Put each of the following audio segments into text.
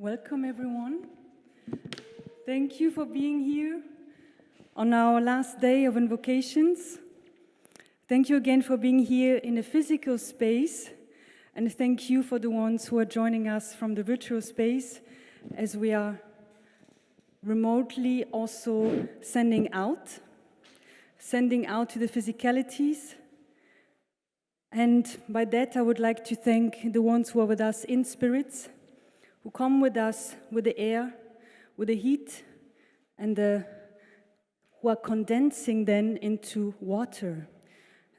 Welcome, everyone. Thank you for being here on our last day of Invocations. Thank you again for being here in a physical space, and thank you for the ones who are joining us from the virtual space as we are remotely also sending out to the physicalities. And by that, I would like to thank the ones who are with us in spirits, who come with us with the air, with the heat, and who are condensing then into water.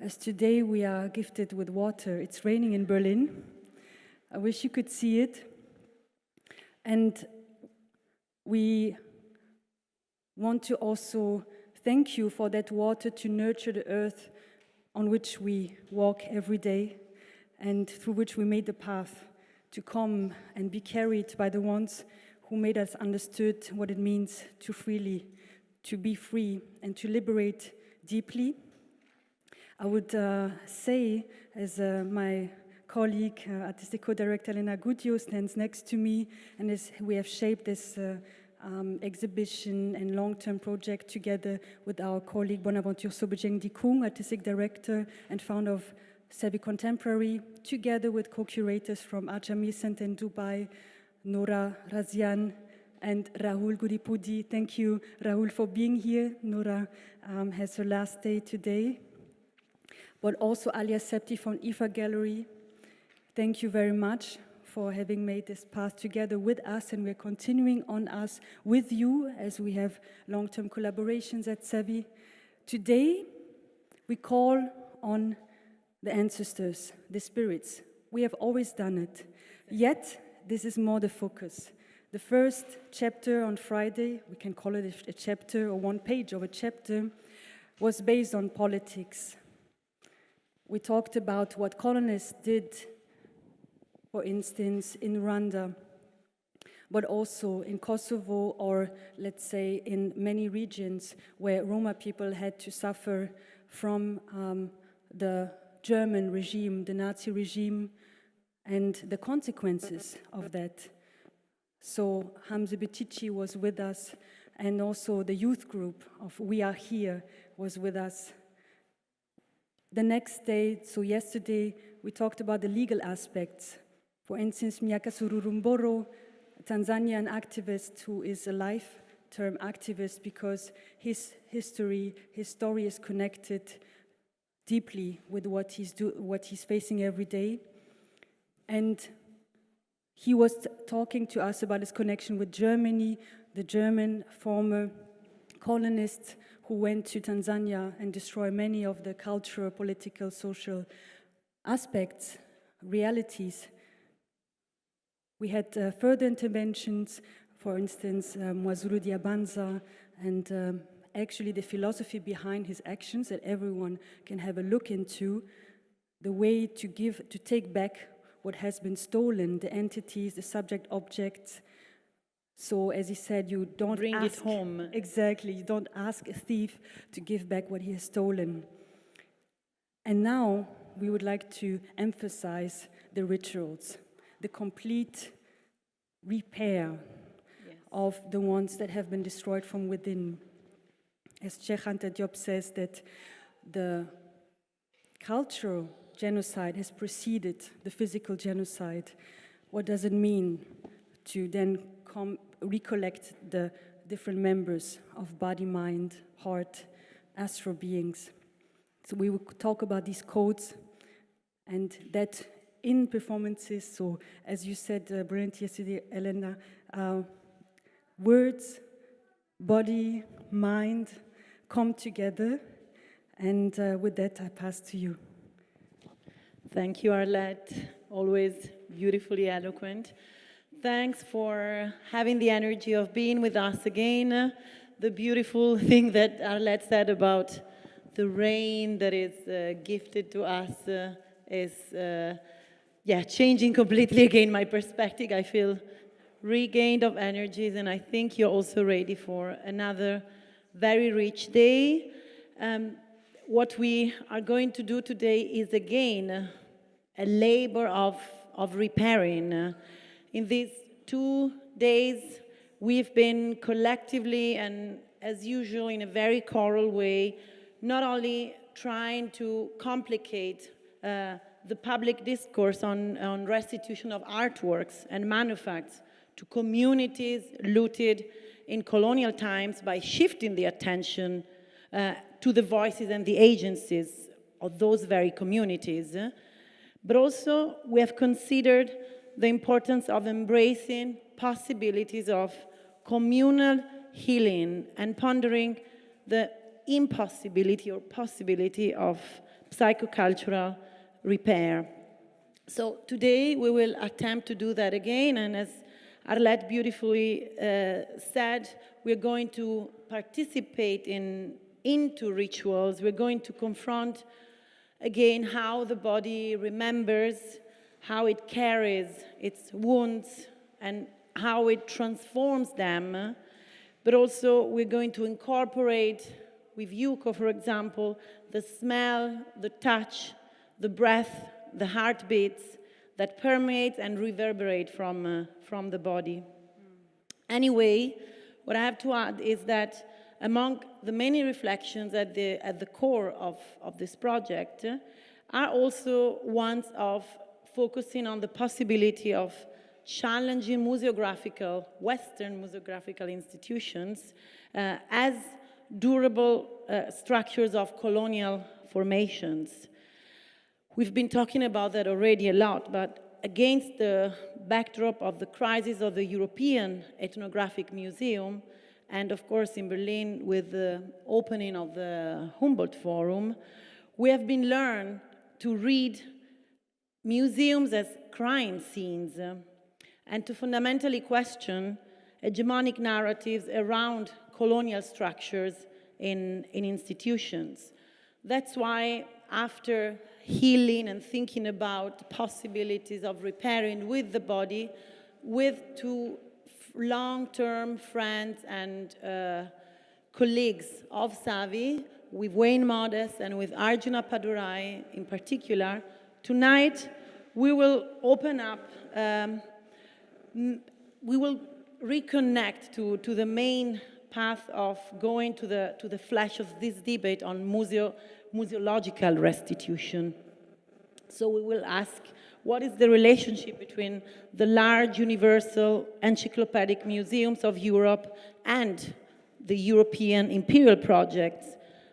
As today we are gifted with water. It's raining in Berlin. I wish you could see it. And we want to also thank you for that water to nurture the earth on which we walk every day and through which we made the path to come and be carried by the ones who made us understood what it means to be free and to liberate deeply. I would say, as my colleague, Artistic Co-Director Elena Goudio stands next to me, and as we have shaped this exhibition and long-term project together with our colleague Bonaventure Sobejeng Dikung, Artistic Director and founder of Sevi Contemporary, together with co-curators from Arjun Center in Dubai, Nora Razian and Rahul Guripudi. Thank you, Rahul, for being here. Nora has her last day today. But also Alia Septi from IFA Gallery. Thank you very much for having made this path together with us, and we're continuing on us with you as we have long-term collaborations at Sevi. Today, we call on the ancestors, the spirits. We have always done it. Yet, this is more the focus. The first chapter on Friday, we can call it a chapter or one page of a chapter, was based on politics. We talked about what colonists did, for instance, in Rwanda, but also in Kosovo, or let's say in many regions where Roma people had to suffer from the German regime, the Nazi regime, and the consequences of that. So Hamze Bytyci was with us, and also the youth group of We Are Here was with us. The next day, so yesterday, we talked about the legal aspects. For instance, Miaka Sururumboro, a Tanzanian activist who is a life-term activist because his story is connected deeply with what he's facing every day. And he was talking to us about his connection with Germany, the German former colonists who went to Tanzania and destroyed many of the cultural, political, social aspects, realities. We had further interventions, for instance, Mwazulu Diyabanza, and actually the philosophy behind his actions that everyone can have a look into, the way to take back what has been stolen, the entities, the subject objects. So as he said, you don't bring it home. Exactly, you don't ask a thief to give back what he has stolen. And now we would like to emphasize the rituals, the complete repair of the ones that have been destroyed from within. As Cheikh Anta Diop says, that the cultural genocide has preceded the physical genocide. What does it mean to then recollect the different members of body, mind, heart, astral beings? So we will talk about these codes, and that in performances, so as you said brilliant yesterday, Elena, words, body, mind, come together, and with that I pass to you. Thank you, Arlette, always beautifully eloquent. Thanks for having the energy of being with us again. The beautiful thing that Arlette said about the rain that is gifted to us is changing completely again my perspective. I feel regained of energies, and I think you're also ready for another very rich day. What we are going to do today is again a labor of repairing. In these 2 days, we've been collectively and as usual in a very choral way, not only trying to complicate the public discourse on restitution of artworks and manufacts to communities looted in colonial times by shifting the attention to the voices and the agencies of those very communities. But also we have considered the importance of embracing possibilities of communal healing and pondering the impossibility or possibility of psychocultural repair. So today we will attempt to do that again, and as Arlette beautifully said, we're going to participate into rituals. We're going to confront again how the body remembers, how it carries its wounds, and how it transforms them. But also we're going to incorporate with Yuko, for example, the smell, the touch, the breath, the heartbeats that permeate and reverberate from the body. Anyway, what I have to add is that among the many reflections at the core of this project are also ones of focusing on the possibility of challenging Western museographical institutions as durable structures of colonial formations. We've been talking about that already a lot, but against the backdrop of the crisis of the European Ethnographic Museum, and of course in Berlin with the opening of the Humboldt Forum, we have been learned to read museums as crime scenes and to fundamentally question hegemonic narratives around colonial structures in institutions. That's why after healing and thinking about possibilities of repairing with the body, with two long-term friends and colleagues of Savi, with Wayne Modest and with Arjun Appadurai in particular, tonight we will open up, we will reconnect to the main path of going to the flesh of this debate on museological restitution. So we will ask, what is the relationship between the large universal encyclopedic museums of Europe and the European imperial projects?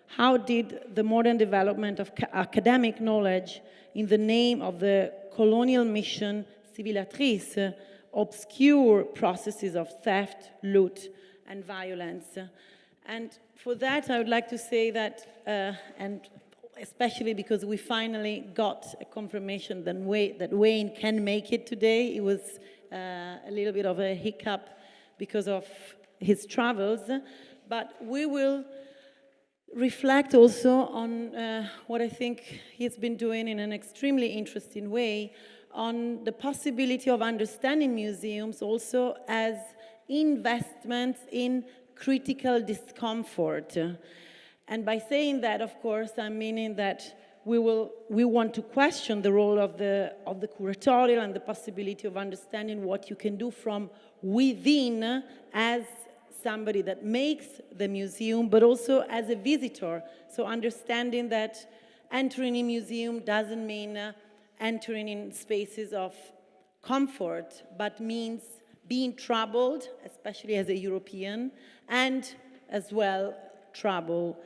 How did the modern development of academic knowledge in the name of the colonial mission civilisatrice obscure processes of theft, loot, and violence? And for that, I would like to say that, and especially because we finally got a confirmation that Wayne can make it today. It was a little bit of a hiccup because of his travels, but we will reflect also on what I think he's been doing in an extremely interesting way on the possibility of understanding museums also as investments in critical discomfort. And by saying that, of course, I'm meaning that we want to question the role of the curatorial and the possibility of understanding what you can do from within as somebody that makes the museum, but also as a visitor. So understanding that entering a museum doesn't mean entering in spaces of comfort, but means being troubled, especially as a European, and as well trouble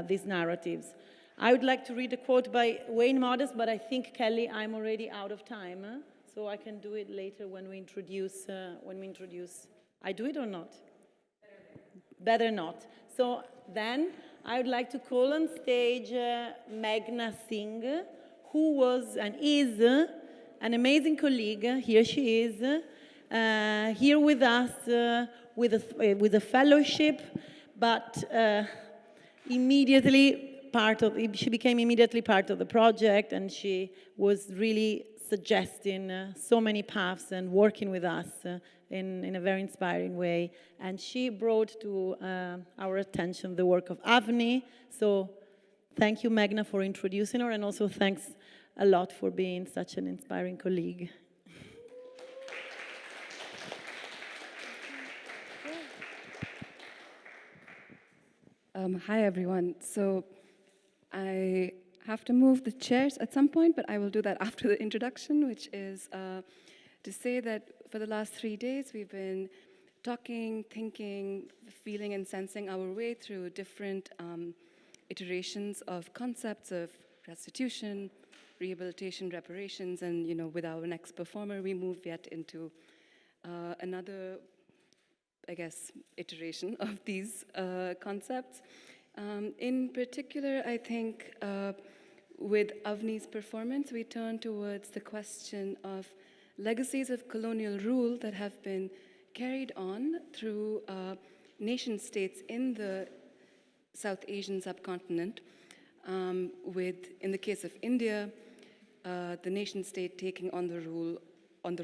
these narratives. I would like to read a quote by Wayne Modest, but I think, Kelly, I'm already out of time, so I can do it later when we introduce. I do it or not? Better not. So then I would like to call on stage Meghna Singh, who was and is an amazing colleague. Here she is, here with us with a fellowship, but she became immediately part of the project, and she was really suggesting so many paths and working with us in a very inspiring way. And she brought to our attention the work of Avni. So thank you, Meghna, for introducing her, and also thanks a lot for being such an inspiring colleague. Hi, everyone. So I have to move the chairs at some point, but I will do that after the introduction, which is to say that for the last 3 days, we've been talking, thinking, feeling, and sensing our way through different iterations of concepts of restitution, rehabilitation, reparations, and with our next performer, we move yet into another, I guess, iteration of these concepts. In particular, I think with Avni's performance, we turn towards the question of legacies of colonial rule that have been carried on through nation states in the South Asian subcontinent, in the case of India, the nation state taking on the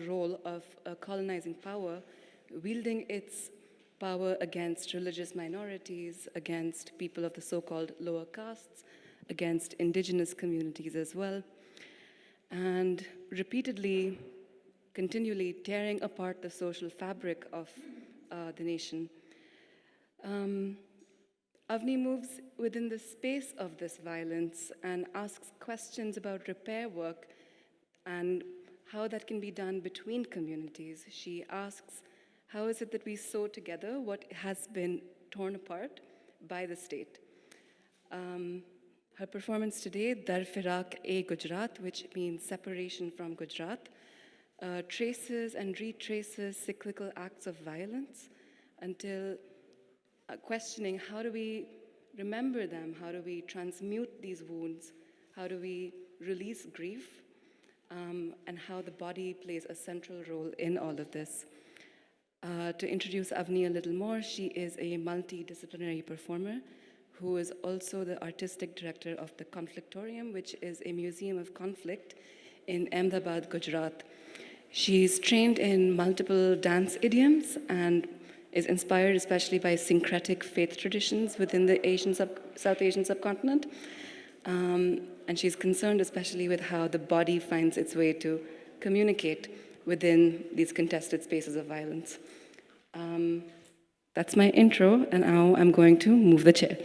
role of a colonizing power, wielding its power against religious minorities, against people of the so-called lower castes, against indigenous communities as well, and repeatedly, continually tearing apart the social fabric of the nation. Avni moves within the space of this violence and asks questions about repair work and how that can be done between communities. She asks, how is it that we sew together what has been torn apart by the state? Her performance today, Dar Firak-e Gujarat, which means separation from Gujarat, traces and retraces cyclical acts of violence until questioning how do we remember them, how do we transmute these wounds, how do we release grief, and how the body plays a central role in all of this. To introduce Avni a little more, she is a multidisciplinary performer who is also the artistic director of the Conflictorium, which is a museum of conflict in Ahmedabad, Gujarat. She's trained in multiple dance idioms and is inspired especially by syncretic faith traditions within the South Asian subcontinent. And she's concerned especially with how the body finds its way to communicate within these contested spaces of violence. That's my intro, and now I'm going to move the chair.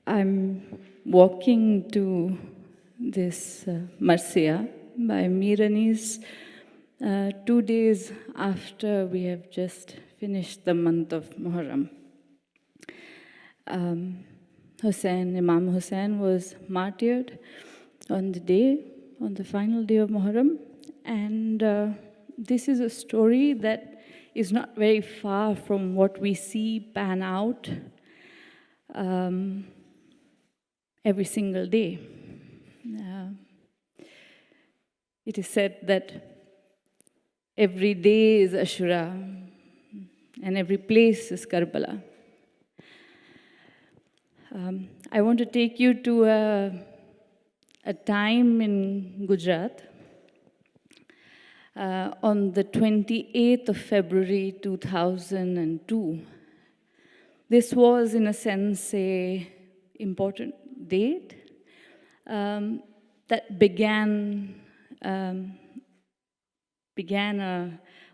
I'm walking to this Marsia by Miranis 2 days after we have just finished the month of Muharram. Imam Hussein was martyred on the final day of Muharram, and this is a story that is not very far from what we see pan out every single day. It is said that every day is Ashura, and every place is Karbala. I want to take you to a time in Gujarat on the 28th of February 2002. This was, in a sense, an important date that began an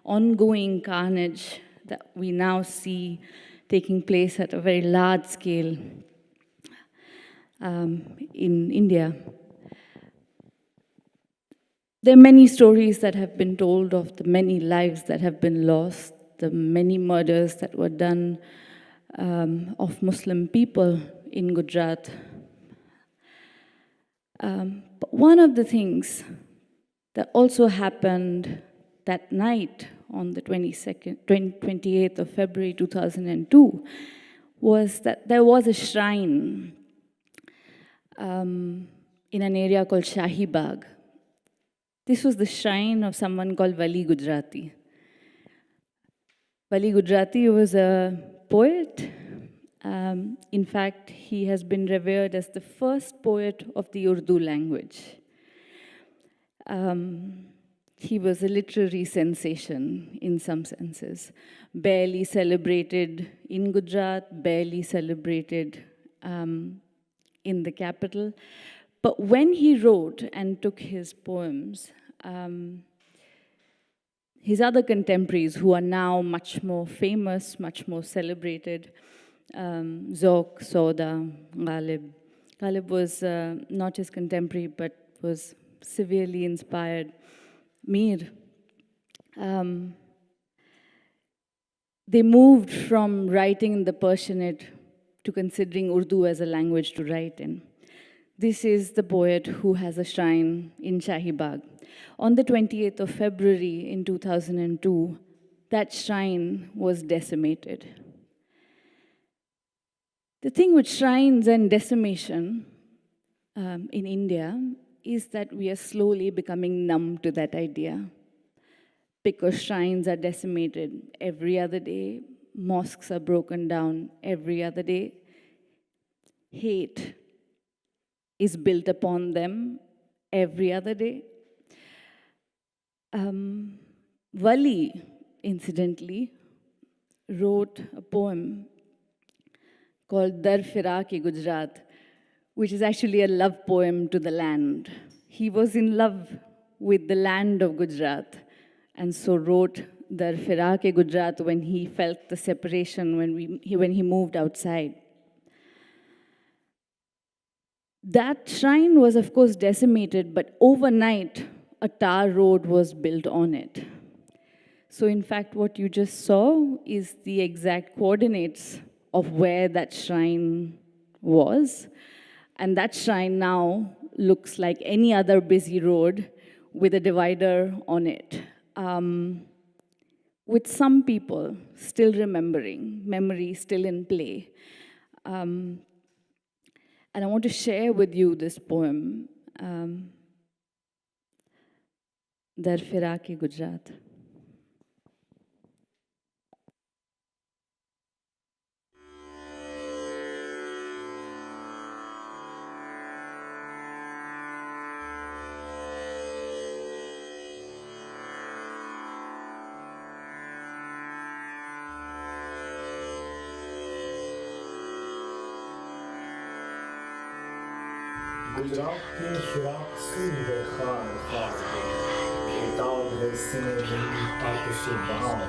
ongoing carnage that we now see taking place at a very large scale in India. There are many stories that have been told of the many lives that have been lost, the many murders that were done of Muslim people in Gujarat. But one of the things that also happened that night on the 28th of February 2002 was that there was a shrine in an area called Shahi Bagh. This was the shrine of someone called Wali Gujarati. Wali Gujarati was a poet. In fact, he has been revered as the first poet of the Urdu language. He was a literary sensation in some senses, barely celebrated in Gujarat, barely celebrated in the capital. But when he wrote and took his poems, his other contemporaries who are now much more famous, much more celebrated, Zok, Soda, Ghalib. Ghalib was not his contemporary, but was severely inspired. Mir. They moved from writing in the Persianate to considering Urdu as a language to write in. This is the poet who has a shrine in Shahi Bagh. On the 28th of February in 2002, that shrine was decimated. The thing with shrines and decimation in India is that we are slowly becoming numb to that idea, because shrines are decimated every other day, mosques are broken down every other day, hate is built upon them every other day. Wali, incidentally, wrote a poem called Dar Firaq-e Gujarat, which is actually a love poem to the land. He was in love with the land of Gujarat, and so wrote Dar Firaq-e Gujarat when he felt the separation, when he moved outside. That shrine was, of course, decimated, but overnight, a tar road was built on it. So in fact, what you just saw is the exact coordinates of where that shrine was. And that shrine now looks like any other busy road with a divider on it. With some people still remembering, memory still in play. And I want to share with you this poem, Dar Firaq-e Gujarat. Gujarat के फिराक से है खार खार बेताब है सिने में आतिश बहार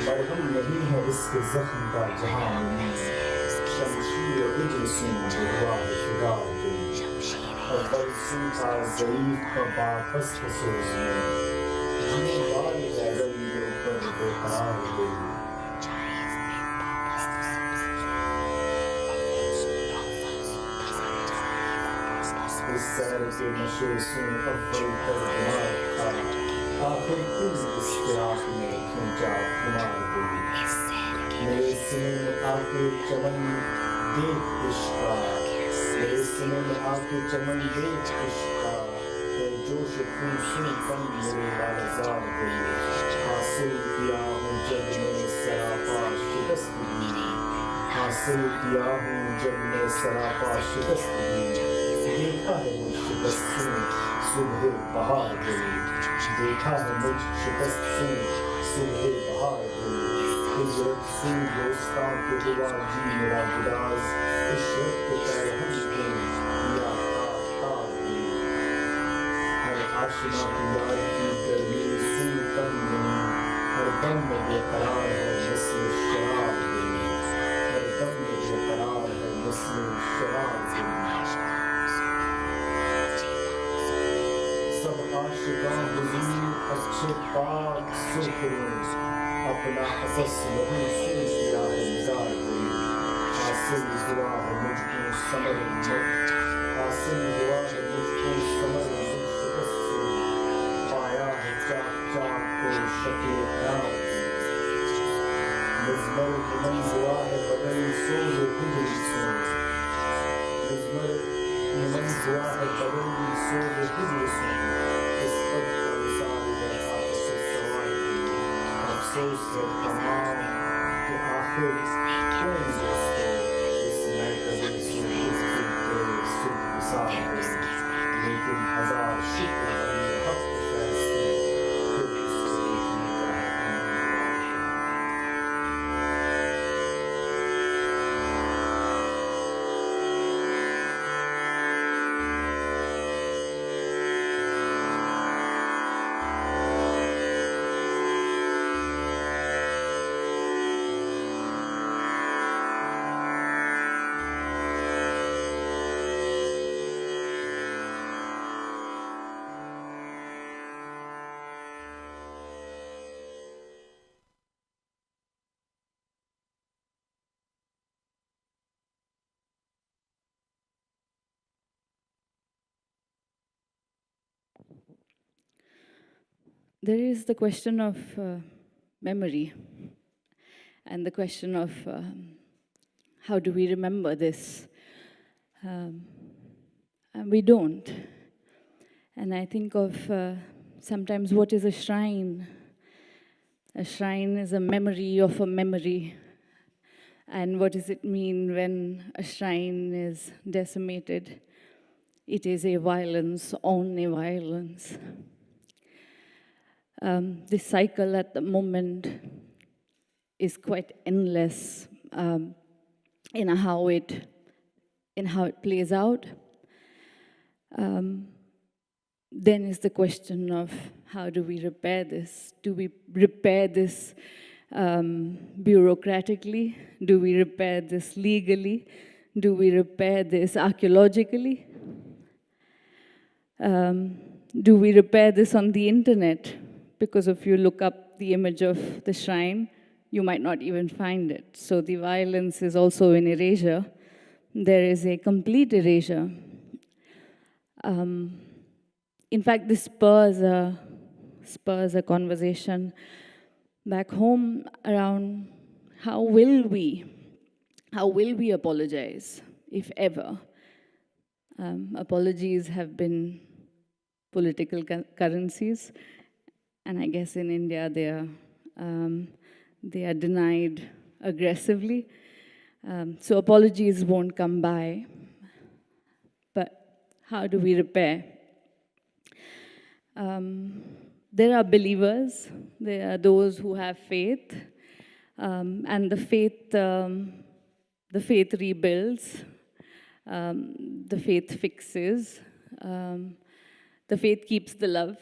बरहम नहीं है इसके जख्म का जहां में شمشیر اجلسون به راه فدار دلی اول سوتا ضعیف و واپس بسوزیم جون بال غزلی و پر بقرار دلی इस शहर के नशे से अव्वल पर दिमाग था आखिर कुछ इस फिराक में खींचा खुमार दिल मेरे सीने में आके चमन देख इश्का मेरे सीने में आके चमन देख इश्का जोश खून तन मेरे लालजार दिल हासिल किया हूँ जब मैंने सरापा शिकस्त दी हासिल किया हूँ जब मैं सरापा शिकस्त दी देखा है मुझ शिकस्त से सुबह बहार गई देखा है मुझ शिकस्त से सुबह बहार गई हिजरत से दोस्तां के हुआ जी मेरा गुदाज इशरत के पैरहन में किया तार गई हर आशिना की याद की गर्मी सुन तन में हर दम में बेकरार है मिस्ल शराब गई हर दम में बेकरार है मिस्ल शराब गई सब आशिकां हुजूर अच्छे पाक सुखरो अपना अफस नहीं सुन किया है निगार दिल हासिल हुआ है मुझको समर मत हासिल हुआ है मुझको समर मत शिकस्त से पाया है चाक चाक को शके नाम मुजमर मन हुआ है बदल सोज हिजर से मुजमर मन हुआ है बदल सोज हिजर से अफसोस है तमाम कि आखिर कौन दोस्तों इस महकमे से मुझसे तेरे सुख विसार गए लेकिन हजार शुक्र है ये हक फैसले फिर उसको देखने का है There is the question of memory and the question of how do we remember this? And we don't. And I think of sometimes what is a shrine? A shrine is a memory of a memory. And what does it mean when a shrine is decimated? It is a violence on a violence. This cycle at the moment is quite endless in how it plays out. Then is the question of how do we repair this? Do we repair this bureaucratically? Do we repair this legally? Do we repair this archaeologically? Do we repair this on the internet? Because if you look up the image of the shrine, you might not even find it. So the violence is also an erasure. There is a complete erasure. In fact, this spurs a conversation back home around how will we apologize, if ever? Apologies have been political currencies. And I guess in India, they are denied aggressively. So apologies won't come by. But how do we repair? There are believers. There are those who have faith. And the faith rebuilds. The faith fixes. The faith keeps the love.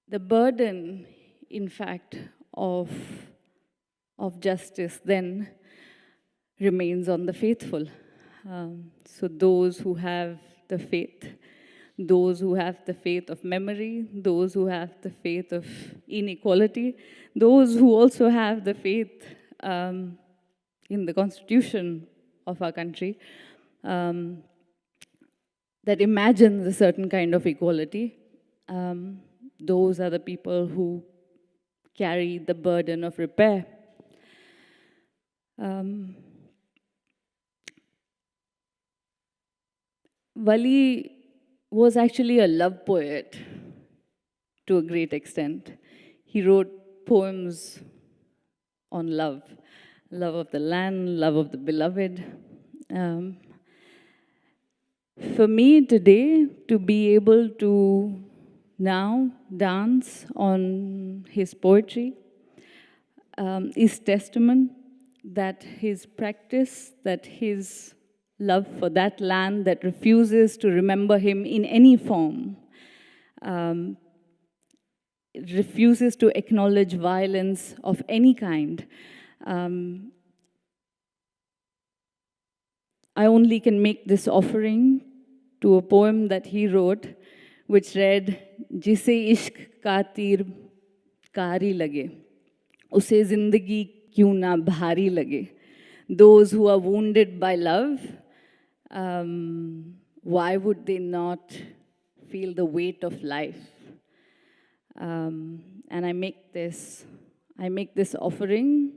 The burden, in fact, of of justice then remains on the faithful. So those who have the faith, those who have the faith of memory, those who have the faith of inequality, those who also have the faith in the constitution of our country, that imagines a certain kind of equality, those are the people who carry the burden of repair. Wali was actually a love poet to a great extent. He wrote poems on love, love of the land, love of the beloved. For me today, to be able to now dance on his poetry is testament that his practice, that his love for that land that refuses to remember him in any form, refuses to acknowledge violence of any kind. I only can make this offering to a poem that he wrote, which read, "Jise ishq ka teer kari lage, use zindagi kyun na bhari lage." Those who are wounded by love, why would they not feel the weight of life? And I make this offering,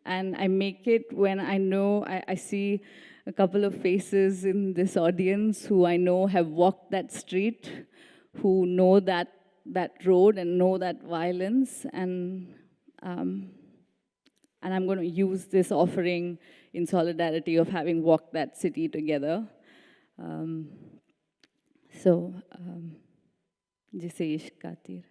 and I make it when I know I see a couple of faces in this audience who I know have walked that street, who know that road and know that violence, and I'm going to use this offering in solidarity of having walked that city together. Jise ishq ka teer.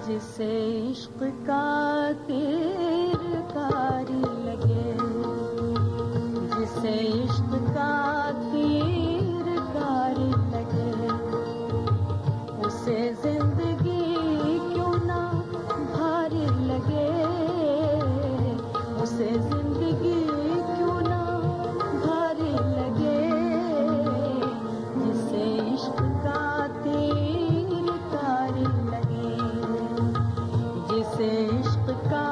जिसे इश्क का तीर कारी लगे, जिसे इश्क का तीर कारी लगे, उसे जिंदगी क्यों ना भारी लगे, उसे जिंदगी क्यों ना भारी लगे, जिसे इश्क का तीर कारी लगे, जिसे इश्क का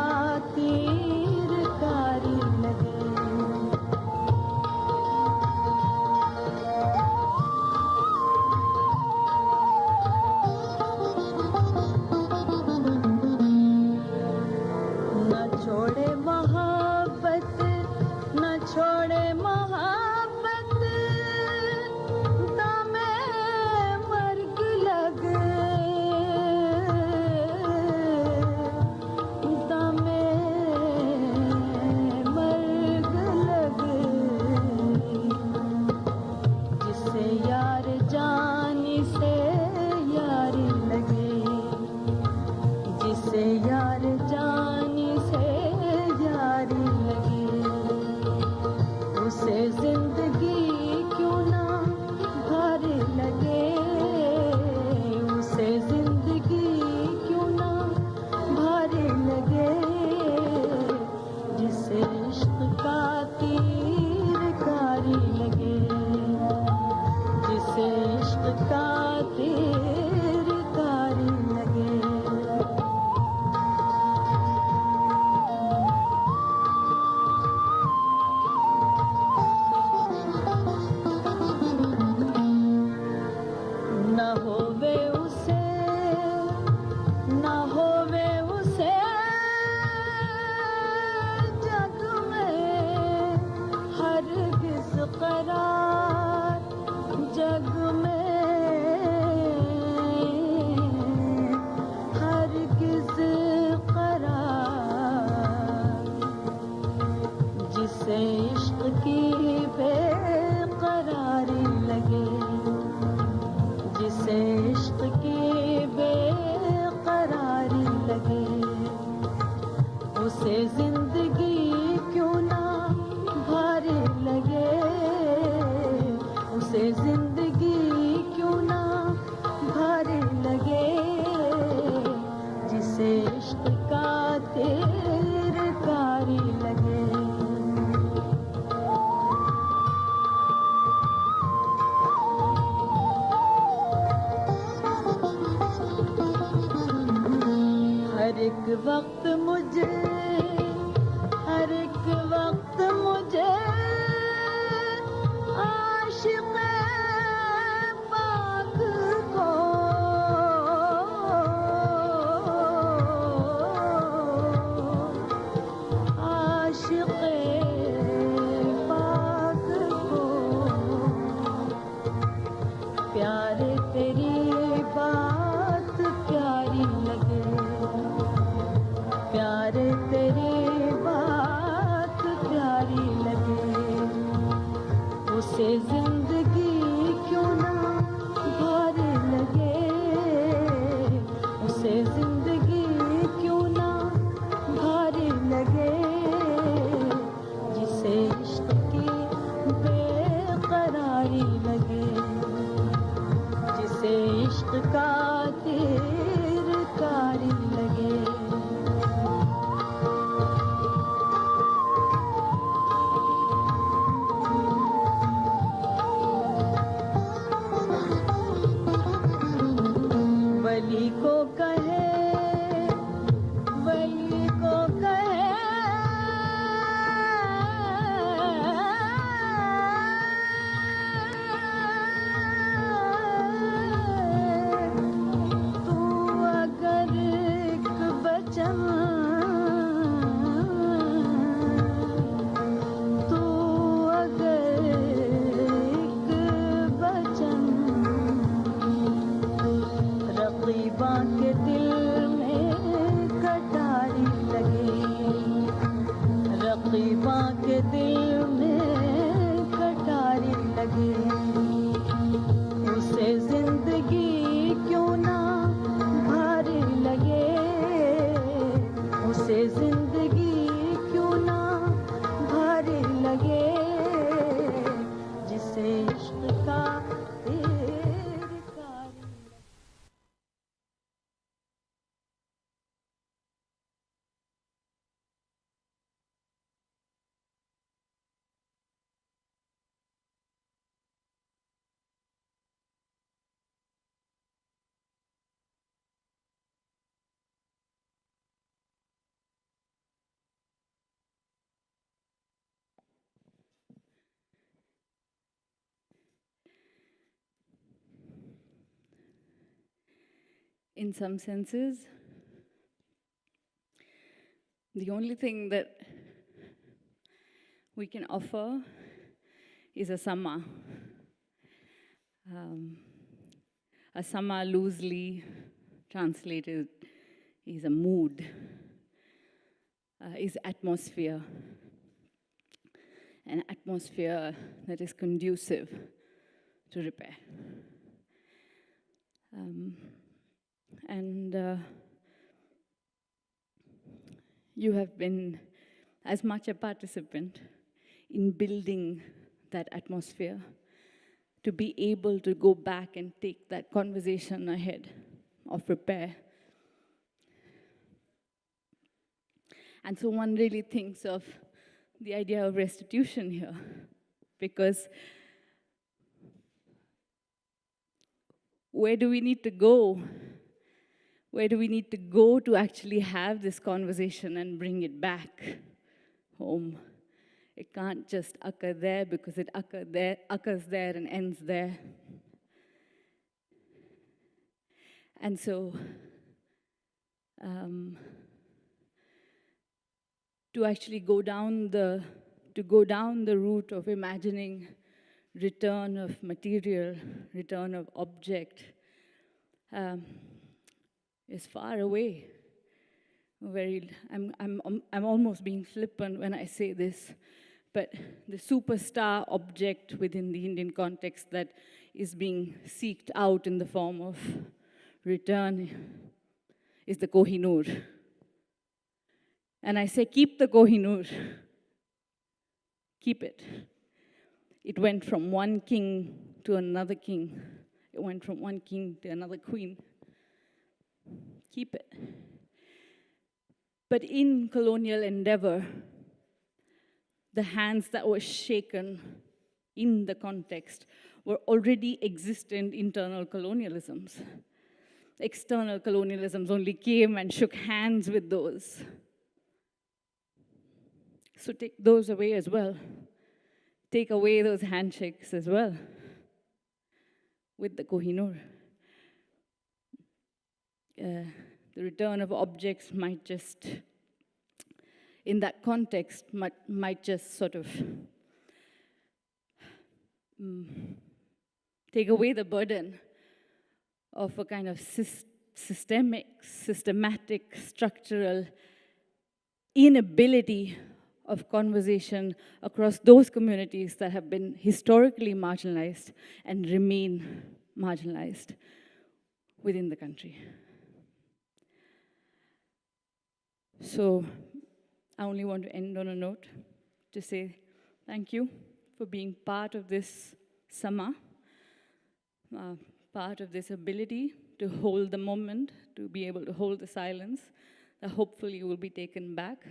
एक वक्त मुझे हर एक वक्त मुझे आशिक़ पाक को आशिक़ पाक को प्यारे तेरी बात प्यारी लगे प्यारे तेरी बात प्यारी लगे उसे जिंदगी क्यों ना भारी लगे उसे जिंदगी क्यों ना भारी लगे जिसे इश्क की बेकरारी लगे जिसे इश्क का तीर कारी लगे वली को कहे वली को कहे तू अगर एक बचन तू अगर एक बचन रक़ीबा के दिल में कटारी लगे रक़ीबा के दिल में कटारी लगे उसे जिंदगी क्यों ना भारी लगे उसे जिंदगी क्यों ना भारी लगे जिसे इश्क का तीर कारी In some senses, the only thing that we can offer is a sama. A sama, loosely translated, is a mood, is atmosphere. An atmosphere that is conducive to repair. You have been as much a participant in building that atmosphere to be able to go back and take that conversation ahead of repair. And so one really thinks of the idea of restitution here, because where do we need to go? Where do we need to go to actually have this conversation and bring it back home? It can't just occur there because it occurs there and ends there. And so, to actually go down the route of imagining return of material, return of object, is far away. I'm almost being flippant when I say this, but the superstar object within the Indian context that is being seeked out in the form of return is the Kohinoor. And I say, keep the Kohinoor. Keep it. It went from one king to another king. It went from one king to another queen. Keep it. But in colonial endeavor, the hands that were shaken in the context were already existent internal colonialisms. external colonialisms only came and shook hands with those. So take those away as well. Take away those handshakes as well with the Kohinoor. The return of objects might just, in that context, might just sort of take away the burden of a kind of systematic, structural inability of conversation across those communities that have been historically marginalized and remain marginalized within the country. So I only want to end on a note to say thank you for being part of this Sama, part of this ability to hold the moment, to be able to hold the silence, that hopefully will be taken back.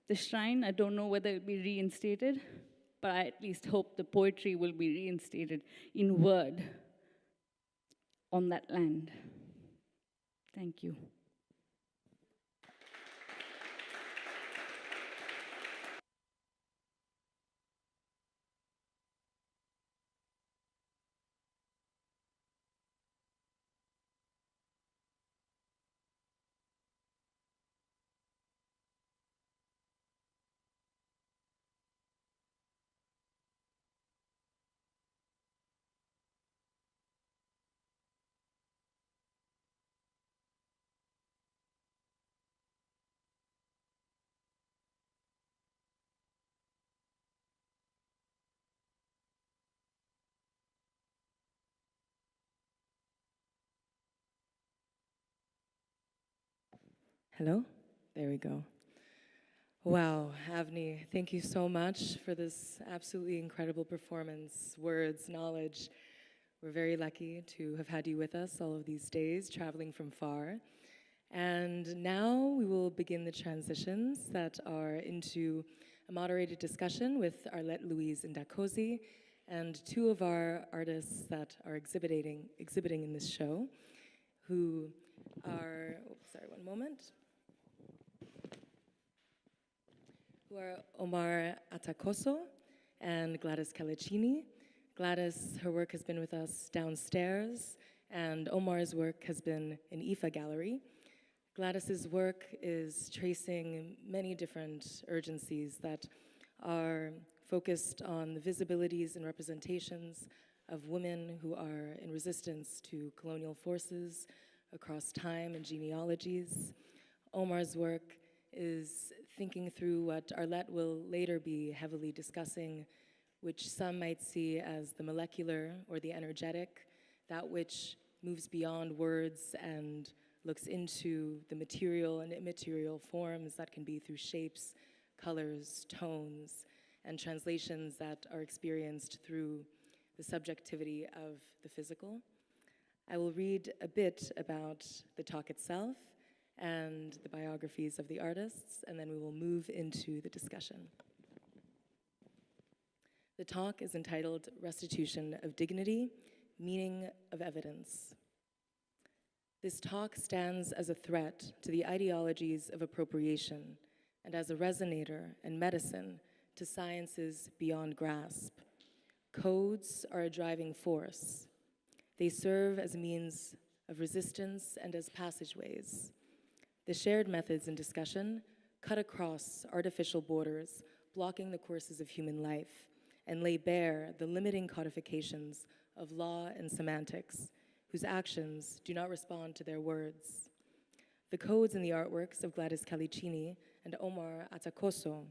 The shrine, I don't know whether it will be reinstated, but I at least hope the poetry will be reinstated in word on that land. Thank you. Hello? There we go. Wow, Avni, thank you so much for this absolutely incredible performance, words, knowledge. We're very lucky to have had you with us all of these days, traveling from far. And now we will begin the transitions that are into a moderated discussion with Arlette Louise Ndakosi and two of our artists that are exhibiting in this show, who are, one moment. Who are Oumar Atakosso and Gladys Kelechini. Gladys, her work has been with us downstairs, and Oumar's work has been in IFA Gallery. Gladys's work is tracing many different urgencies that are focused on the visibilities and representations of women who are in resistance to colonial forces across time and genealogies. Oumar's work is thinking through what Arlette will later be heavily discussing, which some might see as the molecular or the energetic, that which moves beyond words and looks into the material and immaterial forms that can be through shapes, colors, tones, and translations that are experienced through the subjectivity of the physical. I will read a bit about the talk itself and the biographies of the artists, and then we will move into the discussion. The talk is entitled Restitution of Dignity, Meaning of Evidence. This talk stands as a threat to the ideologies of appropriation and as a resonator and medicine to sciences beyond grasp. Codes are a driving force. They serve as a means of resistance and as passageways. The shared methods in discussion cut across artificial borders, blocking the courses of human life, and lay bare the limiting codifications of law and semantics, whose actions do not respond to their words. The codes in the artworks of Gladys Kelechini and Oumar Atakosso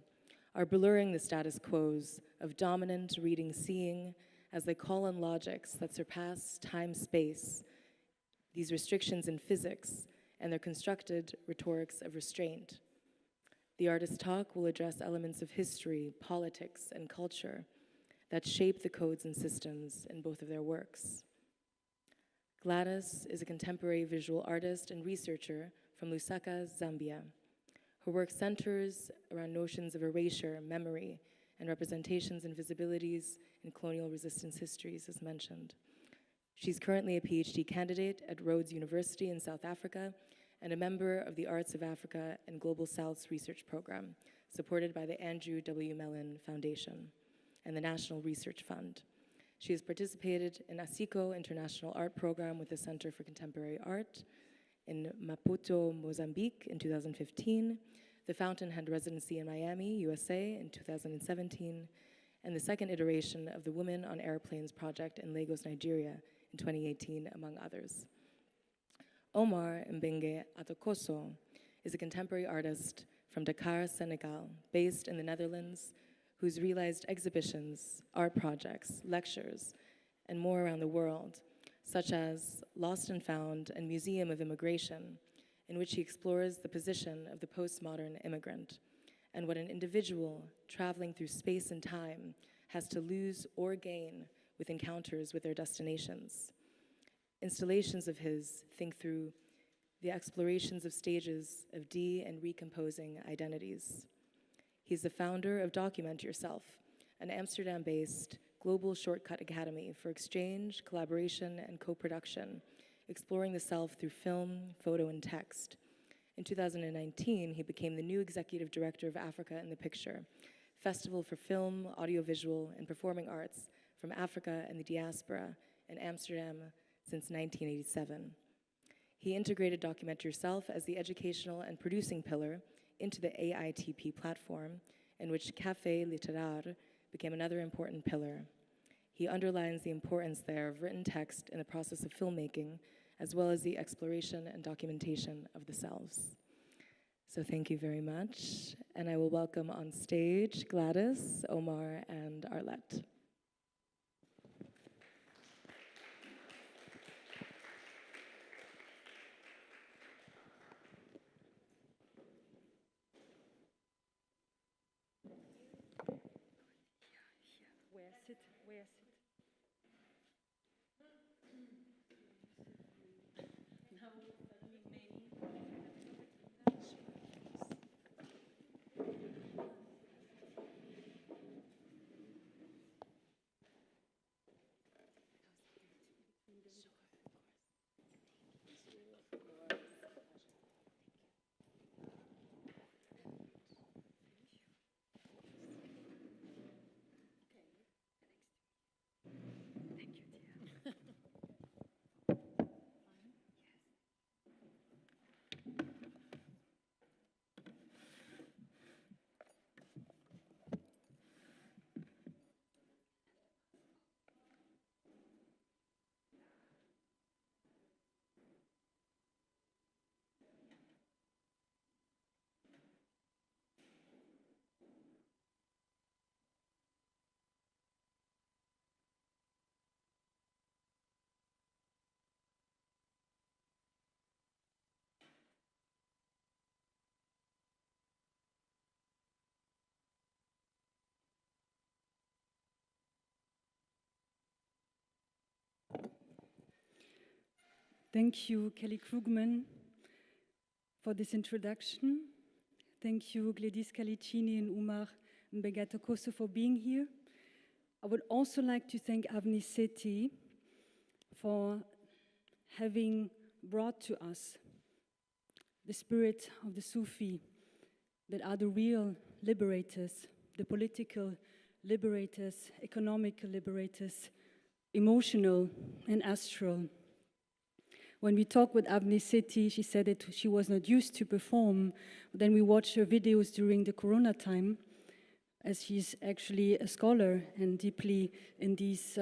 are blurring the status quos of dominant reading-seeing as they call on logics that surpass time-space, these restrictions in physics, and their constructed rhetorics of restraint. The artist's talk will address elements of history, politics, and culture that shape the codes and systems in both of their works. Gladys is a contemporary visual artist and researcher from Lusaka, Zambia. Her work centers around notions of erasure, memory, and representations and visibilities in colonial resistance histories, as mentioned. She's currently a PhD candidate at Rhodes University in South Africa and a member of the Arts of Africa and Global South's research program, supported by the Andrew W. Mellon Foundation and the National Research Fund. She has participated in ASICO International Art Program with the Center for Contemporary Art in Maputo, Mozambique in 2015, the Fountainhead Residency in Miami, USA in 2017, and the second iteration of the Women on Airplanes project in Lagos, Nigeria in 2018, among others. Oumar Mbenge Atakosso is a contemporary artist from Dakar, Senegal, based in the Netherlands, who's realized exhibitions, art projects, lectures, and more around the world, such as Lost and Found and Museum of Immigration, in which he explores the position of the postmodern immigrant and what an individual traveling through space and time has to lose or gain with encounters with their destinations. Installations of his think through the explorations of stages of de- and recomposing identities. He's the founder of Document Yourself, an Amsterdam-based global shortcut academy for exchange, collaboration, and co-production, exploring the self through film, photo, and text. In 2019, he became the new executive director of Africa in the Picture, Festival for Film, Audiovisual, and Performing Arts from Africa and the Diaspora in Amsterdam since 1987. He integrated Document Yourself as the educational and producing pillar into the AITP platform, in which Café Littéraire became another important pillar. He underlines the importance there of written text in the process of filmmaking, as well as the exploration and documentation of the selves. So thank you very much, and I will welcome on stage Gladys, Oumar, and Arlette. Where sit? Thank you, Kelly Krugman, for this introduction. Thank you, Gladys Calicini and Oumar Mbegatokoso for being here. I would also like to thank Avni Sethi for having brought to us the spirit of the Sufi that are the real liberators, the political liberators, economical liberators, emotional and astral. When we talked with Avni Sethi, she said that she was not used to perform. But then we watched her videos during the Corona time, as she's actually a scholar and deeply in these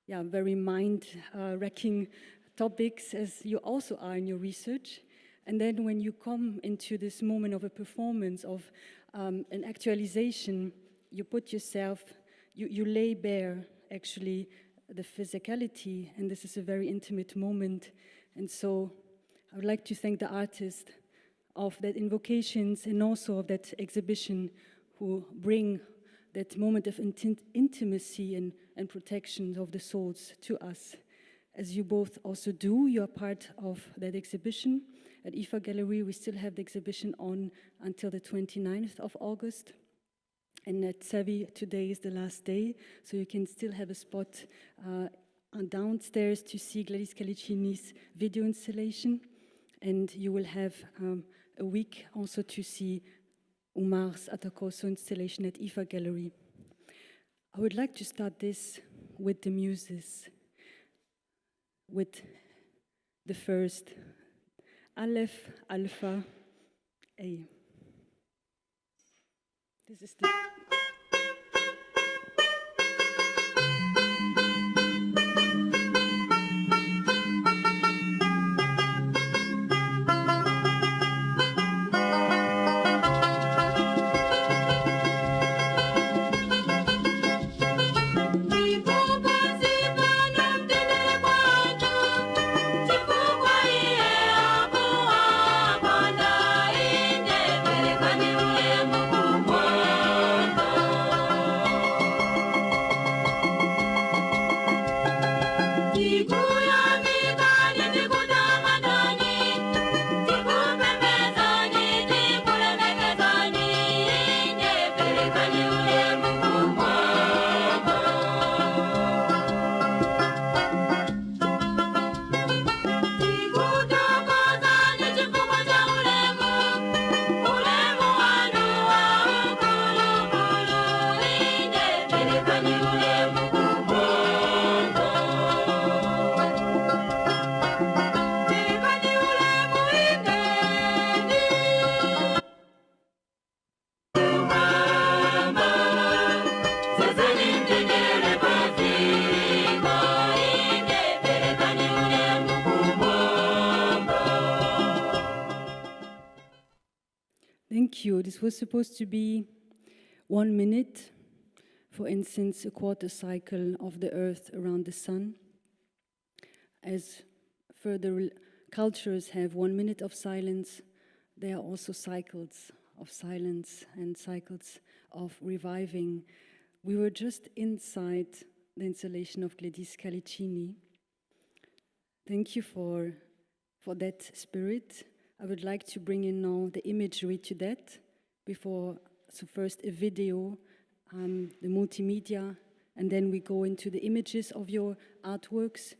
very mind-wrecking topics, as you also are in your research. And then when you come into this moment of a performance, of an actualization, you put yourself, you lay bare, actually, the physicality, and this is a very intimate moment. And so I would like to thank the artist of that Invocations and also of that exhibition who bring that moment of intimacy and protection of the souls to us. As you both also do, you are part of that exhibition. At IFA Gallery, we still have the exhibition on until the 29th of August. And at Sevi, today is the last day, so you can still have a spot downstairs to see Gladys Calicini's video installation, and you will have a week also to see Oumar's Atakosso installation at IFA Gallery. I would like to start this with the muses, with the first Aleph, Alpha, A. This is the... Thank you. This was supposed to be 1 minute, for instance, a quarter cycle of the Earth around the Sun. As further cultures have 1 minute of silence, there are also cycles of silence and cycles of reviving. We were just inside the installation of Gladys Calicini. Thank you for that spirit. I would like to bring in now the imagery to that before, so first a video, the multimedia, and then we go into the images of your artworks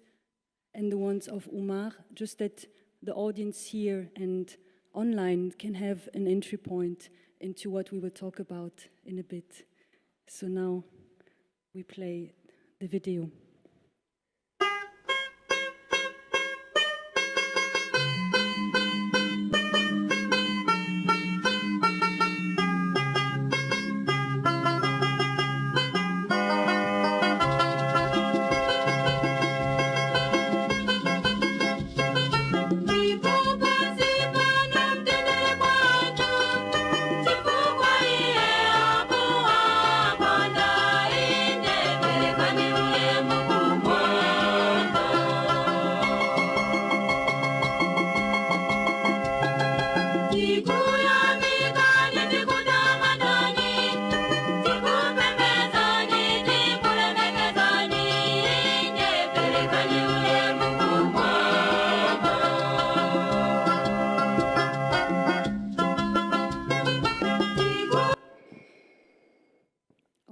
and the ones of Oumar, just that the audience here and online can have an entry point into what we will talk about in a bit. So now we play the video.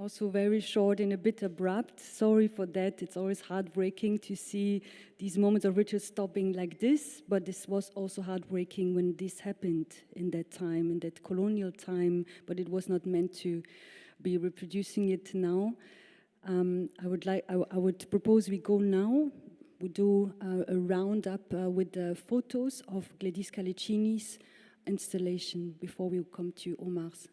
Also very short and a bit abrupt. Sorry for that. It's always heartbreaking to see these moments of ritual stopping like this, but this was also heartbreaking when this happened in that time, in that colonial time, but it was not meant to be reproducing it now. I would propose we go now. We do a roundup with the photos of Gladys Calicini's installation before we come to Oumar's.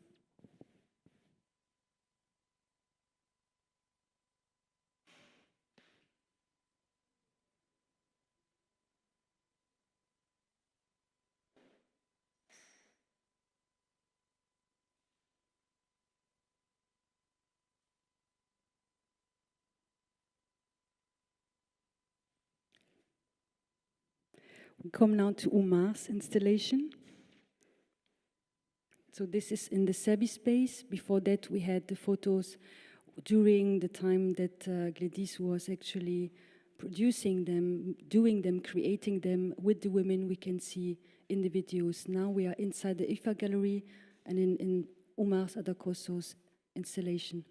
We come now to Oumar's installation. So this is in the Sabi space. Before that, we had the photos during the time that Gladys was actually producing them, doing them, creating them with the women we can see in the videos. Now we are inside the IFA gallery and in Oumar's Atakosso's installation.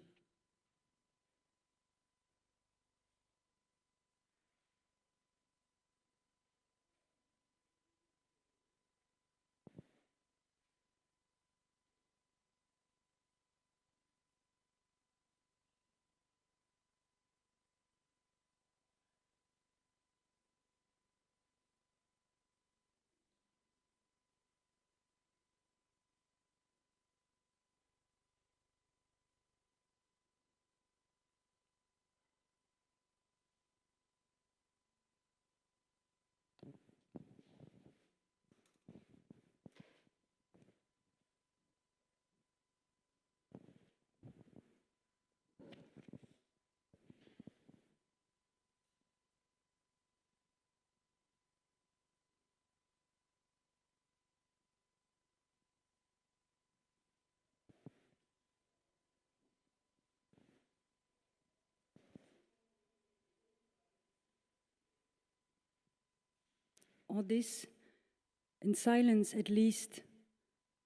all this in silence, at least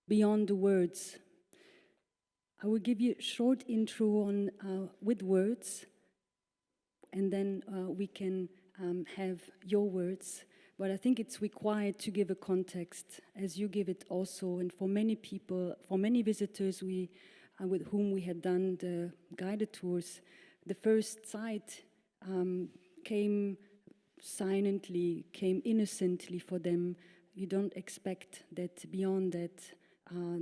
beyond the words. I will give you a short intro on with words, and then we can have your words. But I think it's required to give a context, as you give it also. And for many people, for many visitors with whom we had done the guided tours, the first sight came silently, came innocently for them. You don't expect that beyond that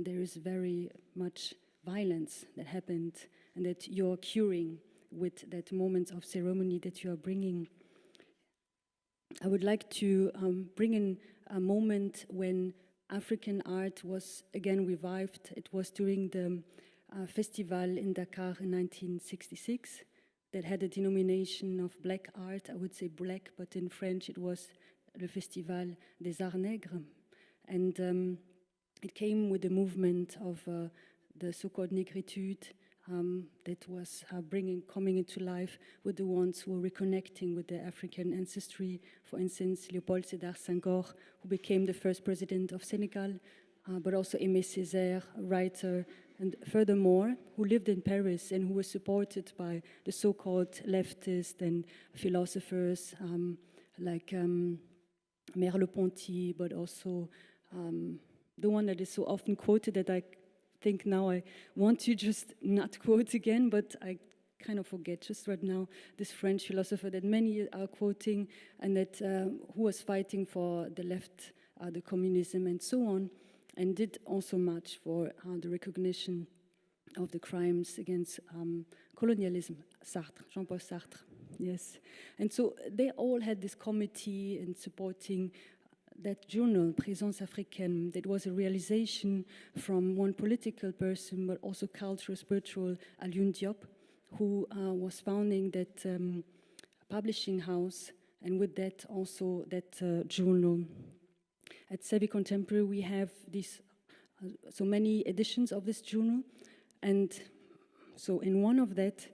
there is very much violence that happened and that you're curing with that moment of ceremony that you are bringing. I would like to bring in a moment when African art was again revived. It was during the festival in Dakar in 1966 that had a denomination of black art. I would say black, but in French it was le Festival des Arts Nègres. And it came with the movement of the so-called négritude that was coming into life with the ones who were reconnecting with their African ancestry. For instance, Léopold Sédar Senghor, who became the first president of Senegal, but also Aimé Césaire, a writer, and furthermore, who lived in Paris and who was supported by the so-called leftists and philosophers like Merleau-Ponty, but also the one that is so often quoted that I think now I want to just not quote again, but I kind of forget just right now, this French philosopher that many are quoting and that who was fighting for the left, the communism and so on, and did also much for the recognition of the crimes against colonialism. Sartre, Jean-Paul Sartre, yes. And so they all had this committee in supporting that journal, Présence Africaine, that was a realization from one political person, but also cultural, spiritual, Alioune Diop, who was founding that publishing house, and with that also that journal. At Savvy Contemporary, we have these so many editions of this journal, and so in one of that,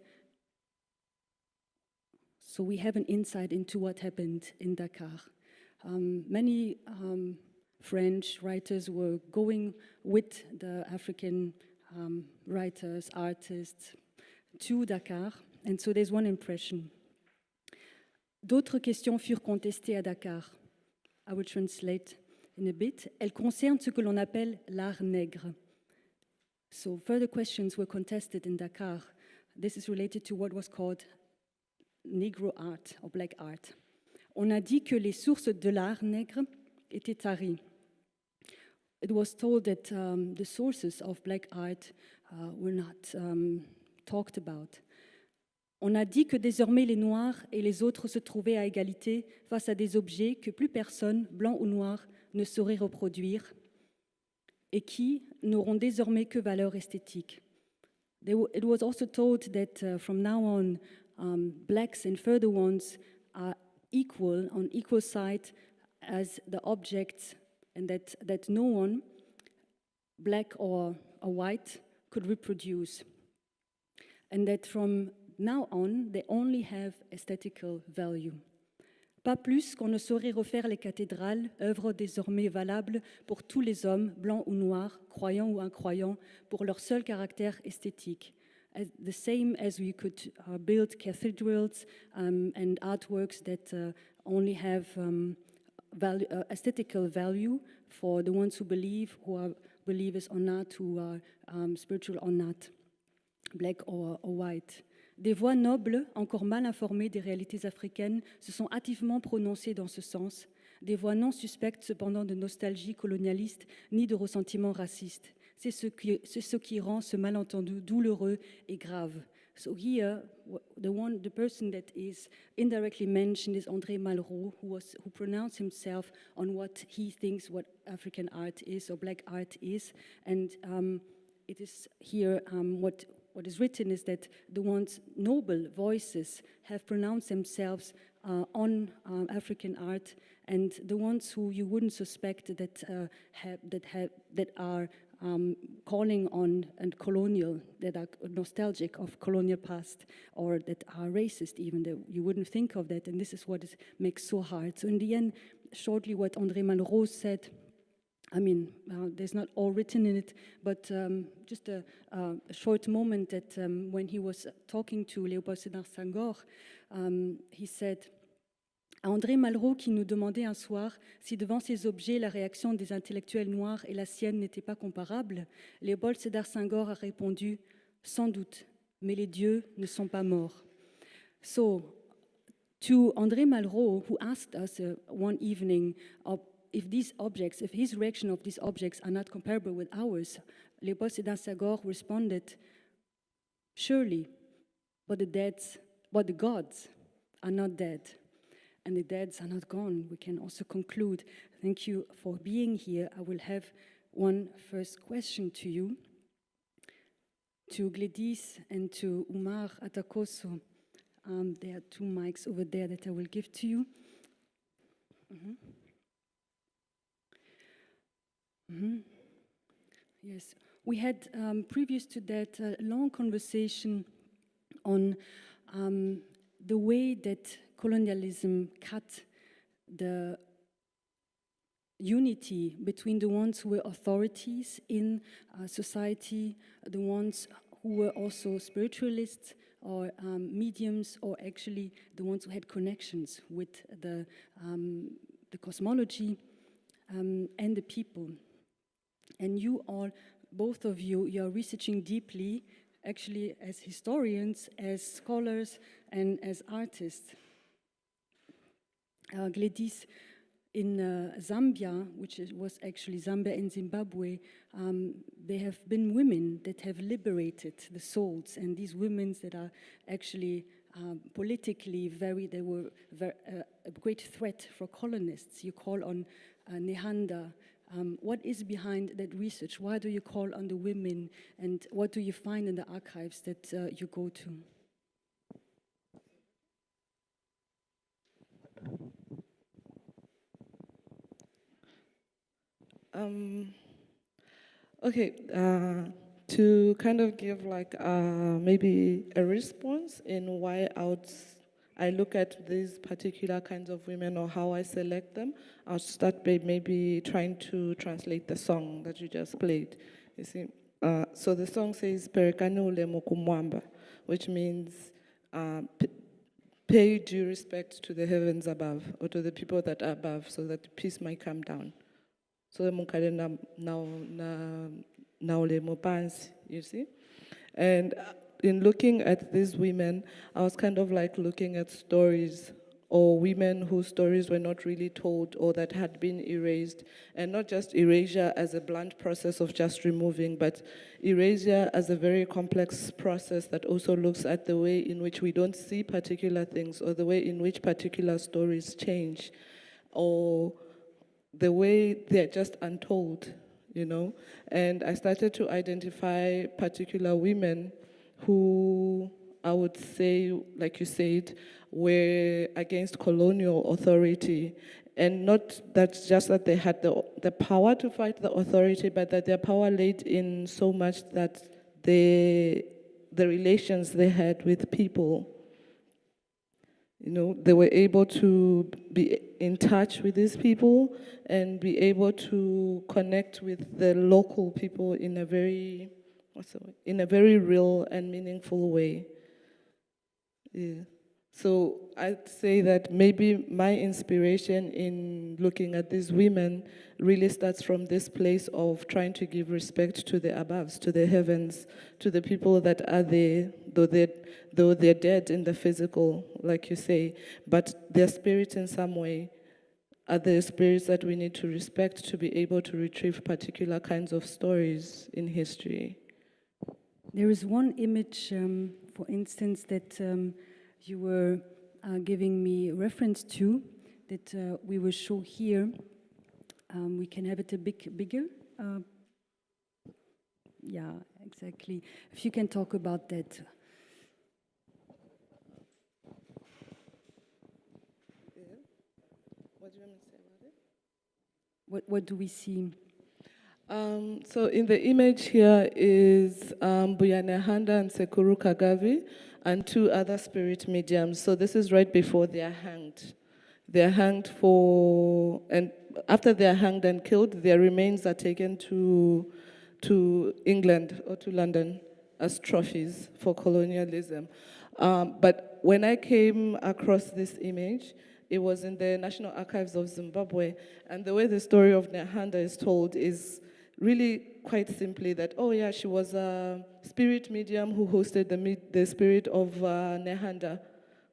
so we have an insight into what happened in Dakar. Many French writers were going with the African writers, artists to Dakar, and so there's one impression. D'autres questions furent contestées à Dakar. I will translate in a bit. Elles concernent ce que l'on appelle l'art nègre. So further questions were contested in Dakar. This is related to what was called Negro art or black art. On a dit que les sources de l'art nègre étaient taries. It was told that the sources of black art were not talked about. On a dit que désormais les Noirs et les autres se trouvaient à égalité face à des objets que plus personne, blanc ou noir, ne saurait reproduire et qui n'auront désormais que valeur esthétique. It was also told that from now on, blacks and further ones are equal, on equal side as the objects, and that no one, black or white, could reproduce. And that from now on, they only have aesthetical value. Pas plus qu'on ne saurait refaire les cathédrales, œuvres désormais valables pour tous les hommes, blancs ou noirs, croyants ou incroyants, pour leur seul caractère esthétique. The same as we could build cathedrals and artworks that only have aesthetical value for the ones who believe, who are believers or not, who are spiritual or not, black or white. Des voix nobles, encore mal informées des réalités africaines, se sont hâtivement prononcées dans ce sens. Des voix non suspectes cependant de nostalgie colonialiste ni de ressentiment raciste. C'est ce qui rend ce malentendu douloureux et grave. So here, the person that is indirectly mentioned is André Malraux, who pronounced himself on what he thinks what African art is or black art is, and it is here what is written is that the ones noble voices have pronounced themselves on African art, and the ones who you wouldn't suspect that are calling on and colonial, that are nostalgic of colonial past, or that are racist even, that you wouldn't think of that, and this is what makes so hard. So in the end, shortly what André Malraux said. I mean, there's not all written in it, but just a short moment that when he was talking to Léopold Sédar Senghor, he said, à André Malraux qui nous demandait un soir si devant ces objets la réaction des intellectuels noirs et la sienne n'était pas comparable, Léopold Sédar Senghor a répondu, sans doute, mais les dieux ne sont pas morts. So, to André Malraux, who asked us one evening if these objects, if his reaction of these objects are not comparable with ours, Léopold Sédar Senghor responded, surely, but the gods are not dead, and the deads are not gone. We can also conclude. Thank you for being here. I will have one first question to you, to Gladys and to Oumar Atakosso. There are 2 mics over there that I will give to you. Yes, we had previous to that a long conversation on the way that colonialism cut the unity between the ones who were authorities in society, the ones who were also spiritualists or mediums, or actually the ones who had connections with the cosmology and the people. And you all, both of you, you are researching deeply, actually as historians, as scholars, and as artists. Gladys, in Zambia, which was actually Zambia and Zimbabwe, there have been women that have liberated the souls, and these women that are actually politically they were a great threat for colonists. You call on Nehanda. What is behind that research? Why do you call on the women, and what do you find in the archives that you go to? Okay, to kind of give like maybe a response in why I look at these particular kinds of women or how I select them, I'll start by maybe trying to translate the song that you just played. You see, so the song says "Perekano ule mokumwamba," which means pay due respect to the heavens above, or to the people that are above, so that peace might come down. So you see, and in looking at these women, I was kind of like looking at stories, or women whose stories were not really told, or that had been erased, and not just erasure as a blunt process of just removing, but erasure as a very complex process that also looks at the way in which we don't see particular things, or the way in which particular stories change, or the way they're just untold, you know? And I started to identify particular women who I would say, like you said, were against colonial authority. And not that just that they had the power to fight the authority, but that their power laid in so much that the relations they had with people, you know, they were able to be in touch with these people and be able to connect with the local people in a very, real and meaningful way. Yeah. So I'd say that maybe my inspiration in looking at these women really starts from this place of trying to give respect to the aboves, to the heavens, to the people that are there, though they're dead in the physical, like you say, but their spirits in some way are the spirits that we need to respect to be able to retrieve particular kinds of stories in history. There is one image, for instance, that you were giving me reference to, that we will show here. We can have it a bit bigger. Yeah, exactly. If you can talk about that. What do you want me to say about it? What do we see? So in the image here is Buyanehanda and Sekuru Kagavi and two other spirit mediums. So this is right before they are hanged. they're hanged and after they're hanged and killed, their remains are taken to England or to London as trophies for colonialism. But when I came across this image, it was in the National Archives of Zimbabwe, and the way the story of Nehanda is told is really quite simply that, oh yeah, she was a spirit medium who hosted the spirit of Nehanda,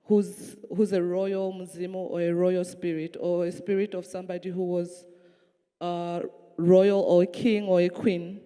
who's a royal Mzimu or a royal spirit, or a spirit of somebody who was royal or a king or a queen.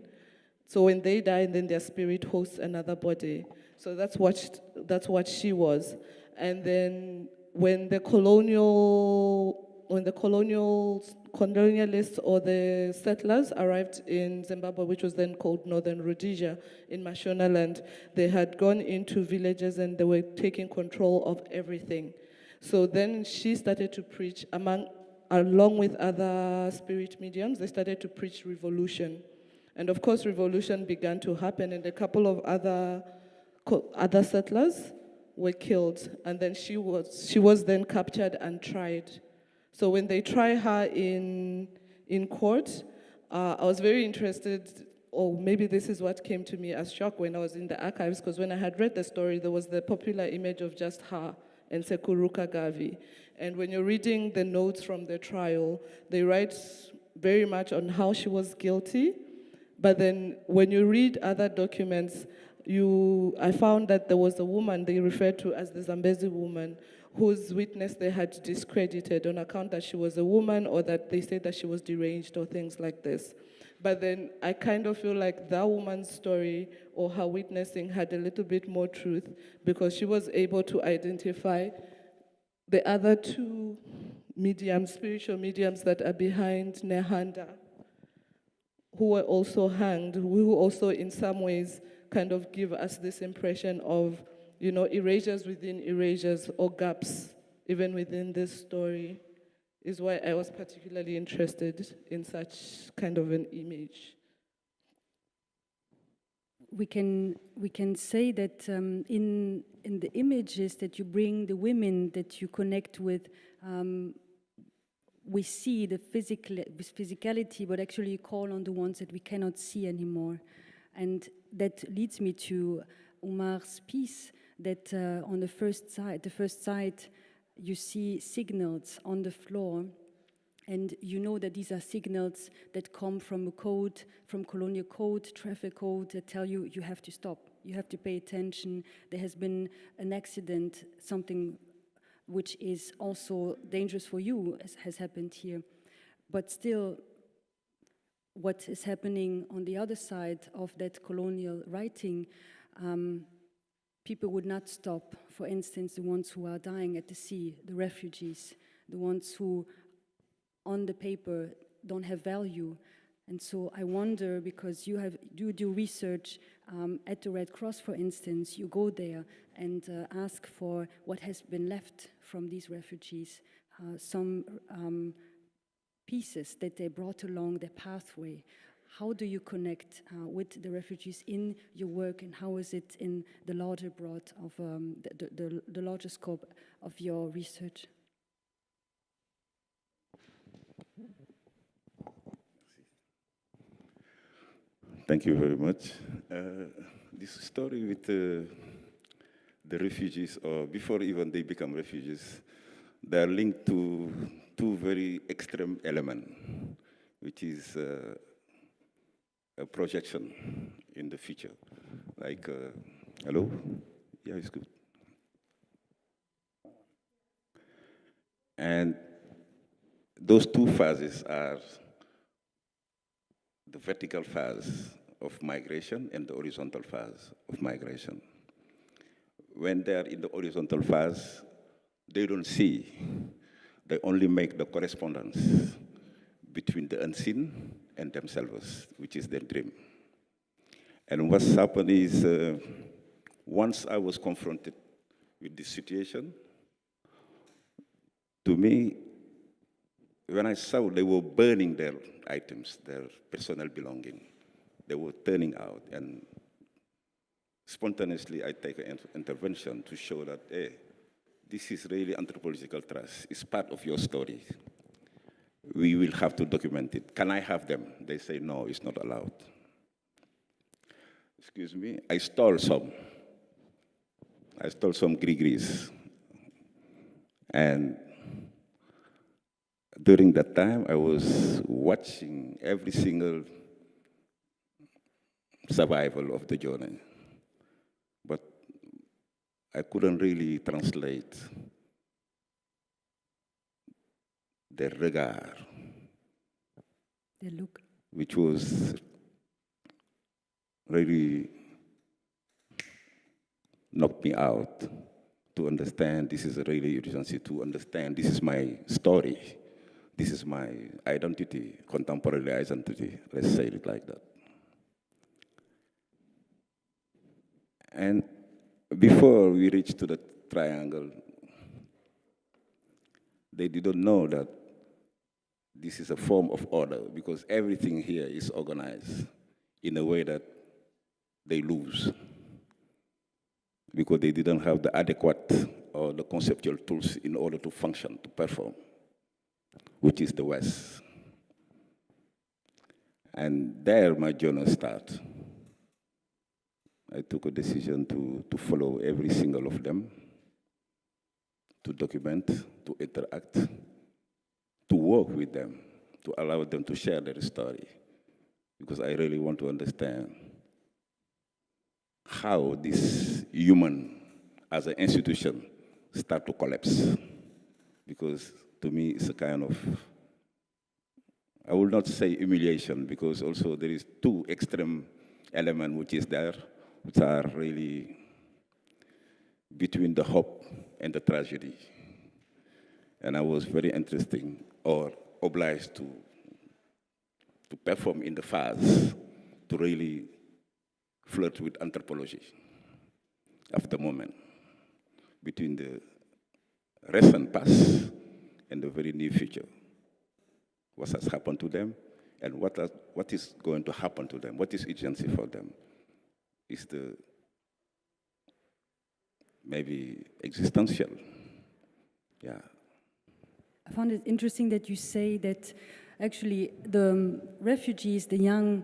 So when they die, then their spirit hosts another body. So that's what she was. And then when the colonialists or the settlers arrived in Zimbabwe, which was then called Northern Rhodesia in Mashonaland, they had gone into villages and they were taking control of everything. So then she started to preach, along with other spirit mediums, they started to preach revolution. And of course, revolution began to happen, and a couple of other settlers were killed, and then she was then captured and tried. So when they try her in court, I was very interested, or maybe this is what came to me as shock when I was in the archives, because when I had read the story, there was the popular image of just her and Sekuruka Gavi. And when you're reading the notes from the trial, they write very much on how she was guilty, but then when you read other documents, I found that there was a woman they referred to as the Zambezi woman, whose witness they had discredited on account that she was a woman, or that they said that she was deranged or things like this. But then I kind of feel like that woman's story or her witnessing had a little bit more truth, because she was able to identify the other two mediums, spiritual mediums that are behind Nehanda, who were also hanged, who also in some ways kind of give us this impression of, erasures within erasures or gaps, even within this story, is why I was particularly interested in such kind of an image. We can say that in the images that you bring, the women that you connect with, we see the physicality, but actually you call on the ones that we cannot see anymore. And that leads me to Oumar's piece, that on the first side, you see signals on the floor, and you know that these are signals that come from a code, from colonial code, traffic code, that tell you you have to stop, you have to pay attention, there has been an accident, something which is also dangerous for you has happened here. But still, what is happening on the other side of that colonial writing, people would not stop. For instance, the ones who are dying at the sea, the refugees, the ones who on the paper don't have value. And so I wonder, because you do research at the Red Cross, for instance, you go there and ask for what has been left from these refugees, some pieces that they brought along their pathway. How do you connect with the refugees in your work, and how is it in the larger broad of the larger scope of your research? Thank you very much. This story with the refugees, or before even they become refugees, they are linked to two very extreme elements, which is a projection in the future. Like, hello? Yeah, it's good. And those two phases are the vertical phase of migration and the horizontal phase of migration. When they are in the horizontal phase, they don't see. They only make the correspondence between the unseen and themselves, which is their dream. And what's happened is, once I was confronted with this situation, to me, when I saw they were burning their items, their personal belongings, they were turning out, and spontaneously I take an intervention to show that, hey, this is really anthropological trust. It's part of your story. We will have to document it. Can I have them? They say, no, it's not allowed. Excuse me, I stole some. I stole some grigris. And during that time, I was watching every single survival of the journey. But I couldn't really translate the regard, the look, which was really knocked me out to understand this is a really urgency, to understand this is my story, this is my identity, contemporary identity, let's say it like that. And before we reached to the triangle, they didn't know that this is a form of order because everything here is organized in a way that they lose because they didn't have the adequate or the conceptual tools in order to function, to perform, which is the West. And there my journey started. I took a decision to follow every single of them, to document, to interact, to work with them, to allow them to share their story, because I really want to understand how this human as an institution start to collapse. Because to me, it's a kind of, I will not say humiliation, because also there is two extreme elements which is there, which are really between the hope and the tragedy. And I was very interesting or obliged to perform in the phase to really flirt with anthropology of the moment between the recent past and the very near future. What has happened to them and what is going to happen to them, what is urgency for them. Is the maybe existential, yeah. I found it interesting that you say that actually the refugees, the young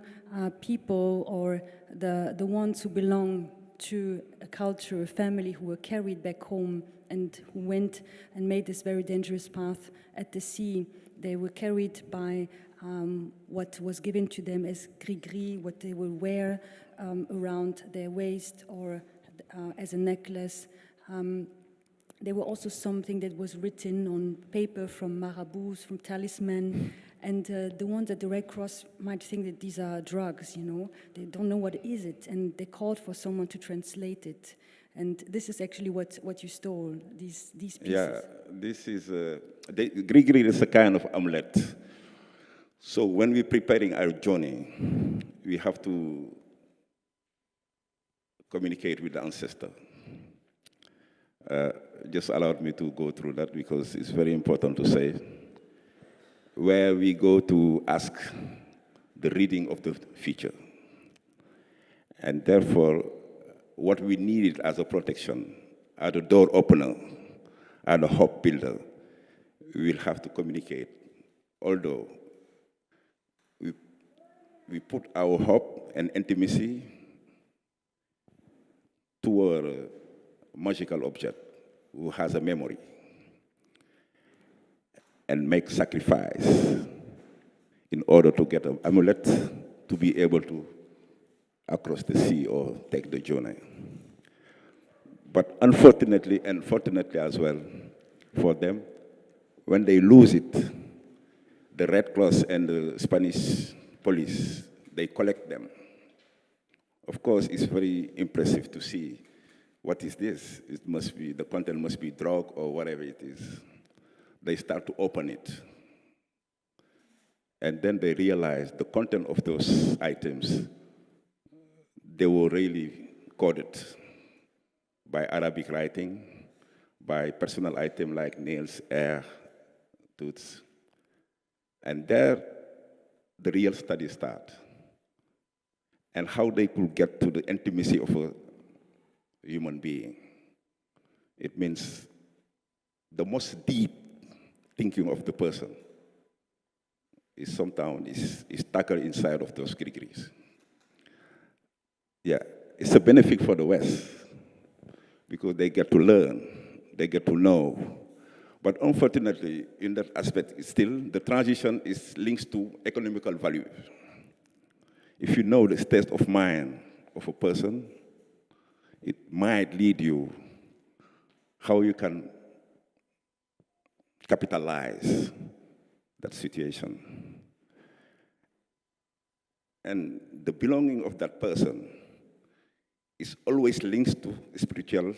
people, or the ones who belong to a culture, a family who were carried back home and who went and made this very dangerous path at the sea, they were carried by what was given to them as gris-gris, what they will wear around their waist or as a necklace. There were also something that was written on paper from marabouts, from talisman, and the ones at the Red Cross might think that these are drugs, you know. They don't know what is it, and they called for someone to translate it. And this is actually what you stole, these pieces. Yeah, this is, gris-gris is a kind of amulet. So when we're preparing our journey, we have to communicate with the ancestor. Just allowed me to go through that because it's very important to say. Where we go to ask the reading of the future. And therefore, what we needed as a protection, as a door opener, as a hope builder, we will have to communicate. Although we put our hope and intimacy toward a magical object who has a memory and make sacrifice in order to get an amulet to be able to across the sea or take the journey. But unfortunately, and fortunately as well, for them, when they lose it, the Red Cross and the Spanish police, they collect them. Of course, it's very impressive to see what is this? It must be, the content must be drug or whatever it is. They start to open it. And then they realize the content of those items, they were really coded by Arabic writing, by personal item like nails, hair, tooths. And there, the real study starts. And how they could get to the intimacy of a human being. It means the most deep thinking of the person is sometimes is tackled inside of those categories. Yeah, it's a benefit for the West because they get to learn, they get to know. But unfortunately, in that aspect, still the transition is linked to economical value. If you know the state of mind of a person, it might lead you how you can capitalize that situation. And the belonging of that person is always linked to spiritual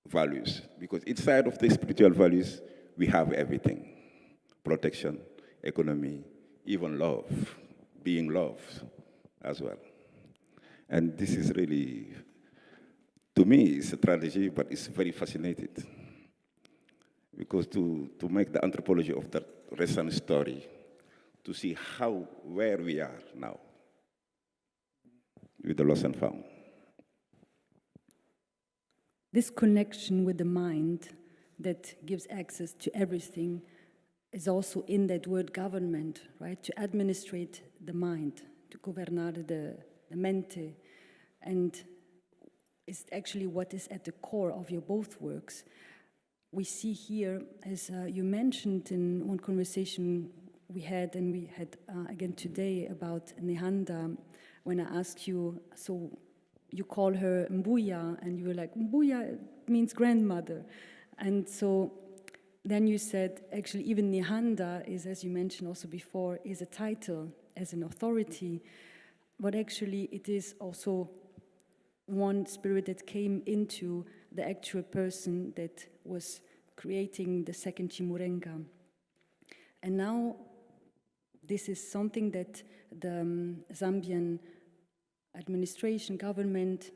values, because inside of the spiritual values, we have everything: protection, economy, even love, being loved as well. And this is really, to me, it's a tragedy, but it's very fascinating. Because to make the anthropology of that recent story, to see where we are now with the lost and found. This connection with the mind that gives access to everything is also in that word government, right? To administrate the mind, to governare the mente, and is actually what is at the core of your both works. We see here, as you mentioned in one conversation we had, and we had again today about Nehanda, when I asked you, so you call her Mbuya, and you were like, Mbuya means grandmother. And so then you said, actually, even Nehanda is, as you mentioned also before, is a title as an authority, but actually it is also one spirit that came into the actual person that was creating the second Chimurenga. And now this is something that the Zambian administration, government,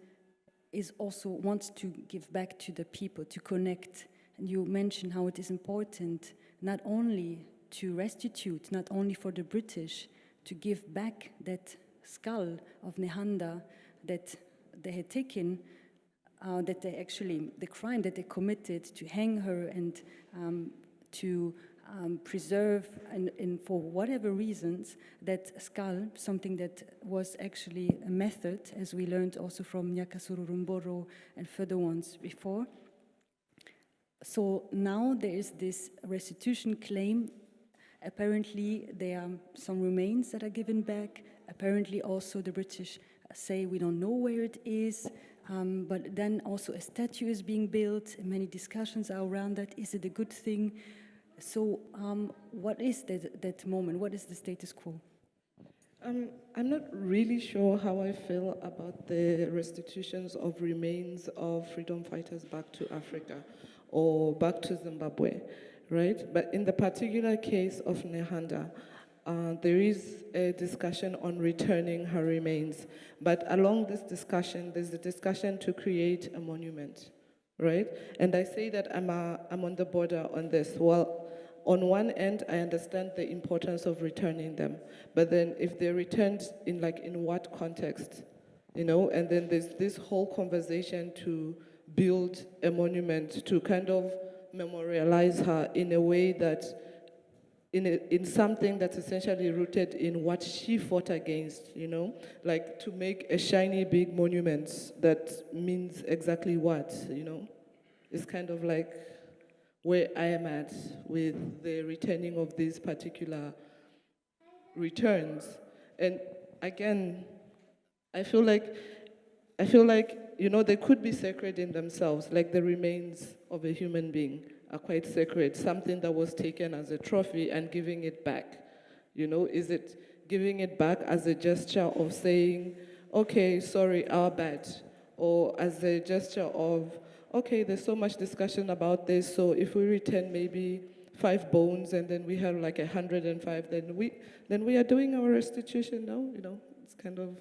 is also wants to give back to the people, to connect. And you mentioned how it is important not only to restitute, not only for the British, to give back that skull of Nehanda that they had taken, that they actually, the crime that they committed, to hang her and to preserve, and for whatever reasons, that skull, something that was actually a method, as we learned also from Nyakasuru Rumboro and further ones before. So now there is this restitution claim. Apparently there are some remains that are given back. Apparently also the British say we don't know where it is, but then also a statue is being built, and many discussions are around that. Is it a good thing? So what is that moment? What is the status quo? I'm not really sure how I feel about the restitutions of remains of freedom fighters back to Africa or back to Zimbabwe, right? But in the particular case of Nehanda, there is a discussion on returning her remains. But along this discussion, there's a discussion to create a monument, right? And I say that I'm on the border on this. Well, on one end, I understand the importance of returning them, but then if they're returned in what context, you know? And then there's this whole conversation to build a monument to kind of memorialize her in a way that, in something that's essentially rooted in what she fought against, you know? Like to make a shiny big monument that means exactly what, you know? It's kind of like where I am at with the returning of these particular returns. And again, I feel like, you know, they could be sacred in themselves, like the remains of a human being are quite sacred, something that was taken as a trophy and giving it back. You know, is it giving it back as a gesture of saying, okay, sorry, our bad, or as a gesture of, okay, there's so much discussion about this, so if we return maybe 5 bones and then we have like 105, then we are doing our restitution now, you know? It's kind of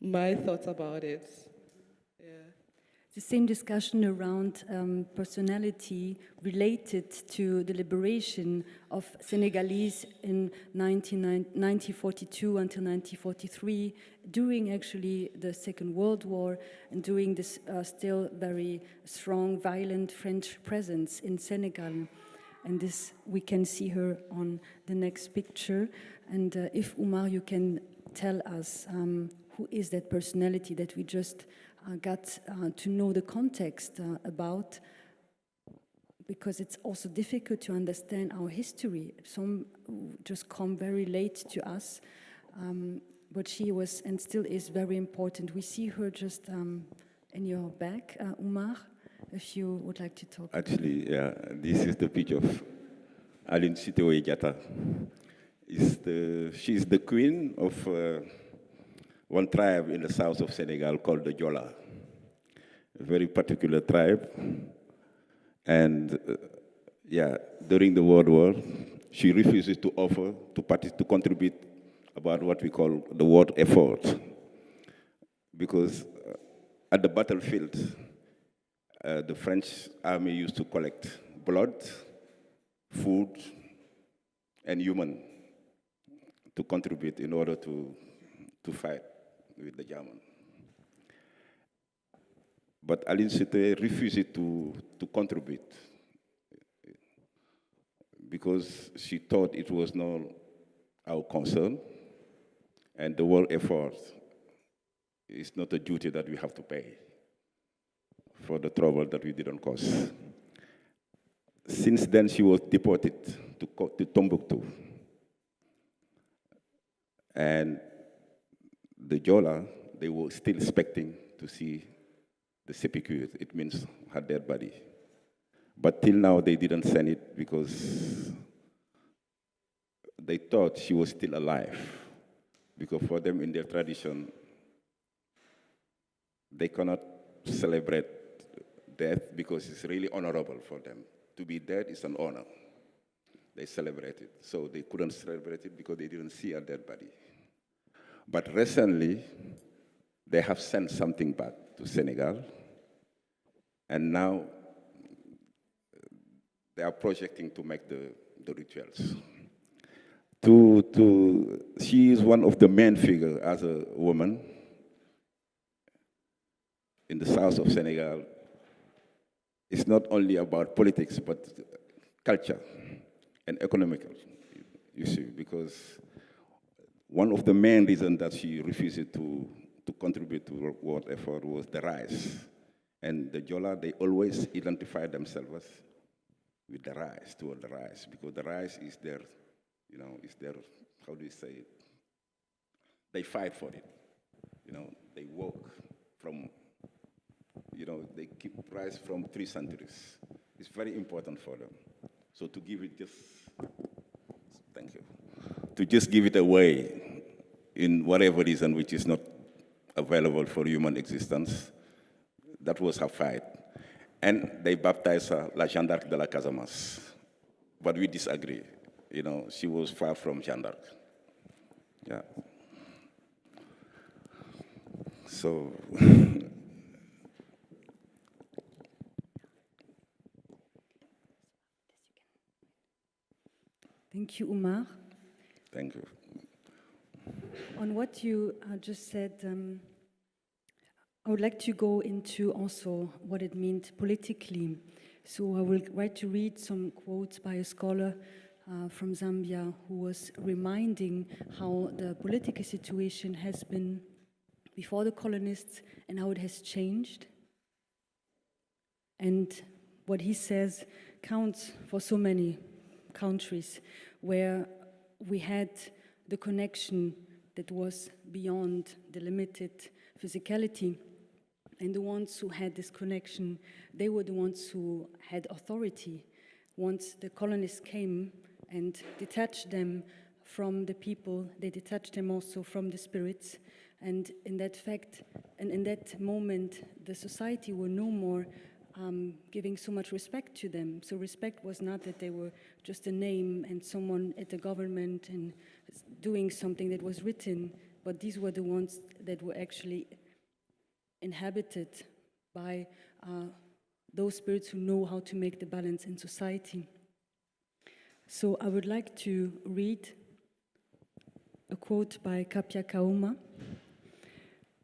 my thoughts about it. Yeah. the same discussion around personality related to the liberation of Senegalese in 1942 until 1943, during actually the Second World War, and during this still very strong, violent French presence in Senegal. And this, we can see her on the next picture. And if, Oumar, you can tell us who is that personality that we just got to know the context about, because it's also difficult to understand our history. Some just come very late to us, but she was and still is very important. We see her just in your back, Oumar, if you would like to talk. Actually, yeah, this is the picture of Aline Sitoé Diatta. She's the queen of one tribe in the south of Senegal called the Jola, a very particular tribe. And yeah, during the World War, she refuses to offer to contribute about what we call the war effort, because at the battlefield, the French army used to collect blood, food, and human to contribute in order to fight with the German. But Aline Sitoé refused to contribute because she thought it was not our concern, and the world effort is not a duty that we have to pay for the trouble that we didn't cause. Since then, she was deported to Tombouctou. And the Jola, they were still expecting to see the sepulchre, it means her dead body. But till now, they didn't send it because they thought she was still alive. Because for them, in their tradition, they cannot celebrate death because it's really honorable for them. To be dead is an honor. They celebrate it. So they couldn't celebrate it because they didn't see her dead body. But recently, they have sent something back to Senegal, and now they are projecting to make the rituals. She is one of the main figures as a woman in the south of Senegal. It's not only about politics, but culture and economical, you see, because one of the main reasons that she refused to contribute to the world effort was the rice. And the Jola, they always identify themselves with the rice, toward the rice, because the rice is their, is their, how do you say it? They fight for it. They work from, they keep rice from 3 centuries. It's very important for them. So to give it just, thank you, to just give it away in whatever reason which is not available for human existence, that was her fight. And they baptized her La Jeanne d'Arc de la Casamance. But we disagree. She was far from Jeanne d'Arc. Yeah. So, thank you, Oumar. thank you. On what you just said, I would like to go into also what it meant politically. So I will try to read some quotes by a scholar from Zambia who was reminding how the political situation has been before the colonists and how it has changed. And what he says counts for so many countries where we had the connection that was beyond the limited physicality. And the ones who had this connection, they were the ones who had authority. Once the colonists came and detached them from the people, they detached them also from the spirits. And in that fact, and in that moment, the society were no more giving so much respect to them. So respect was not that they were just a name and someone at the government and doing something that was written, but these were the ones that were actually inhabited by those spirits who know how to make the balance in society. So I would like to read a quote by Kapia Kauma,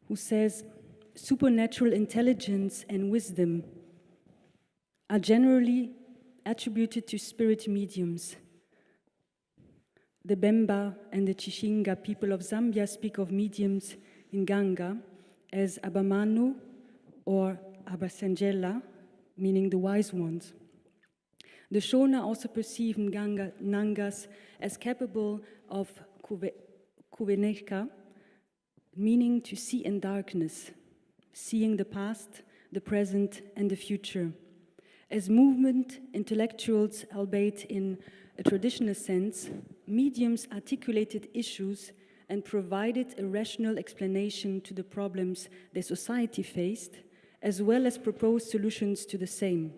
who says, "Supernatural intelligence and wisdom are generally attributed to spirit mediums. The Bemba and the Chishinga people of Zambia speak of mediums in Ganga as Abamanu or Abasangela, meaning the wise ones. The Shona also perceive Nangas as capable of Kuveneka, meaning to see in darkness, seeing the past, the present, and the future. As movement intellectuals, albeit in a traditional sense, mediums articulated issues and provided a rational explanation to the problems their society faced, as well as proposed solutions to the same.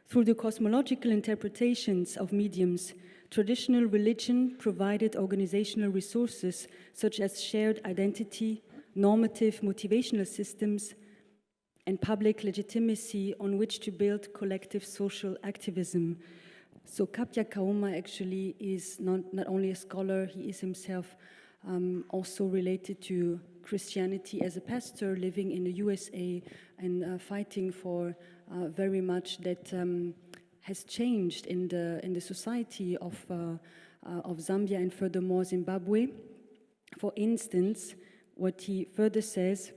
Through the cosmological interpretations of mediums, traditional religion provided organizational resources such as shared identity, normative motivational systems, and public legitimacy on which to build collective social activism." So Kapia Kauma actually is not only a scholar, he is himself also related to Christianity as a pastor living in the USA and fighting for very much that has changed in the society of Zambia and furthermore Zimbabwe. For instance, what he further says,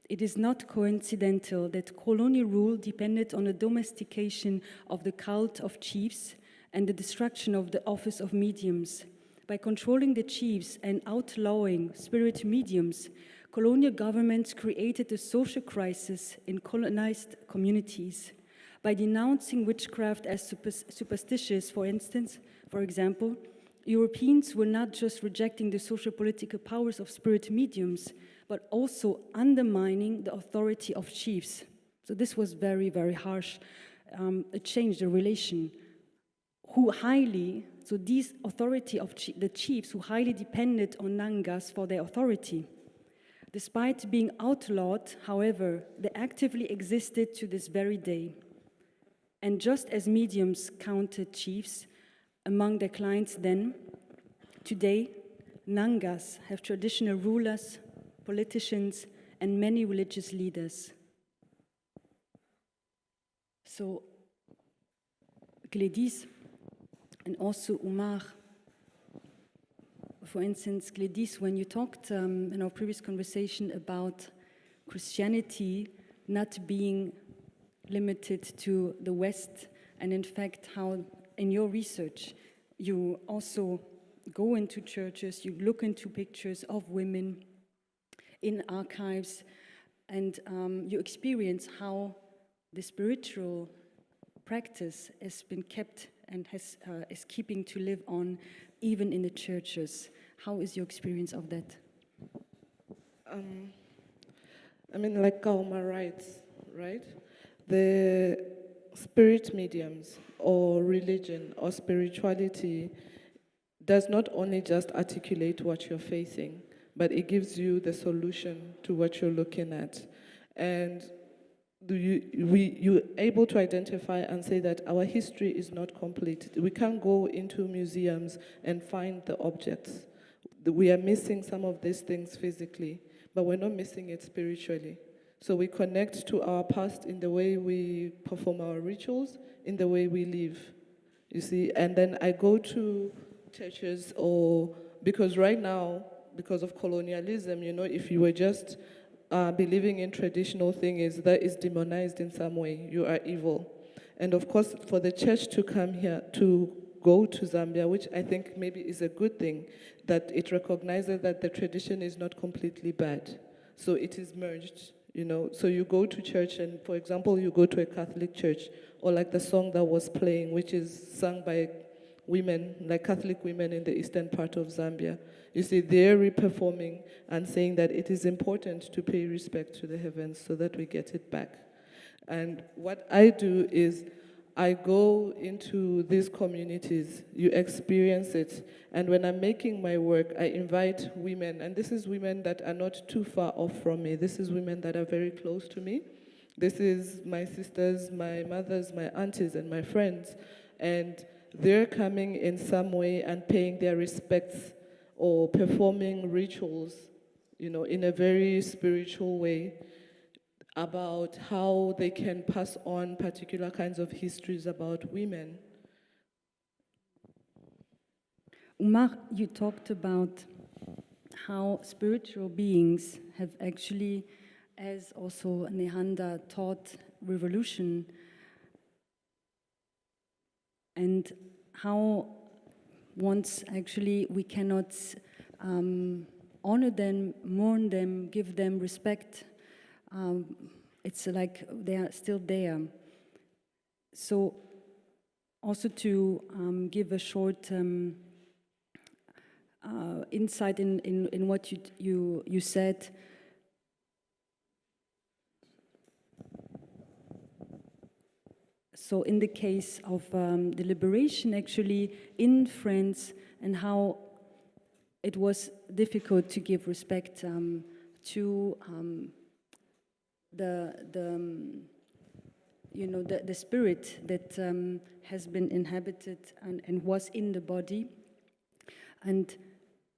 "It is not coincidental that colonial rule depended on the domestication of the cult of chiefs and the destruction of the office of mediums. By controlling the chiefs and outlawing spirit mediums, colonial governments created a social crisis in colonized communities. By denouncing witchcraft as superstitious, for example, Europeans were not just rejecting the social-political powers of spirit mediums, but also undermining the authority of chiefs." So this was very, very harsh. It changed the relation. So these authority of the chiefs who highly depended on Nangas for their authority. Despite being outlawed, however, they actively existed to this very day. And just as mediums counted chiefs among their clients then, today, Nangas have traditional rulers, politicians, and many religious leaders. So, Gledis and also Oumar, for instance, Gledis, when you talked in our previous conversation about Christianity not being limited to the West, and in fact how in your research you also go into churches, you look into pictures of women in archives, and you experience how the spiritual practice has been kept and is keeping to live on even in the churches. How is your experience of that? I mean, like Kauma writes, right? The spirit mediums or religion or spirituality does not only just articulate what you're facing, but it gives you the solution to what you're looking at. And you're able to identify and say that our history is not complete. We can't go into museums and find the objects. We are missing some of these things physically, but we're not missing it spiritually. So we connect to our past in the way we perform our rituals, in the way we live, you see. And then I go to churches because right now, because of colonialism, if you were just believing in traditional things, that is demonized in some way. You are evil. And of course, for the church to come here, to go to Zambia, which I think maybe is a good thing, that it recognizes that the tradition is not completely bad. So it is merged, So you go to church and, for example, you go to a Catholic church, or like the song that was playing, which is sung by women, like Catholic women in the eastern part of Zambia. You see, they're re-performing and saying that it is important to pay respect to the heavens so that we get it back. And what I do is I go into these communities, you experience it, and when I'm making my work, I invite women, and this is women that are not too far off from me. This is women that are very close to me, This is my sisters, my mothers, my aunties, and my friends. And they're coming in some way and paying their respects or performing rituals, you know, in a very spiritual way about how they can pass on particular kinds of histories about women. Oumar, you talked about how spiritual beings have actually, as also Nehanda taught, revolution, and how once actually we cannot honor them, mourn them, give them respect. It's like they are still there. So also to give a short insight in what you said. So in the case of the liberation, actually, in France, and how it was difficult to give respect to the spirit that has been inhabited and was in the body, and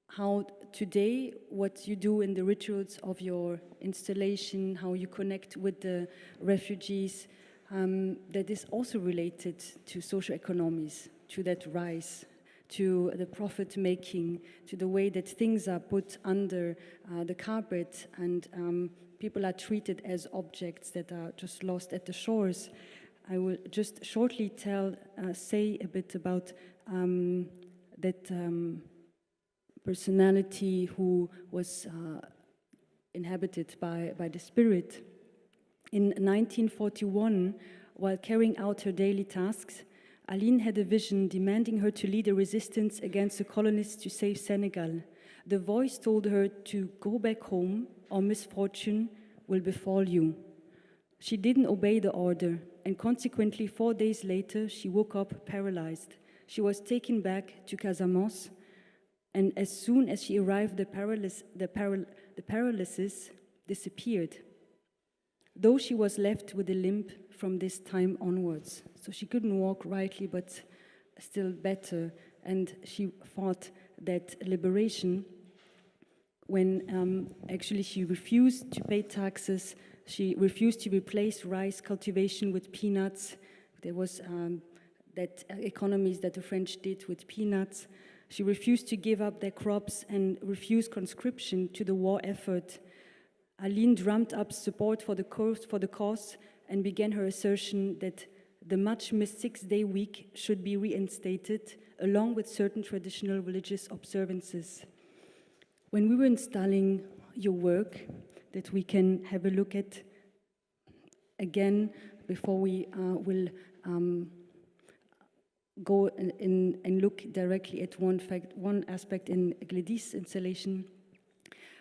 how today what you do in the rituals of your installation, how you connect with the refugees, that is also related to social economies, to that rise, to the profit making, to the way that things are put under the carpet, and people are treated as objects that are just lost at the shores. I will just shortly say a bit about that personality who was inhabited by the spirit. In 1941, while carrying out her daily tasks, Aline had a vision demanding her to lead a resistance against the colonists to save Senegal. The voice told her to go back home or misfortune will befall you. She didn't obey the order, and consequently 4 days later she woke up paralyzed. She was taken back to Casamance, and as soon as she arrived, the paralysis disappeared, though she was left with a limp from this time onwards. So she couldn't walk rightly, but still better. And she fought that liberation when actually she refused to pay taxes. She refused to replace rice cultivation with peanuts. There was that economies that the French did with peanuts. She refused to give up their crops and refused conscription to the war effort. Aline drummed up support for the cause and began her assertion that the much-missed 6-day week should be reinstated, along with certain traditional religious observances. When we were installing your work, that we can have a look at again before we will go and look directly at one aspect in Gladys' installation.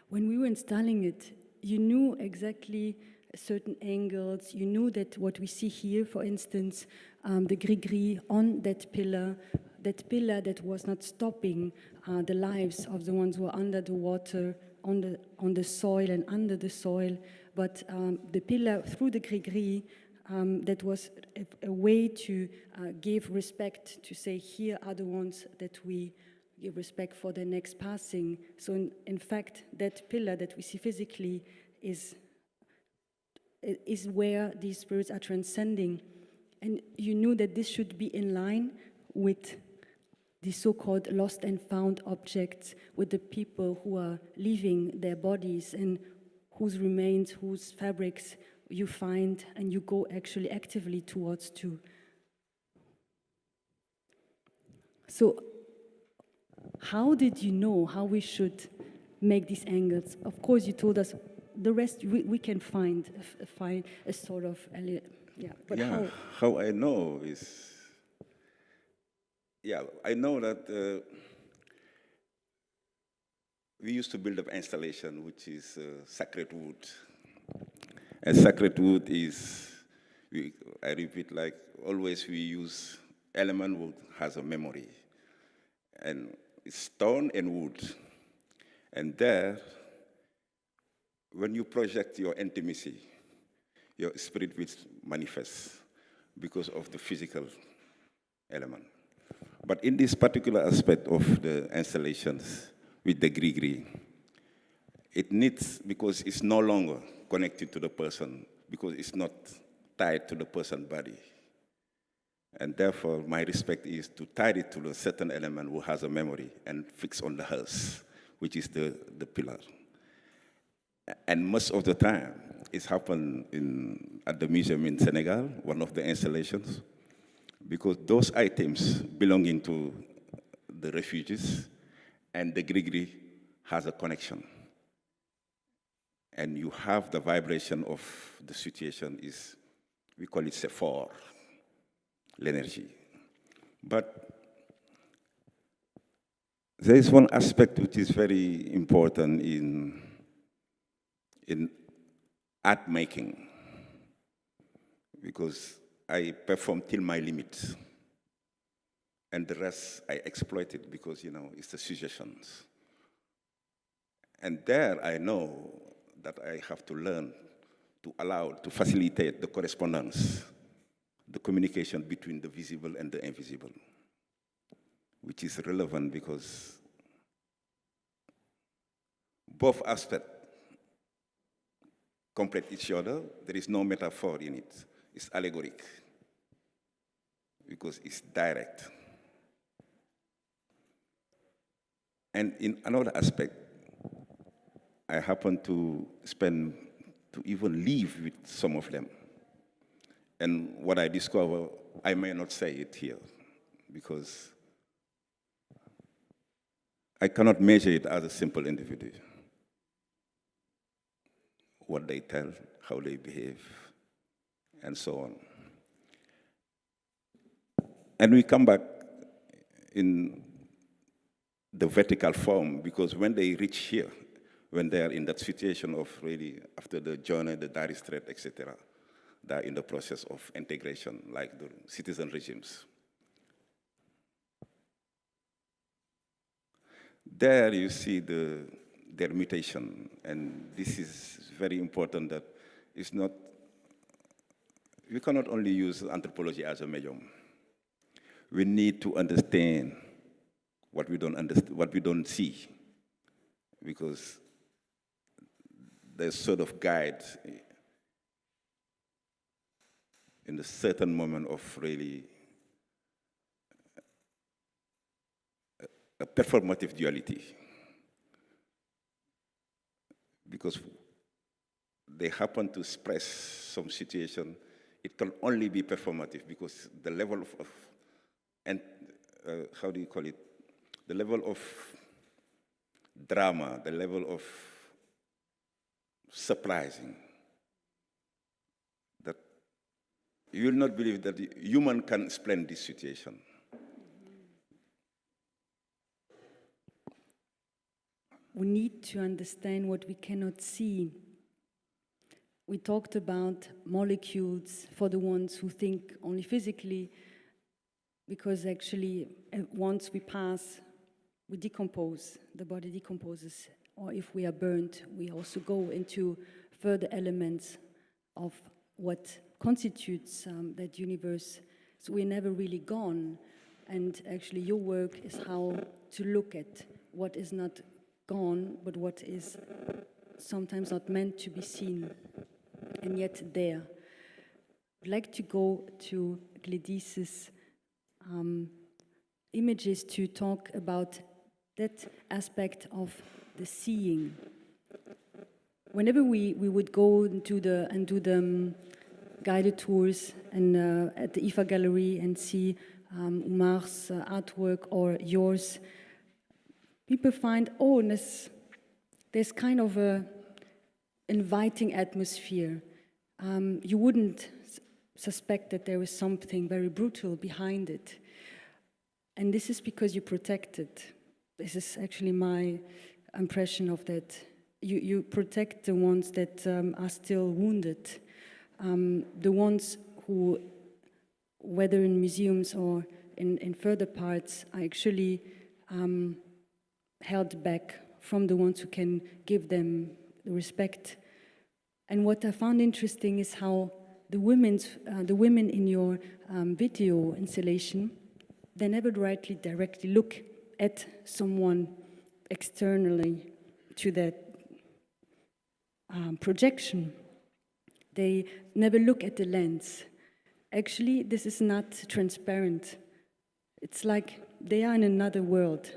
When we were installing it, you knew exactly certain angles. You knew that what we see here, for instance, the gris-gris on that pillar that was not stopping the lives of the ones who are under the water, on the soil and under the soil, but the pillar through the gris-gris, that was a way to give respect, to say, here are the ones that we give respect for the next passing. So in fact, that pillar that we see physically is where these spirits are transcending. And you knew that this should be in line with the so-called lost and found objects, with the people who are leaving their bodies and whose remains, whose fabrics you find and you go actually actively towards too. So how did you know how we should make these angles? Of course, you told us the rest we can find a sort of, but yeah, how I know is, I know that we used to build up installation, which is sacred wood. And sacred wood is, I repeat, like always we use element wood has a memory. And it's stone and wood. And there, when you project your intimacy your spirit will manifest because of the physical element. But in this particular aspect of the installations with the grigri, it needs, because it's no longer connected to the person, because it's not tied to the person's body. And therefore, my respect is to tie it to a certain element who has a memory and fix on the hearse, which is the pillar. And most of the time, it's happened at the museum in Senegal, one of the installations, because those items belonging to the refugees and the grigri has a connection. And you have the vibration of the situation is, we call it sephore, l'energy. But there is one aspect which is very important in art making, because I perform till my limit, and the rest I exploit it because, you know, it's the suggestions. And there I know that I have to learn to allow, to facilitate the correspondence, the communication between the visible and the invisible, which is relevant because both aspects complete each other. There is no metaphor in it. It's allegoric because it's direct. And in another aspect, I happen to even live with some of them. And what I discover, I may not say it here because I cannot measure it as a simple individual. What they tell, how they behave, and so on. And we come back in the vertical form because when they reach here, when they are in that situation of really, after the journey, the dire straits, etc., they are in the process of integration, like the citizen regimes. There you see their mutation, and this is very important that it's not, we cannot only use anthropology as a medium. We need to understand what we don't understand, what we don't see, because there's sort of guide in a certain moment of really a performative duality. Because they happen to express some situation, it can only be performative because the level of and how do you call it? The level of drama, the level of surprising, that you will not believe that the human can explain this situation. We need to understand what we cannot see. We talked about molecules for the ones who think only physically, because actually once we pass, we decompose, the body decomposes, or if we are burnt, we also go into further elements of what constitutes that universe. So we're never really gone, and actually your work is how to look at what is not gone, but what is sometimes not meant to be seen, and yet there. I'd like to go to Gladys's images to talk about that aspect of the seeing. Whenever we would go into and do the guided tours and at the IFA gallery and see Oumar's artwork or yours, people find, oh, there's kind of a inviting atmosphere. You wouldn't suspect that there is something very brutal behind it. And this is because you protect it. This is actually my impression of that. You protect the ones that are still wounded, the ones who, whether in museums or in further parts, are actually held back from the ones who can give them the respect. And what I found interesting is how the women in your video installation, they never directly look at someone externally to that projection. They never look at the lens. Actually, this is not transparent. It's like they are in another world.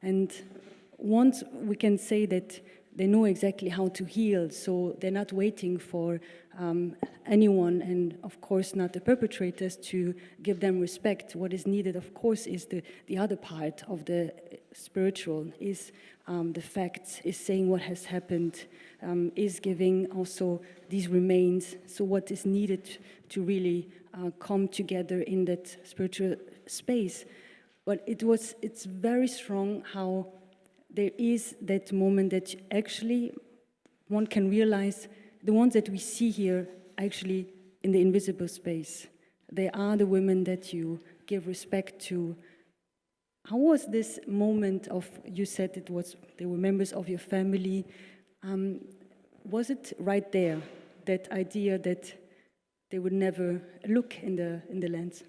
And once we can say that they know exactly how to heal, so they're not waiting for anyone, and of course not the perpetrators, to give them respect. What is needed, of course, is the other part of the spiritual, is the facts, is saying what has happened, is giving also these remains. So what is needed to really come together in that spiritual space. But it's very strong how there is that moment that actually one can realize the ones that we see here actually in the invisible space. They are the women that you give respect to. How was this moment of, you said they were members of your family. Was it right there, that idea that they would never look in the lens?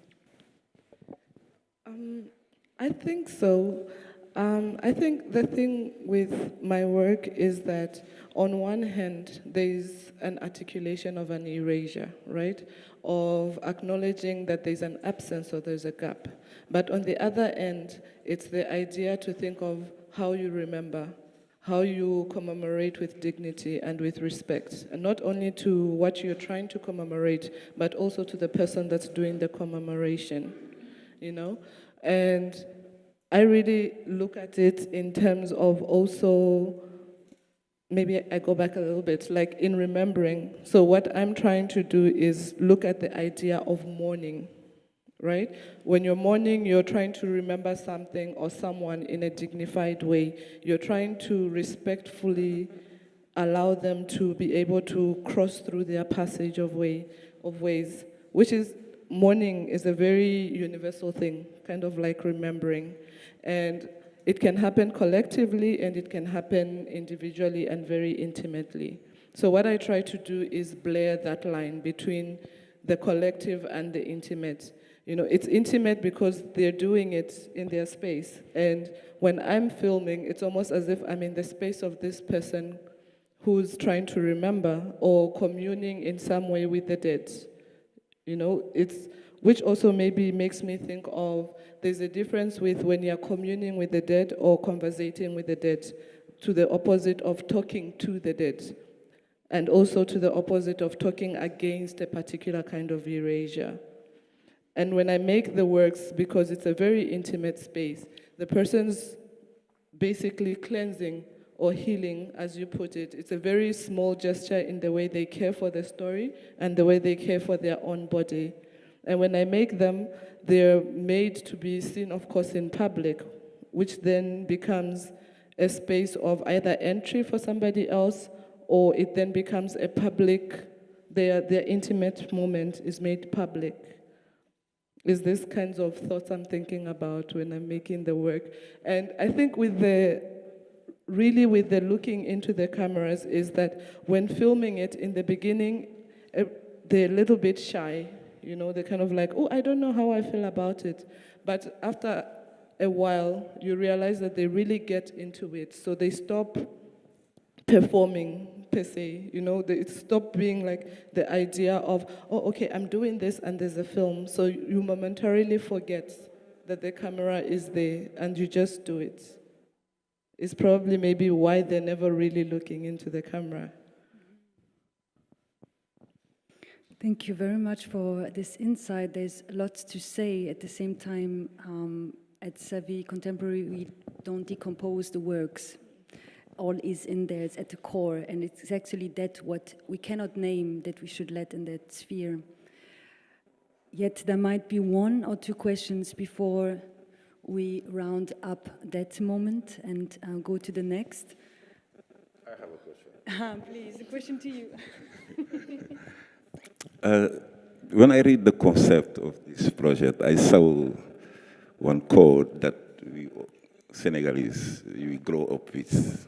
I think so. I think the thing with my work is that on one hand, there's an articulation of an erasure, right? Of acknowledging that there's an absence or there's a gap. But on the other end, it's the idea to think of how you remember, how you commemorate with dignity and with respect, and not only to what you're trying to commemorate, but also to the person that's doing the commemoration, you know? And I really look at it in terms of also, maybe I go back a little bit, like in remembering. So what I'm trying to do is look at the idea of mourning, right? When you're mourning, you're trying to remember something or someone in a dignified way. You're trying to respectfully allow them to be able to cross through their passage of ways, which is, mourning is a very universal thing, kind of like remembering. And it can happen collectively and it can happen individually and very intimately. So what I try to do is blur that line between the collective and the intimate. You know, it's intimate because they're doing it in their space. And when I'm filming, it's almost as if I'm in the space of this person who's trying to remember or communing in some way with the dead. You know, which also maybe makes me think of, there's a difference with when you're communing with the dead or conversating with the dead, to the opposite of talking to the dead, and also to the opposite of talking against a particular kind of erasure. And when I make the works, because it's a very intimate space, the person's basically cleansing or healing, as you put it. It's a very small gesture in the way they care for the story and the way they care for their own body. And when I make them, they're made to be seen, of course, in public, which then becomes a space of either entry for somebody else, or it then becomes a public, their intimate moment is made public. Is this kinds of thoughts I'm thinking about when I'm making the work. And I think with the looking into the cameras is that when filming it in the beginning, they're a little bit shy. You know, they're kind of like, oh, I don't know how I feel about it. But after a while, you realize that they really get into it. So they stop performing, per se. You know, they stop being like the idea of, oh, okay, I'm doing this and there's a film. So you momentarily forget that the camera is there and you just do it. It's probably maybe why they're never really looking into the camera. Thank you very much for this insight. There's lots to say. At the same time, at Savvy Contemporary, we don't decompose the works. All is in there, it's at the core, and it's actually that what we cannot name that we should let in that sphere. Yet there might be one or two questions before we round up that moment and go to the next. I have a question. Please, a question to you. When I read the concept of this project, I saw one code that we Senegalese we grow up with,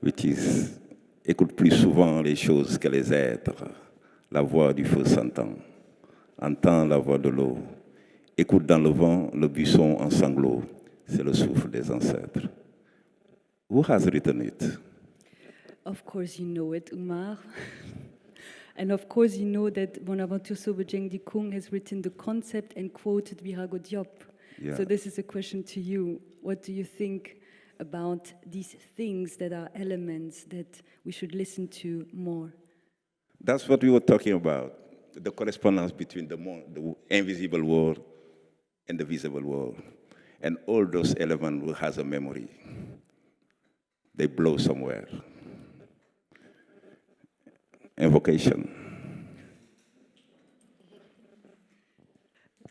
which is écoute plus souvent les choses que les êtres. La voix du feu s'entend. Entend la voix de l'eau. Écoute dans le vent le buisson en sanglots. C'est le souffle des ancêtres. Who has written it? Of course you know it, Oumar. And of course you know that Bonaventure Sobojeng Dikung has written the concept and quoted Birago Diop. Yeah. So this is a question to you. What do you think about these things that are elements that we should listen to more? That's what we were talking about, the correspondence between the invisible world and the visible world. And all those elements has a memory. They blow somewhere. Invocation.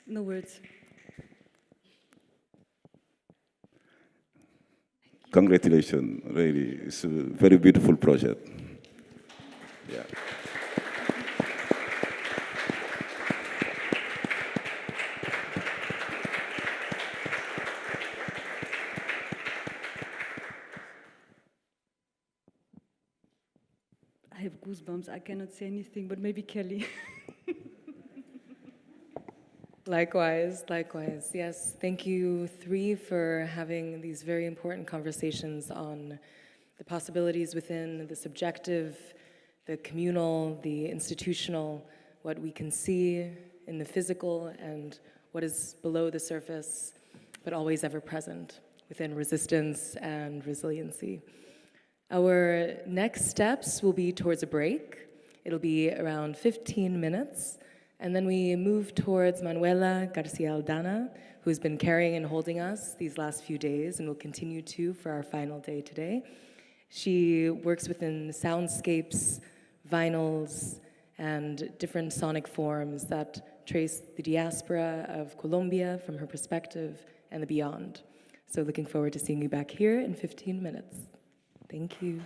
No words. Congratulations, really. It's a very beautiful project. Yeah. I have goosebumps. I cannot say anything, but maybe Kelly. Likewise, likewise. Yes, thank you three for having these very important conversations on the possibilities within the subjective, the communal, the institutional, what we can see in the physical, and what is below the surface, but always ever present within resistance and resiliency. Our next steps will be towards a break. It'll be around 15 minutes. And then we move towards Manuela, Garcia, Aldana, who's been carrying and holding us these last few days and will continue to for our final day today. She works within soundscapes, vinyls, and different sonic forms that trace the diaspora of Colombia from her perspective and the beyond. So looking forward to seeing you back here in 15 minutes. Thank you.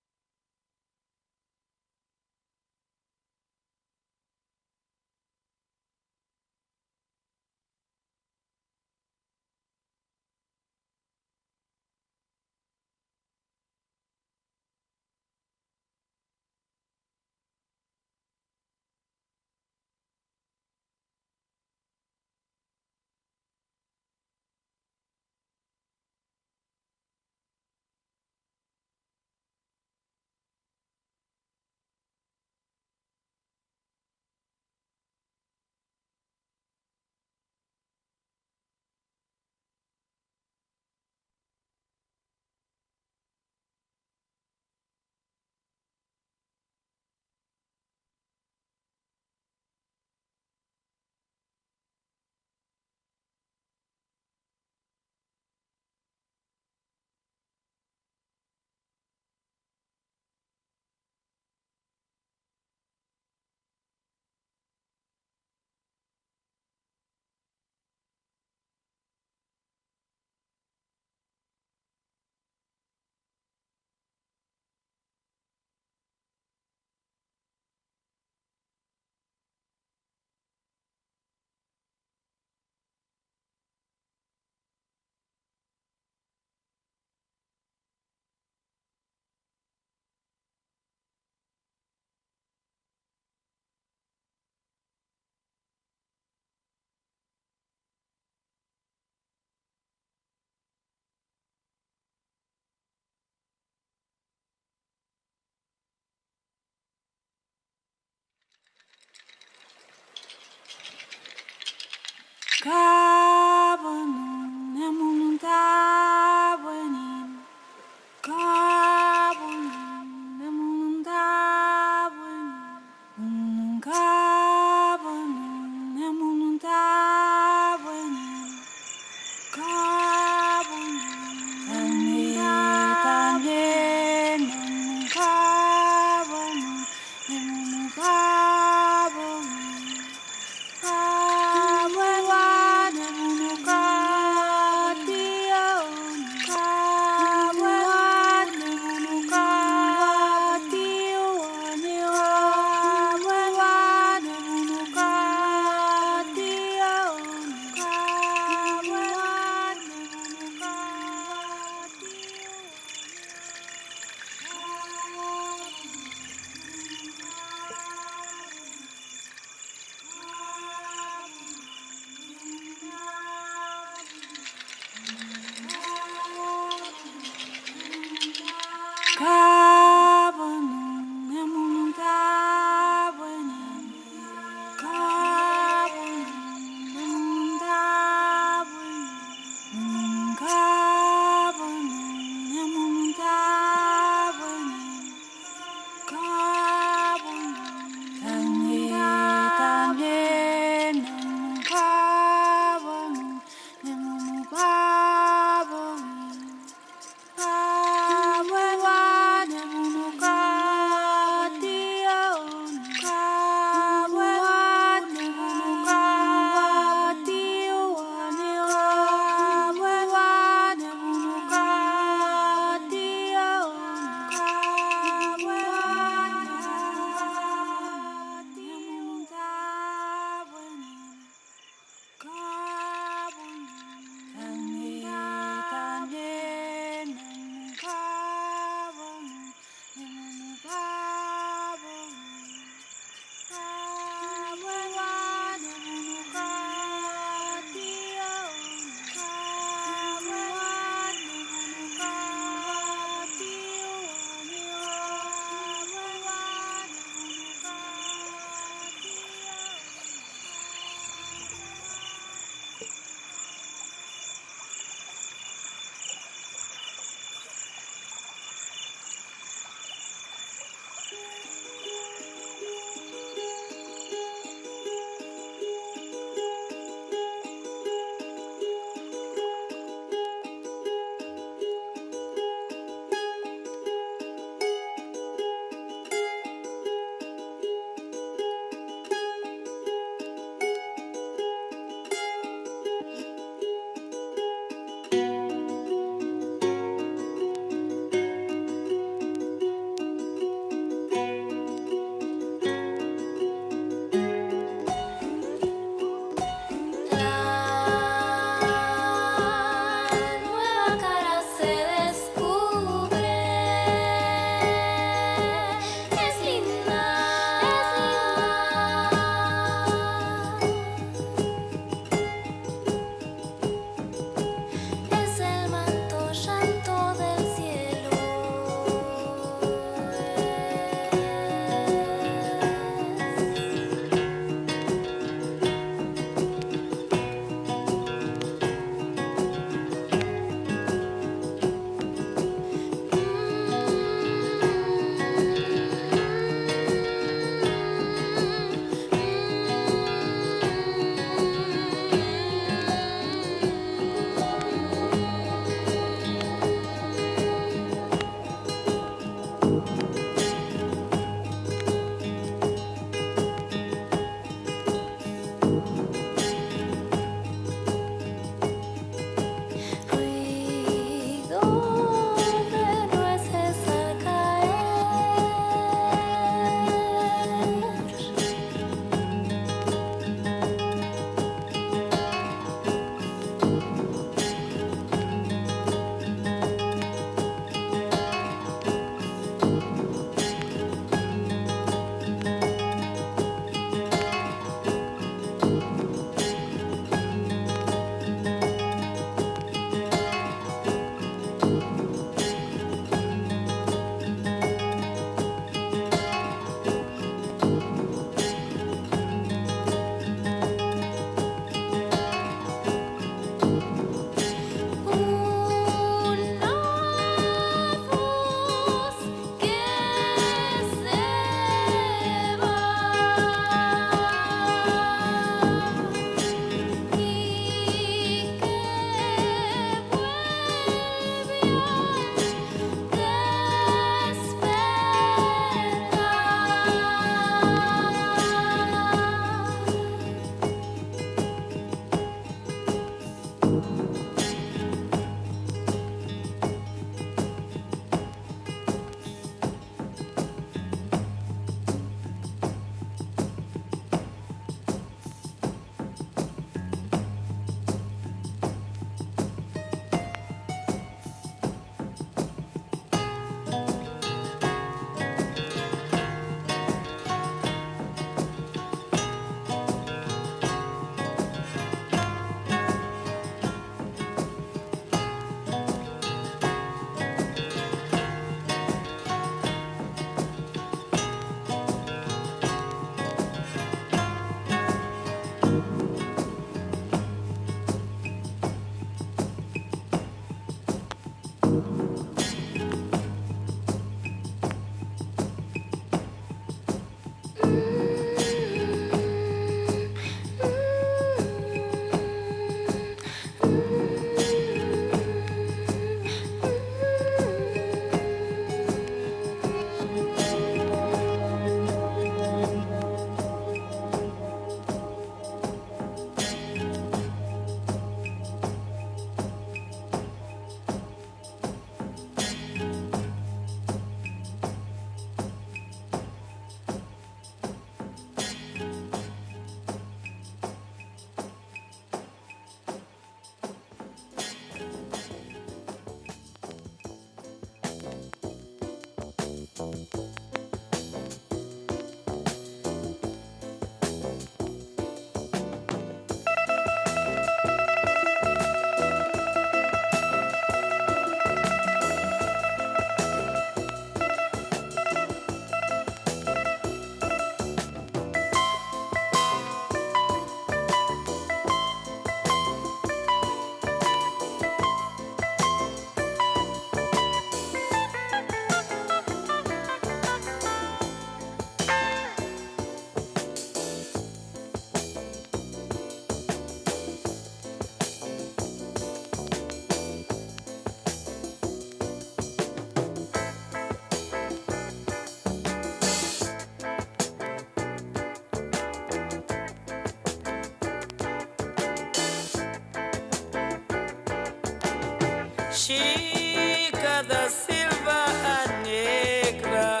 Chica da Silva, a negra,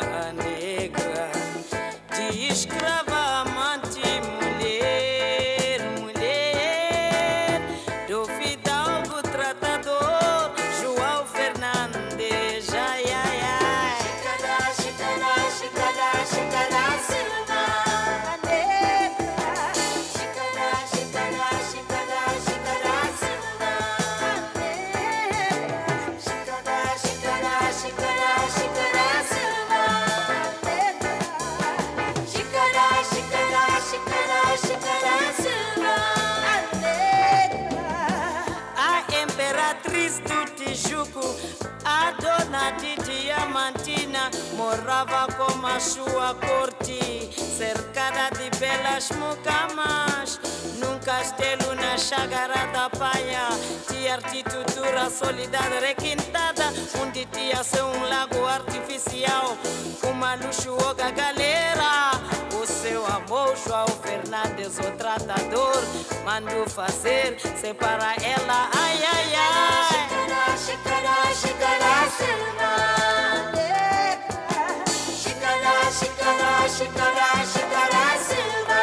de escrava, amante, mulher, mulher, do fidalgo tratador, João Fernandes, ai, ai, ai. Chica da Silva, a negra, Chica da Silva, a imperatriz do Tijuco, a dona de Diamantina, morava com a sua corte, cercada de belas mucamas, num castelo na Chácara da Paia, tinha arquitetura solidade requintada, onde tinha seu um lago artificial, uma luxuosa galera. O seu amor, João Fernandes, o tratador, mandou fazer, separa ela, ai, ai, ai. Chicara, Silva, Chicara, Silva, Chicara, Silva, Chicara, Silva, Chicara, Silva.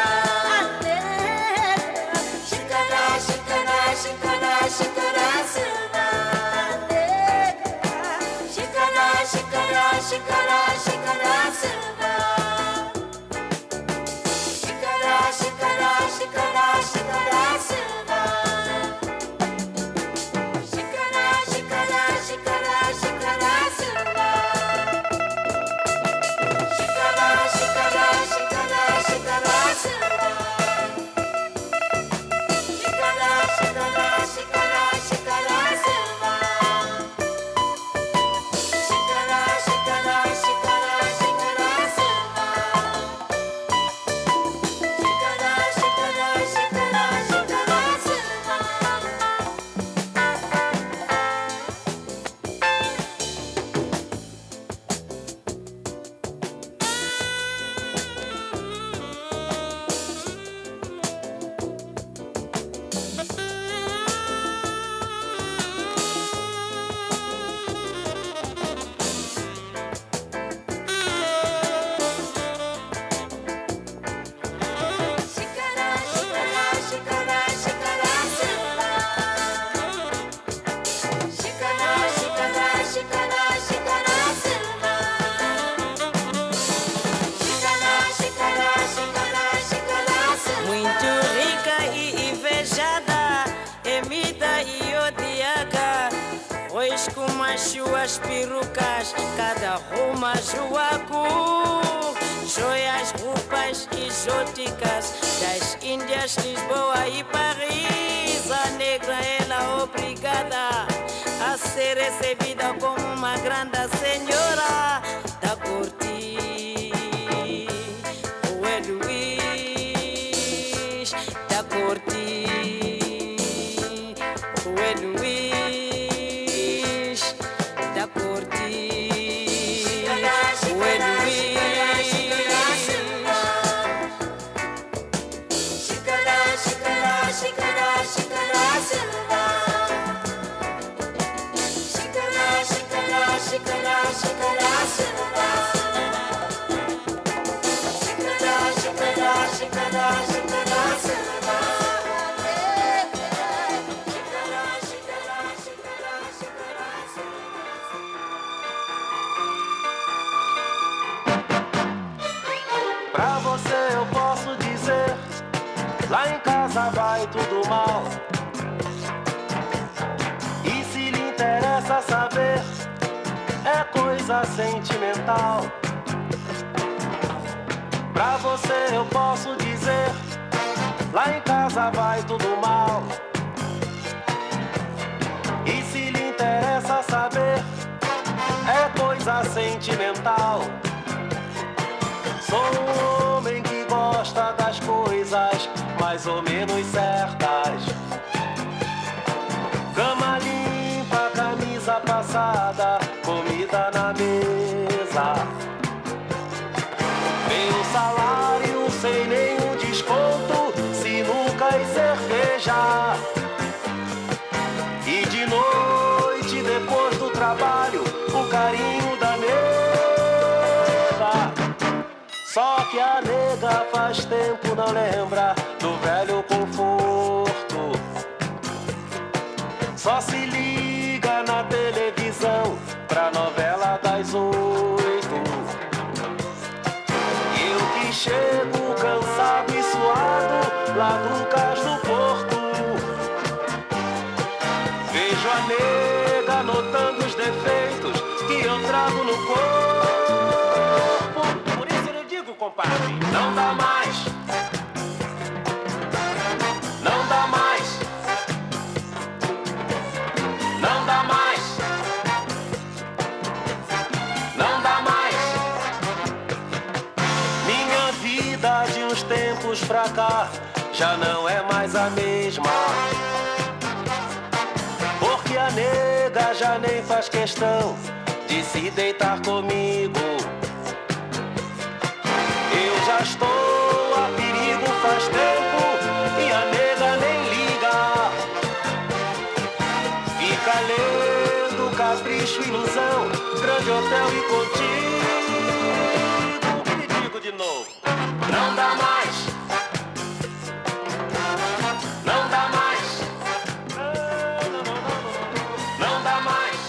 Suas perucas, cada uma joaco, joias, roupas exóticas das Índias, Lisboa e Paris. A negra, ela obrigada a ser recebida como uma grande senhora da corte. O Luís da corte. O Luís da corte. O Luís. Chicara, Chicara, Chicara, Chicara, Silva. Chicara, Chicara, Chicara, Chicara, Silva. Chicara, Chicara, Chicara, Chicara, Silva. Pra você eu posso dizer, lá em casa vai tudo mal. E se lhe interessa saber, é coisa sentimental. Pra você eu posso dizer, lá em casa vai tudo mal. E se lhe interessa saber, é coisa sentimental. Sou um homem que gosta das coisas mais ou menos certas. Cama limpa, camisa passada, comida na mesa. Meu salário sem nenhum desconto, sinuca e cerveja. E de noite depois que a nega faz tempo não lembra do velho conforto. Só se liga na televisão pra novela das 8. E eu que chego cansado e suado lá do cais do porto. Vejo a nega notando os defeitos que eu trago no corpo. Por isso eu lhe digo, compadre, não dá mais. Não dá mais. Não dá mais. Não dá mais. Minha vida de uns tempos pra cá já não é mais a mesma. Porque a nega já nem faz questão de se deitar comigo. Eu já estou a perigo faz tempo e a nega nem liga. Fica lendo Capricho, Ilusão, Grande Hotel e Contigo. Me digo de novo, não dá mais. Não dá mais. Não dá mais.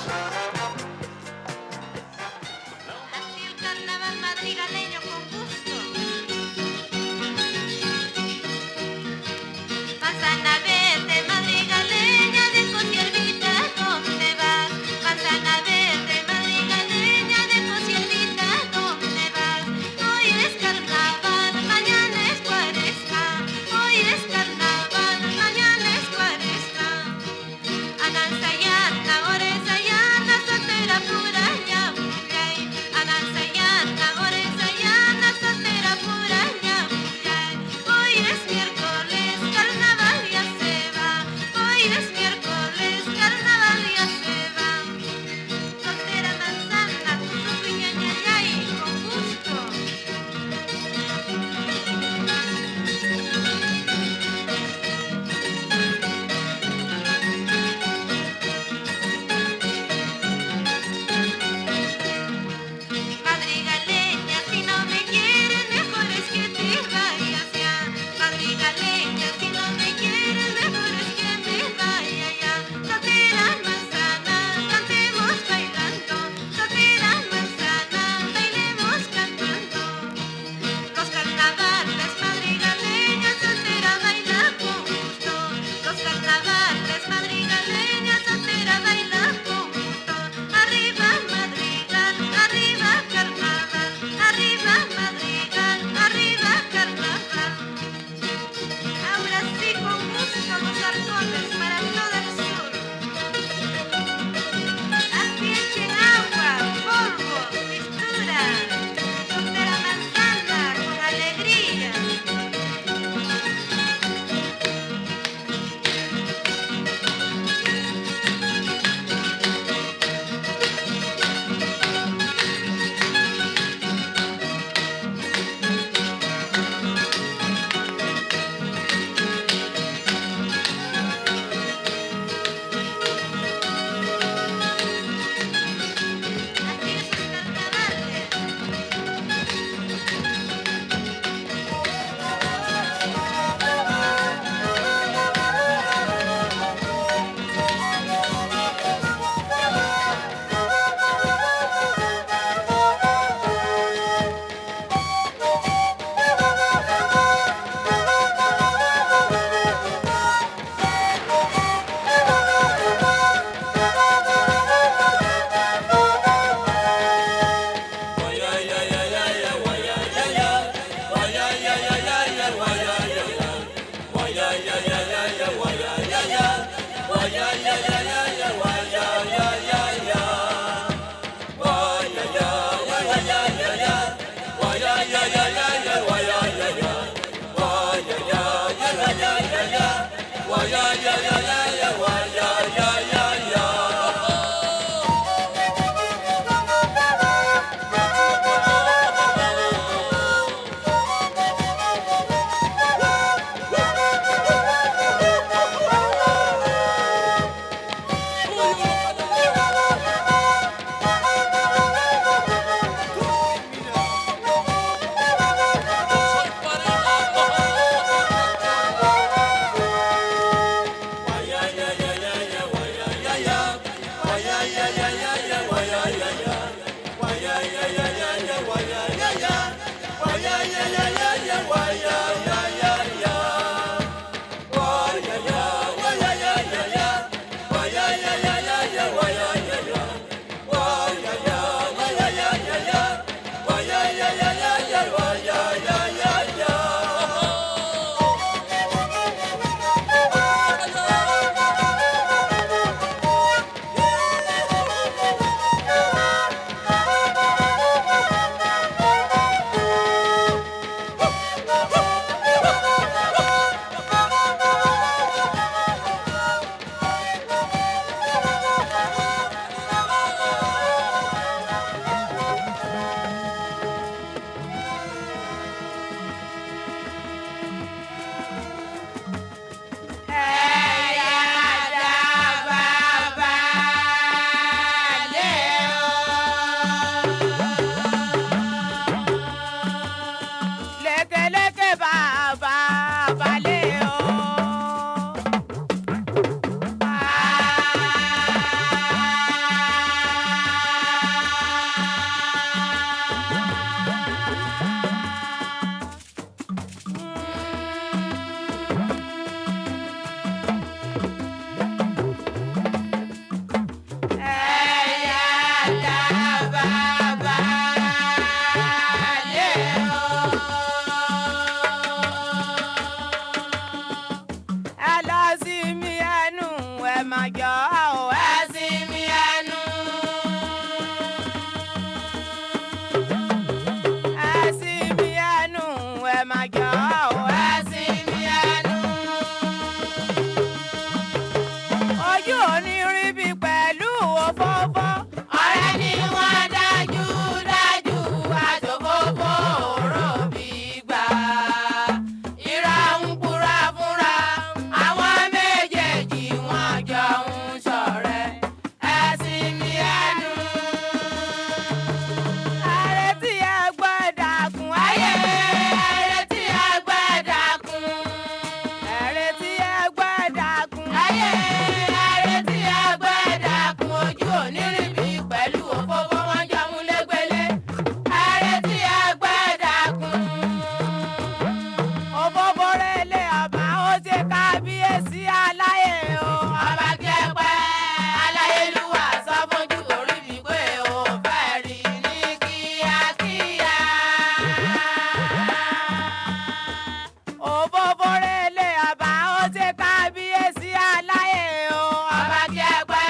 Así el carnaval madrigaleño con gusto. Manzana verde madrigaleña de conciervita, ¿dónde vas? Manzana verde madrigaleña de conciervita, ¿dónde vas? Hoy es carnaval, mañana es cuaresma. Hoy es carnaval, mañana es cuaresma. Anansayana, oresayana, soltera pura ñamullay. Anansayana, oresayana, soltera pura ñamullay. Hoy es miércoles, carnaval ya se va. Hoy es miércoles, carnaval ya se va. Soltera manzana, tu ñañayay, con gusto. Madrigaleña, si no me quieres, mejor es que te vayas ya. Madrigaleña, si no me quieres, mejor es que me vaya ya. Soltera manzana, cantemos bailando. Soltera manzana, bailemos cantando. Los carnavales madrigaleñas, soltera baila con gusto. Los carnavales madrigaleñas, soltera baila con gusto. Arriba madrigal, arriba carnaval. Arriba madrigal, arriba carnaval. Ahora sí con gusto los arcones para todo el sur. Aquí echen agua, polvo, mistura. Soltera manzana con alegría. Así es los carnavales. onírìbí pẹ̀lú òfófó. Ọ̀rẹ́ ni wọ́n dájú dájú àjòfófó òró bí gbà. Irọ́ ń purọ́ fúnra, àwọn méjèèjì wọ́n jọ ń ṣọ̀rẹ́. Ẹ̀sìn mi ẹnu. Àrètí ẹgbẹ́dàkùn ayé. Àrètí ẹgbẹ́dàkùn. Àrètí ẹgbẹ́dàkùn ayé. Àrètí ẹgbẹ́dàkùn ojú onírìbí pẹ̀lú òfófó wọn jọ mú légbélé. Àrètí ẹgbẹ́dàkùn. Òfófó rélé ọba ó ṣe kábíyèsí aláyé o. Ọba kẹpẹ́ aláyélúwà sọ fójú orí mi pé o fẹ́ rí ní kíákíá. Òfófó rélé ọba ó ṣe kábíyèsí aláyé o. Ọba kẹpẹ́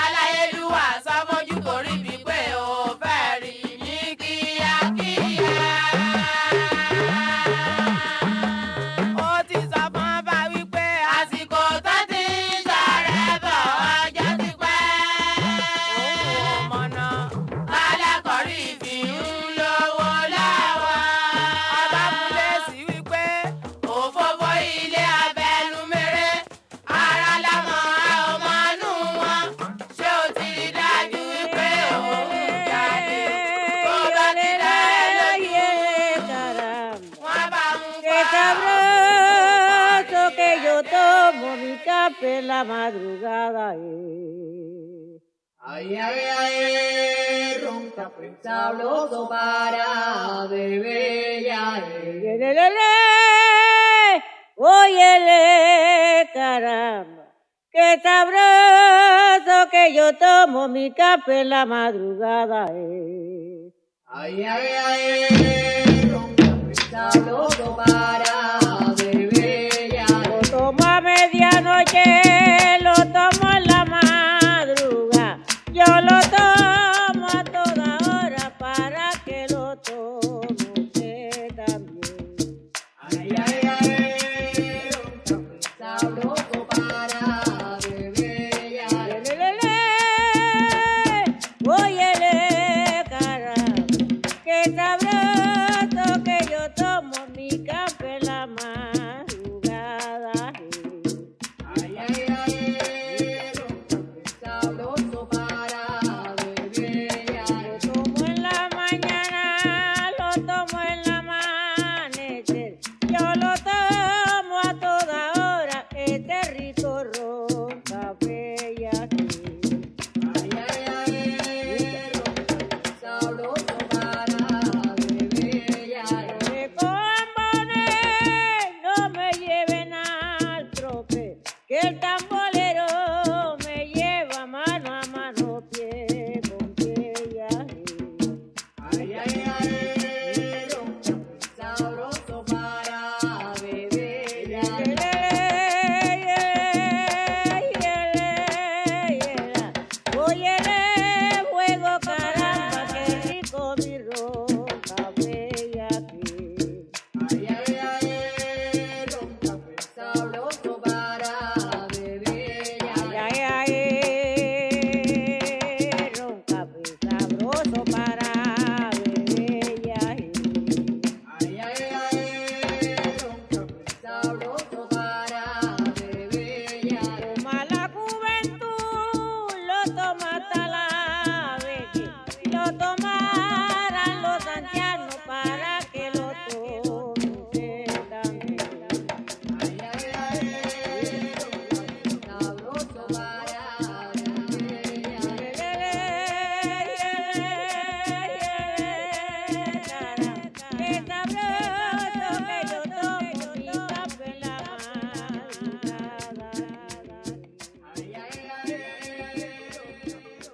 aláyélúwà sọ fójú orí mi pé o fẹ́ rí ní kíákíá. Ó ti sọ fún ọba wípé àsìkò tó ti ń ṣọ̀rẹ́ bọ̀ ọjọ́ ti pẹ́. Òun ò mọ̀nà alákọ̀rí fi ń lówó lọ́wọ́. Ọba múlé sí wípé òfófó ilé abẹnú mèrè. Ara lámọ̀ ọmọ inú wọn. Ṣé o ti rí dájú wípé òun jáde? Tó bá ti dá ẹ lóye, wọ́n bá ń pa. Sabroso que yo tomo mi café en la madrugada. Ay, ay, ay, ronca pues sabroso para beber ya. Óyele, caramba, qué sabroso que yo tomo mi café en la madrugada. Ay, ay, ay, ronca pues sabroso para beber ya. Lo tomo a medianoche, lo tomo en la madrugada. Yo lo tomo a toda hora para que lo tome usted también. Ay, ay, ay, ronca pues sabroso para beber ya. Óyele, caramba, qué sabroso que yo tomo mi café en la madrugada. Ay, ay, ay, ronca pues sabroso para beber ya. Lo tomo en la mañana, lo tomo en la amanecer. Yo lo tomo a toda hora, este rico ron café ya. Ay, ay, ay, ronca pues sabroso para beber ya. Me componen, no me lleven al trope, que el tambolero me lleva mano a mano, pie con pie ya. Ay, ay, ay, ronca pues sabroso para beber ya. Óyele, fuego, caramba, qué rico mi ron café ya. Ay, ay, ay, ronca pues sabroso para beber ya. Ay, ay, ay, ronca pues sabroso para beber ya. Ay, ay, ay, ronca pues sabroso para beber ya. Toma la juventud, lo toma hasta la vejez, lo tomarán los ancianos para que lo tome usted también. Ay, ay, ay, ronca pues sabroso para beber ya. Qué sabroso que yo tomo mi café en la madrugada. Ay, ay, ay, ronca pues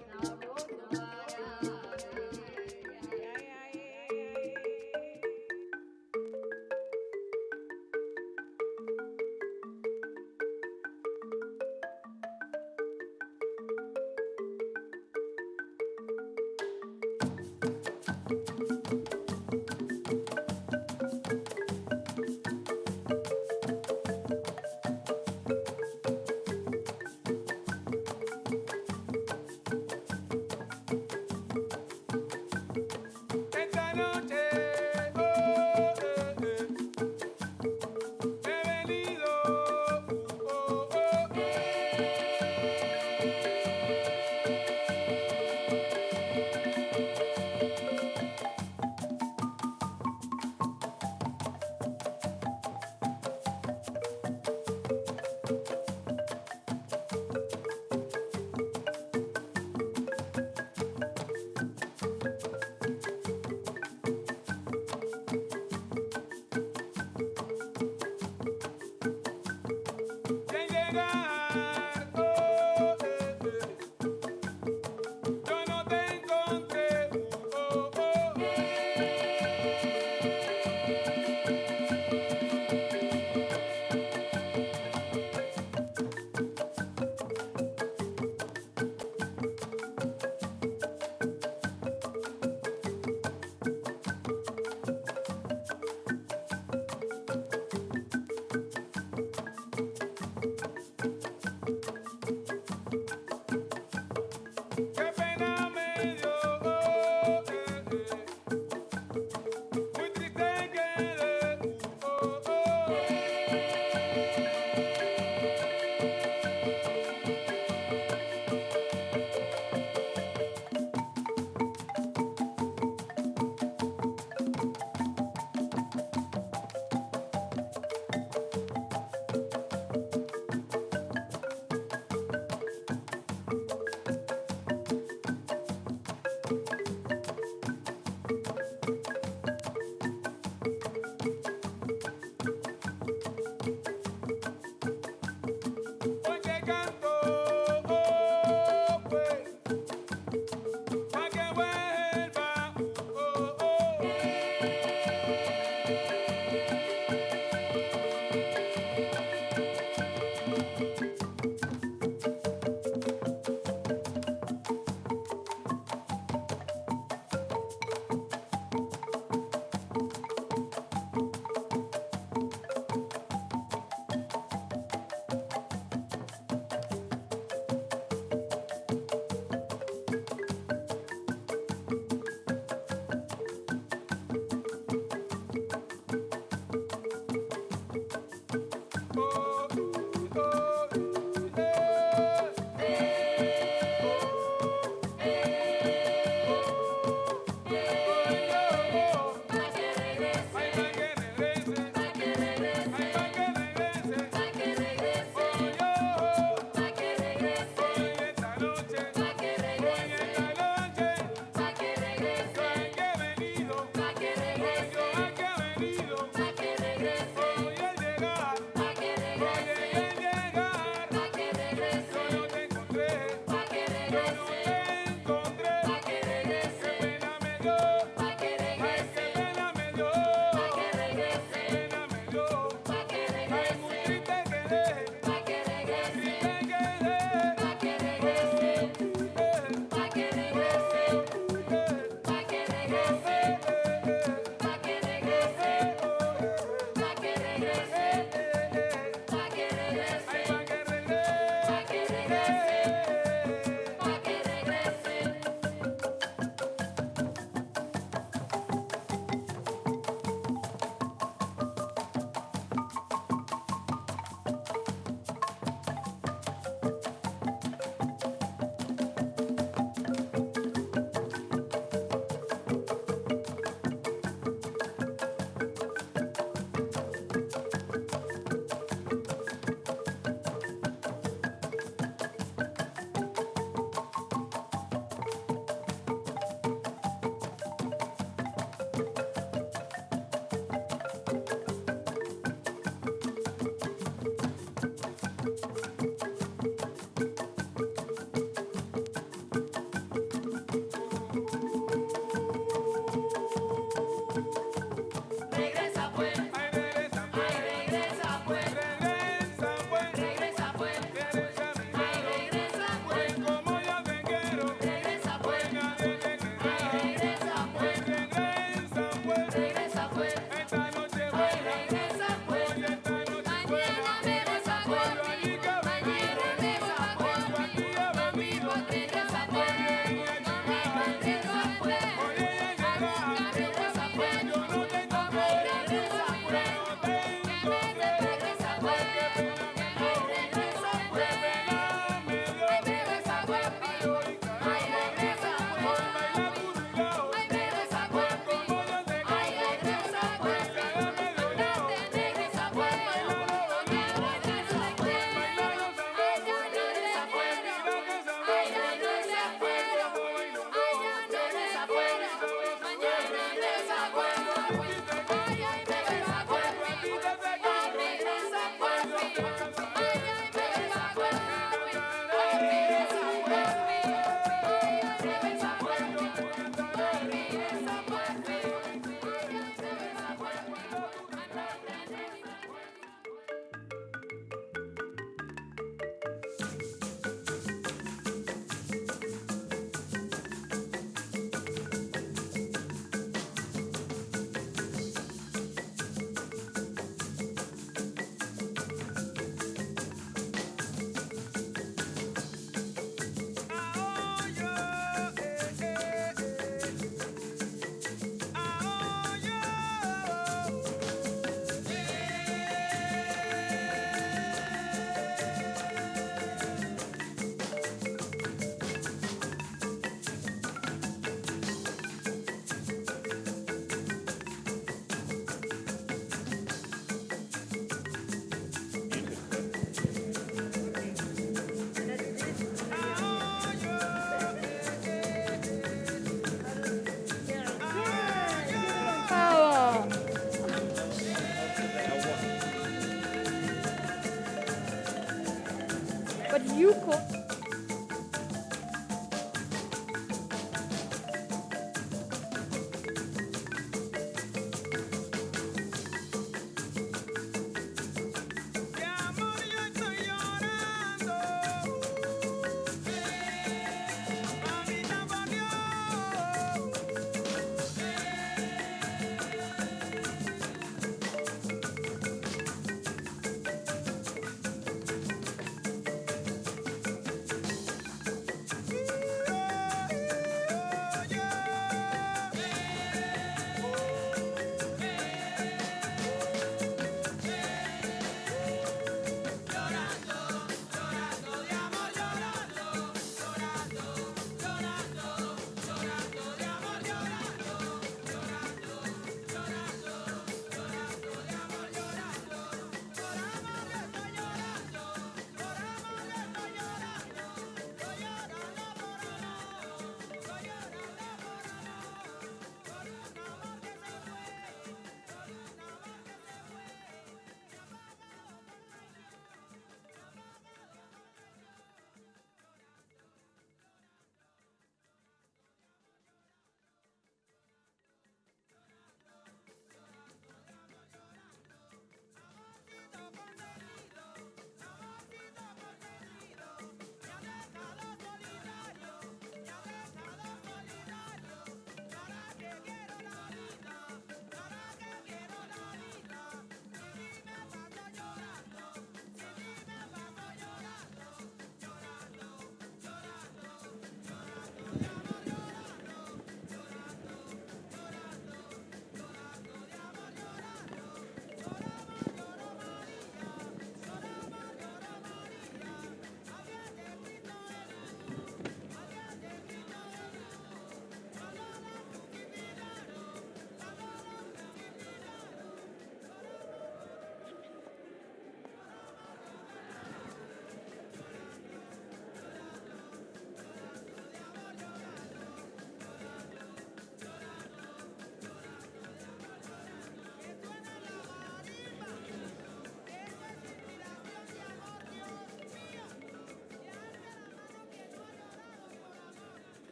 Pa' que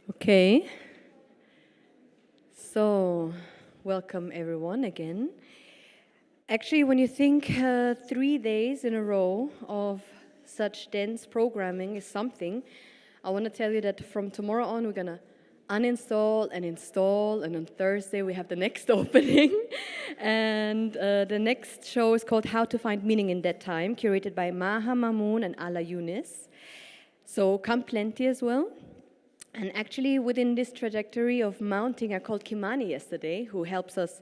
Okay. So, welcome everyone again. Actually, when you think 3 days in a row of such dense programming is something, I want to tell you that from tomorrow on, we're going to uninstall and install, and on Thursday we have the next opening. And the next show is called How to Find Meaning in That Time, curated by Maha Mamoun and Ala Yunis. So come plenty as well. And actually, within this trajectory of mounting, I called Kimani yesterday, who helps us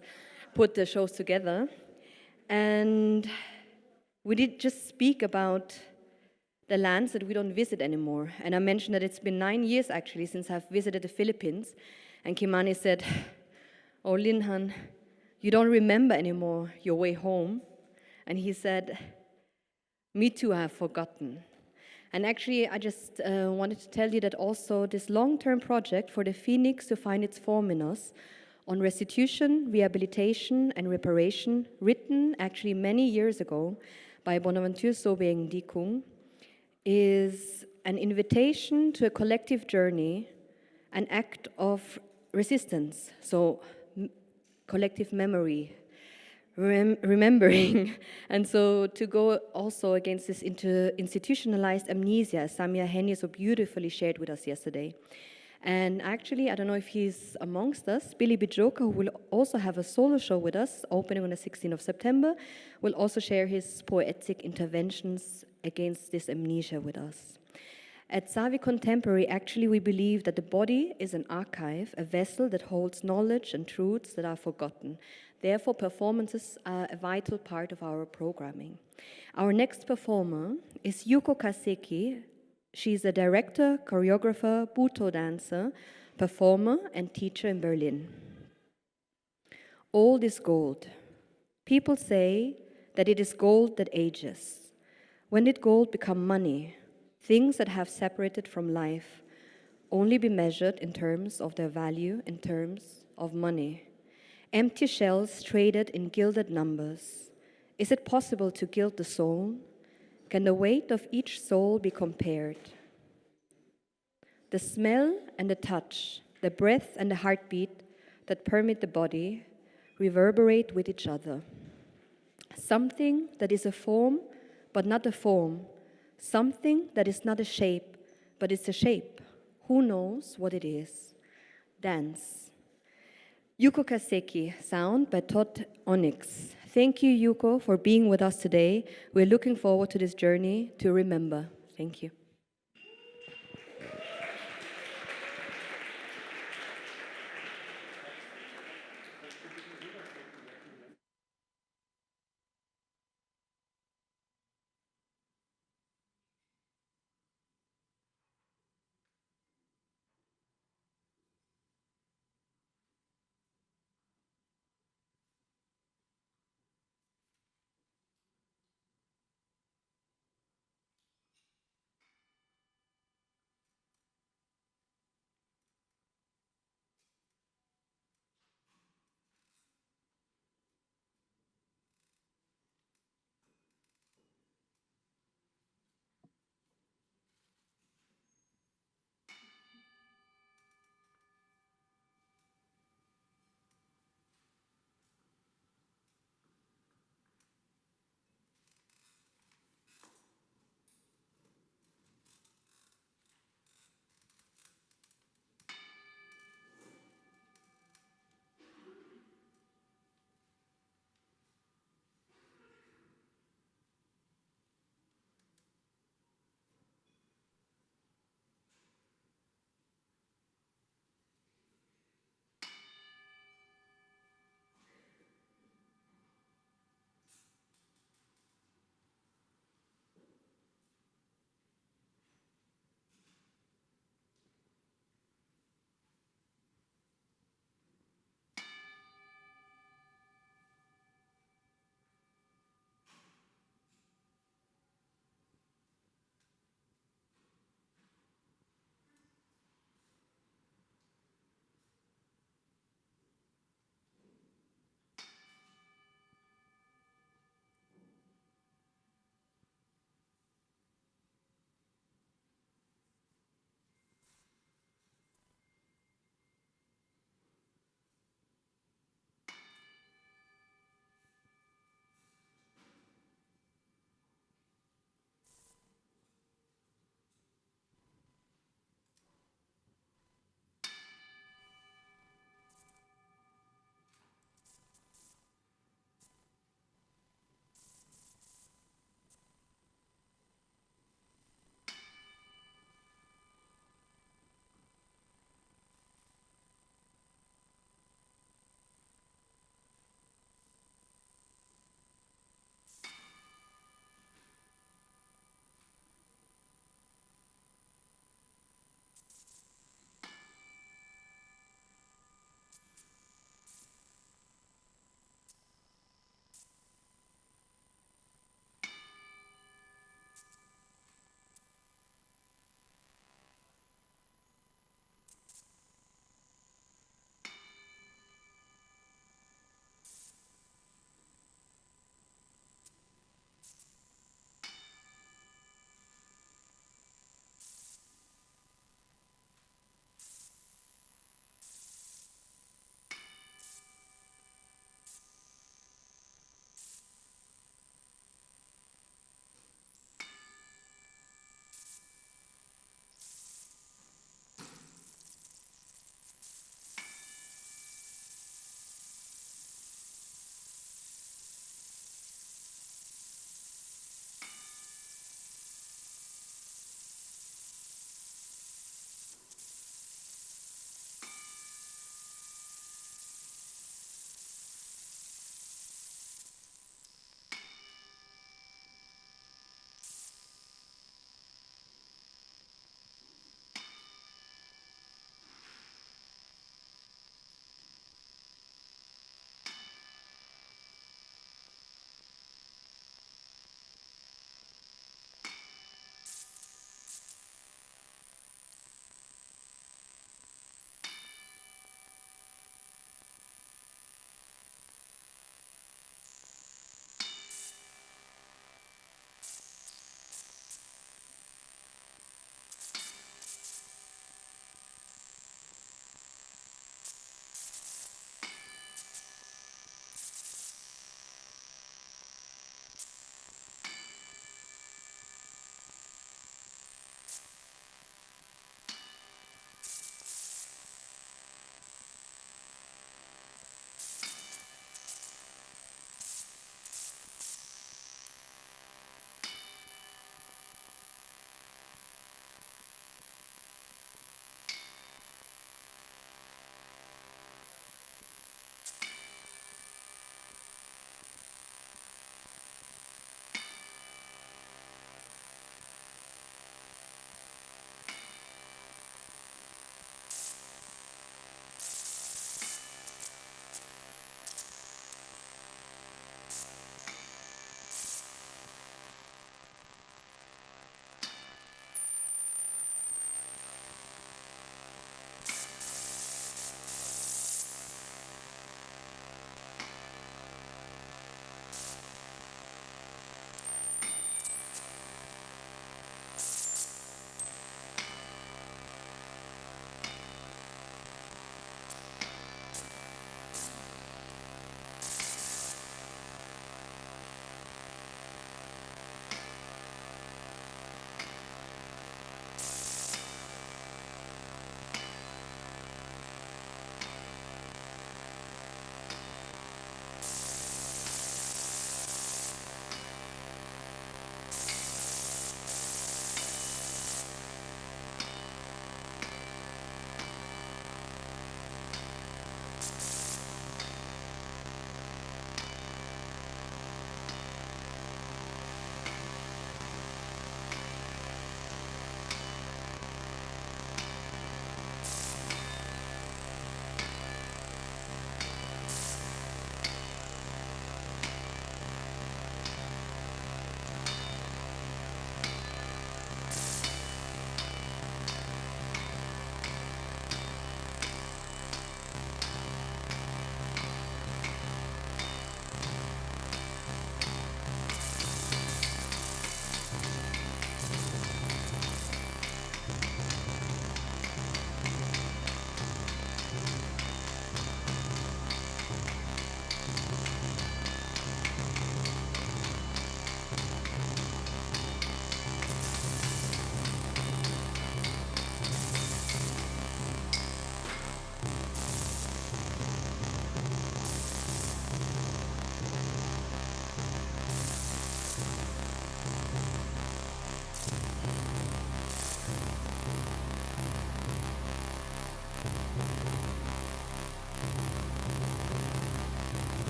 put the shows together. And we did just speak about the lands that we don't visit anymore. And I mentioned that it's been 9 years, actually, since I've visited the Philippines. And Kimani said, "Oh, Linhan, you don't remember anymore your way home." And he said, "Me too, I have forgotten." And actually, I just wanted to tell you that also this long-term project for the Phoenix to find its form in us on restitution, rehabilitation, and reparation, written actually many years ago by Bonaventure Sobeng Dikung, is an invitation to a collective journey, an act of resistance, so collective memory, remembering, and so to go also against this institutionalized amnesia, as Samia Henni so beautifully shared with us yesterday. And actually, I don't know if he's amongst us, Billy Bijoka, who will also have a solo show with us, opening on the 16th of September, will also share his poetic interventions against this amnesia with us. At Savi Contemporary, actually, we believe that the body is an archive, a vessel that holds knowledge and truths that are forgotten. Therefore, performances are a vital part of our programming. Our next performer is Yuko Kaseki. She's a director, choreographer, Buto dancer, performer, and teacher in Berlin. Old is gold. People say that it is gold that ages. When did gold become money? Things that have separated from life only be measured in terms of their value, in terms of money. Empty shells traded in gilded numbers. Is it possible to gild the soul? Can the weight of each soul be compared? The smell and the touch, the breath and the heartbeat that permeate the body reverberate with each other. Something that is a form, but not a form. Something that is not a shape, but it's a shape. Who knows what it is? Dance. Yuko Kaseki, sound by Todd Onyx. Thank you, Yuko, for being with us today. We're looking forward to this journey to remember. Thank you.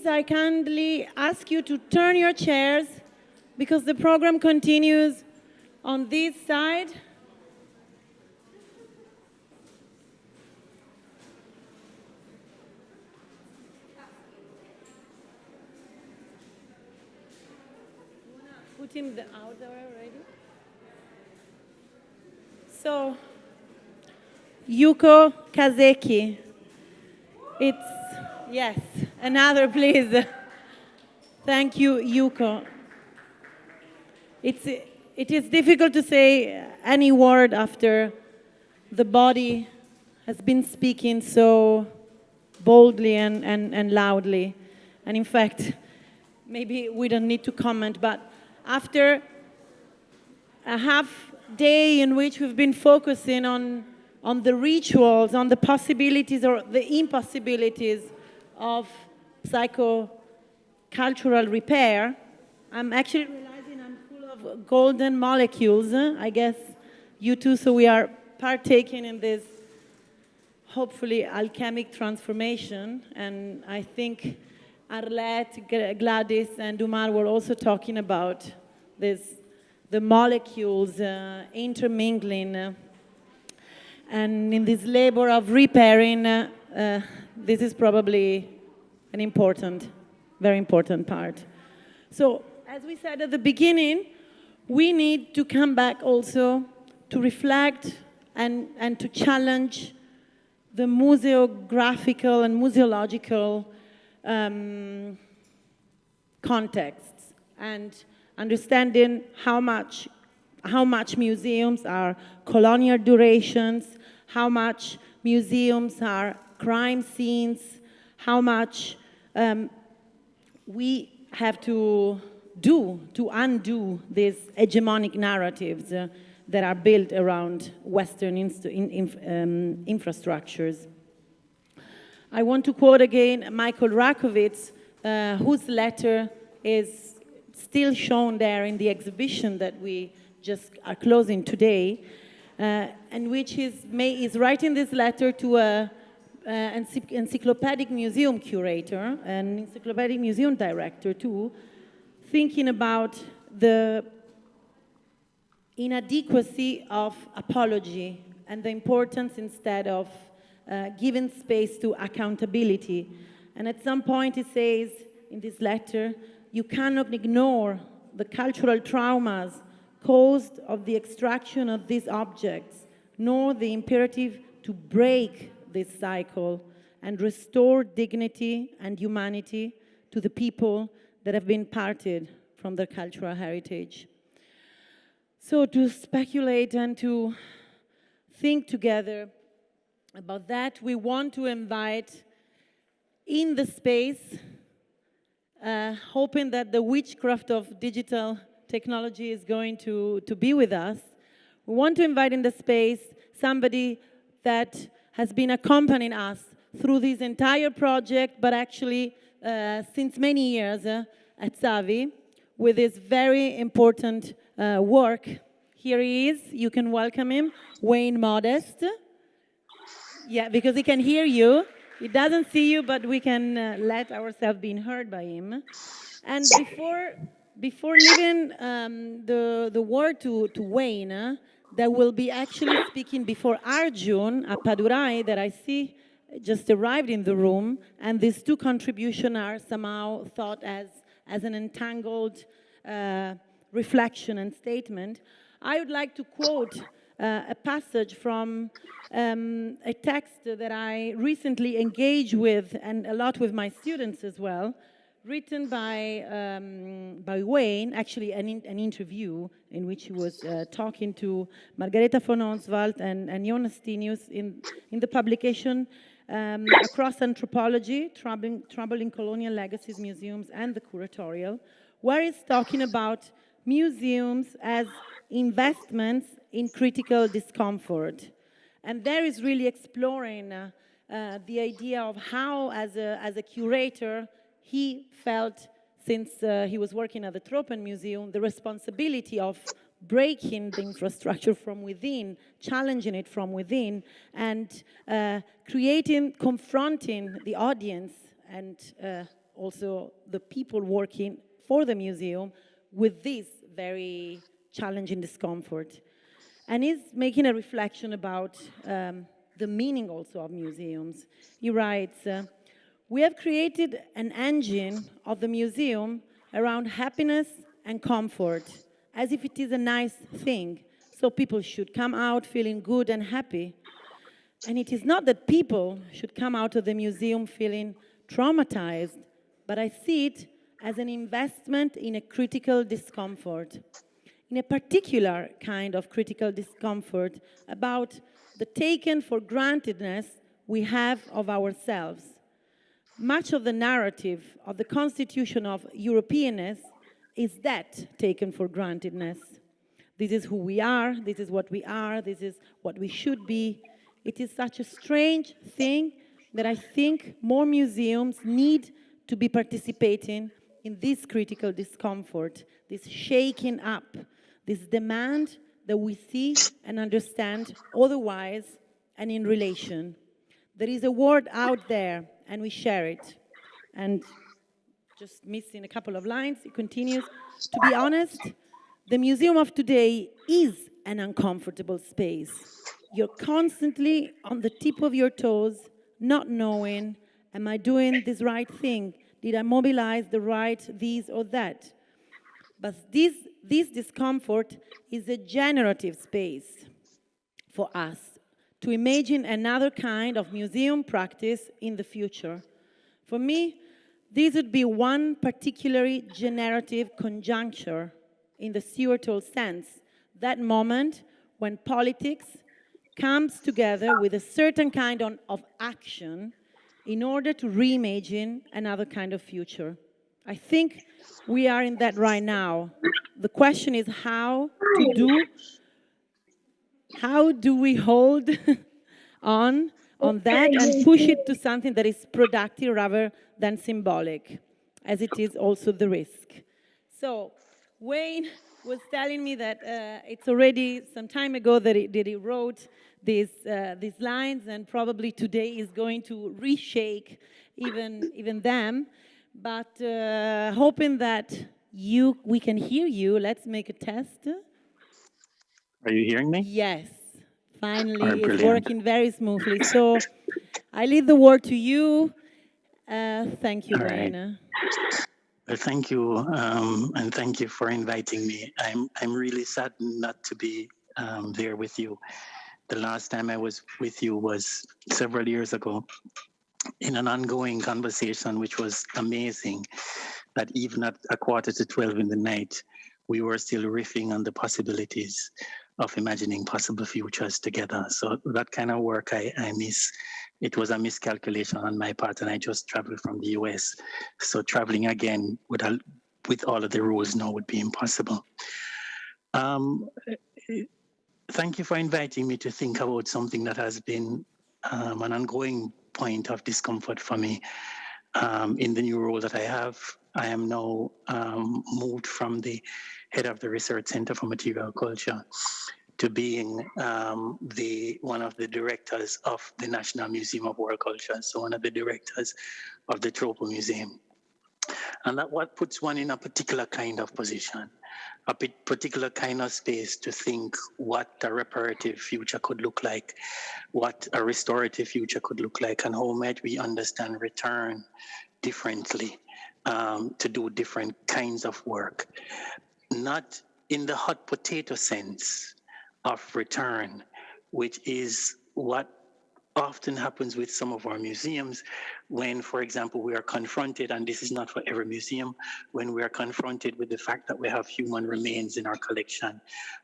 please, I kindly ask you to turn your chairs because the program continues on this side. Put him out there already. So, Yuko Kazeki. It's, yes, another please. Thank you, Yuko. It is difficult to say any word after the body has been speaking so boldly and loudly. And in fact, maybe we don't need to comment, but after a half day in which we've been focusing on the rituals, on the possibilities or the impossibilities of psychocultural repair, I'm actually realizing I'm full of golden molecules. I guess you too, so we are partaking in this hopefully alchemic transformation. And I think Arlette, Gladys, and Oumar were also talking about this, the molecules intermingling. And in this labor of repairing, this is probably an important, very important part. So, as we said at the beginning, we need to come back also to reflect and to challenge the museographical and museological contexts and understanding how much museums are colonial durations, how much museums are crime scenes, how much we have to do to undo these hegemonic narratives that are built around Western infrastructures. I want to quote again Michael Rakowitz, whose letter is still shown there in the exhibition that we just are closing today, and which is writing this letter to an encyclopedic museum curator, an encyclopedic museum director too, thinking about the inadequacy of apology and the importance instead of giving space to accountability. And at some point he says in this letter, you cannot ignore the cultural traumas caused of the extraction of these objects, nor the imperative to break this cycle and restore dignity and humanity to the people that have been parted from their cultural heritage. So to speculate and to think together about that, we want to invite in the space, hoping that the witchcraft of digital technology is going to be with us. We want to invite in the space somebody that has been accompanying us through this entire project, but actually since many years at Savi, with this very important work. Here he is. You can welcome him, Wayne Modest. Yeah, because he can hear you. He doesn't see you, but we can let ourselves be heard by him. And before leaving the word to Wayne, that will be actually speaking before Arjun, Appadurai, that I see just arrived in the room, and these two contributions are somehow thought as an entangled reflection and statement. I would like to quote a passage from a text that I recently engaged with, and a lot with my students as well, written by Wayne, actually an interview in which he was talking to Margareta von Oswald and Jonas Tinius in the publication Across Anthropology, Troubling Colonial Legacies, Museums, and the Curatorial, where he's talking about museums as investments in critical discomfort. And there is really exploring the idea of how, as a curator, he felt, since he was working at the Tropen Museum, the responsibility of breaking the infrastructure from within, challenging it from within, and confronting the audience and also the people working for the museum with this very challenging discomfort. And he's making a reflection about the meaning also of museums. He writes, we have created an engine of the museum around happiness and comfort, as if it is a nice thing. So people should come out feeling good and happy. And it is not that people should come out of the museum feeling traumatized, but I see it as an investment in a critical discomfort, in a particular kind of critical discomfort about the taken for grantedness we have of ourselves. Much of the narrative of the constitution of Europeanness is that taken for grantedness. This is who we are, this is what we are, this is what we should be. It is such a strange thing that I think more museums need to be participating in this critical discomfort, this shaking up, this demand that we see and understand otherwise and in relation. There is a word out there and we share it. And just missing a couple of lines, it continues, to be honest, the museum of today is an uncomfortable space. You're constantly on the tip of your toes, not knowing, am I doing this right thing? Did I mobilize the right this or that? But this discomfort is a generative space for us to imagine another kind of museum practice in the future. For me, this would be one particularly generative conjuncture in the Stuartal sense, that moment when politics comes together with a certain kind of action in order to reimagine another kind of future. I think we are in that right now. The question is how do we hold on that and push it to something that is productive rather than symbolic, as it is also the risk. So Wayne was telling me that it's already some time ago that he wrote these lines, and probably today is going to reshake even them. But hoping that we can hear you, let's make a test. Are you hearing me? Yes, finally, All right, it's brilliant. working very smoothly. So I leave the word to you. Thank you, All right. Wayne. Well, thank you, and thank you for inviting me. I'm really saddened not to be there with you. The last time I was with you was several years ago in an ongoing conversation, which was amazing, that even at 11:45 in the night, we were still riffing on the possibilities of imagining possible futures together. So that kind of work I miss. It was a miscalculation on my part, and I just traveled from the US. So traveling again with all of the rules now would be impossible. Thank you for inviting me to think about something that has been an ongoing point of discomfort for me in the new role that I have. I am now moved from the head of the Research Center for Material Culture to being one of the directors of the National Museum of World Culture, so one of the directors of the Tropo Museum. And that what puts one in a particular kind of position, a particular kind of space to think what a reparative future could look like, what a restorative future could look like, and how might we understand return differently to do different kinds of work. Not in the hot potato sense of return, which is what often happens with some of our museums when, for example, we are confronted, and this is not for every museum, when we are confronted with the fact that we have human remains in our collection.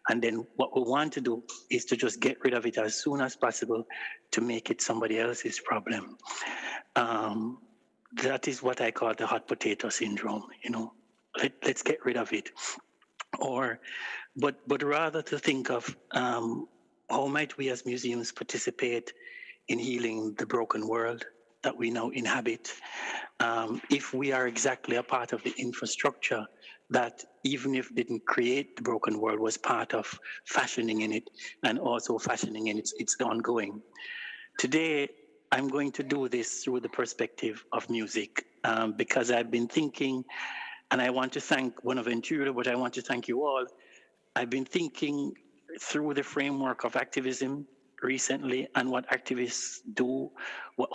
And then what we want to do is to just get rid of it as soon as possible to make it somebody else's problem. That is what I call the hot potato syndrome, you know. Let's get rid of it. But rather to think of how might we as museums participate in healing the broken world that we now inhabit, if we are exactly a part of the infrastructure that, even if didn't create the broken world, was part of fashioning in it and also fashioning in its ongoing. Today, I'm going to do this through the perspective of music because I've been thinking, and I want to thank Bonaventura, but I want to thank you all. I've been thinking through the framework of activism recently and what activists do,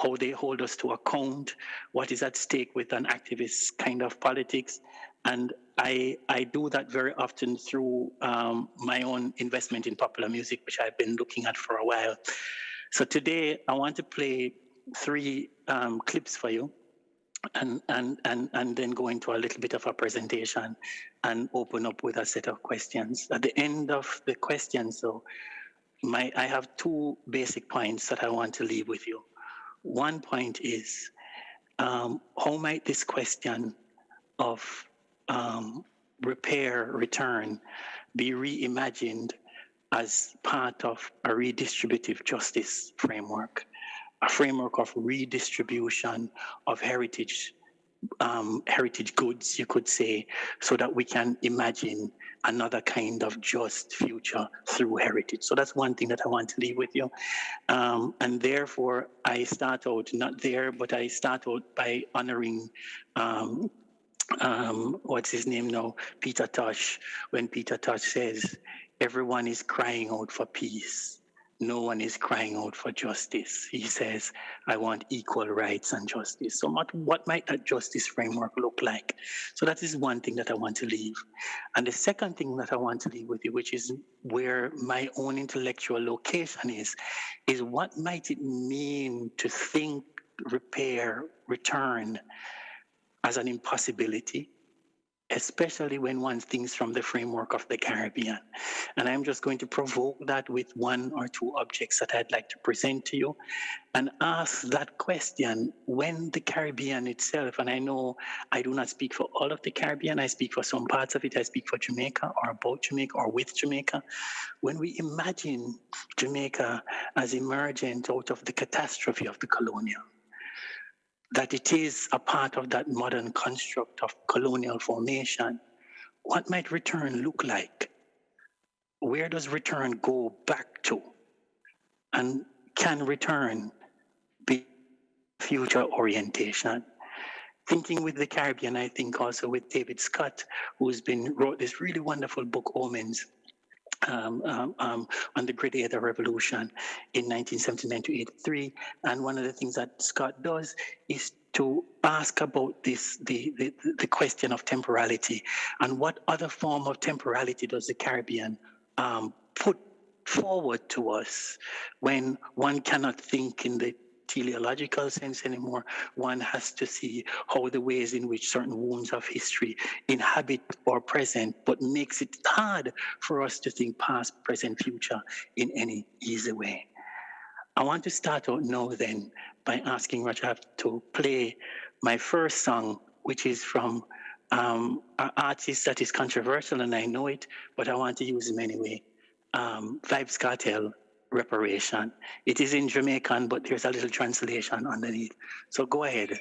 how they hold us to account, what is at stake with an activist kind of politics. And I do that very often through my own investment in popular music, which I've been looking at for a while. So today I want to play 3 clips for you and then go into a little bit of a presentation and open up with a set of questions. At the end of the questions, though, I have 2 basic points that I want to leave with you. One point is, how might this question of repair, return, be reimagined as part of a redistributive justice framework, a framework of redistribution of heritage goods, you could say, so that we can imagine another kind of just future through heritage. So that's one thing that I want to leave with you. And therefore, I start out, not there, but I start out by honoring, what's his name now? Peter Tosh, when Peter Tosh says, everyone is crying out for peace. No one is crying out for justice. He says, I want equal rights and justice. So what might that justice framework look like? So that is one thing that I want to leave. And the second thing that I want to leave with you, which is where my own intellectual location is what might it mean to think, repair, return as an impossibility, especially when one thinks from the framework of the Caribbean. And I'm just going to provoke that with 1 or 2 objects that I'd like to present to you and ask that question when the Caribbean itself, and I know I do not speak for all of the Caribbean, I speak for some parts of it, I speak for Jamaica or about Jamaica or with Jamaica. When we imagine Jamaica as emergent out of the catastrophe of the colonial, that it is a part of that modern construct of colonial formation, what might return look like? Where does return go back to? And can return be future orientation? Thinking with the Caribbean, I think also with David Scott, wrote this really wonderful book, Omens, on the Grenada Revolution in 1979 to 83. And one of the things that Scott does is to ask about the question of temporality and what other form of temporality does the Caribbean put forward to us when one cannot think in the teleological sense anymore. One has to see how the ways in which certain wounds of history inhabit our present, but makes it hard for us to think past, present, future in any easy way. I want to start out now then by asking Rajab to play my first song, which is from an artist that is controversial, and I know it, but I want to use him anyway. Vybz Kartel, Reparation. It is in Jamaican, but there's a little translation underneath. So go ahead,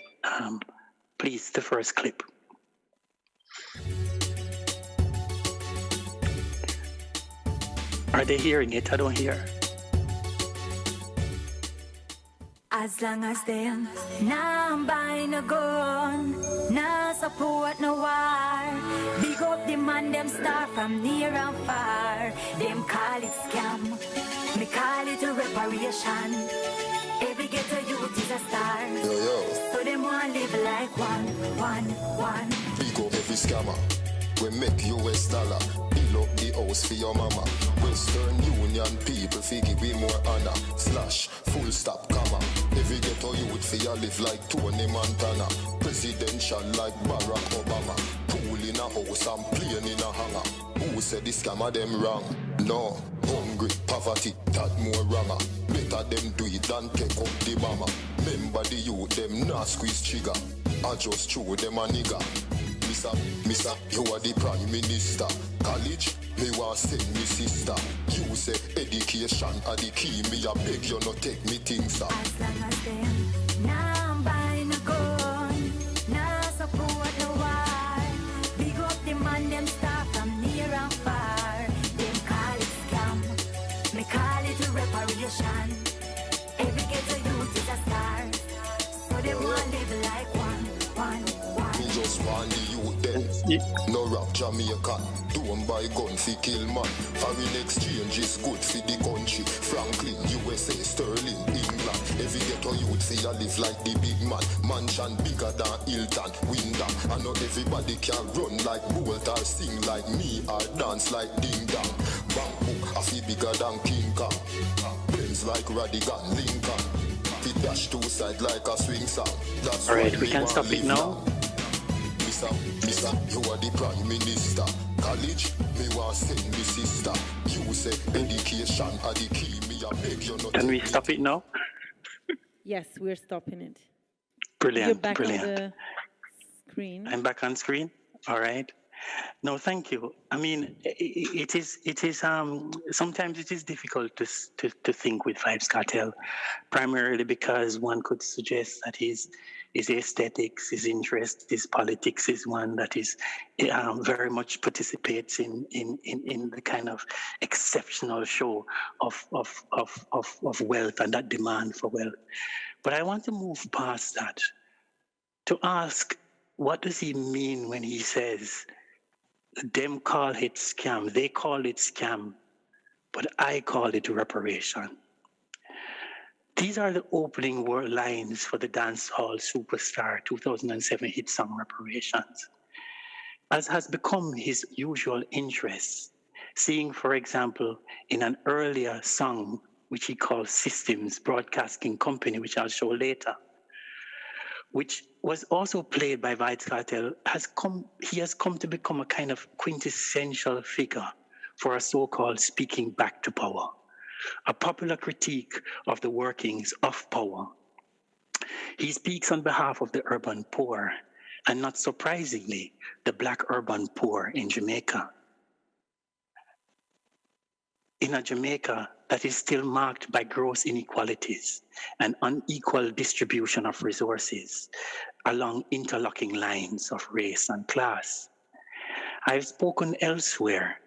please, the first clip. Are they hearing it? I don't hear. As long as them nah buy no gun, nah support no war. Big up the man, them start from near and far. Them call it scam, me call it a reparation. Every ghetto youth is a star. So them want live like one. Big up every scammer, we make US dollar. Build up the house for your mama. Western Union people figure we more honor. Slash, full stop, comma. Every ghetto youth for you live like Tony Montana. Presidential like Barack Obama. Pool in a house and plane in a hangar. Who said this scammer them wrong? No, hungry, poverty, that more wronger. Better them do it than take up the mama. Remember the youth, them not squeeze trigger. I just threw them a nigga. Missa, you are the Prime Minister. College, me want send me sister. You say education are the key. Me a beg you not take me things up. As long as them nah buy no gun, nah support no war. Big up the man, them start from near and far. Them call it scam, me call it a reparation. Every ghetto youth is a a star. So they want live like one. Me just want the youth then. No rap Jamaican. Don't buy gun fi kill man. Foreign exchange is good for the country. Franklin, USA, Sterling, England. Every ghetto youth fi a live like the big man. Mansion bigger than Hilton, Wyndham. I know everybody can run like Bolt or sing like me or dance like Ding Dong. Bank book a fi bigger than King Kong. Brains like Radigan, Lincoln. Fi dash two side like a swing song. That's All right, why we can stop it now. Mister, you are the Prime Minister. College, me want send me sister. You say education are the key. Me a beg you not. Can we stop it now? Yes, we're stopping it. Brilliant, You're back brilliant. on the screen. I'm back on screen. All right. No, thank you. I mean, it is. Sometimes it is difficult to think with Vibes Cartel, primarily because one could suggest that his aesthetics, his interest, his politics is one that is very much participates in the kind of exceptional show of wealth and that demand for wealth. But I want to move past that to ask, what does he mean when he says, them call it scam, they call it scam, but I call it reparation? These are the opening word lines for the dancehall superstar 2007 hit song Reparations. As has become his usual interest, seeing, for example, in an earlier song, which he calls Systems Broadcasting Company, which I'll show later, which was also played by Vibes Cartel, he has come to become a kind of quintessential figure for a so-called speaking back to power, a popular critique of the workings of power. He speaks on behalf of the urban poor, and not surprisingly, the Black urban poor in Jamaica. In a Jamaica that is still marked by gross inequalities and unequal distribution of resources along interlocking lines of race and class. I've spoken elsewhere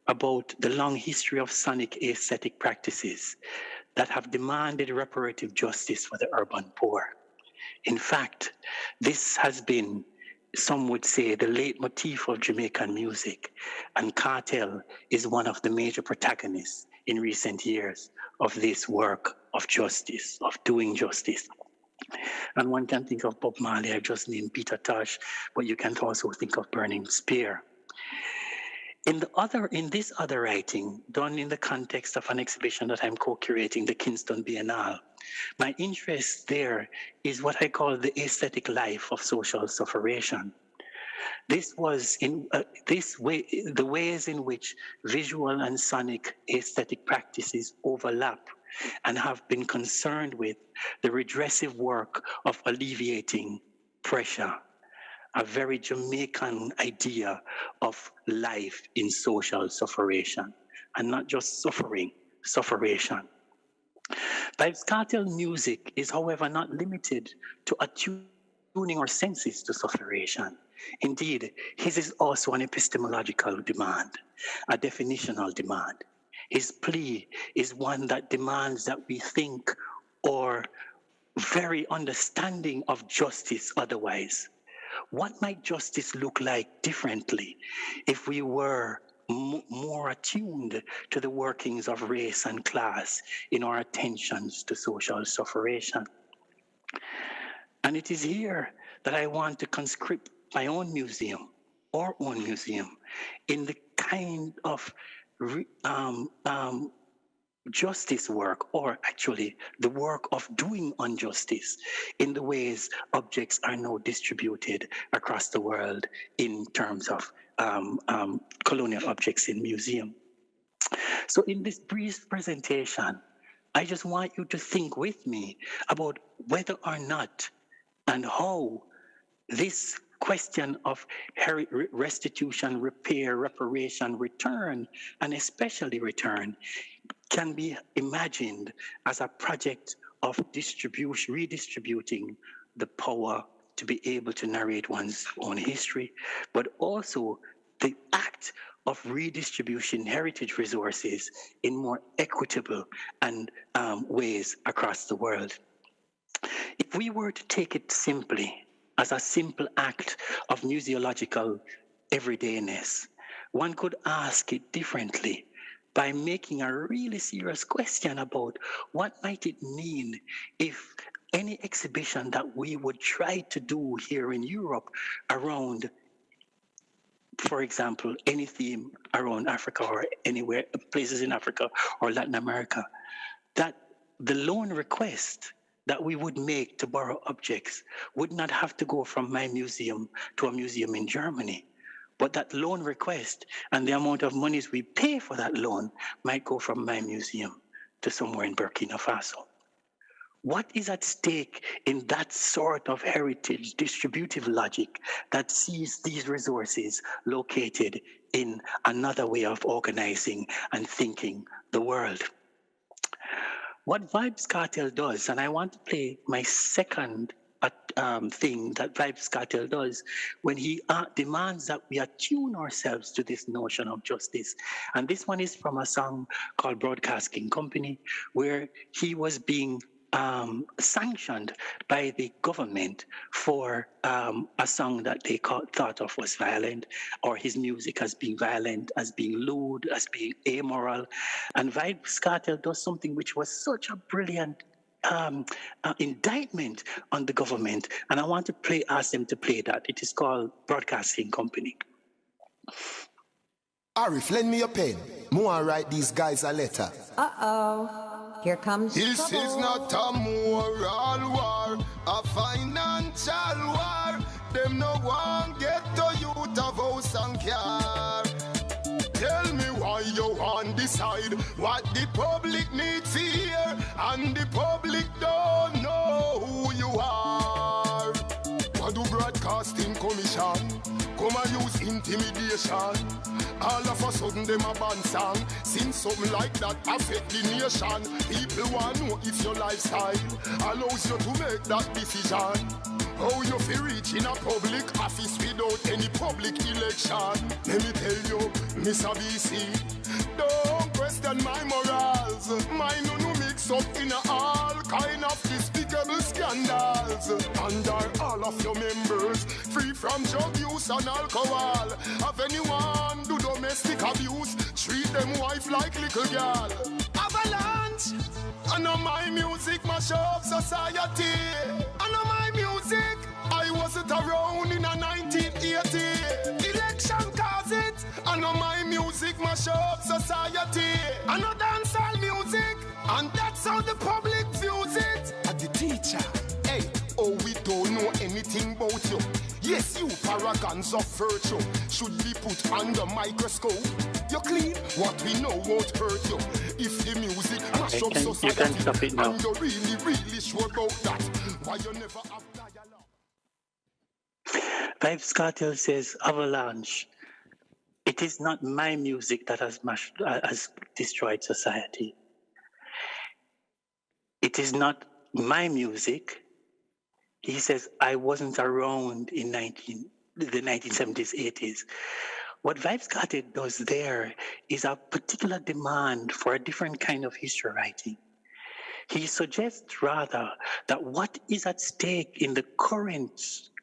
about the long history of sonic aesthetic practices that have demanded reparative justice for the urban poor. In fact, this has been, some would say, the leitmotif of Jamaican music, and Cartel is one of the major protagonists in recent years of this work of justice, of doing justice. And one can think of Bob Marley, I just named Peter Tosh, but you can also think of Burning Spear. In this other writing, done in the context of an exhibition that I'm co-curating, the Kingston Biennale, my interest there is what I call the aesthetic life of social sufferation. This was the ways in which visual and sonic aesthetic practices overlap and have been concerned with the redressive work of alleviating pressure, a very Jamaican idea of life in social sufferation, and not just suffering, sufferation. Vibes Cartel music is, however, not limited to attuning our senses to sufferation. Indeed, his is also an epistemological demand, a definitional demand. His plea is one that demands that we think or very understanding of justice otherwise. What might justice look like differently if we were more attuned to the workings of race and class in our attentions to social sufferation? And it is here that I want to conscript my own museum, our own museum, in the kind of justice work, or actually the work of doing injustice in the ways objects are now distributed across the world in terms of colonial objects in museum. So in this brief presentation, I just want you to think with me about whether or not and how this question of restitution, repair, reparation, return, and especially return, can be imagined as a project of redistributing the power to be able to narrate one's own history, but also the act of redistribution heritage resources in more equitable and ways across the world. If we were to take it simply as a simple act of museological everydayness, one could ask it differently by making a really serious question about what might it mean if any exhibition that we would try to do here in Europe around, for example, any theme around Africa or anywhere, places in Africa or Latin America, that the loan request that we would make to borrow objects would not have to go from my museum to a museum in Germany. But that loan request and the amount of monies we pay for that loan might go from my museum to somewhere in Burkina Faso. What is at stake in that sort of heritage distributive logic that sees these resources located in another way of organizing and thinking the world? What Vibes Cartel does, and I want to play my second thing that Vibes Cartel does when he demands that we attune ourselves to this notion of justice. And this one is from a song called Broadcasting Company, where he was being sanctioned by the government for a song that they thought of was violent, or his music as being violent, as being lewd, as being amoral. And Vibes Cartel does something which was such a brilliant indictment on the government. And I want to ask them to play that. It is called Broadcasting Company. Arif, lend me a pen. More write these guys a letter. Here comes This trouble. is not a moral war, a financial war. Them no one get to youth of house and car. Tell me why you want decide what the public needs here, and the public don't know who you are. What do Broadcasting Commission come and use intimidation? All of a sudden them a ban song. Since something like that affect the nation, people want to know if your lifestyle allows you to make that decision. How you feel reach in a public office without any public election? Let me tell you, Mr. BC, don't question my morals. Mine no mix up in all kind of despicable scandals. Under all of your members, free from drug use and alcohol. Have anyone do domestic abuse? Treat them wife like little girl. Avalanche! I know my music mash up society. I know my music. I wasn't around in a 1980. Election cause it. I know my music mash up society. I know dancehall music, and that's how the public views it. At the teacher, hey, oh, we don't know anything about you. Yes, you paragons of virtue should be put under microscope. You're clean, what we know won't hurt you. If the music mash up society, you can stop it now. and you're really, really sure about that, why you never have dialogue? Vibes Cartel says, Avalanche, it is not my music that has destroyed society. It is not my music. He says, I wasn't around in the 1970s, 80s. What Vibes Cartel does there is a particular demand for a different kind of history writing. He suggests rather that what is at stake in the current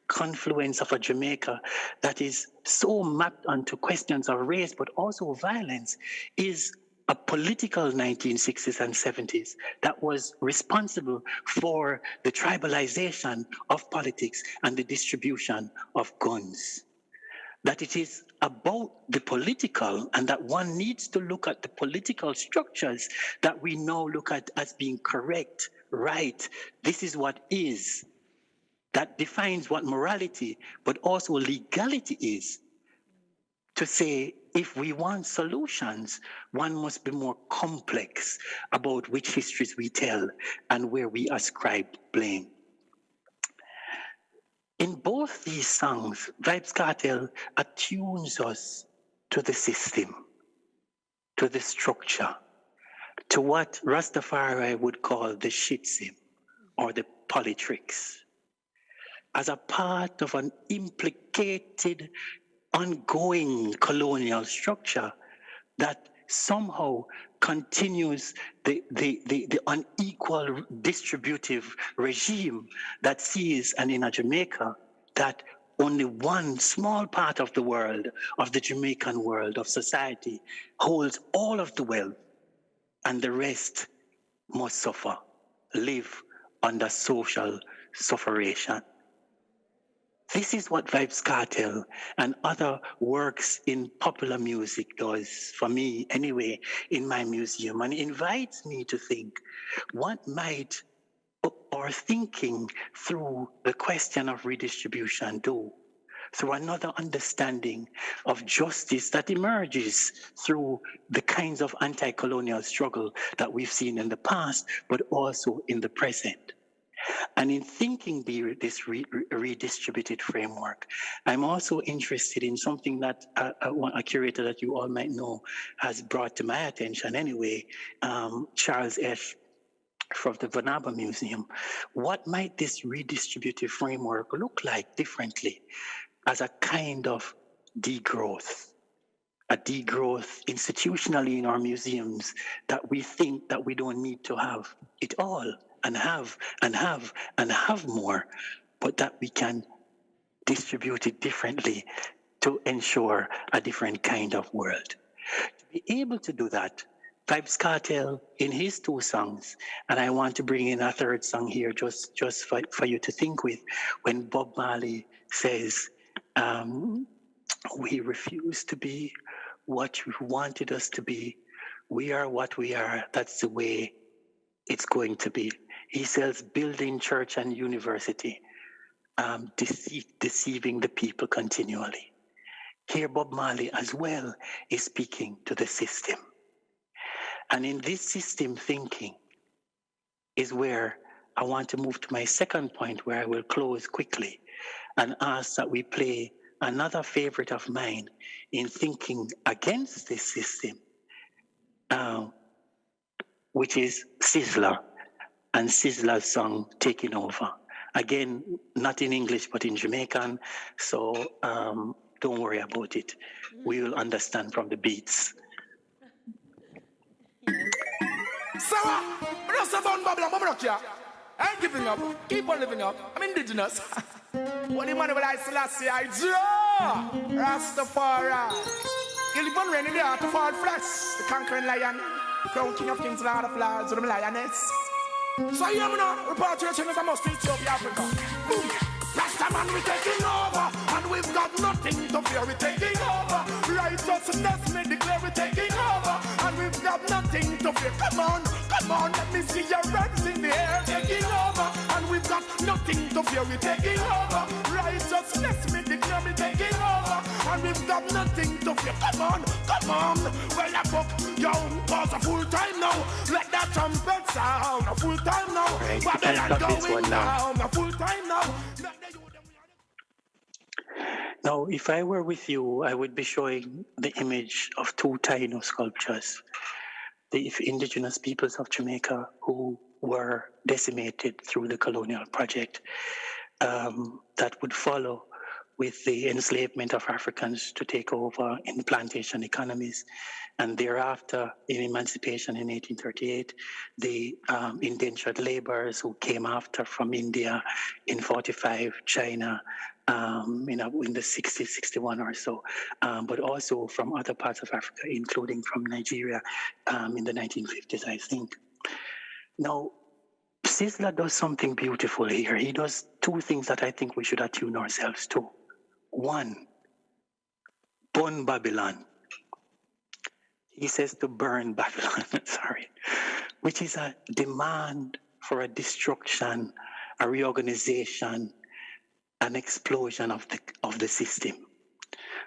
confluence of a Jamaica that is so mapped onto questions of race, but also violence, is a political 1960s and 70s that was responsible for the tribalization of politics and the distribution of guns. That it is about the political, and that one needs to look at the political structures that we now look at as being correct, right. This is what is. That defines what morality, but also legality is. To say, if we want solutions, one must be more complex about which histories we tell and where we ascribe blame. In both these songs, Vibes Cartel attunes us to the system, to the structure, to what Rastafari would call the shitsim, or the politricks, as a part of an implicated, ongoing colonial structure that somehow continues the unequal distributive regime that sees, and in Jamaica, that only one small part of the world, of the Jamaican world, of society, holds all of the wealth, and the rest must suffer, live under social sufferation. This is what Vybz Kartel and other works in popular music does, for me anyway, in my museum, and invites me to think what might our thinking through the question of redistribution do, through another understanding of justice that emerges through the kinds of anti-colonial struggle that we've seen in the past, but also in the present. And in thinking this redistributed framework, I'm also interested in something that a curator that you all might know has brought to my attention anyway, Charles F. from the Vanaba Museum. What might this redistributive framework look like differently as a kind of degrowth? A degrowth institutionally in our museums that we think that we don't need to have it all, and have more, but that we can distribute it differently to ensure a different kind of world. To be able to do that, Vybz Kartel in his 2 songs, and I want to bring in a 3rd song here just for you to think with, when Bob Marley says, we refuse to be what you wanted us to be. We are what we are. That's the way it's going to be. He says, building church and university, deceiving the people continually. Here, Bob Marley as well is speaking to the system. And in this system thinking is where I want to move to my 2nd point, where I will close quickly and ask that we play another favorite of mine in thinking against this system, which is Sizzla and Sizzla's song, Taking Over. Again, not in English, but in Jamaican, so don't worry about it. We will understand from the beats. Sarah, I'm not about Babylon, I'm not here. I ain't giving up. Keep on living up. I'm indigenous. What the man will I Selassie, I draw. Rastafari. He'll live on rain in the heart of all flesh. The conquering lion. Crown king of kings, lord of lords, the lioness. So you know, repatriation is a must teach of Africa. Boom. Rasta man, we're taking over. And we've got nothing to fear, we're taking over. Righteousness, we declare we're taking over. And we've got nothing to fear. Come on, let me see your hands in the air. Taking over. And we've got nothing to fear, we're taking over. Righteousness, we declare we're taking over. And we've got nothing to fear. Come on. Well, I book your own cause a full time now. Let that trumpet sound a full time now. Right, Babylon going down a full time now. Now, if I were with you, I would be showing the image of 2 Taino sculptures, the indigenous peoples of Jamaica who were decimated through the colonial project that would follow with the enslavement of Africans to take over in the plantation economies. And thereafter, in emancipation in 1838, the indentured laborers who came after from India in 45, China, in the 60s, 61 or so, but also from other parts of Africa, including from Nigeria in the 1950s, I think. Now, Sizzla does something beautiful here. He does 2 things that I think we should attune ourselves to. 1, burn Babylon. He says to burn Babylon, which is a demand for a destruction, a reorganization, an explosion of the system.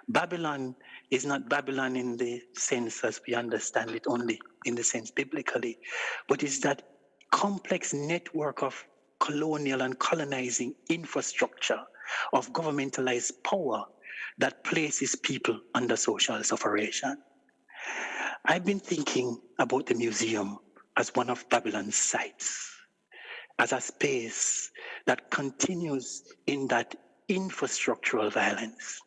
Babylon is not Babylon in the sense as we understand it, only in the sense biblically, but it's that complex network of colonial and colonizing infrastructure of governmentalized power that places people under social sufferation. I've been thinking about the museum as one of Babylon's sites, as a space that continues in that infrastructural violence.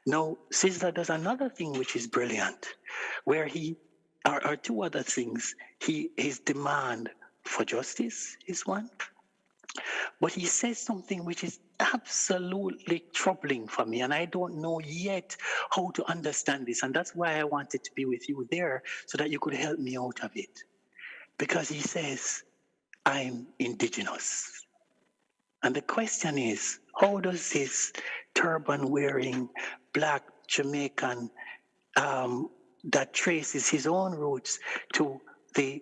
Now, Sizzla does another thing which is brilliant, where he, or two other things. His demand for justice is one, but he says something which is absolutely troubling for me, and I don't know yet how to understand this, and that's why I wanted to be with you there, so that you could help me out of it. Because he says, I'm indigenous. And the question is, how does this turban-wearing black Jamaican that traces his own roots to the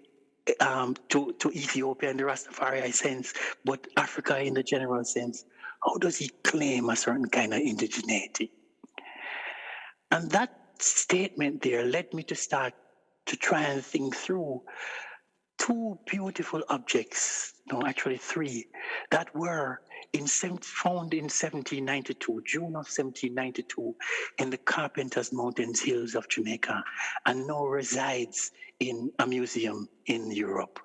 to Ethiopia in the Rastafari sense, but Africa in the general sense, how does he claim a certain kind of indigeneity? And that statement there led me to start to try and think through two beautiful objects, no, actually three, that were found in 1792, June of 1792, in the Carpenters Mountains Hills of Jamaica, and now resides in a museum in Europe.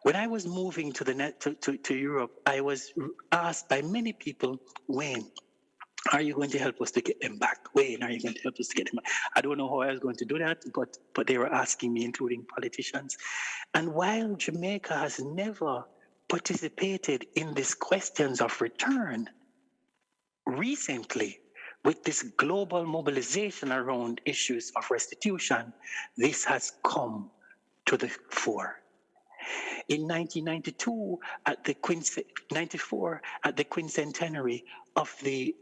When I was moving to Europe, I was asked by many people, Wayne, are you going to help us to get them back? Wayne, are you going to help us to get them back? I don't know how I was going to do that, but they were asking me, including politicians. And while Jamaica has never participated in these questions of return, recently, with this global mobilization around issues of restitution, this has come to the fore. In 1992, at the 94, at the quincentenary of the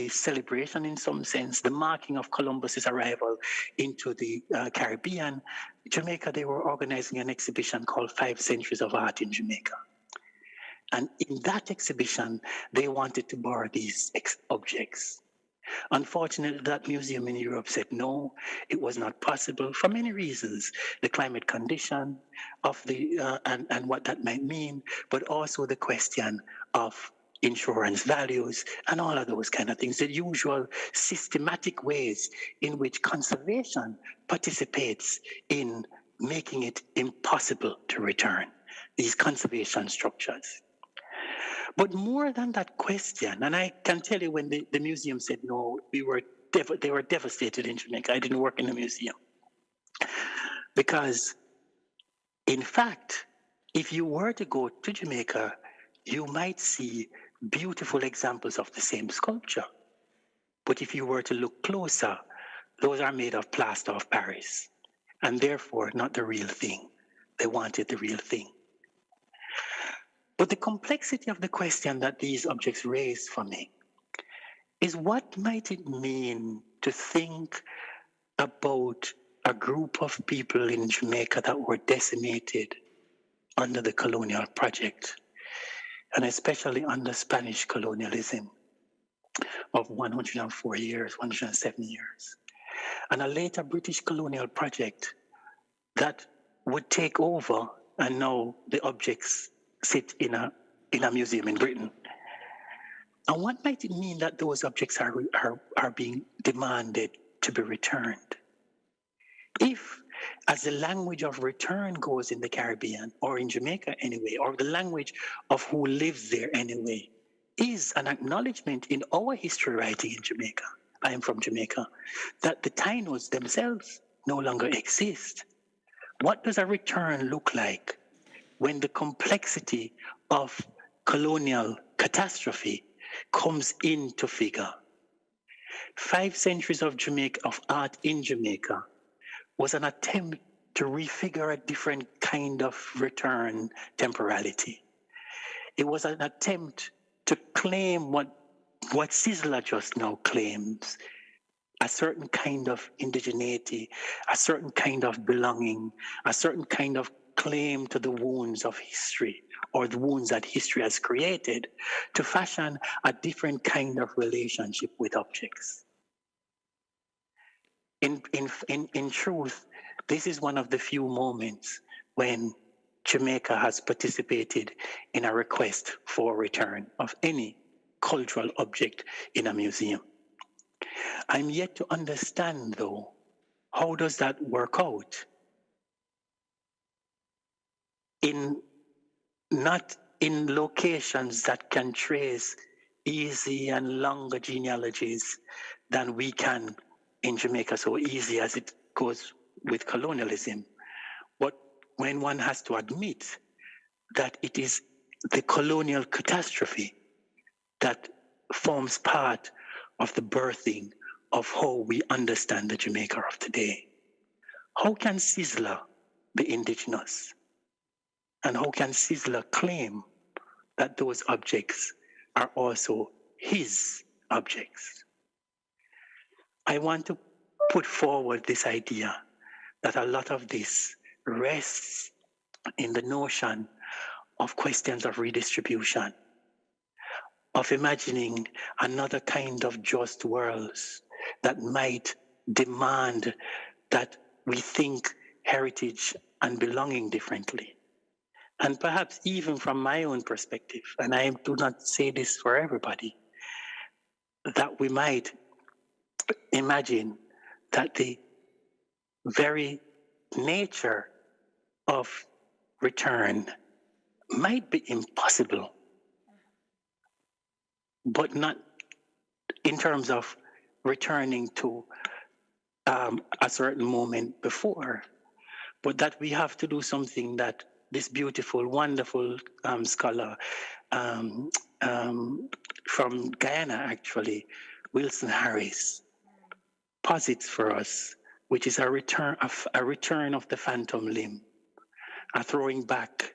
celebration, in some sense, the marking of Columbus's arrival into the Caribbean, Jamaica, they were organizing an exhibition called 5 Centuries of Art in Jamaica. And in that exhibition, they wanted to borrow these objects. Unfortunately, that museum in Europe said no, it was not possible for many reasons. The climate condition of and what that might mean, but also the question of insurance values and all of those kind of things, the usual systematic ways in which conservation participates in making it impossible to return these conservation structures. But more than that question, and I can tell you when the museum said no, they were devastated in Jamaica. I didn't work in the museum. Because, in fact, if you were to go to Jamaica, you might see beautiful examples of the same sculpture. But if you were to look closer, those are made of plaster of Paris, and therefore not the real thing. They wanted the real thing. But the complexity of the question that these objects raise for me is, what might it mean to think about a group of people in Jamaica that were decimated under the colonial project, and especially under Spanish colonialism of 104 years, 107 years, and a later British colonial project that would take over, and now the objects sit in a museum in Britain. And what might it mean that those objects are being demanded to be returned? If, as the language of return goes in the Caribbean, or in Jamaica anyway, or the language of who lives there anyway, is an acknowledgement in our history writing in Jamaica, I am from Jamaica, that the Tainos themselves no longer exist. What does a return look like when the complexity of colonial catastrophe comes into figure? 5 centuries of art in Jamaica was an attempt to refigure a different kind of return temporality. It was an attempt to claim what Sizzler just now claims, a certain kind of indigeneity, a certain kind of belonging, a certain kind of claim to the wounds of history, or the wounds that history has created, to fashion a different kind of relationship with objects. In truth, this is one of the few moments when Jamaica has participated in a request for return of any cultural object in a museum. I'm yet to understand, though, how does that work out? Not in locations that can trace easy and longer genealogies than we can in Jamaica so easy as it goes with colonialism. But when one has to admit that it is the colonial catastrophe that forms part of the birthing of how we understand the Jamaica of today. How can Sizzler be indigenous? And how can Sizzler claim that those objects are also his objects? I want to put forward this idea that a lot of this rests in the notion of questions of redistribution, of imagining another kind of just worlds that might demand that we think heritage and belonging differently. And perhaps even from my own perspective, and I do not say this for everybody, that we might imagine that the very nature of return might be impossible, but not in terms of returning to a certain moment before, but that we have to do something that this beautiful, wonderful scholar from Guyana, actually, Wilson Harris, posits for us, which is a return of the phantom limb, a throwing back,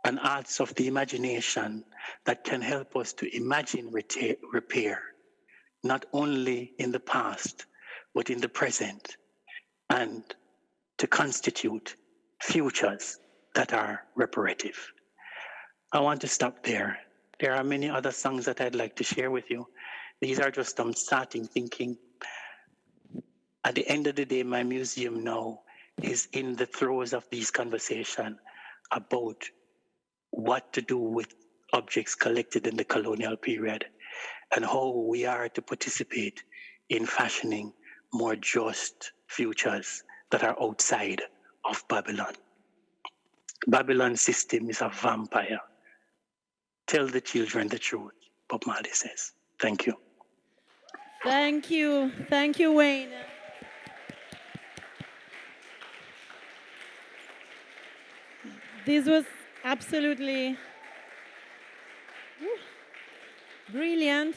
an arts of the imagination that can help us to imagine repair, not only in the past, but in the present, and to constitute futures that are reparative. I want to stop there. There are many other songs that I'd like to share with you. These are just some starting thinking. At the end of the day, my museum now is in the throes of these conversations about what to do with objects collected in the colonial period and how we are to participate in fashioning more just futures that are outside of Babylon. Babylon system is a vampire. Tell the children the truth, Bob Marley says. Thank you. Thank you. Thank you, Wayne. This was absolutely brilliant,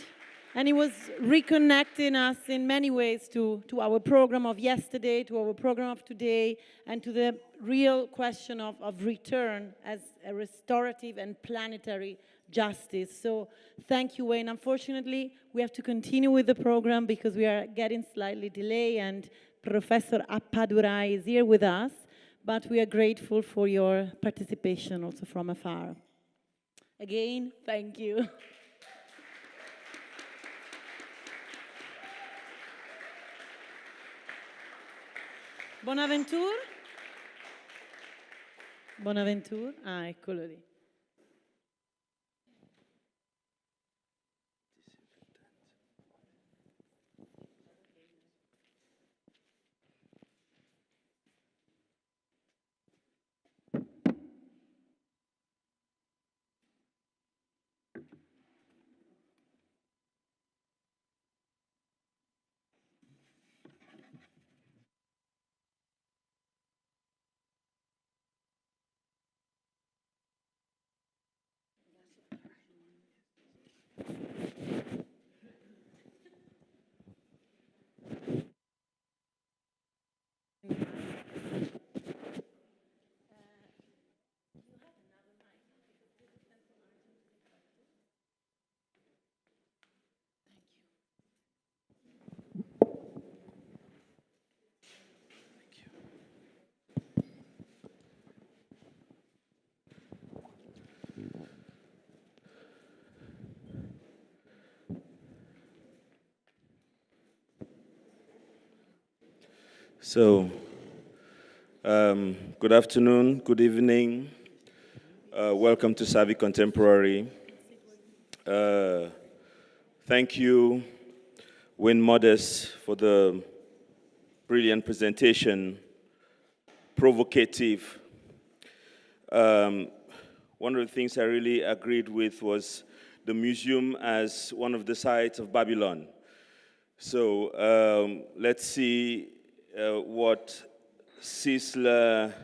and it was reconnecting us in many ways to our program of yesterday, to our program of today, and to the real question of return as a restorative and planetary justice. So thank you, Wayne. Unfortunately, we have to continue with the program because we are getting slightly delayed, and Professor Appadurai is here with us, but we are grateful for your participation also from afar. Again, thank you. Bonaventure? Bonaventure? Ah, eccolo lì. So, good afternoon, good evening. Welcome to Savvy Contemporary. Thank you, Wayne Modest, for the brilliant presentation, provocative. One of the things I really agreed with was the museum as one of the sites of Babylon. So let's see what Sisla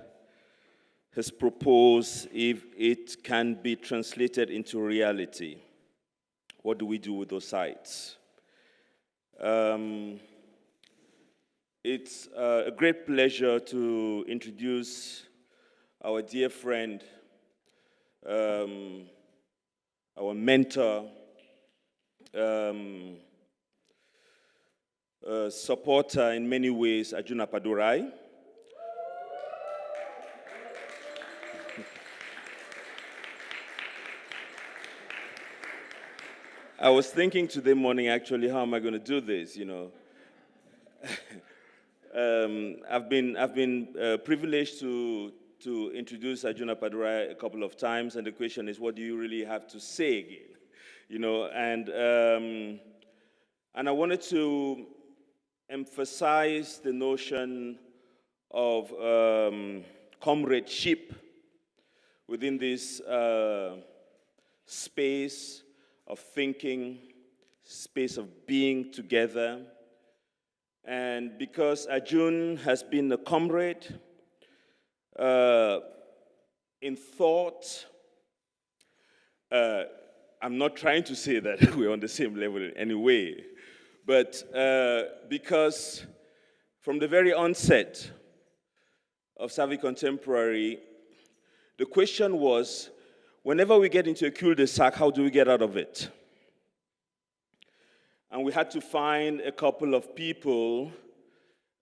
has proposed, if it can be translated into reality. What do we do with those sites? It's a great pleasure to introduce our dear friend, our mentor, supporter in many ways, Arjun Appadurai. I was thinking today morning, actually, how am I going to do this, you know? I've been privileged to introduce Arjun Appadurai a couple of times, and the question is, what do you really have to say again? You know, and I wanted to emphasize the notion of comradeship within this space of thinking, space of being together. And because Arjun has been a comrade in thought, I'm not trying to say that we're on the same level in any way, but because from the very onset of Savvy Contemporary, the question was, whenever we get into a cul-de-sac, how do we get out of it? And we had to find a couple of people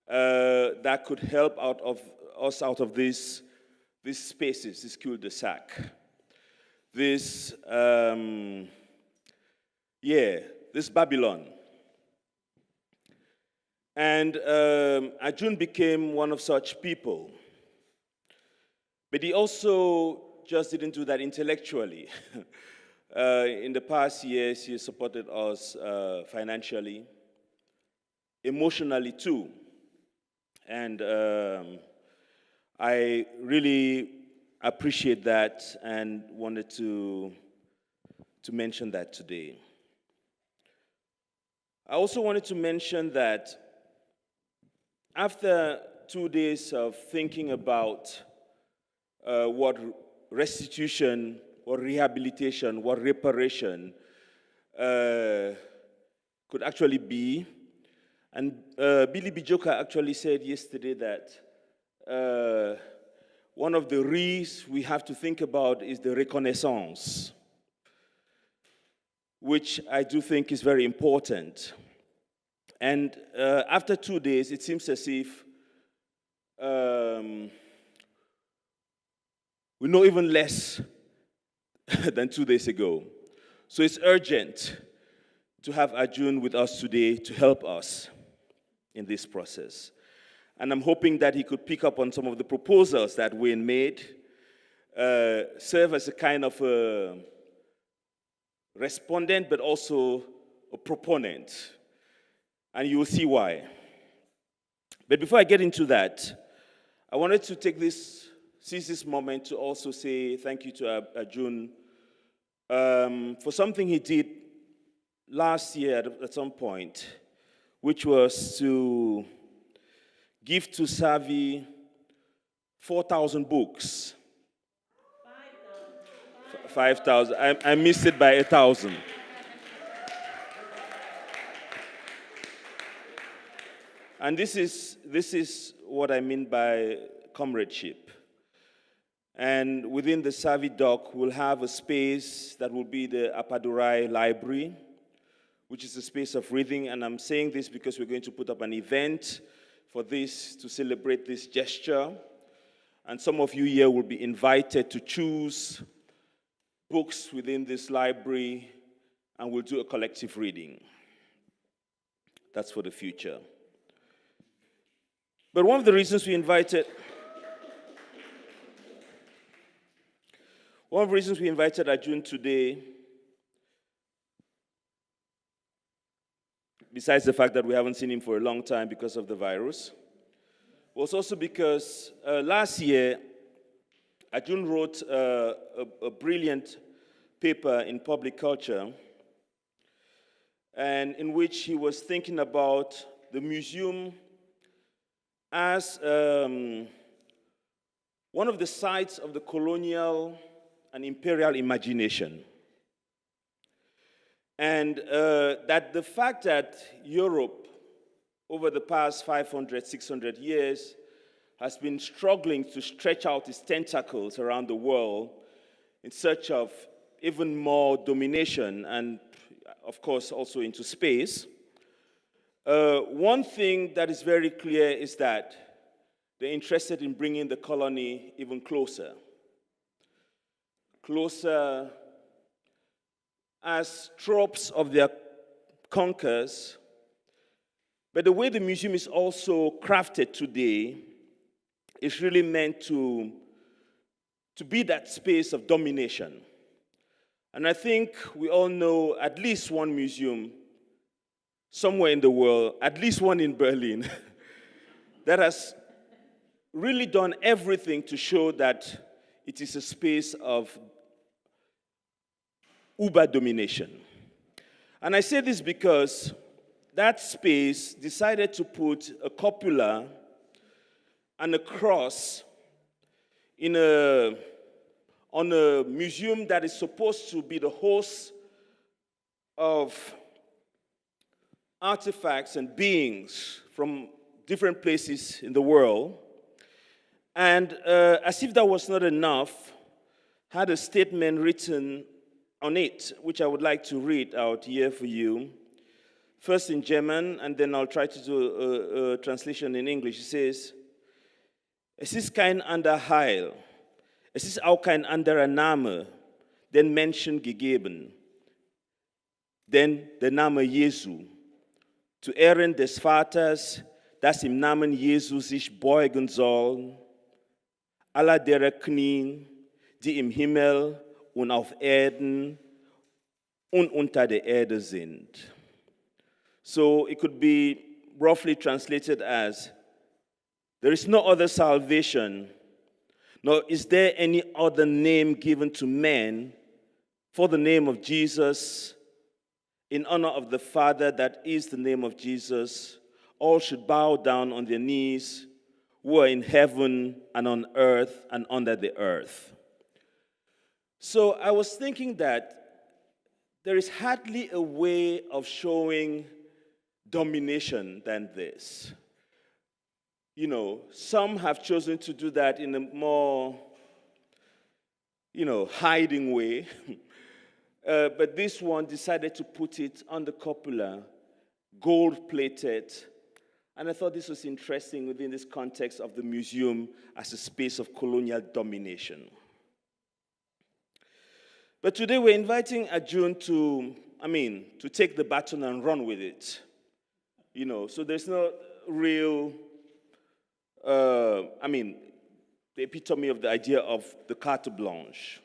that could help us out of these spaces, this cul-de-sac. This Babylon. And Arjun became one of such people. But he also just didn't do that intellectually. In the past years, he supported us financially, emotionally too. And I really appreciate that and wanted to mention that today. I also wanted to mention that after 2 days of thinking about what restitution, what rehabilitation, what reparation could actually be, and Billy Bijoka actually said yesterday that one of the Res we have to think about is the reconnaissance, which I do think is very important. And after 2 days, it seems as if we know even less than 2 days ago. So it's urgent to have Arjun with us today to help us in this process. And I'm hoping that he could pick up on some of the proposals that Wayne made, serve as a kind of a respondent, but also a proponent. And you will see why. But before I get into that, I wanted to seize this moment to also say thank you to Arjun for something he did last year at some point, which was to give to Savvy 4,000 books. 5,000. I missed it by 1,000. And this is what I mean by comradeship. And within the Savvy Dock, we'll have a space that will be the Appadurai Library, which is a space of reading. And I'm saying this because we're going to put up an event for this, to celebrate this gesture. And some of you here will be invited to choose books within this library, and we'll do a collective reading. That's for the future. But one of the reasons we invited Arjun today, besides the fact that we haven't seen him for a long time because of the virus, was also because last year, Arjun wrote a brilliant paper in Public Culture and in which he was thinking about the museum as one of the sites of the colonial and imperial imagination. And that the fact that Europe, over the past 500, 600 years, has been struggling to stretch out its tentacles around the world in search of even more domination and, of course, also into space. One thing that is very clear is that they're interested in bringing the colony even closer. Closer as tropes of their conquerors. But the way the museum is also crafted today is really meant to be that space of domination. And I think we all know at least one museum somewhere in the world, at least one in Berlin, that has really done everything to show that it is a space of uber domination. And I say this because that space decided to put a cupola and a cross on a museum that is supposed to be the host of artifacts and beings from different places in the world. And as if that was not enough, had a statement written on it, which I would like to read out here for you. First in German, and then I'll try to do a translation in English. It says, "Es ist kein anderer Heil, es ist auch kein anderer Name den Menschen gegeben, denn der Name Jesu, zu Ehren des Vaters, das im Namen Jesu sich beugen soll, aller derer Knie, die im Himmel und auf Erden und unter der Erde sind." So it could be roughly translated as, there is no other salvation, nor is there any other name given to men for the name of Jesus, in honor of the Father that is the name of Jesus. All should bow down on their knees, who are in heaven and on earth and under the earth. So I was thinking that there is hardly a way of showing domination than this. You know, some have chosen to do that in a more, hiding way. But this one decided to put it on the cupola, gold-plated. And I thought this was interesting within this context of the museum as a space of colonial domination. But today we're inviting Arjun to take the baton and run with it. So there's no real, the epitome of the idea of the carte blanche.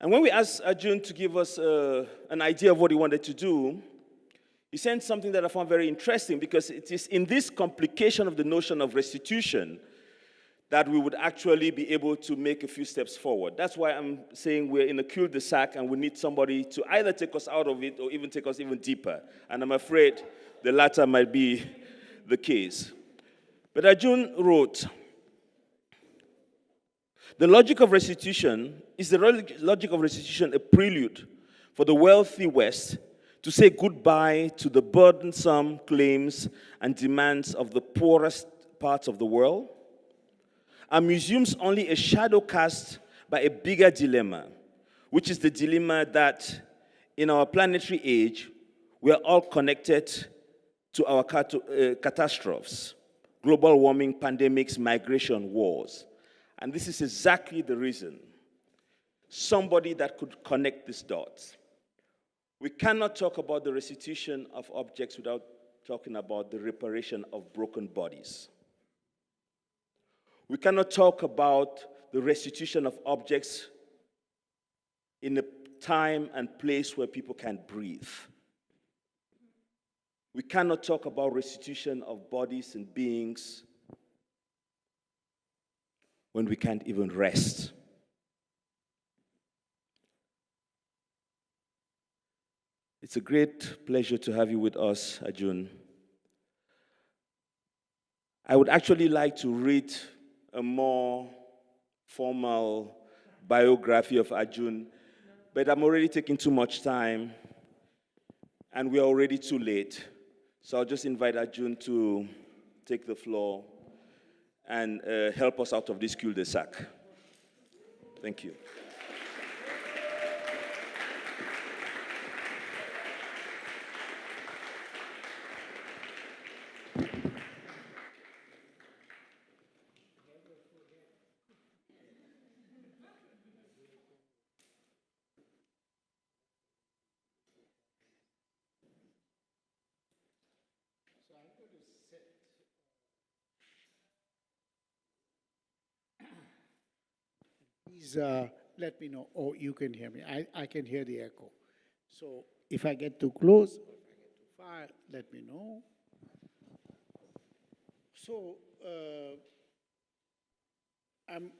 And when we asked Arjun to give us an idea of what he wanted to do, he sent something that I found very interesting, because it is in this complication of the notion of restitution that we would actually be able to make a few steps forward. That's why I'm saying we're in a cul-de-sac and we need somebody to either take us out of it or even take us even deeper. And I'm afraid the latter might be the case. But Arjun wrote, "The logic of restitution is the logic of restitution a prelude for the wealthy West to say goodbye to the burdensome claims and demands of the poorest parts of the world? Are museums only a shadow cast by a bigger dilemma, which is the dilemma that in our planetary age, we are all connected to our catastrophes, global warming, pandemics, migration, wars?" And this is exactly the reason. Somebody that could connect these dots. We cannot talk about the restitution of objects without talking about the reparation of broken bodies. We cannot talk about the restitution of objects in a time and place where people can breathe. We cannot talk about restitution of bodies and beings when we can't even rest. It's a great pleasure to have you with us, Arjun. I would actually like to read a more formal biography of Arjun, but I'm already taking too much time, and we are already too late. So I'll just invite Arjun to take the floor and help us out of this cul-de-sac. Thank you. Please let me know. Oh, you can hear me. I can hear the echo. So if I get too close, or if I get too far, let me know. So I'm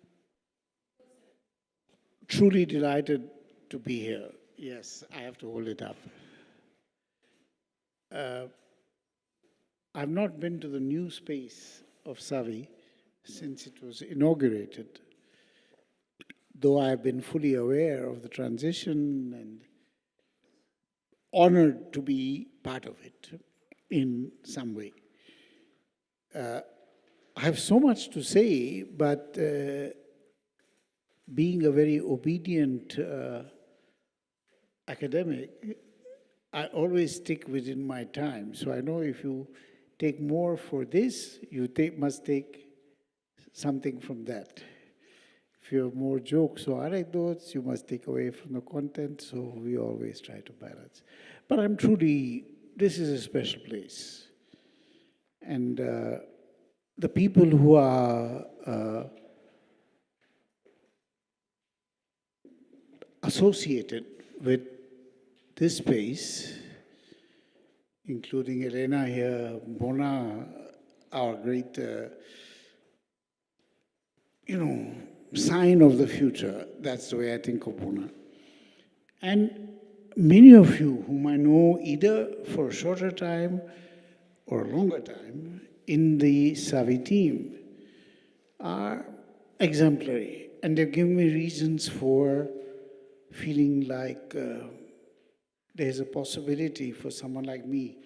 truly delighted to be here. Yes, I have to hold it up. I've not been to the new space of Savi since it was inaugurated, though I've been fully aware of the transition and honored to be part of it in some way. I have so much to say, but being a very obedient academic, I always stick within my time. So I know if you take more for this, you must take something from that. If you have more jokes or anecdotes, you must take away from the content, so we always try to balance. But I'm truly, this is a special place. And the people who are associated with this space, including Elena here, Bona, our great, sign of the future. That's the way I think of Bona. And many of you whom I know either for a shorter time or a longer time in the Savi team are exemplary. And they've given me reasons for feeling like there's a possibility for someone like me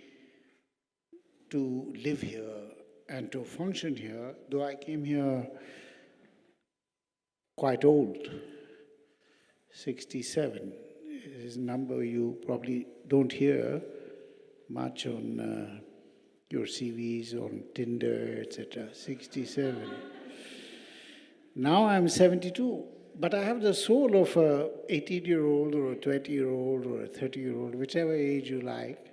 to live here and to function here, though I came here quite old, 67 is a number you probably don't hear much on your CVs, on Tinder, etc. 67. Now I'm 72, but I have the soul of a 18-year-old or a 20-year-old or a 30-year-old, whichever age you like.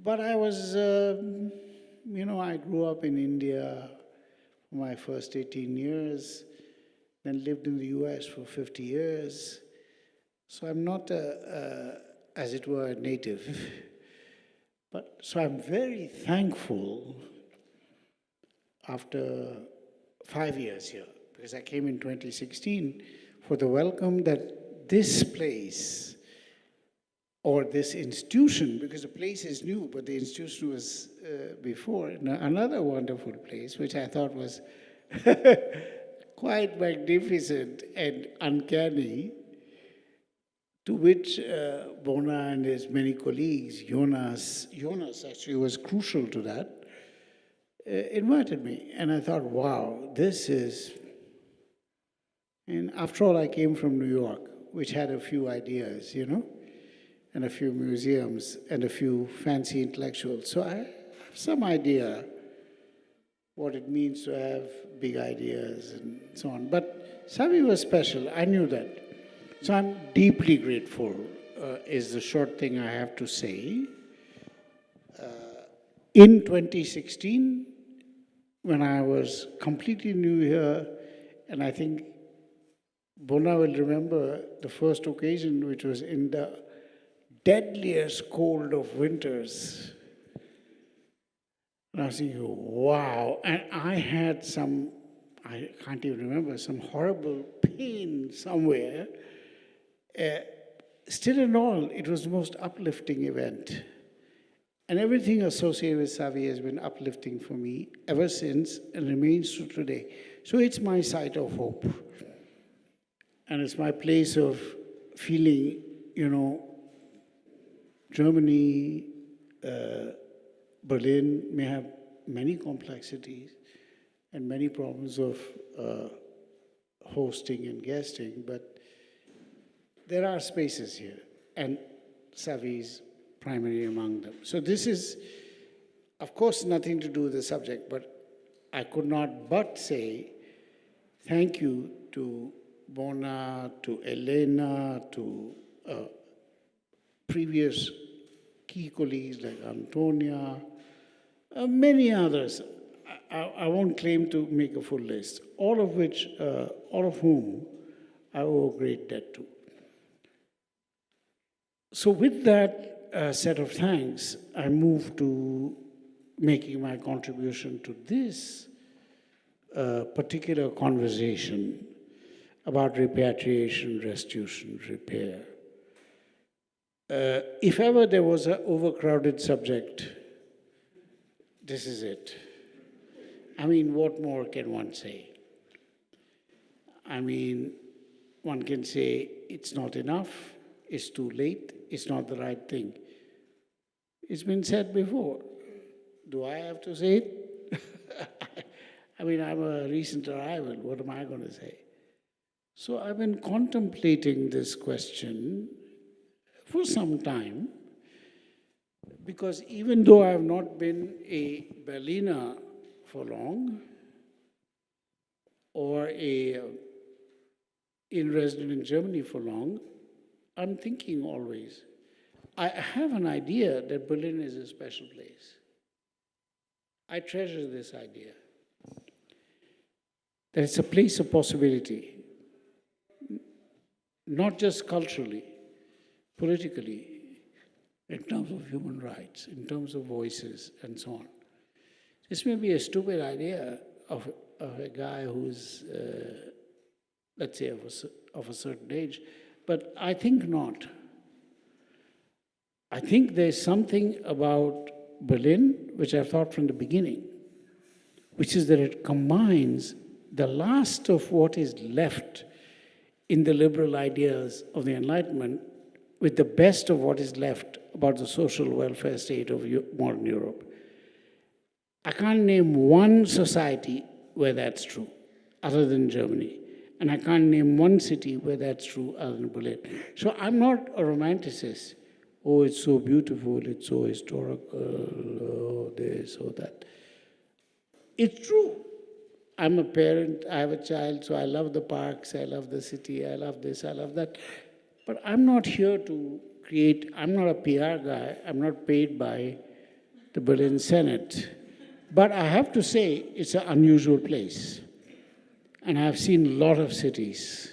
But I was, I grew up in India for my first 18 years, then lived in the US for 50 years. So I'm not, as it were, a native. So I'm very thankful after 5 years here, because I came in 2016, for the welcome that this place or this institution, because the place is new, but the institution was before, another wonderful place, which I thought was quite magnificent and uncanny, to which Bona and his many colleagues, Jonas actually was crucial to that, invited me. And I thought, wow, this is... And after all, I came from New York, which had a few ideas, and a few museums and a few fancy intellectuals. So I have some idea what it means to have big ideas and so on. But Savi was special, I knew that. So I'm deeply grateful, is the short thing I have to say. In 2016, when I was completely new here, and I think Bona will remember the first occasion, which was in the deadliest cold of winters. And I was thinking, wow. And I had some, I can't even remember, some horrible pain somewhere. still in all, it was the most uplifting event. And everything associated with Savi has been uplifting for me ever since and remains to today. So it's my site of hope. And it's my place of feeling, Germany, Berlin may have many complexities and many problems of hosting and guesting, but there are spaces here, and Savi is primarily among them. So this is, of course, nothing to do with the subject, but I could not but say thank you to Bona, to Elena, to previous key colleagues like Antonia, many others. I won't claim to make a full list, all of whom I owe a great debt to. So with that set of thanks, I move to making my contribution to this particular conversation about repatriation, restitution, repair. If ever there was an overcrowded subject, this is it. I mean, what more can one say? I mean, one can say it's not enough, it's too late, it's not the right thing. It's been said before. Do I have to say it? I mean, I'm a recent arrival. What am I going to say? So I've been contemplating this question for some time, because even though I have not been a Berliner for long, or in resident in Germany for long, I'm thinking always, I have an idea that Berlin is a special place. I treasure this idea, that it's a place of possibility, not just culturally, politically, in terms of human rights, in terms of voices, and so on. This may be a stupid idea of a guy who's, let's say, of a certain age, but I think not. I think there's something about Berlin, which I've thought from the beginning, which is that it combines the last of what is left in the liberal ideas of the Enlightenment with the best of what is left about the social welfare state of modern Europe. I can't name one society where that's true, other than Germany. And I can't name one city where that's true, other than Berlin. So I'm not a romanticist. Oh, it's so beautiful, it's so historical, oh, this or that. It's true. I'm a parent, I have a child, so I love the parks, I love the city, I love this, I love that. But I'm not here to create, I'm not a PR guy, I'm not paid by the Berlin Senate. But I have to say, it's an unusual place. And I've seen a lot of cities,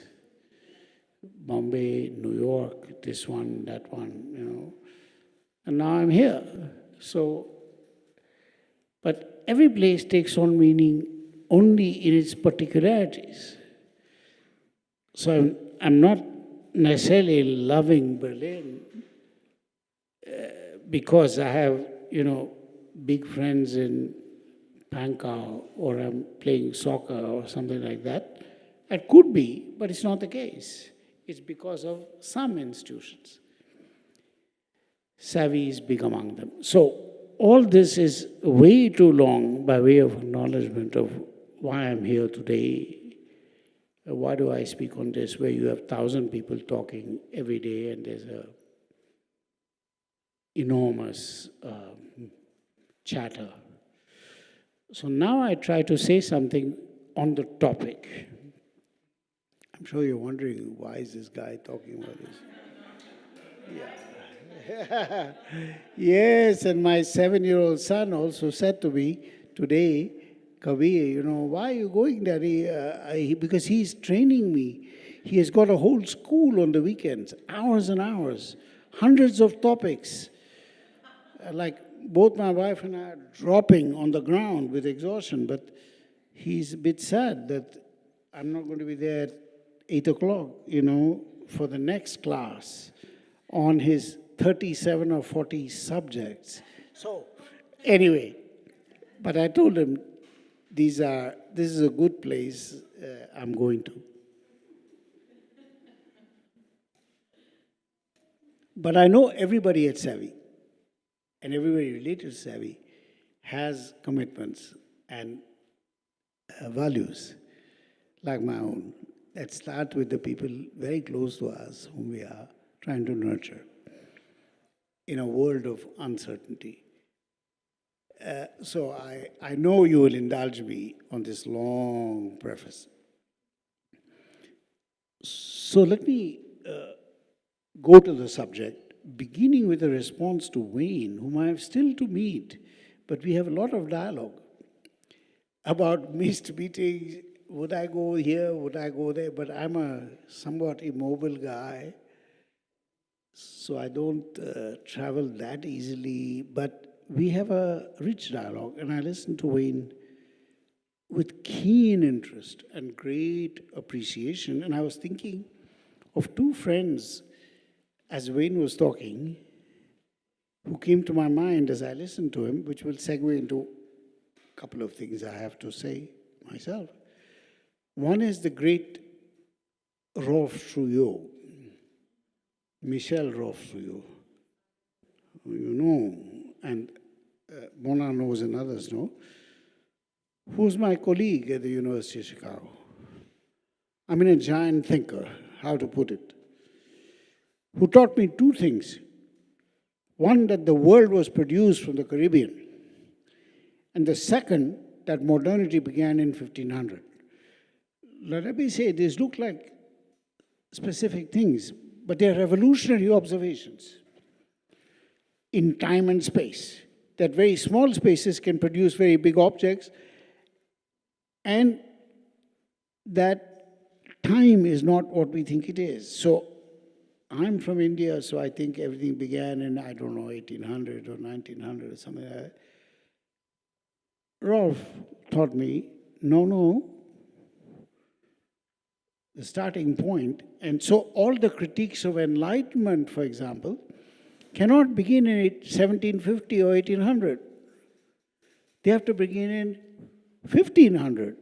Bombay, New York, this one, that one, And now I'm here. So, but every place takes on meaning only in its particularities. So I'm not necessarily loving Berlin because I have, big friends in Pankau, or I'm playing soccer or something like that. It could be, but it's not the case. It's because of some institutions. Savi is big among them. So all this is way too long by way of acknowledgement of why I'm here today. Why do I speak on this, where you have 1,000 people talking every day and there's a enormous chatter. So now I try to say something on the topic. I'm sure you're wondering, why is this guy talking about this? Yeah. Yes, and my 7-year-old son also said to me today, Kabir, why are you going there? Because he's training me. He has got a whole school on the weekends, hours and hours, hundreds of topics. Like both my wife and I are dropping on the ground with exhaustion, but he's a bit sad that I'm not going to be there at 8 o'clock, for the next class. on his 37 or 40 subjects. So, anyway, but I told him, this is a good place I'm going to. But I know everybody at Savvy, and everybody related to Savvy, has commitments and values like my own that start with the people very close to us whom we are trying to nurture in a world of uncertainty. So I know you will indulge me on this long preface. So let me go to the subject, beginning with a response to Wayne, whom I have still to meet, but we have a lot of dialogue about missed meetings. Would I go here? Would I go there? But I'm a somewhat immobile guy, so I don't travel that easily. But we have a rich dialogue, and I listen to Wayne with keen interest and great appreciation. And I was thinking of two friends as Wayne was talking, who came to my mind as I listened to him, which will segue into a couple of things I have to say myself. One is the great Rolf Trouillot, Michel Rolf Trouillot, you know, and Mona knows and others know, who's my colleague at the University of Chicago. I mean, a giant thinker, how to put it, who taught me two things. One, that the world was produced from the Caribbean, and the second, that modernity began in 1500. Let me say, these look like specific things, but they're revolutionary observations in time and space, that very small spaces can produce very big objects, and that time is not what we think it is. So I'm from India, so I think everything began in, I don't know, 1800 or 1900 or something like that. Rolf taught me, no, the starting point. And so all the critiques of enlightenment, for example, cannot begin in 1750 or 1800. They have to begin in 1500.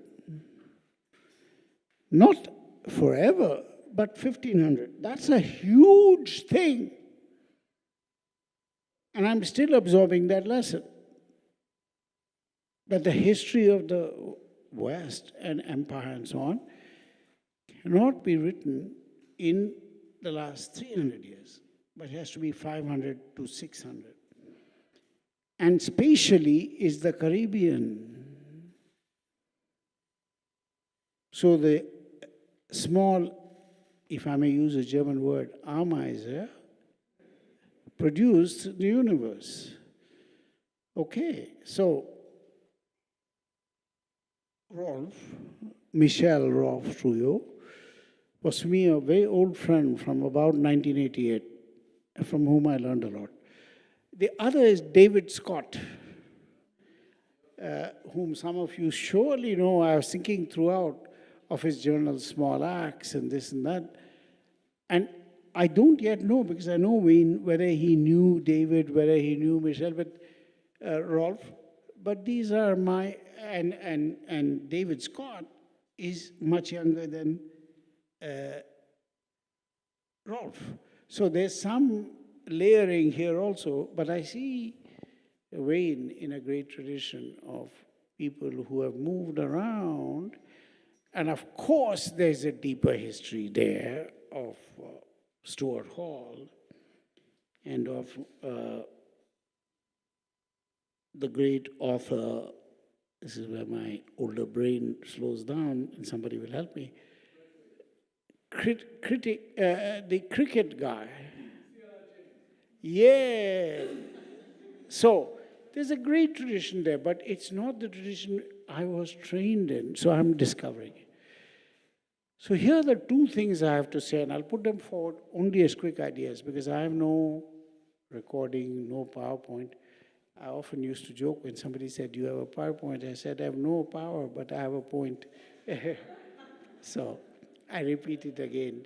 Not forever, but 1500. That's a huge thing. And I'm still absorbing that lesson. That the history of the West and empire and so on cannot be written in the last 300 years, but it has to be 500 to 600. And spatially is the Caribbean. So the small, if I may use a German word, Ameise, produced the universe. Okay, so Michel Rolf Trouillot, was to me a very old friend from about 1988, from whom I learned a lot. The other is David Scott, whom some of you surely know. I was thinking throughout of his journal, Small Acts and this and that. And I don't yet know, because I know Wayne, whether he knew David, whether he knew Michel, but Rolf. But these are my, and David Scott is much younger than Rolf. So there's some layering here also, but I see Wayne in a great tradition of people who have moved around. And of course, there's a deeper history there of Stuart Hall and of the great author. This is where my older brain slows down, and somebody will help me. The cricket guy. Yeah. So there's a great tradition there, but it's not the tradition I was trained in, so I'm discovering it. So here are the two things I have to say, and I'll put them forward only as quick ideas, because I have no recording, no PowerPoint. I often used to joke when somebody said, "Do you have a PowerPoint?" I said, "I have no power, but I have a point." So I repeat it again.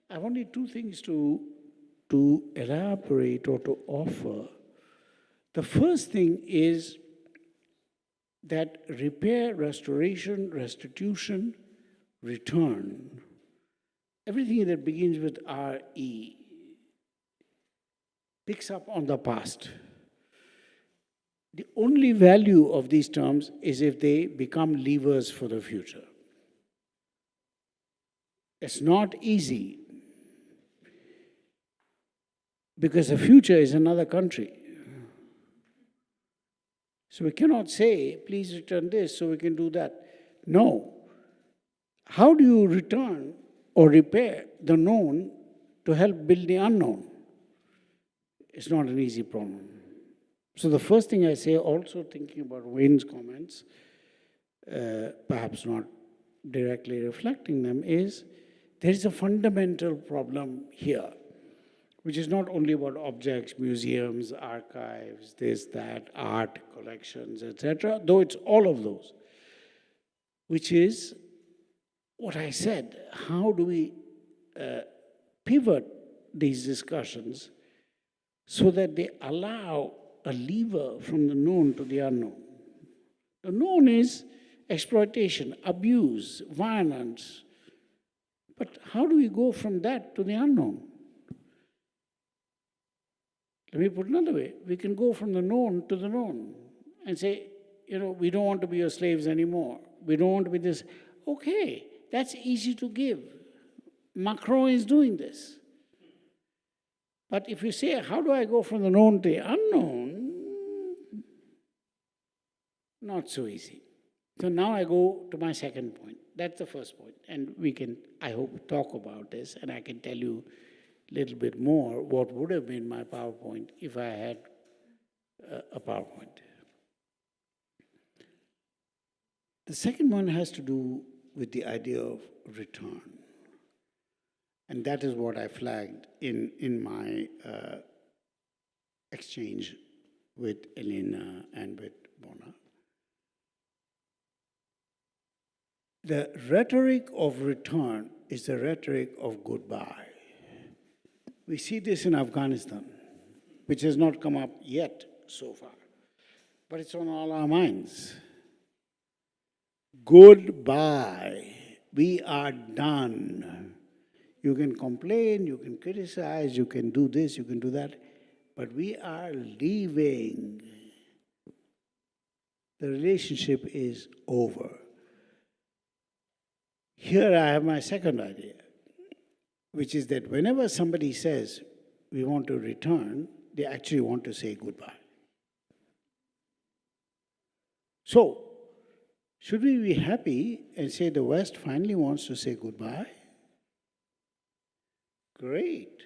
I have only two things to to elaborate or to offer, the first thing is that repair, restoration, restitution, return, everything that begins with RE picks up on the past. The only value of these terms is if they become levers for the future. It's not easy because the future is another country. So we cannot say, please return this so we can do that. No. How do you return or repair the known to help build the unknown? It's not an easy problem. So the first thing I say, also thinking about Wayne's comments, perhaps not directly reflecting them, is there is a fundamental problem here, which is not only about objects, museums, archives, this, that, art, collections, etc., though it's all of those, which is what I said. How do we pivot these discussions so that they allow a lever from the known to the unknown? The known is exploitation, abuse, violence. But how do we go from that to the unknown? Let me put it another way. We can go from the known to the known and say, we don't want to be your slaves anymore. We don't want to be this. Okay, that's easy to give. Macron is doing this. But if you say, how do I go from the known to the unknown? Not so easy. So now I go to my second point. That's the first point. And we can, I hope, talk about this, and I can tell you a little bit more what would have been my PowerPoint if I had a PowerPoint. The second one has to do with the idea of return. And that is what I flagged in my exchange with Elena and with Bona. The rhetoric of return is the rhetoric of goodbye. We see this in Afghanistan, which has not come up yet so far, but it's on all our minds. Goodbye. We are done. You can complain, you can criticize, you can do this, you can do that, but we are leaving. The relationship is over. Here I have my second idea, which is that whenever somebody says we want to return, they actually want to say goodbye. So, should we be happy and say the West finally wants to say goodbye? Great.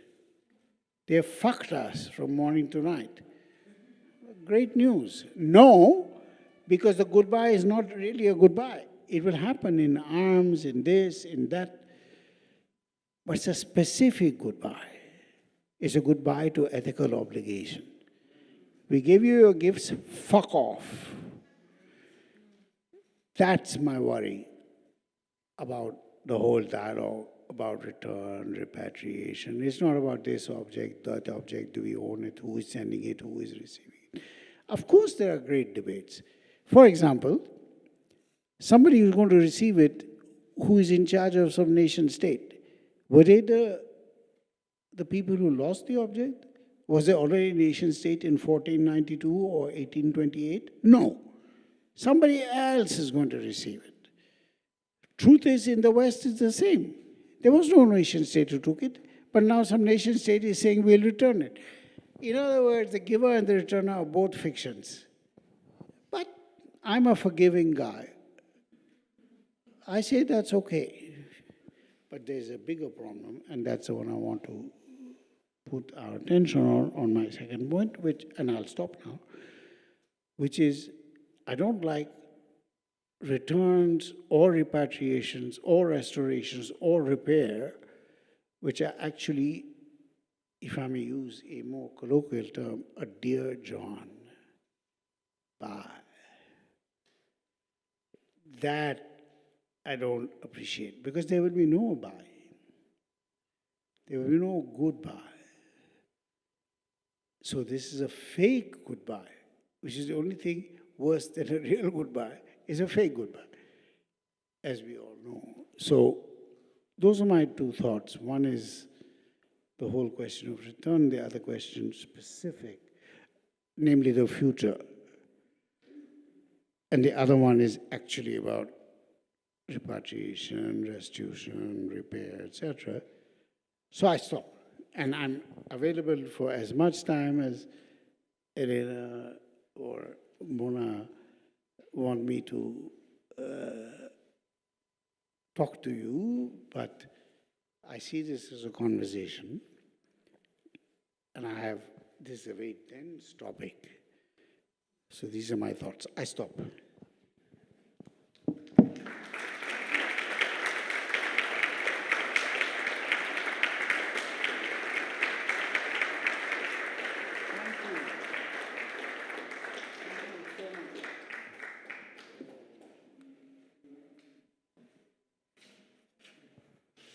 They fucked us from morning to night. Great news. No, because the goodbye is not really a goodbye. It will happen in arms, in this, in that. But it's a specific goodbye. It's a goodbye to ethical obligation. We give you your gifts, fuck off. That's my worry about the whole dialogue about return, repatriation. It's not about this object, that object, do we own it, who is sending it, who is receiving it. Of course there are great debates. For example, somebody who's going to receive it, who is in charge of some nation state, were they the people who lost the object? Was there already a nation state in 1492 or 1828? No. Somebody else is going to receive it. Truth is, in the West, it's the same. There was no nation state who took it, but now some nation state is saying we'll return it. In other words, the giver and the returner are both fictions. But I'm a forgiving guy. I say that's okay. But there's a bigger problem, and that's the one I want to put our attention on my second point, and I'll stop now, which is I don't like returns or repatriations or restorations or repair, which are actually, if I may use a more colloquial term, a dear John. Bye. That I don't appreciate, because there will be no bye. There will be no goodbye. So this is a fake goodbye, which is the only thing worse than a real goodbye, is a fake goodbye, as we all know. So those are my two thoughts. One is the whole question of return, the other question specific, namely the future. And the other one is actually about repatriation, restitution, repair, etc. So I stop. And I'm available for as much time as Elena or Mona want me to talk to you, but I see this as a conversation, and this is a very dense topic. So these are my thoughts. I stop.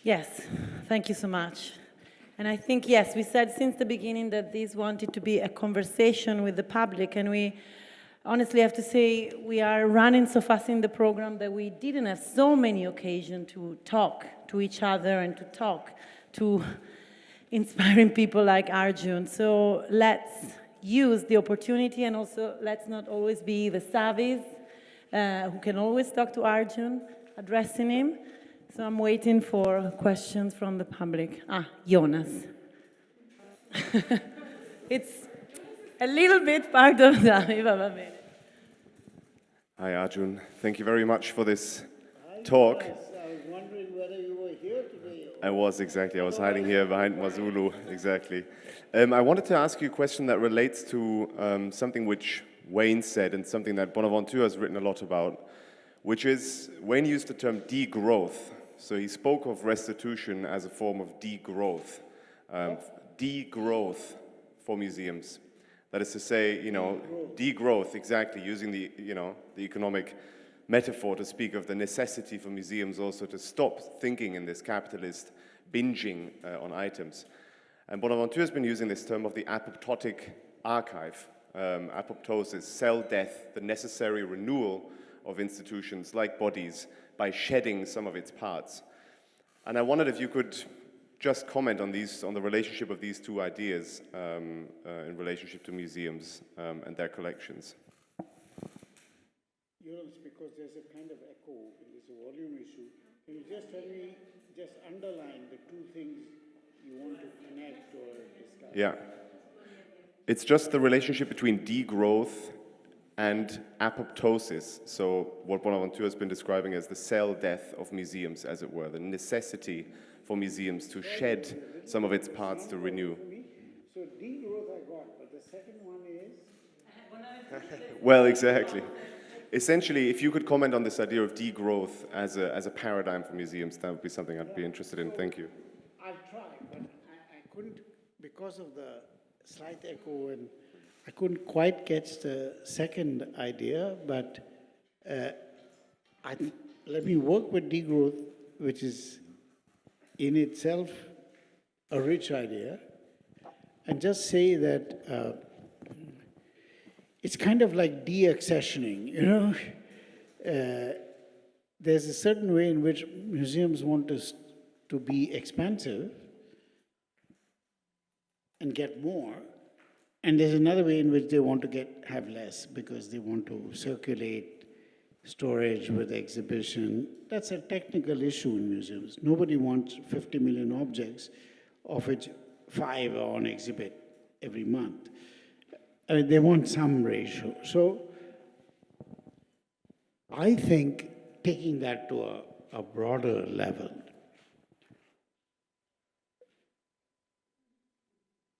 Yes, thank you so much. And I think, yes, we said since the beginning that this wanted to be a conversation with the public, and we honestly have to say we are running so fast in the program that we didn't have so many occasions to talk to each other and to talk to inspiring people like Arjun. So let's use the opportunity, and also let's not always be the savvies who can always talk to Arjun, addressing him. So I'm waiting for questions from the public. Jonas. It's a little bit part of that. Hi, Arjun. Thank you very much for this talk. I was wondering whether you were here today. I was, exactly. I was hiding here behind Mwazulu, exactly. I wanted to ask you a question that relates to something which Wayne said and something that Bonaventure has written a lot about, which is, Wayne used the term degrowth. So he spoke of restitution as a form of degrowth. Degrowth for museums. That is to say, degrowth, exactly, using the economic metaphor to speak of the necessity for museums also to stop thinking in this capitalist binging on items. And Bonaventure has been using this term of the apoptotic archive. Apoptosis, cell death, the necessary renewal of institutions like bodies by shedding some of its parts. And I wondered if you could just comment on the relationship of these two ideas in relationship to museums and their collections. Because there's a kind of echo in this volume issue, can you just tell me, just underline the two things you want to connect or discuss? Yeah. It's just the relationship between degrowth and apoptosis, so what Bonaventure has been describing as the cell death of museums, as it were, the necessity for museums to shed some of its parts to renew. So degrowth I got, but the second one is? Well, exactly. Essentially, if you could comment on this idea of degrowth as a paradigm for museums, that would be something I'd be interested in. Thank you. I'll try, but I couldn't, because of the slight echo, and I couldn't quite catch the second idea, but let me work with degrowth, which is in itself a rich idea, and just say that it's kind of like deaccessioning, There's a certain way in which museums want to be expansive and get more, and there's another way in which they want to have less because they want to circulate storage with exhibition. That's a technical issue in museums. Nobody wants 50 million objects, of which 5 are on exhibit every month. I mean, they want some ratio. So I think taking that to a broader level,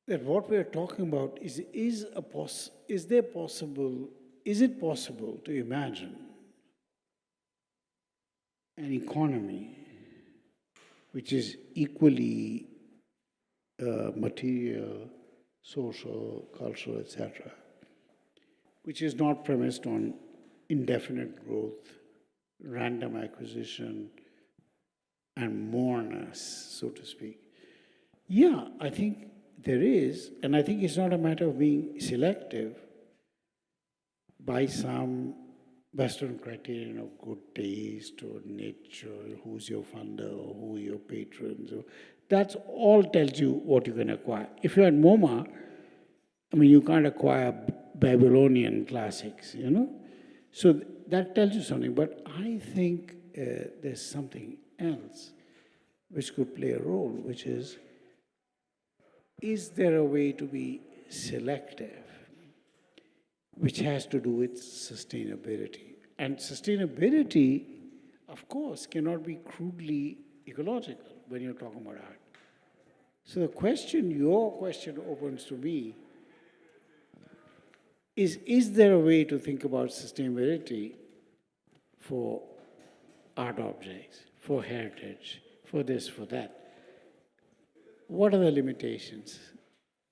that what we're talking about is it possible to imagine an economy which is equally material, social, cultural, etc., which is not premised on indefinite growth, random acquisition, and moreness, so to speak. Yeah, I think there is, and I think it's not a matter of being selective by some Western criterion of good taste or niche or who's your funder or who are your patrons. Or, that's all tells you what you can acquire. If you're at MoMA, I mean, you can't acquire Babylonian classics, you know? So that tells you something. But I think there's something else which could play a role, which is there a way to be selective, which has to do with sustainability? And sustainability, of course, cannot be crudely ecological when you're talking about art. So the question, your question opens to me, is there a way to think about sustainability for art objects, for heritage, for this, for that? What are the limitations?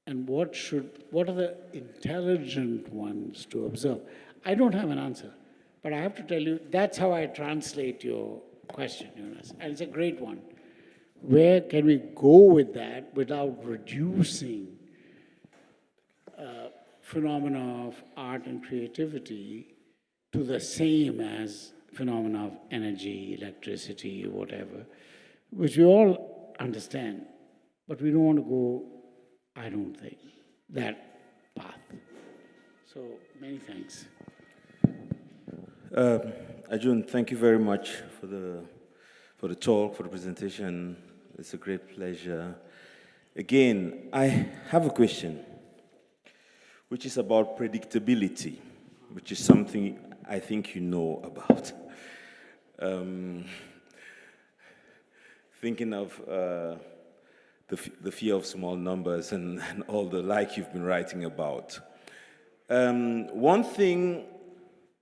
And what are the intelligent ones to observe? I don't have an answer, but I have to tell you, that's how I translate your question, Jonas. And it's a great one. Where can we go with that without reducing phenomena of art and creativity to the same as phenomena of energy, electricity, whatever, which we all understand, but we don't want to go, I don't think, that path. So, many thanks. Arjun, thank you very much for the talk, for the presentation. It's a great pleasure. Again, I have a question, which is about predictability, which is something I think you know about. Thinking of the fear of small numbers and all the like you've been writing about. One thing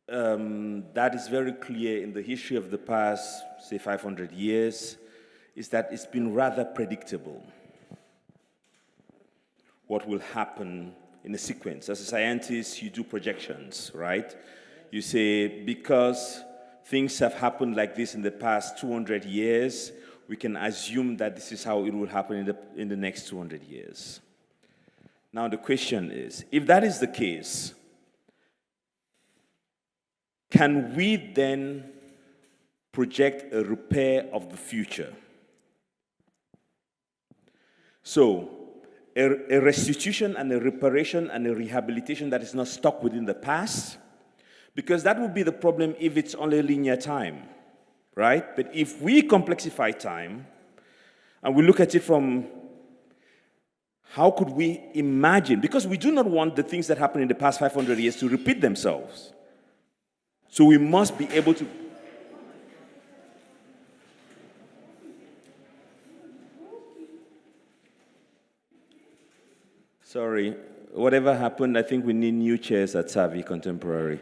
that is very clear in the history of the past, say, 500 years, is that it's been rather predictable what will happen in a sequence. As a scientist, you do projections, right? You say, because things have happened like this in the past 200 years, we can assume that this is how it will happen in the next 200 years. Now the question is, if that is the case, can we then project a repair of the future? So, a restitution and a reparation and a rehabilitation that is not stuck within the past, because that would be the problem if it's only linear time, right? But if we complexify time and we look at it from how could we imagine, because we do not want the things that happened in the past 500 years to repeat themselves. So we must be able to. Sorry, whatever happened, I think we need new chairs at Savvy Contemporary.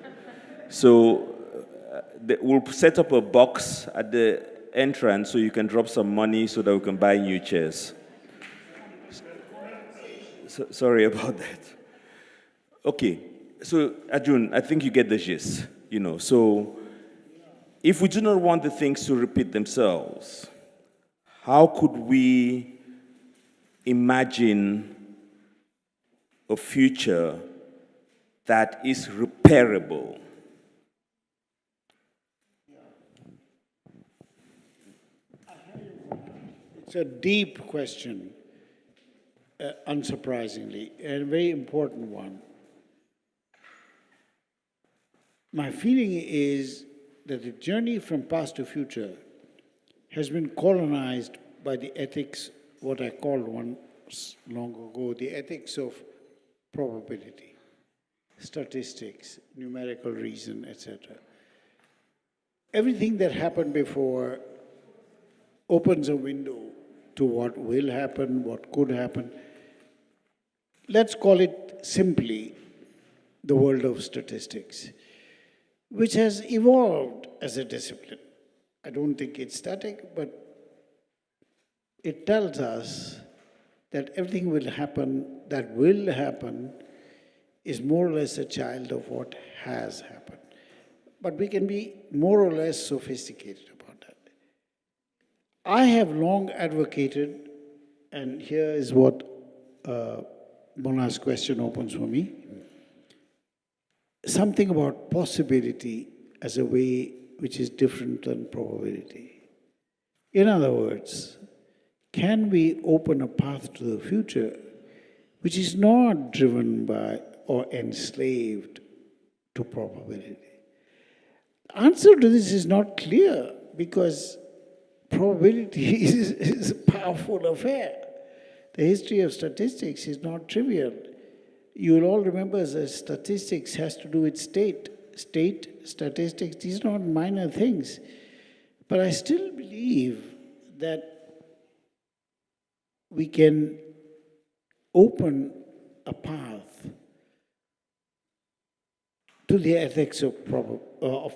So we'll set up a box at the entrance so you can drop some money so that we can buy new chairs. Sorry about that. Okay, so Arjun, I think you get the gist. You know, so if we do not want the things to repeat themselves, how could we imagine a future that is repairable? It's a deep question, unsurprisingly, and a very important one. My feeling is that the journey from past to future has been colonized by the ethics, what I called once long ago, the ethics of probability, statistics, numerical reason, etc. Everything that happened before opens a window to what will happen, what could happen. Let's call it simply the world of statistics, which has evolved as a discipline. I don't think it's static, but it tells us that everything that will happen is more or less a child of what has happened. But we can be more or less sophisticated about that. I have long advocated, and here is what Mona's question opens for me. Something about possibility as a way which is different than probability. In other words, can we open a path to the future which is not driven by or enslaved to probability? The answer to this is not clear because probability is a powerful affair. The history of statistics is not trivial. You'll all remember that statistics has to do with state. State, statistics, these are not minor things. But I still believe that we can open a path to the ethics of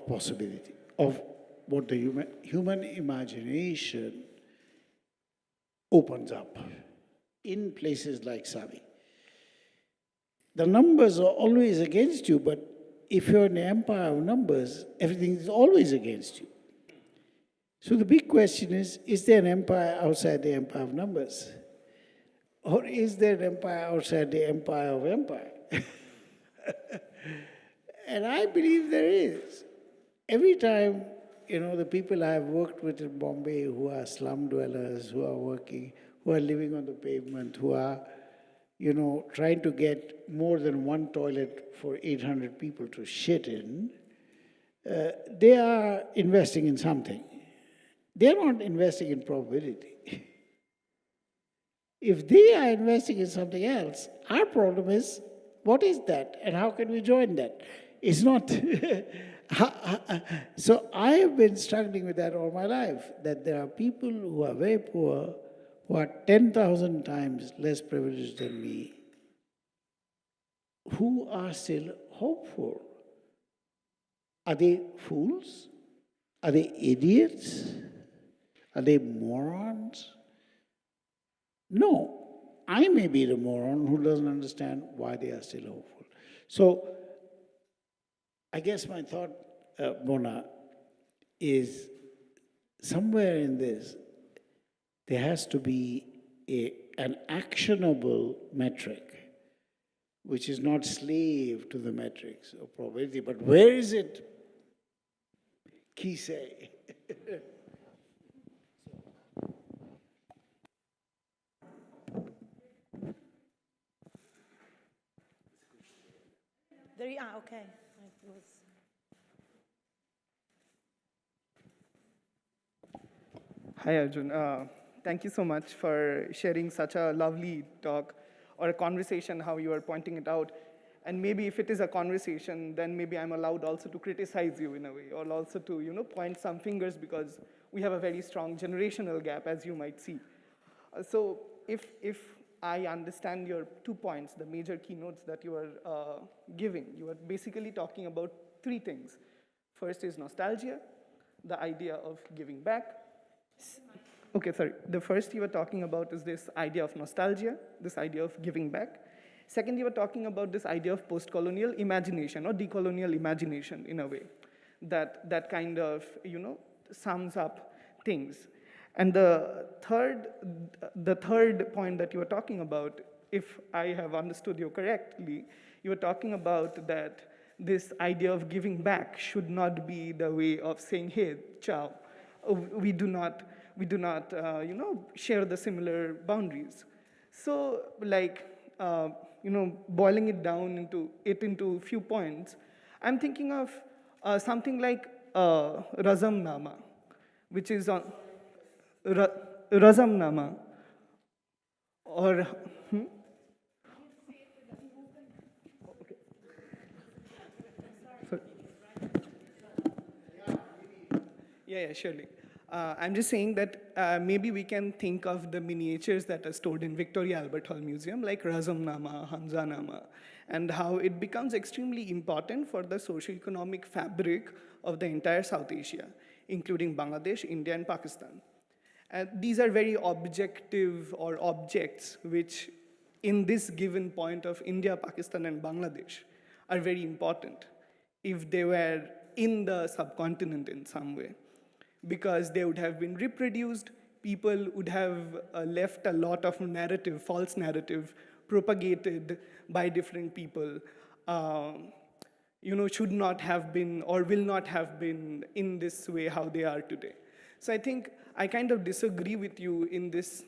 possibility, of what the human imagination opens up in places like Savi. The numbers are always against you, but if you're in the empire of numbers, everything is always against you. So the big question is there an empire outside the empire of numbers? Or is there an empire outside the empire of empire? And I believe there is. Every time, the people I've worked with in Bombay who are slum dwellers, who are living on the pavement, who are, trying to get more than one toilet for 800 people to shit in, they are investing in something. They're not investing in probability. If they are investing in something else, our problem is, what is that and how can we join that? It's not. So I have been struggling with that all my life, that there are people who are very poor, who are 10,000 times less privileged than me, who are still hopeful. Are they fools? Are they idiots? Are they morons? No, I may be the moron who doesn't understand why they are still hopeful. So I guess my thought, Mona, is somewhere in this, there has to be an actionable metric, which is not slave to the metrics of probability. But where is it? Qui sait? Okay. Hi, Arjun. Thank you so much for sharing such a lovely talk or a conversation, how you are pointing it out. And maybe if it is a conversation, then maybe I'm allowed also to criticize you in a way, or also to, point some fingers, because we have a very strong generational gap, as you might see. So if I understand your 2 points, the major keynotes that you are giving, you are basically talking about 3 things. First is nostalgia, the idea of giving back. Okay, sorry. The first you were talking about is this idea of nostalgia, this idea of giving back. Second, you were talking about this idea of post-colonial imagination or decolonial imagination in a way, that kind of, sums up things. And the third point that you were talking about, if I have understood you correctly, you were talking about that this idea of giving back should not be the way of saying, hey, ciao, we do not share the similar boundaries. So, boiling it down into a few points, I'm thinking of something like Razamnama, which is on Razamnama, or Yeah, surely. I'm just saying that maybe we can think of the miniatures that are stored in Victoria Albert Hall Museum, like Razamnama, Hamzanama, and how it becomes extremely important for the socio-economic fabric of the entire South Asia, including Bangladesh, India, and Pakistan. And these are very objective or objects which, in this given point of India, Pakistan, and Bangladesh, are very important if they were in the subcontinent in some way, because they would have been reproduced, people would have left a lot of narrative, false narrative propagated by different people, should not have been or will not have been in this way how they are today. So I think I kind of disagree with you in this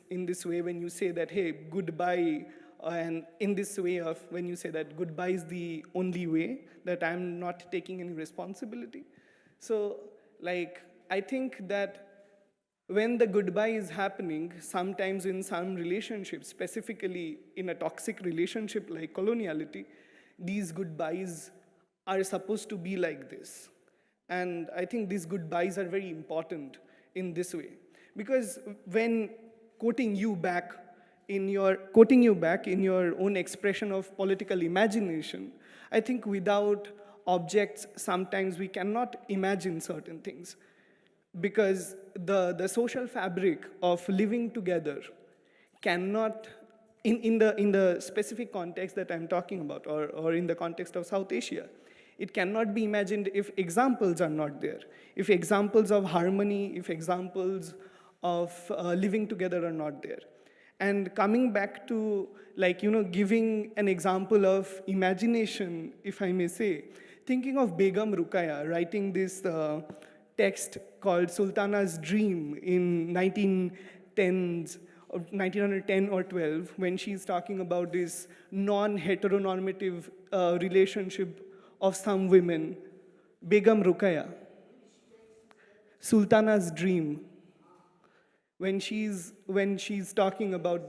way when you say that, hey, goodbye, and in this way of when you say that goodbye is the only way, that I'm not taking any responsibility. So like, I think that when the goodbye is happening, sometimes in some relationships, specifically in a toxic relationship like coloniality, these goodbyes are supposed to be like this. And I think these goodbyes are very important in this way. Because when quoting you back in your own expression of political imagination, I think without objects, sometimes we cannot imagine certain things. Because the social fabric of living together cannot, in the specific context that I'm talking about, or in the context of South Asia, it cannot be imagined if examples are not there. If examples of harmony, if examples of living together are not there. And coming back to, giving an example of imagination, if I may say, thinking of Begum Ruqayya writing this text called Sultana's Dream in 1910 or 12, when she's talking about this non-heteronormative relationship of some women. Begum Ruqayya, Sultana's Dream, when she's talking about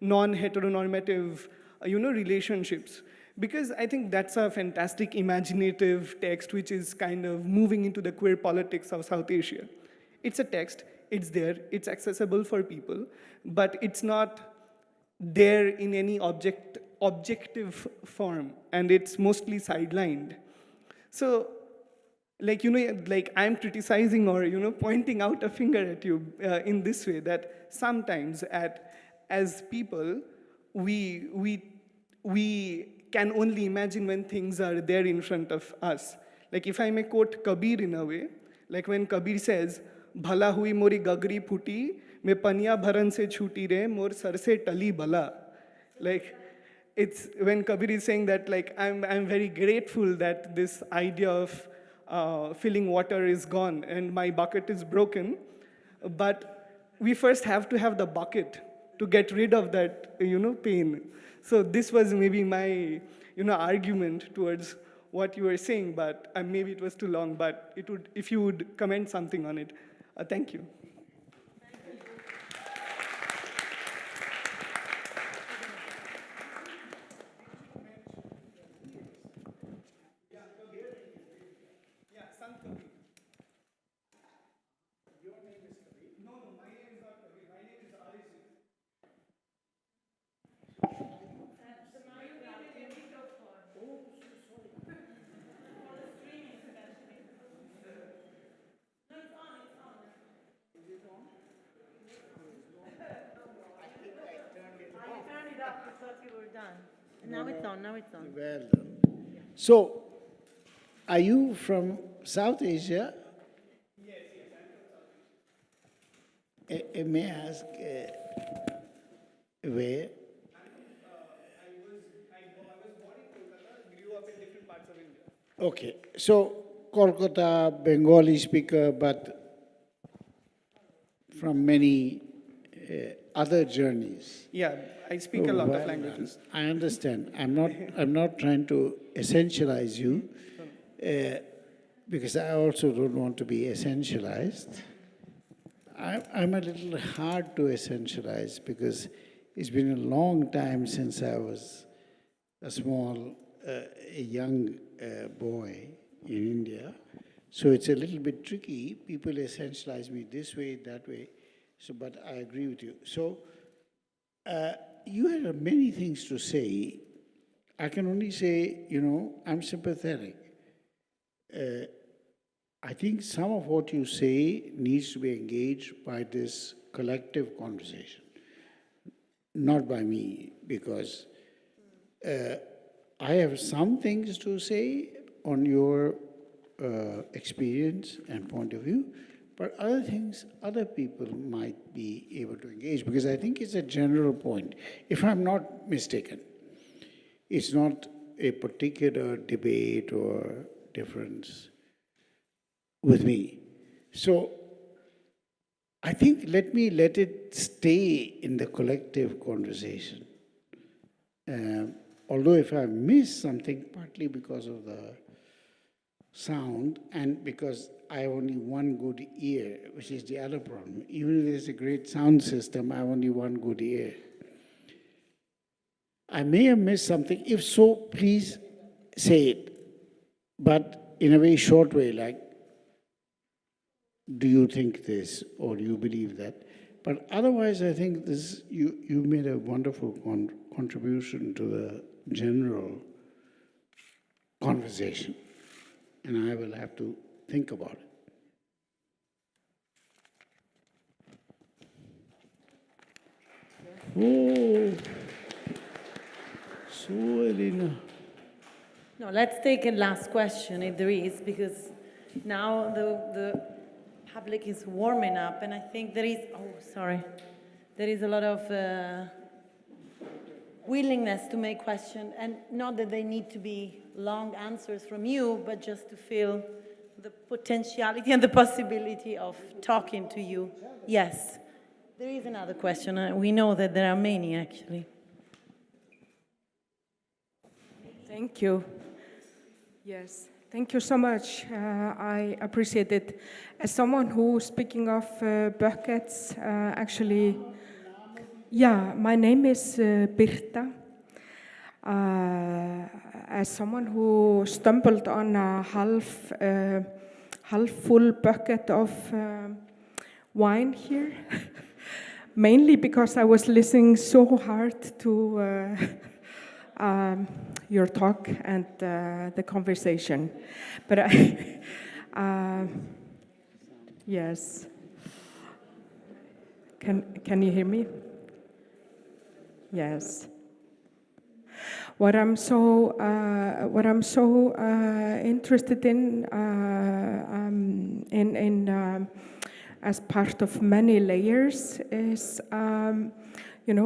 non-heteronormative relationships. Because I think that's a fantastic imaginative text which is kind of moving into the queer politics of South Asia. It's a text, it's there, it's accessible for people, but it's not there in any objective form, and it's mostly sidelined. So, I'm criticizing or, pointing out a finger at you in this way, that sometimes as people, we can only imagine when things are there in front of us. Like if I may quote Kabir in a way, like when Kabir says, "Bhala hui mori gagri phuti, me paniya bharan se chuti re, mor sar se tali bala." Like, it's when Kabir is saying that, I'm very grateful that this idea of filling water is gone and my bucket is broken, but we first have to have the bucket to get rid of that, pain. So this was maybe my, argument towards what you were saying, but maybe it was too long, but it would, if you would comment something on it. Thank you. Now it's on, now it's on. Well done. So, are you from South Asia? Yes, I'm from South Asia. May I ask where? I was born in Kolkata, grew up in different parts of India. Okay, so Kolkata, Bengali speaker, but from many other journeys. Yeah, I speak a lot of languages. I understand. I'm not trying to essentialize you, because I also don't want to be essentialized. I'm a little hard to essentialize because it's been a long time since I was a young boy in India. So it's a little bit tricky. People essentialize me this way, that way. So, but I agree with you. So, you had many things to say. I can only say, I'm sympathetic. I think some of what you say needs to be engaged by this collective conversation, not by me, because I have some things to say on your experience and point of view, but other things, other people might be able to engage, because I think it's a general point. If I'm not mistaken, it's not a particular debate or difference with me. So I think let it stay in the collective conversation. Although if I miss something, partly because of the sound and because I have only one good ear, which is the other problem. Even if there's a great sound system, I have only one good ear. I may have missed something. If so, please say it, but in a very short way, like, do you think this or do you believe that? But otherwise, I think this you made a wonderful contribution to the general conversation, and I will have to think about it. Oh, so Elena. No, let's take a last question if there is, because now the public is warming up, and I think there is, there is a lot of willingness to make questions, and not that they need to be long answers from you, but just to feel the potentiality and the possibility of talking to you. Yes, there is another question. We know that there are many, actually. Thank you. Yes, thank you so much. I appreciate it. As someone who's speaking of buckets, actually, yeah, my name is Birta. As someone who stumbled on a half full bucket of wine here, mainly because I was listening so hard to your talk and the conversation. But yes. Can you hear me? Yes. What I'm so interested in as part of many layers is,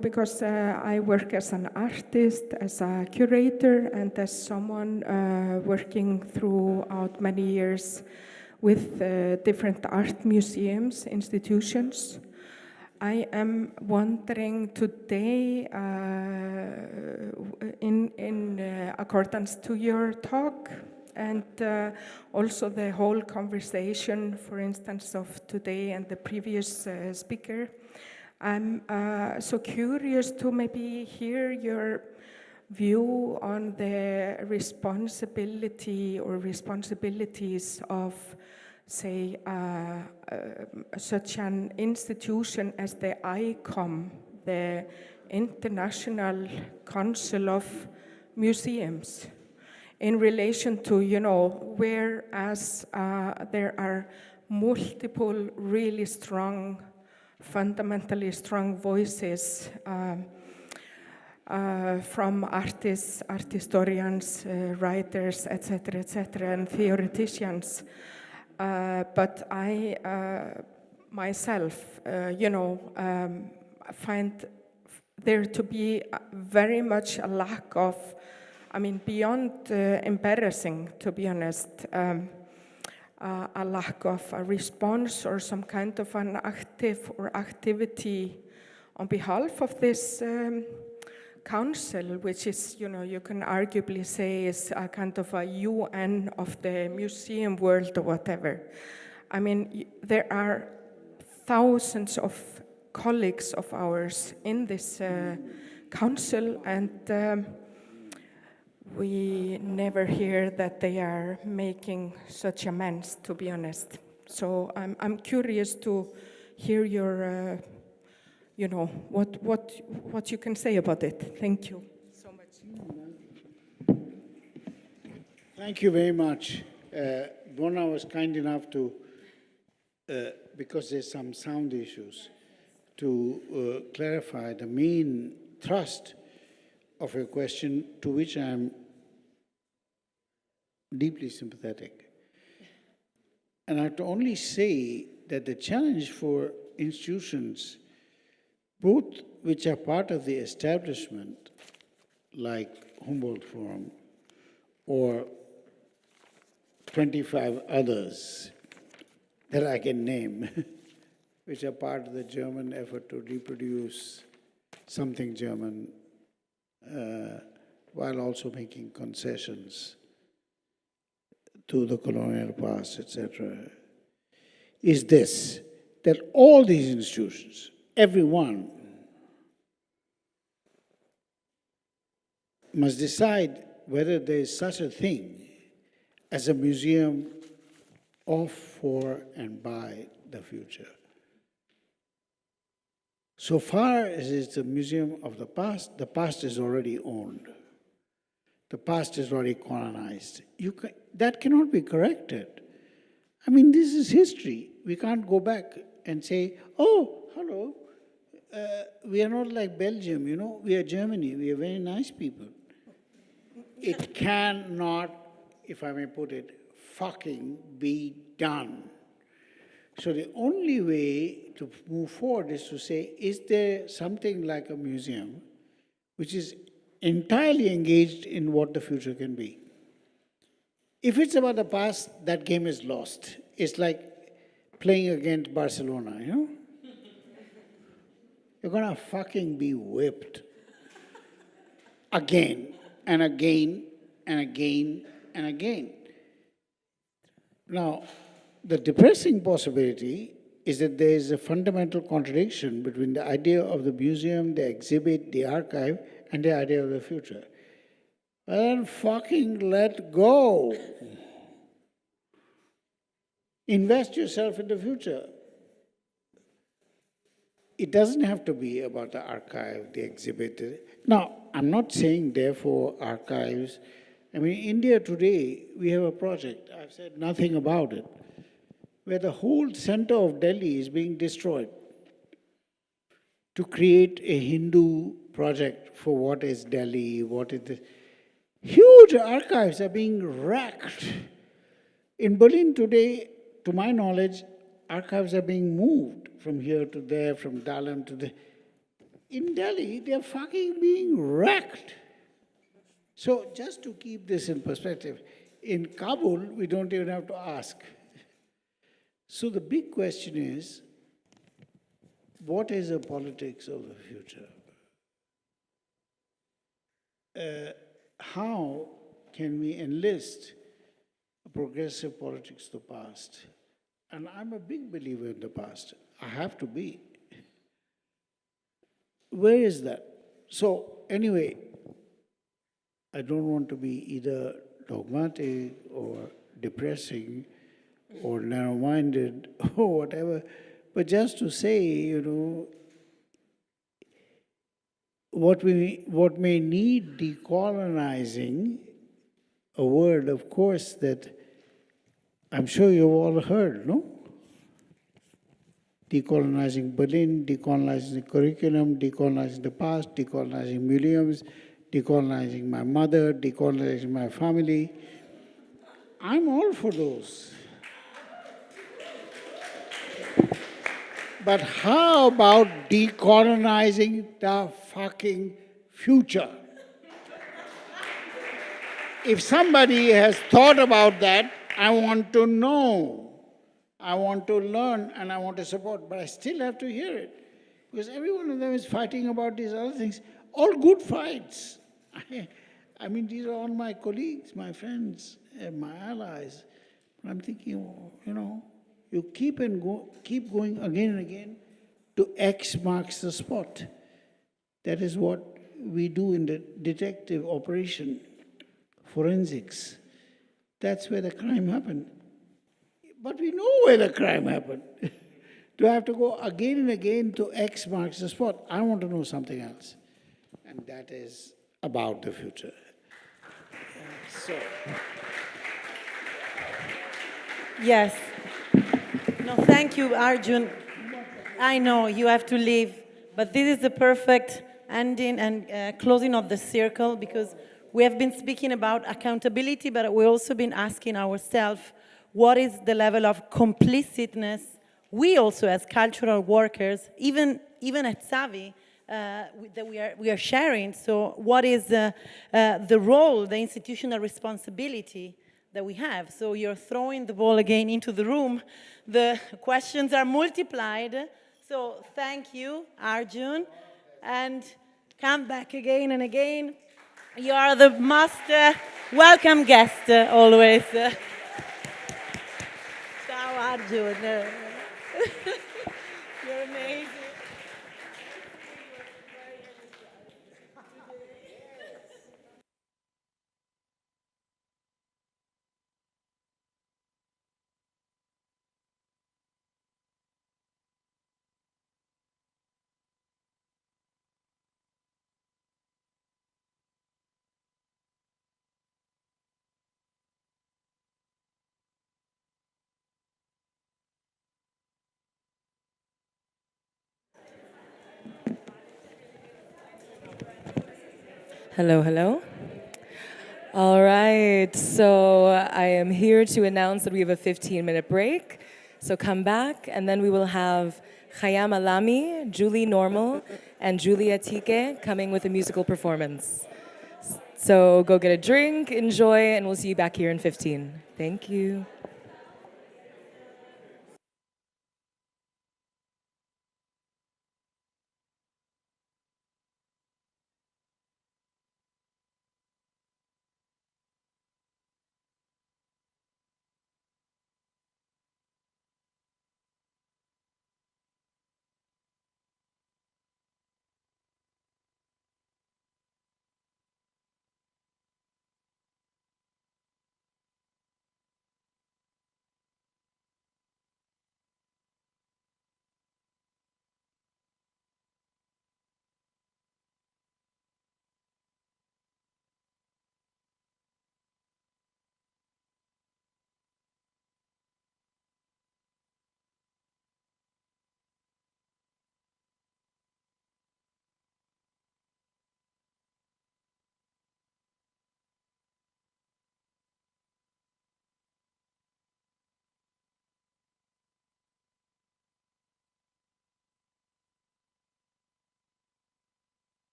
because I work as an artist, as a curator, and as someone working throughout many years with different art museums, institutions. I am wondering today, in accordance to your talk, and also the whole conversation, for instance, of today and the previous speaker, I'm so curious to maybe hear your view on the responsibility or responsibilities of, say, such an institution as the ICOM, the International Council of Museums, in relation to, whereas there are multiple really strong, fundamentally strong voices from artists, art historians, writers, etc., and theoreticians. But I myself, find there to be very much a lack of, beyond embarrassing, to be honest, a lack of a response or some kind of an active or activity on behalf of this council, which is, you can arguably say is a kind of a UN of the museum world or whatever. There are thousands of colleagues of ours in this council, and we never hear that they are making such amends, to be honest. So I'm curious to hear your what you can say about it. Thank you so much. Thank you very much. Bona was kind enough to, because there's some sound issues, to clarify the main thrust of your question, to which I'm deeply sympathetic. And I have to only say that the challenge for institutions, both which are part of the establishment, like Humboldt Forum, or 25 others that I can name, which are part of the German effort to reproduce something German, while also making concessions to the colonial past, etc., is this, that all these institutions, every one, must decide whether there is such a thing as a museum of, for, and by the future. So far as it's a museum of the past is already owned. The past is already colonized. That cannot be corrected. I mean, this is history. We can't go back and say, oh, hello, we are not like Belgium, you know, we are Germany, we are very nice people. It cannot, if I may put it, fucking be done. So the only way to move forward is to say, is there something like a museum which is entirely engaged in what the future can be? If it's about the past, that game is lost. It's like playing against Barcelona, you know? You're gonna fucking be whipped. Again, and again, and again, and again. Now, the depressing possibility is that there is a fundamental contradiction between the idea of the museum, the exhibit, the archive, and the idea of the future. Well, fucking let go. Invest yourself in the future. It doesn't have to be about the archive, the exhibit. Now, I'm not saying, therefore, archives. I mean, India today, we have a project, I've said nothing about it, where the whole center of Delhi is being destroyed to create a Hindu project for what is Delhi, what is the... Huge archives are being wrecked. In Berlin today, to my knowledge, archives are being moved from here to there, from Dahlem to there. In Delhi, they're fucking being wrecked. So just to keep this in perspective, in Kabul, we don't even have to ask. So the big question is, what is the politics of the future? How can we enlist a progressive politics of the past? And I'm a big believer in the past. I have to be. Where is that? So anyway, I don't want to be either dogmatic or depressing or narrow-minded or whatever, but just to say, you know, what may need decolonizing, a word, of course, that I'm sure you've all heard, no? Decolonizing Berlin, decolonizing the curriculum, decolonizing the past, decolonizing museums, decolonizing my mother, decolonizing my family. I'm all for those. But how about decolonizing the fucking future? If somebody has thought about that, I want to know. I want to learn and I want to support, but I still have to hear it. Because every one of them is fighting about these other things. All good fights. I mean, these are all my colleagues, my friends, my allies. But I'm thinking, you know, you keep going again and again to X marks the spot. That is what we do in the detective operation, forensics. That's where the crime happened. But we know where the crime happened. Do I have to go again and again to X marks the spot? I want to know something else. And that is about the future. So. Yes. No, thank you, Arjun. I know you have to leave, but this is the perfect ending and closing of the circle, because we have been speaking about accountability, but we've also been asking ourselves, what is the level of complicitness we also as cultural workers, even at Savi, that we are sharing. So what is the role, the institutional responsibility that we have? So you're throwing the ball again into the room. The questions are multiplied. So thank you, Arjun, and come back again and again. You are the most welcome guest always. Ciao, Arjun. You're amazing. Hello, hello. All right, so I am here to announce that we have a 15-minute break. So come back, and then we will have Khyam Allami, Julie Normal, and Julia Tieke coming with a musical performance. So go get a drink, enjoy, and we'll see you back here in 15. Thank you.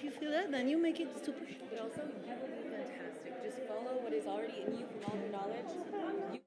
If you feel that, then you make it super. But also, you will be fantastic. Just follow what is already in you from all your knowledge. You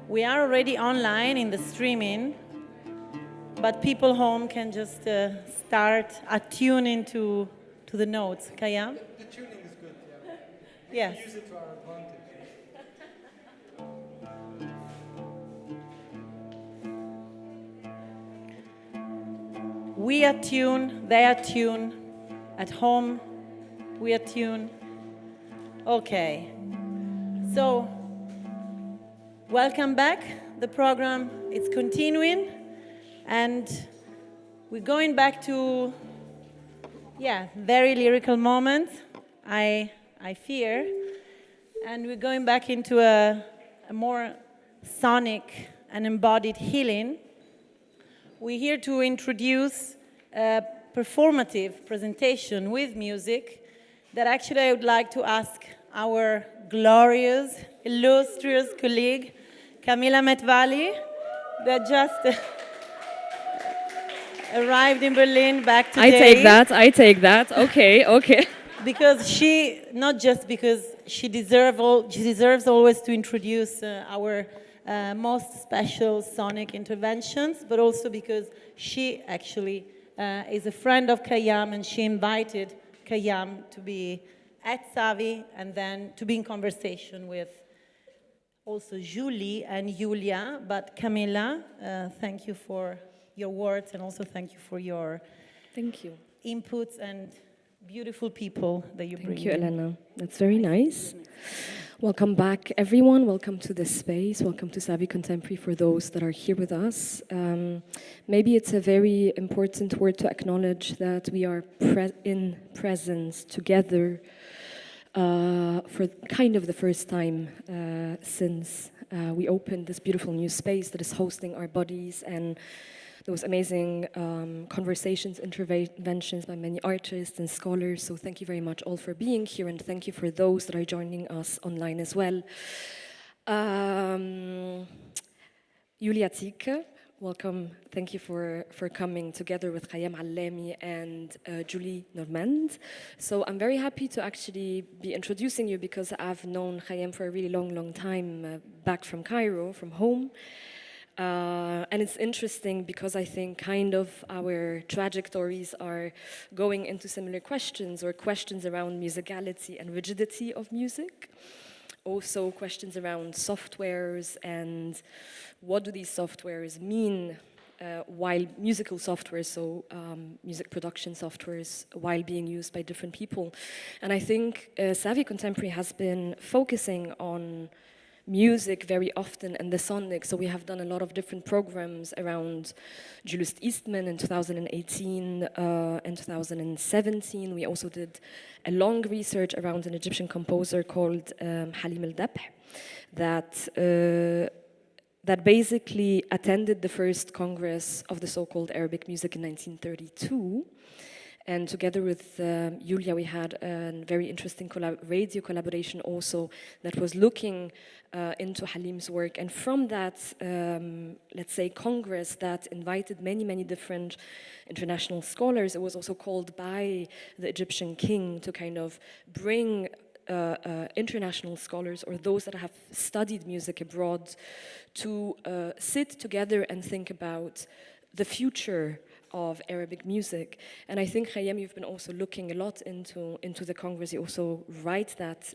We are already online in the streaming. but people home can just start attuning to the notes. Khyam? The tuning is good, yeah. Yes. We use it to our advantage. We attune, they attune. At home, we attune. Okay. So, welcome back. The program is continuing, and we're going back to, very lyrical moment, I fear, and we're going back into a more sonic and embodied healing. We're here to introduce a performative presentation with music that actually I would like to ask our glorious, illustrious colleague, Camila Metvali, that just arrived in Berlin back today. I take that. Okay. Because she, not just because she deserves always to introduce our most special sonic interventions, but also because she actually is a friend of Khyam, and she invited Khyam to be at Savi and then to be in conversation with also Julie and Julia. But Camilla, thank you for your words, and also thank you for your inputs and beautiful people that you bring. Thank you, Elena. That's very nice. Welcome back, everyone. Welcome to this space. Welcome to Savi Contemporary for those that are here with us. Maybe it's a very important word to acknowledge that we are in presence together for kind of the first time since we opened this beautiful new space that is hosting our bodies and those amazing conversations, interventions by many artists and scholars. So thank you very much all for being here, and thank you for those that are joining us online as well. Julia Tieke, welcome. Thank you for coming together with Khyam Allami and Julie Normand. So I'm very happy to actually be introducing you because I've known Khyam for a really long time back from Cairo, from home. And it's interesting because I think kind of our trajectories are going into similar questions, or questions around musicality and rigidity of music. Also questions around softwares and what do these softwares mean while musical softwares, so music production softwares, while being used by different people. And I think Savi Contemporary has been focusing on music very often and the sonic, so we have done a lot of different programs around Julius Eastman in 2018 and 2017. We also did a long research around an Egyptian composer called Halim al-Dabh that basically attended the first Congress of the so-called Arabic music in 1932. And together with Julia, we had a very interesting radio collaboration also that was looking into Halim's work. And from that, let's say, Congress that invited many different international scholars, it was also called by the Egyptian king to kind of bring international scholars or those that have studied music abroad to sit together and think about the future of Arabic music. And I think, Khyam, you've been also looking a lot into the Congress. You also write that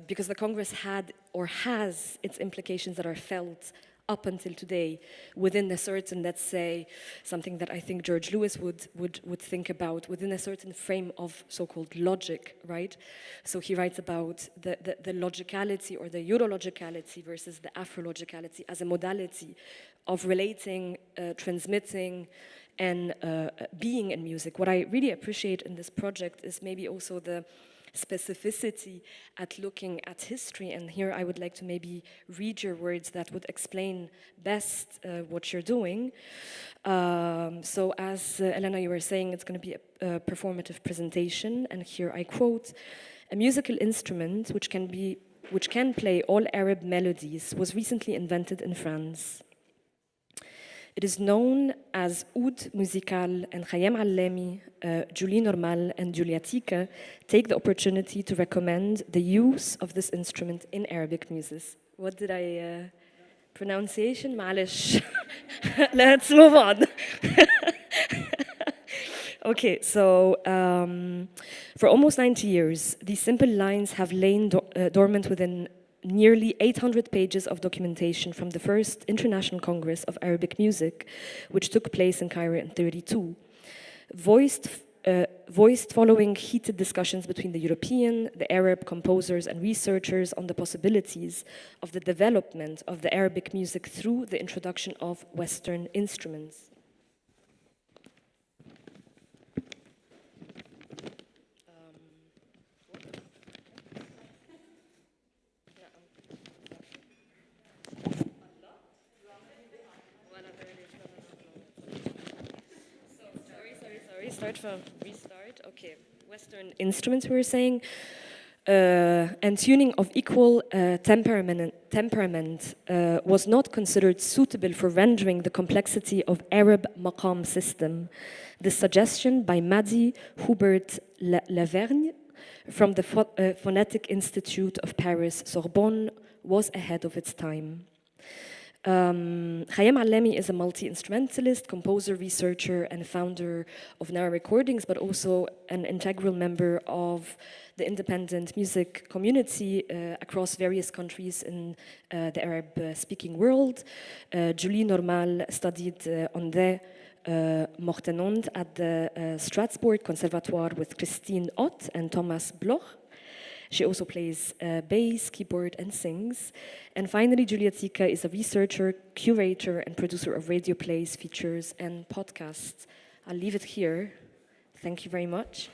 because the Congress had or has its implications that are felt up until today within a certain, let's say, something that I think George Lewis would think about within a certain frame of so-called logic, right? So he writes about the logicality or the Eurologicality versus the Afrologicality as a modality of relating, transmitting, and being in music. What I really appreciate in this project is maybe also the specificity at looking at history, and here I would like to maybe read your words that would explain best what you're doing. So as Elena, you were saying, it's going to be a performative presentation, and here I quote, "A musical instrument which can play all Arab melodies was recently invented in France. It is known as oud musical, and Khyam Allami, Julie Normal, and Julia Tieke take the opportunity to recommend the use of this instrument in Arabic music." What did I... pronunciation? معلش. Let's move on. Okay, so for almost 90 years, these simple lines have lain dormant within nearly 800 pages of documentation from the first International Congress of Arabic Music, which took place in Cairo in 1932. Voiced following heated discussions between the European, the Arab composers and researchers on the possibilities of the development of the Arabic music through the introduction of Western instruments. Restart. Okay, Western instruments, we were saying, and tuning of equal temperament was not considered suitable for rendering the complexity of Arab maqam system. This suggestion by Madi Hubert Lavergne from the Phonetic Institute of Paris, Sorbonne, was ahead of its time. Khyam Allami is a multi-instrumentalist, composer, researcher, and founder of Nora Recordings, but also an integral member of the independent music community across various countries in the Arab-speaking world. Julie Normal studied on the Mortenond at the Strasbourg Conservatoire with Christine Ott and Thomas Bloch. She also plays bass, keyboard, and sings. And finally, Tieke is a researcher, curator, and producer of radio plays, features, and podcasts. I'll leave it here. Thank you very much.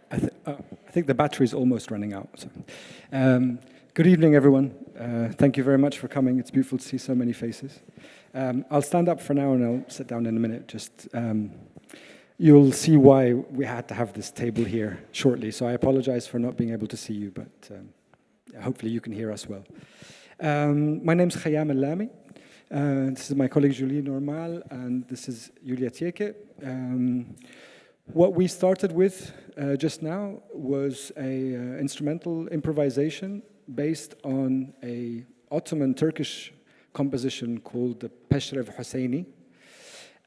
I think the battery is almost running out. So. Good evening, everyone. Thank you very much for coming. It's beautiful to see so many faces. I'll stand up for now and I'll sit down in a minute. Just you'll see why we had to have this table here shortly. So I apologize for not being able to see you, but hopefully you can hear us well. My name's Khyam Allami. This is my colleague Julie Normal, and this is Julia Tieke. What we started with just now was an instrumental improvisation based on an Ottoman Turkish composition called the Peshrev Hosseini.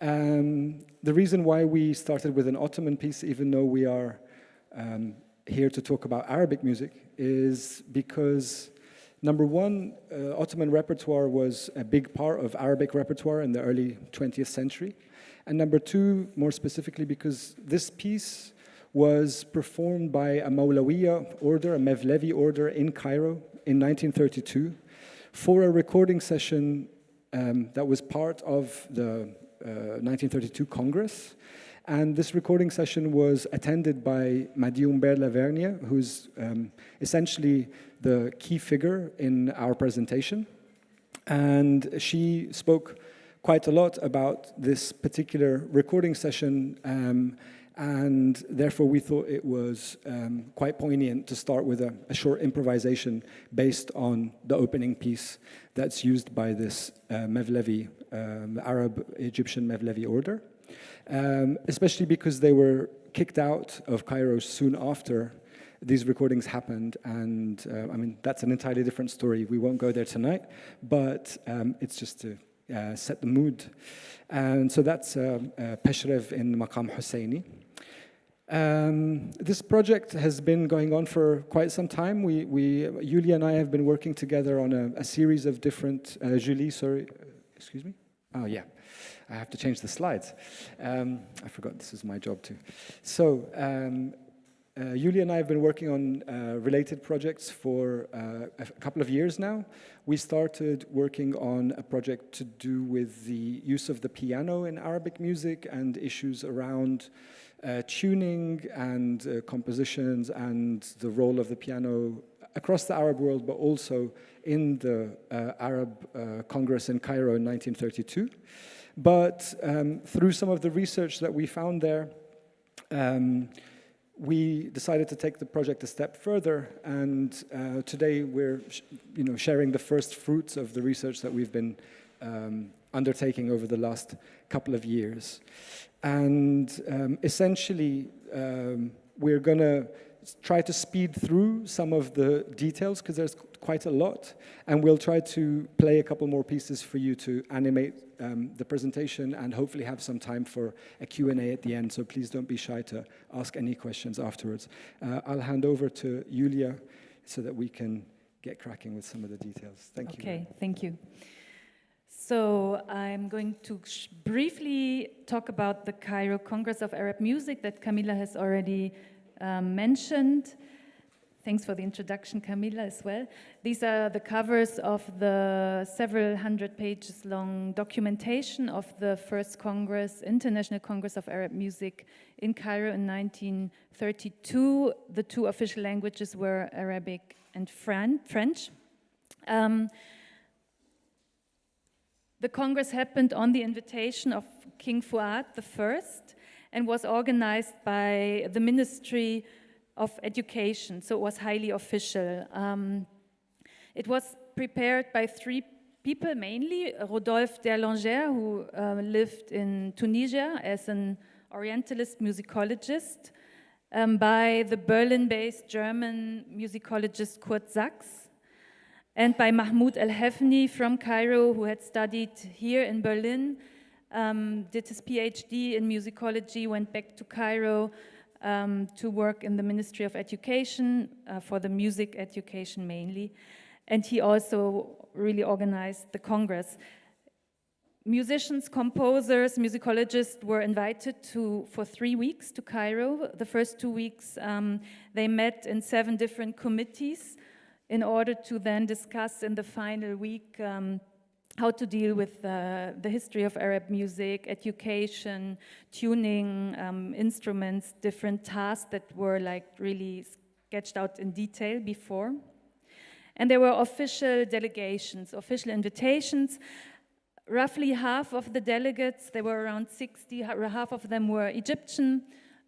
The reason why we started with an Ottoman piece, even though we are here to talk about Arabic music, is because, number one, Ottoman repertoire was a big part of Arabic repertoire in the early 20th century. And number two, more specifically, because this piece was performed by a Mawlawiya order, a Mevlevi order in Cairo in 1932 for a recording session that was part of the 1932 Congress. And this recording session was attended by Madi Humbert Lavergne, who's essentially the key figure in our presentation. And she spoke quite a lot about this particular recording session, and therefore we thought it was quite poignant to start with a short improvisation based on the opening piece that's used by this Mevlevi, Arab-Egyptian Mevlevi order, especially because they were kicked out of Cairo soon after these recordings happened, and I mean, that's an entirely different story. We won't go there tonight, but it's just to set the mood. And so that's Peshrev in Maqam Hosseini. This project has been going on for quite some time. Julia and I have been working together on a series of different, Julie, sorry, excuse me? Oh yeah, I have to change the slides. I forgot this is my job too. So, Julia and I have been working on related projects for a couple of years now. We started working on a project to do with the use of the piano in Arabic music and issues around tuning and compositions and the role of the piano across the Arab world, but also in the Arab Congress in Cairo in 1932. But through some of the research that we found there, we decided to take the project a step further, and today we're sharing the first fruits of the research that we've been undertaking over the last couple of years. And essentially, we're going to try to speed through some of the details because there's quite a lot, and we'll try to play a couple more pieces for you to animate the presentation and hopefully have some time for a Q&A at the end, so please don't be shy to ask any questions afterwards. I'll hand over to Julia so that we can get cracking with some of the details. Thank you. Okay, thank you. So I'm going to briefly talk about the Cairo Congress of Arab Music that Camila has already mentioned. Thanks for the introduction, Camila, as well. These are the covers of the several hundred pages long documentation of the first Congress, International Congress of Arab Music in Cairo in 1932. The two official languages were Arabic and French. The Congress happened on the invitation of King Fuad I and was organized by the Ministry of Education, so it was highly official. It was prepared by three people mainly: Rodolphe d'Erlanger, who lived in Tunisia as an Orientalist musicologist, by the Berlin-based German musicologist Kurt Sachs, and by Mahmoud El-Hefni from Cairo, who had studied here in Berlin, did his PhD in musicology, went back to Cairo to work in the Ministry of Education for the music education mainly. And he also really organized the Congress. Musicians, composers, musicologists were invited for 3 weeks to Cairo. The first 2 weeks they met in 7 different committees in order to then discuss in the final week how to deal with the history of Arab music, education, tuning, instruments, different tasks that were like really sketched out in detail before. And there were official delegations, official invitations. Roughly half of the delegates, there were around 60, half of them were Egyptian.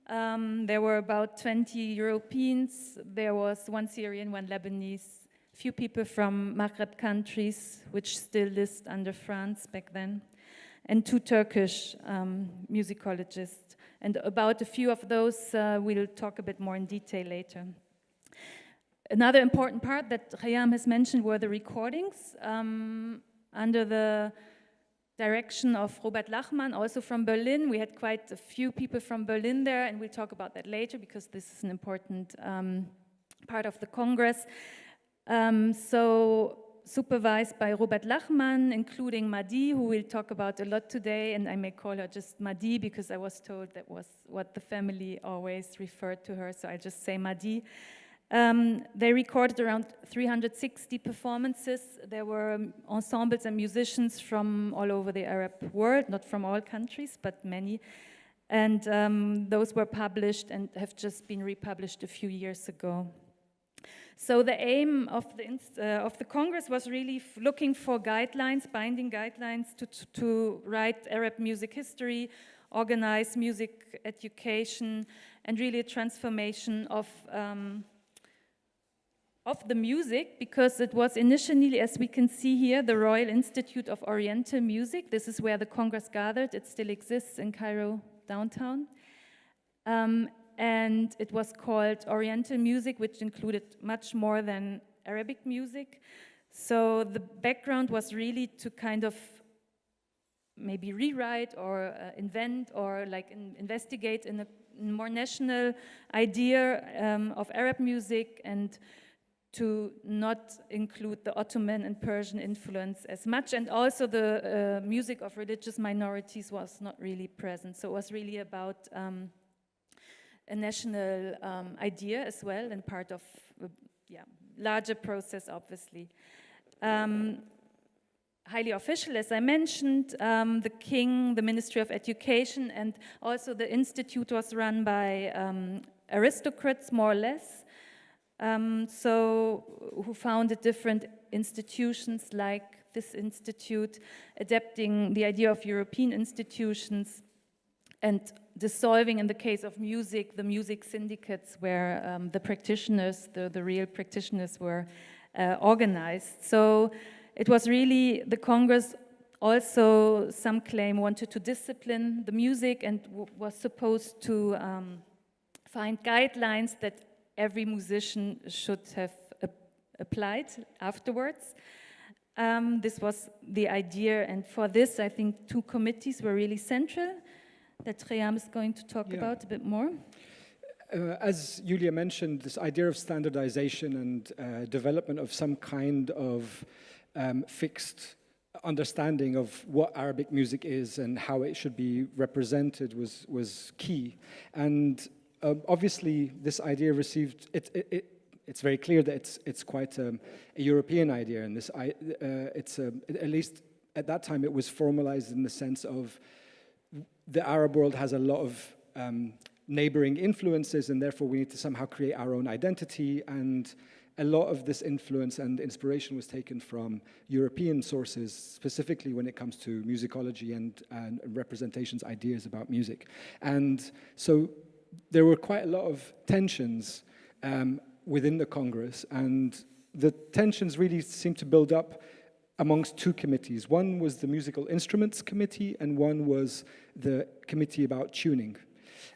There were about 20 Europeans. There was 1 Syrian, 1 Lebanese, few people from Maghreb countries, which still lived under France back then, and 2 Turkish musicologists. And about a few of those we'll talk a bit more in detail later. Another important part that Khyam has mentioned were the recordings under the direction of Robert Lachmann, also from Berlin. We had quite a few people from Berlin there, and we'll talk about that later because this is an important part of the Congress. So supervised by Robert Lachmann, including Madi, who we'll talk about a lot today, and I may call her just Madi because I was told that was what the family always referred to her, so I'll just say Madi. They recorded around 360 performances. There were ensembles and musicians from all over the Arab world, not from all countries, but many. And those were published and have just been republished a few years ago. So the aim of the Congress was really looking for guidelines, binding guidelines to write Arab music history, organize music education, and really a transformation of the music, because it was initially, as we can see here, the Royal Institute of Oriental Music. This is where the Congress gathered. It still exists in Cairo downtown. And it was called Oriental Music, which included much more than Arabic music. So the background was really to kind of maybe rewrite or invent or like investigate in a more national idea of Arab music, and to not include the Ottoman and Persian influence as much. And also the music of religious minorities was not really present. So it was really about a national idea as well, and part of a larger process, obviously. highly official, as I mentioned. The king, the Ministry of Education, and also the institute was run by aristocrats, more or less, who founded different institutions like this institute, adapting the idea of European institutions and dissolving, in the case of music, the music syndicates where the practitioners, the real practitioners were organized. So it was really, the Congress also, some claim, wanted to discipline the music and was supposed to find guidelines that every musician should have applied afterwards. This was the idea, and for this, I think 2 committees were really central that Khyam is going to talk about a bit more. As Julia mentioned, this idea of standardization and development of some kind of fixed understanding of what Arabic music is and how it should be represented was key. And obviously, this idea received, it's very clear that it's quite a European idea, and at least at that time it was formalized in the sense of the Arab world has a lot of neighboring influences, and therefore we need to somehow create our own identity, and a lot of this influence and inspiration was taken from European sources, specifically when it comes to musicology and representations, ideas about music. And so there were quite a lot of tensions within the Congress, and the tensions really seemed to build up amongst 2 committees. One was the Musical Instruments Committee, and one was the Committee about Tuning.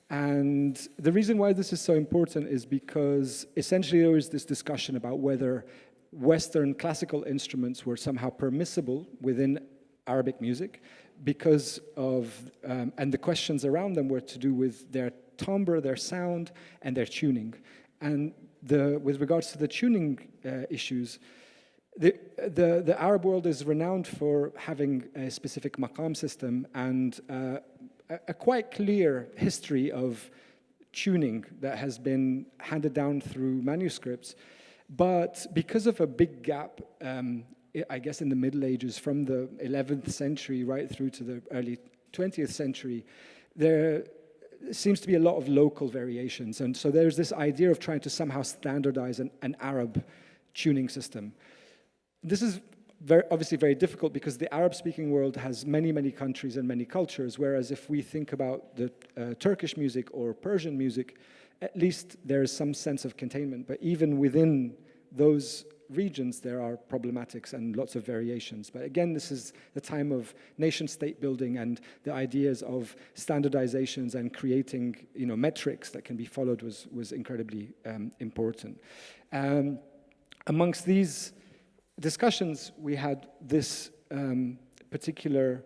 And the reason why this is so important is because essentially there was this discussion about whether Western classical instruments were somehow permissible within Arabic music because of, and the questions around them were to do with their timbre, their sound, and their tuning. And with regards to the tuning issues, the Arab world is renowned for having a specific maqam system and a quite clear history of tuning that has been handed down through manuscripts. But because of a big gap, I guess in the Middle Ages, from the 11th century right through to the early 20th century, there seems to be a lot of local variations. And so there's this idea of trying to somehow standardize an Arab tuning system. This is obviously very difficult because the Arab-speaking world has many, many countries and many cultures, whereas if we think about the Turkish music or Persian music, at least there is some sense of containment. But even within those regions, there are problematics and lots of variations. But again, this is the time of nation-state building, and the ideas of standardizations and creating, metrics that can be followed was incredibly important. Amongst these discussions, we had this particular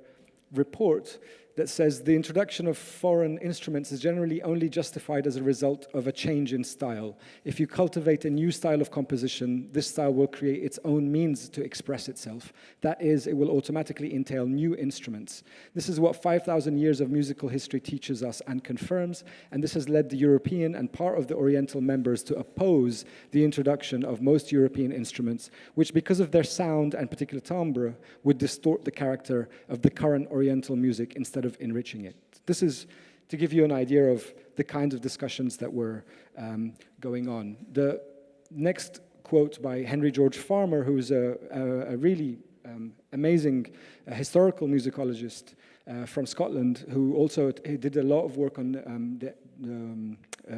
report that says the introduction of foreign instruments is generally only justified as a result of a change in style. If you cultivate a new style of composition, this style will create its own means to express itself. That is, it will automatically entail new instruments. This is what 5,000 years of musical history teaches us and confirms, and this has led the European and part of the Oriental members to oppose the introduction of most European instruments, which because of their sound and particular timbre would distort the character of the current Oriental music instead of enriching it. This is to give you an idea of the kinds of discussions that were going on. The next quote by Henry George Farmer, who's a really amazing historical musicologist from Scotland, who also did a lot of work on the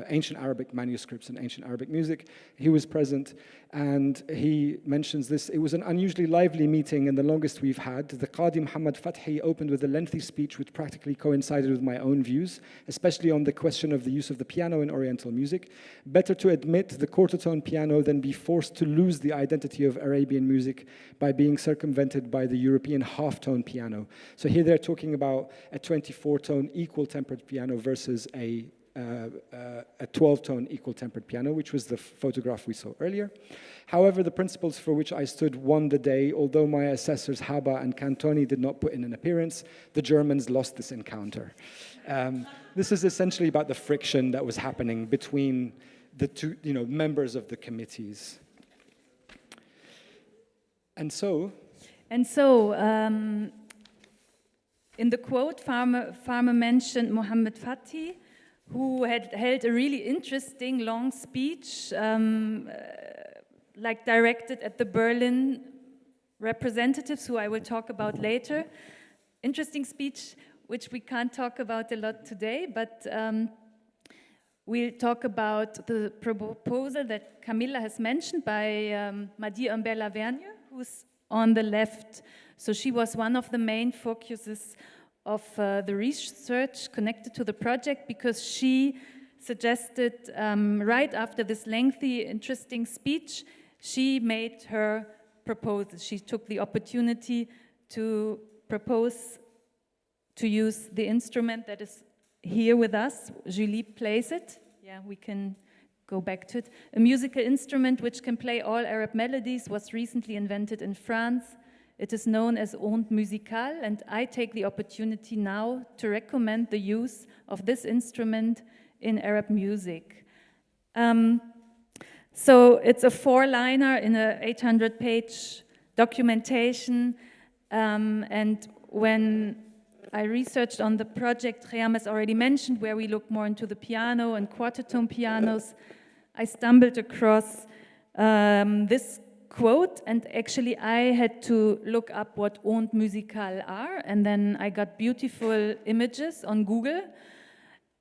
ancient Arabic manuscripts and ancient Arabic music. He was present, and he mentions this. It was an unusually lively meeting and the longest we've had. The Qadi Muhammad Fathi opened with a lengthy speech which practically coincided with my own views, especially on the question of the use of the piano in Oriental music. Better to admit the quarter-tone piano than be forced to lose the identity of Arabian music by being circumvented by the European half-tone piano. So here they're talking about a 24-tone equal-tempered piano versus a 12-tone equal-tempered piano, which was the photograph we saw earlier. However, the principles for which I stood won the day. Although my assessors Haba and Cantoni did not put in an appearance, the Germans lost this encounter. This is essentially about the friction that was happening between the two, members of the committees. And so... And so, in the quote, Farmer mentioned Mohammed Fatih, who had held a really interesting long speech, like directed at the Berlin representatives, who I will talk about later. Interesting speech, which we can't talk about a lot today, but we'll talk about the proposal that Camilla has mentioned by Madi Humbert-Lavergne, who's on the left. So she was one of the main focuses of the research connected to the project, because she suggested, right after this lengthy, interesting speech, she made her proposal. She took the opportunity to propose to use the instrument that is here with us. Julie plays it. Yeah, we can go back to it. A musical instrument which can play all Arab melodies was recently invented in France. It is known as onde musicale, and I take the opportunity now to recommend the use of this instrument in Arab music. So it's a 4-liner in a 800-page documentation, and when I researched on the project Khyam has already mentioned, where we look more into the piano and quarter-tone pianos, I stumbled across this quote, and actually I had to look up what onde musicale are, and then I got beautiful images on Google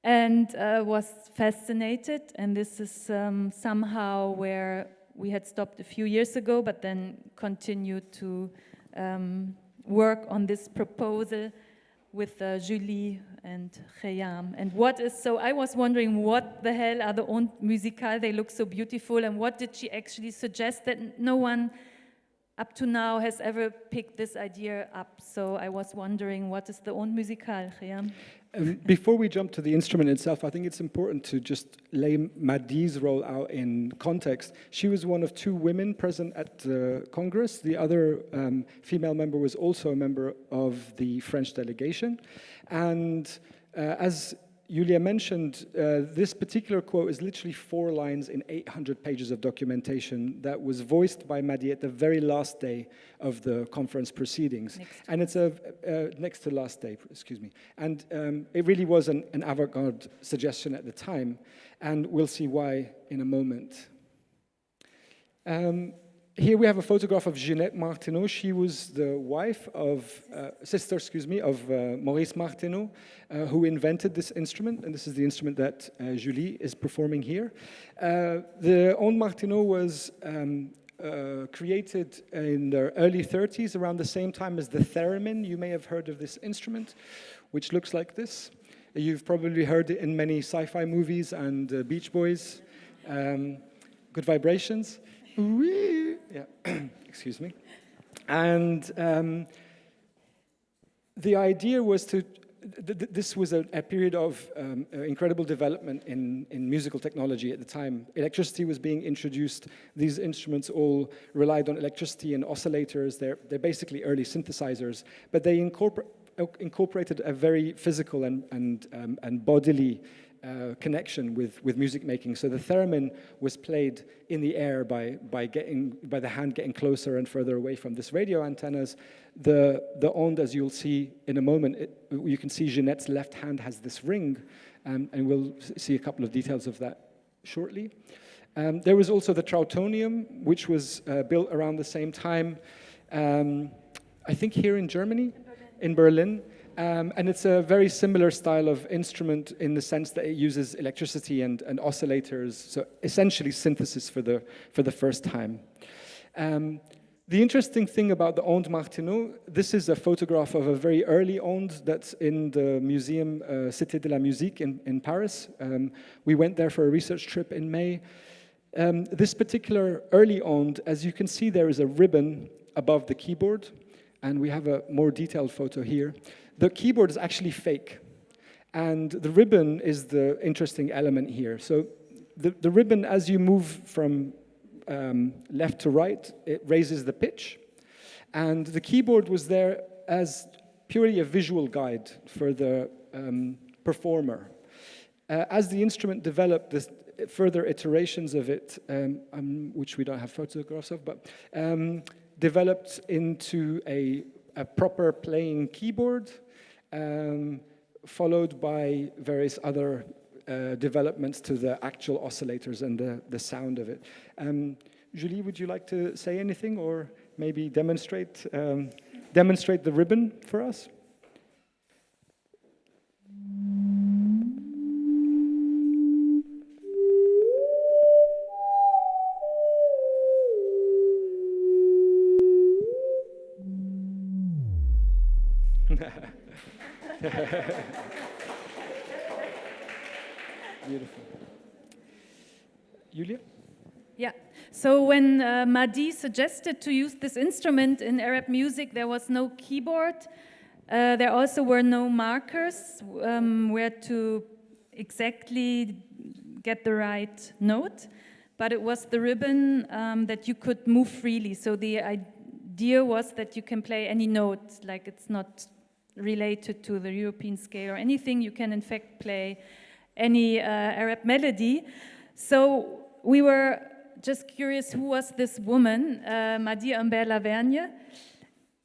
and was fascinated. And this is somehow where we had stopped a few years ago, but then continued to work on this proposal with Julie and Khyam. And so I was wondering, what the hell are the onde musicale? They look so beautiful. And what did she actually suggest that no one up to now has ever picked this idea up? So I was wondering, what is the onde musicale, Khyam? Before we jump to the instrument itself, I think it's important to just lay Madi's role out in context. She was one of 2 women present at the Congress. The other female member was also a member of the French delegation. And as Julia mentioned, this particular quote is literally 4 lines in 800 pages of documentation that was voiced by Madi at the very last day of the conference proceedings. And it's next to last day, excuse me. And it really was an avant-garde suggestion at the time, and we'll see why in a moment. Here we have a photograph of Ginette Martineau. She was the wife of, sister, excuse me, of Maurice Martineau, who invented this instrument, and this is the instrument that Julie is performing here. The onde Martineau was created in the early 30s, around the same time as the theremin. You may have heard of this instrument, which looks like this. You've probably heard it in many sci-fi movies and Beach Boys. Good vibrations. Yeah, excuse me. And the idea was to, this was a period of incredible development in musical technology at the time. Electricity was being introduced. These instruments all relied on electricity and oscillators. They're basically early synthesizers, but they incorporated a very physical and bodily connection with music making. So the theremin was played in the air by the hand getting closer and further away from this radio antennas. The onde, as you'll see in a moment, you can see Jeanette's left hand has this ring, and we'll see a couple of details of that shortly. There was also the trautonium, which was built around the same time, I think here in Germany, in Berlin. And it's a very similar style of instrument in the sense that it uses electricity and oscillators, so essentially synthesis for the first time. The interesting thing about the onde Martineau, this is a photograph of a very early onde that's in the museum Cité de la Musique in Paris. We went there for a research trip in May. This particular early onde, as you can see, there is a ribbon above the keyboard, and we have a more detailed photo here. The keyboard is actually fake, and the ribbon is the interesting element here. So the ribbon, as you move from left to right, it raises the pitch, and the keyboard was there as purely a visual guide for the performer. As the instrument developed, this further iterations of it, which we don't have photographs of, but developed into a proper playing keyboard, followed by various other developments to the actual oscillators and the sound of it. Julie, would you like to say anything, or maybe demonstrate the ribbon for us? Beautiful. Julia? Yeah, so when Mahdi suggested to use this instrument in Arab music, there was no keyboard. There also were no markers where to exactly get the right note, but it was the ribbon that you could move freely. So the idea was that you can play any note, like it's not related to the European scale or anything. You can in fact play any Arab melody. So we were just curious, who was this woman, Mahdi Humbert-Lavergne?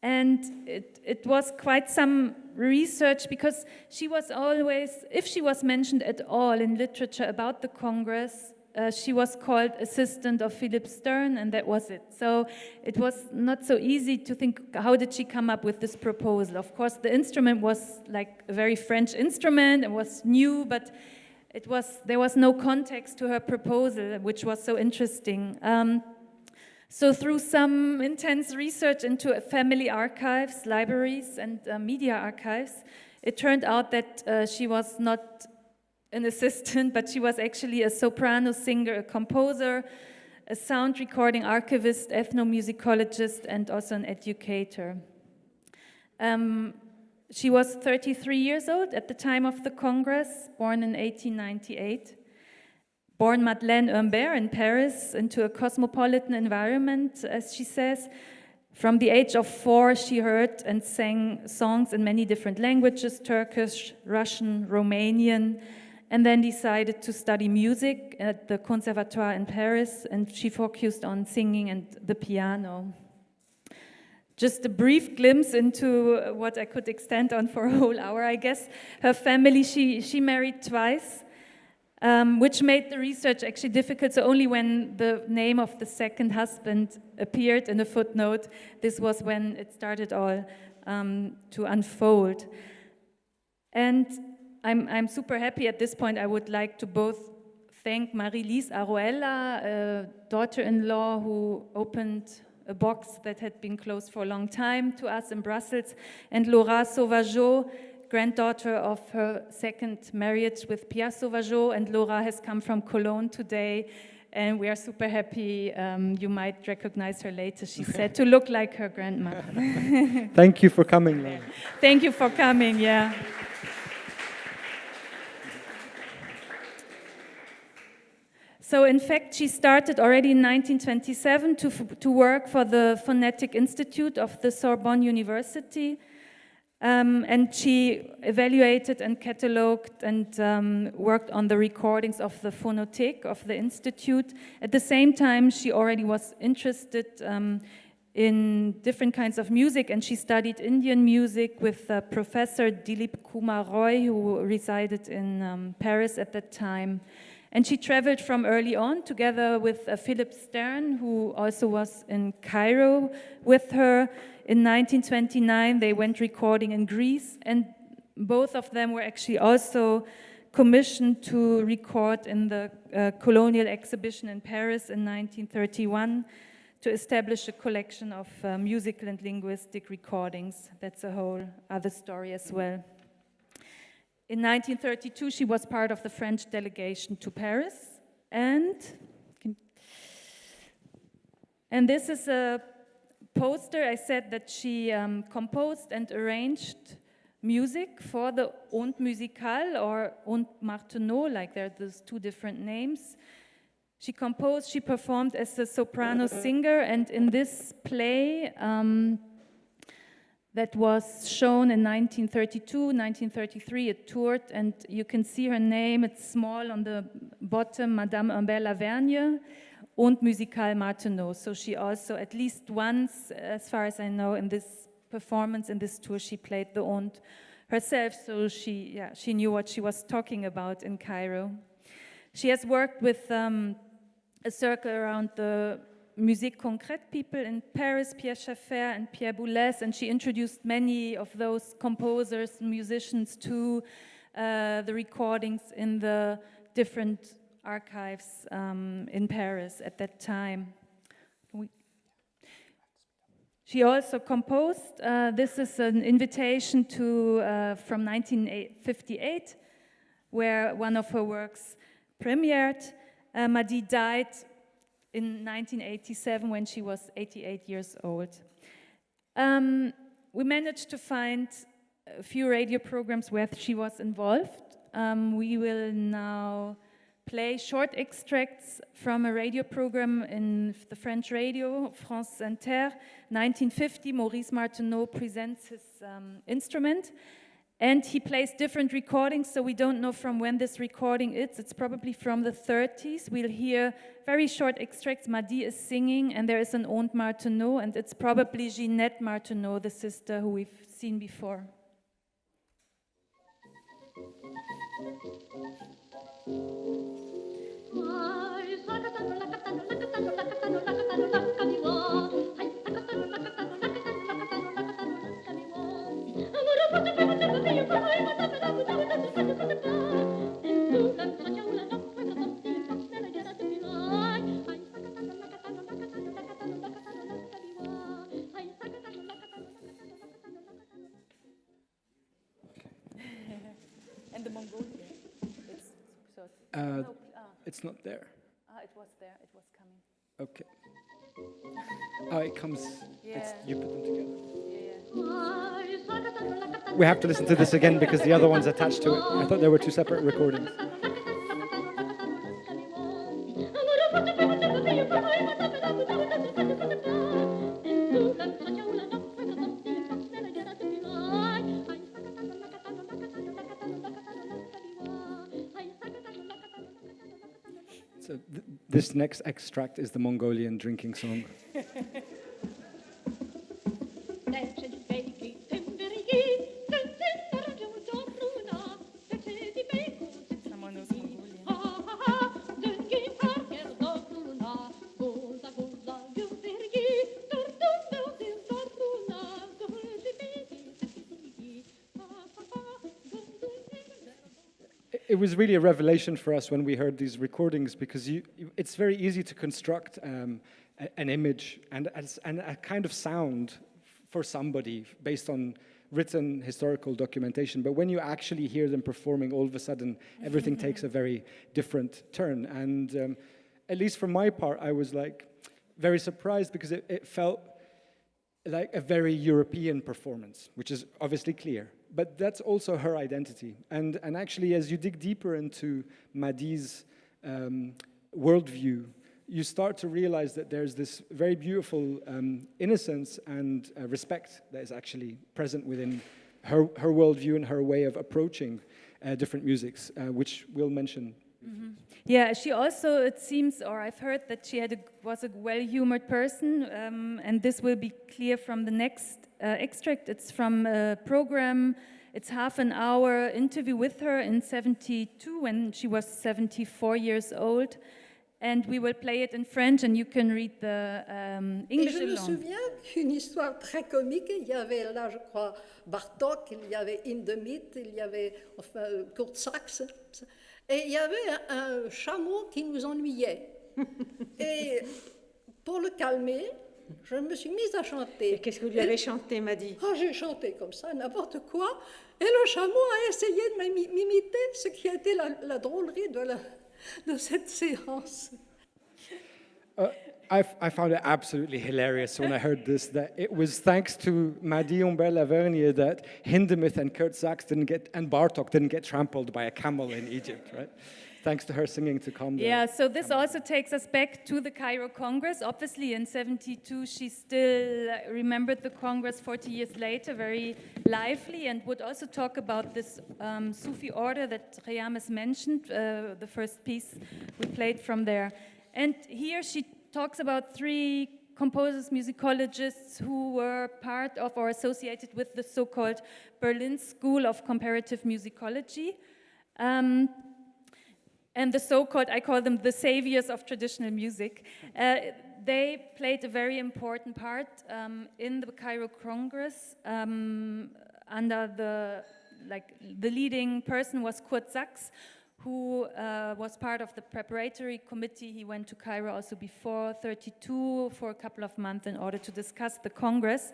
And it was quite some research, because she was always, if she was mentioned at all in literature about the Congress, she was called assistant of Philip Stern, and that was it. So it was not so easy to think, how did she come up with this proposal? Of course, the instrument was like a very French instrument, it was new, but there was no context to her proposal, which was so interesting. So through some intense research into family archives, libraries, and media archives, it turned out that she was not an assistant, but she was actually a soprano singer, a composer, a sound recording archivist, ethnomusicologist, and also an educator. She was 33 years old at the time of the Congress, born in 1898. Born Madeleine Humbert in Paris into a cosmopolitan environment, as she says. From the age of 4, she heard and sang songs in many different languages, Turkish, Russian, Romanian, and then decided to study music at the Conservatoire in Paris, and she focused on singing and the piano. Just a brief glimpse into what I could extend on for a whole hour, I guess. Her family, she married twice, which made the research actually difficult. So only when the name of the second husband appeared in a footnote, this was when it started all to unfold. And I'm super happy at this point. I would like to both thank Marie-Lise Aruela, a daughter-in-law who opened a box that had been closed for a long time to us in Brussels, and Laura Sauvageau, granddaughter of her second marriage with Pierre Sauvageau, and Laura has come from Cologne today, and we are super happy. You might recognize her later, she said, to look like her grandmother. Thank you for coming, Laura. Thank you for coming, yeah. So in fact, she started already in 1927 to work for the Phonetic Institute of the Sorbonne University. And she evaluated and catalogued and worked on the recordings of the phonothèque of the Institute. At the same time, she already was interested in different kinds of music, and she studied Indian music with Professor Dilip Kumar Roy, who resided in Paris at that time. And she traveled from early on together with Philip Stern, who also was in Cairo with her. In 1929, they went recording in Greece, and both of them were actually also commissioned to record in the colonial exhibition in Paris in 1931 to establish a collection of musical and linguistic recordings. That's a whole other story as well. In 1932, she was part of the French delegation to Paris, and this is a poster. I said that she composed and arranged music for the Ondes Musicales or Ondes Martenot, like there are those two different names. She composed, she performed as a soprano singer, and in this play that was shown in 1932, 1933, it toured, and you can see her name, it's small on the bottom, Madame Humbert-Lavergne, und musicale Martineau. So she also, at least once, as far as I know, in this performance, in this tour, she played the Onde herself, so she knew what she was talking about in Cairo. She has worked with a circle around the musique concrète people in Paris, Pierre Schaeffer and Pierre Boulez, and she introduced many of those composers, musicians to the recordings in the different archives in Paris at that time. She also composed, this is an invitation to from 1958, where one of her works premiered. Madi died in 1987 when she was 88 years old. We managed to find a few radio programs where she was involved. We will now play short extracts from a radio program in the French radio, France Inter. 1950, Maurice Martineau presents his instrument, and he plays different recordings, so we don't know from when this recording is. It's probably from the 30s. We'll hear very short extracts. Madi is singing, and there is an Onde Martineau, and it's probably Ginette Martineau, the sister who we've seen before. And the Mongolian, it's not there. It was there, it was coming. Okay. Oh, it comes, you put them together. We have to listen to this again because the other one's attached to it. I thought there were two separate recordings. So this next extract is the Mongolian drinking song. It was really a revelation for us when we heard these recordings because it's very easy to construct an image and a kind of sound for somebody based on written historical documentation. But when you actually hear them performing, all of a sudden, everything takes a very different turn. And at least for my part, I was like very surprised because it felt like a very European performance, which is obviously clear. But that's also her identity. And actually, as you dig deeper into Madi's worldview, you start to realize that there's this very beautiful innocence and respect that is actually present within her worldview and her way of approaching different musics, which we'll mention. Mm-hmm. Yeah, she also, it seems, or I've heard that she was a well-humored person, and this will be clear from the next extract. It's from a program, it's half an hour interview with her in 1972 when she was 74 years old. And we will play it in French, and you can read the English Et je me along. souviens d'une histoire très comique. Il y avait là, je crois, Bartók, il y avait Hindemith, il y avait Kurt Sachs. Et il y avait un chameau qui nous ennuyait. Et pour le calmer, je me suis mise à chanter. Et qu'est-ce que vous lui avez chanté, Madi? Ah, j'ai chanté comme ça, n'importe quoi. Et le chameau a essayé de m'imiter, ce qui a été la drôlerie de cette séance. I found it absolutely hilarious when I heard this, that it was thanks to Madi Umber-Lavergne that Hindemith and Kurt Sachs and Bartók didn't get trampled by a camel in Egypt, right? Thanks to her singing to calm down. Yeah, so this also takes us back to the Cairo Congress. Obviously, in 1972, she still remembered the Congress 40 years later very lively and would also talk about this Sufi order that Khyam has mentioned, the first piece we played from there. And here she talks about 3 composers, musicologists who were part of or associated with the so-called Berlin School of Comparative Musicology. And the so-called, I call them the saviors of traditional music. They played a very important part in the Cairo Congress. Under the leading person was Kurt Sachs, who was part of the preparatory committee. He went to Cairo also before 32 for a couple of months in order to discuss the Congress.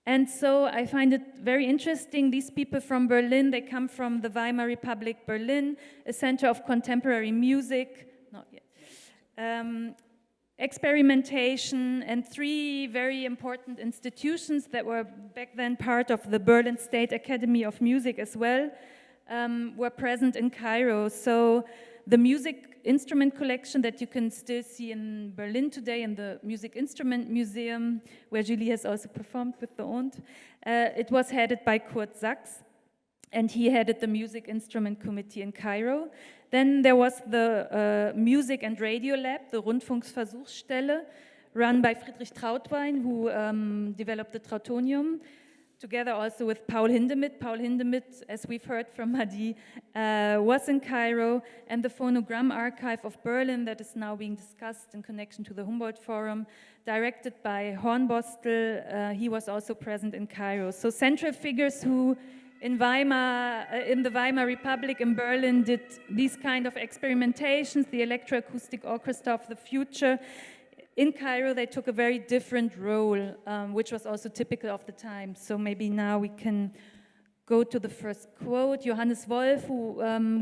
And so I find it very interesting. These people from Berlin, they come from the Weimar Republic, Berlin, a center of contemporary music, not yet, experimentation, and 3 very important institutions that were back then part of the Berlin State Academy of Music as well, were present in Cairo. So the music instrument collection that you can still see in Berlin today in the Music Instrument Museum, where Julie has also performed with the Onde, it was headed by Kurt Sachs, and he headed the Music Instrument Committee in Cairo. Then there was the Music and Radio Lab, the Rundfunksversuchsstelle, run by Friedrich Trautwein, who developed the Trautonium, together also with Paul Hindemith. Paul Hindemith, as we've heard from Madi, was in Cairo, and the Phonogram Archive of Berlin that is now being discussed in connection to the Humboldt Forum, directed by Hornbostel. He was also present in Cairo. So central figures who in the Weimar Republic in Berlin did these kind of experimentations, the electroacoustic orchestra of the future. In Cairo, they took a very different role, which was also typical of the time. So maybe now we can go to the first quote. Johannes Wolf, who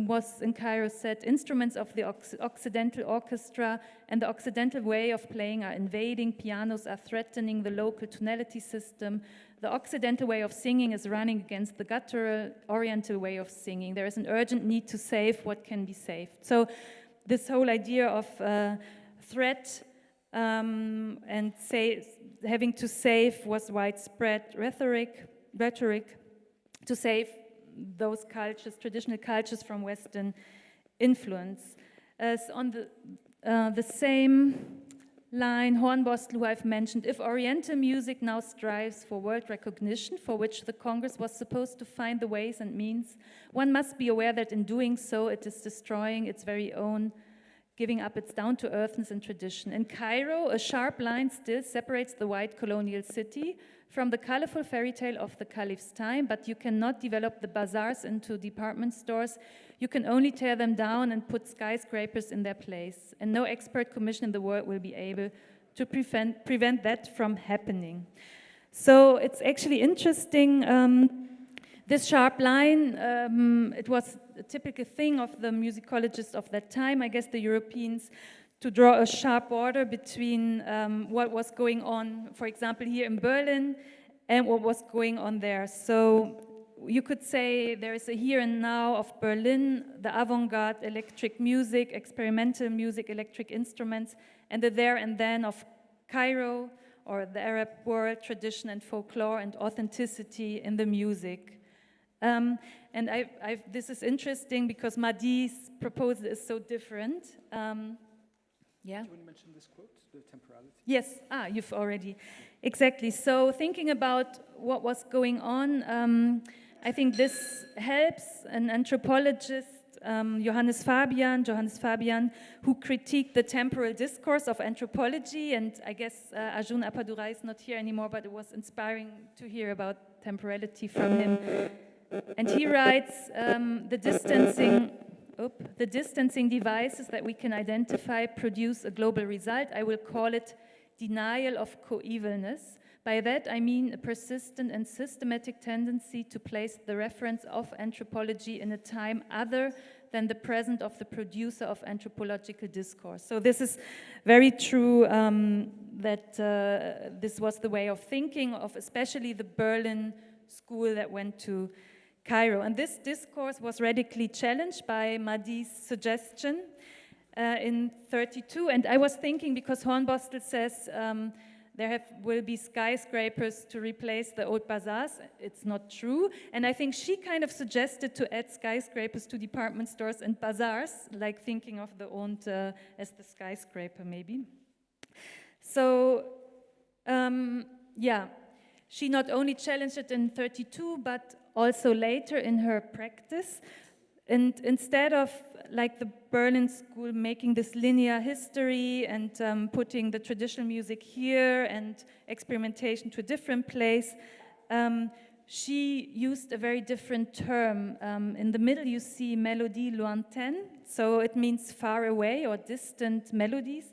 was in Cairo, said, "Instruments of the Occidental orchestra and the Occidental way of playing are invading. Pianos are threatening the local tonality system. The Occidental way of singing is running against the guttural Oriental way of singing. There is an urgent need to save what can be saved." So this whole idea of threat and having to save was widespread rhetoric to save those cultures, traditional cultures, from Western influence. As on the same line, Hornbostel, who I've mentioned, if Oriental music now strives for world recognition, for which the Congress was supposed to find the ways and means, one must be aware that in doing so, it is destroying its very own, giving up its down-to-earthness and tradition. In Cairo, a sharp line still separates the white colonial city from the colorful fairy tale of the caliph's time, but you cannot develop the bazaars into department stores. You can only tear them down and put skyscrapers in their place. And no expert commission in the world will be able to prevent that from happening. So it's actually interesting. This sharp line, it was a typical thing of the musicologists of that time, I guess the Europeans, to draw a sharp border between what was going on, for example, here in Berlin, and what was going on there. So you could say there is a here and now of Berlin, the avant-garde electric music, experimental music, electric instruments, and the there and then of Cairo, or the Arab world, tradition and folklore and authenticity in the music. And this is interesting because Madi's proposal is so different. Yeah. Do you want to mention this quote, the temporality? Yes, you've already. Exactly. So thinking about what was going on, I think this helps an anthropologist, Johannes Fabian, who critiqued the temporal discourse of anthropology. And I guess Arjun Appadurai is not here anymore, but it was inspiring to hear about temporality from him. And he writes, the distancing devices that we can identify produce a global result. I will call it denial of coevalness. By that I mean a persistent and systematic tendency to place the reference of anthropology in a time other than the present of the producer of anthropological discourse. So this is very true that this was the way of thinking of especially the Berlin school that went to Cairo. And this discourse was radically challenged by Madi's suggestion in 32. And I was thinking, because Hornbostel says will be skyscrapers to replace the old bazaars. It's not true. And I think she kind of suggested to add skyscrapers to department stores and bazaars, like thinking of the old as the skyscraper maybe. So, yeah, she not only challenged it in 32, but also later in her practice. And instead of, like the Berlin school, making this linear history and putting the traditional music here and experimentation to a different place, she used a very different term. In the middle you see mélodie lointaine, so it means far away or distant melodies.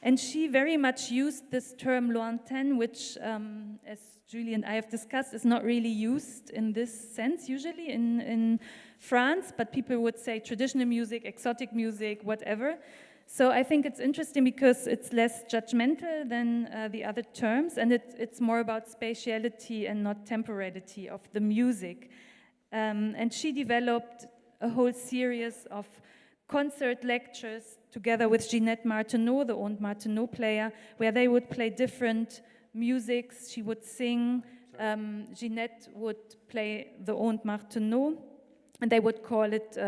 And she very much used this term lointaine, which, as Julie and I have discussed, is not really used in this sense usually in France, but people would say traditional music, exotic music, whatever. So I think it's interesting because it's less judgmental than the other terms, and it's more about spatiality and not temporality of the music. And she developed a whole series of concert lectures together with Ginette Martineau, the old Martineau player, where they would play different musics. She would sing, Ginette would play the old Martineau, and they would call it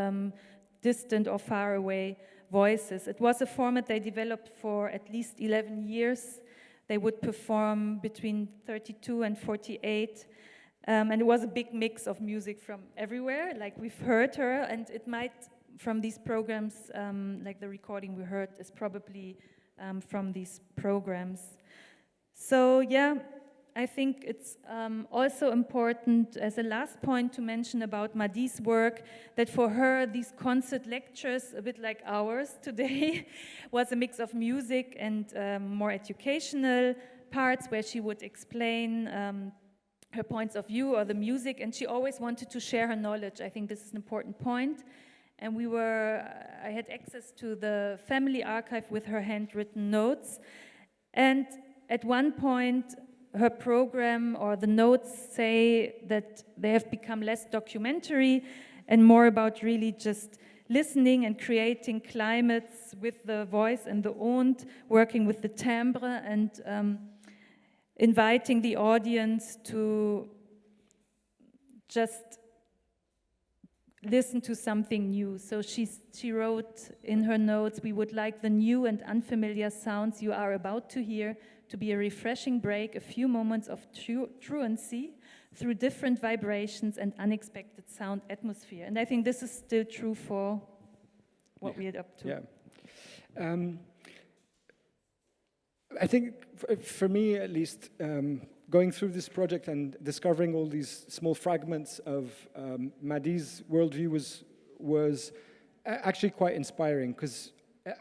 distant or far away voices. It was a format they developed for at least 11 years. They would perform between 32 and 48. And it was a big mix of music from everywhere, like we've heard her, and it might, from these programs, like the recording we heard is probably from these programs. So yeah, I think it's also important as a last point to mention about Madi's work, that for her these concert lectures, a bit like ours today, was a mix of music and more educational parts where she would explain her points of view or the music, and she always wanted to share her knowledge. I think this is an important point. And I had access to the family archive with her handwritten notes. And at one point, her program or the notes say that they have become less documentary and more about really just listening and creating climates with the voice and the oud, working with the timbre and inviting the audience to just listen to something new. So she wrote in her notes, "We would like the new and unfamiliar sounds you are about to hear to be a refreshing break, a few moments of truancy through different vibrations and unexpected sound atmosphere." And I think this is still true for what we're up to. Yeah. I think for me at least, going through this project and discovering all these small fragments of Madi's worldview was actually quite inspiring, because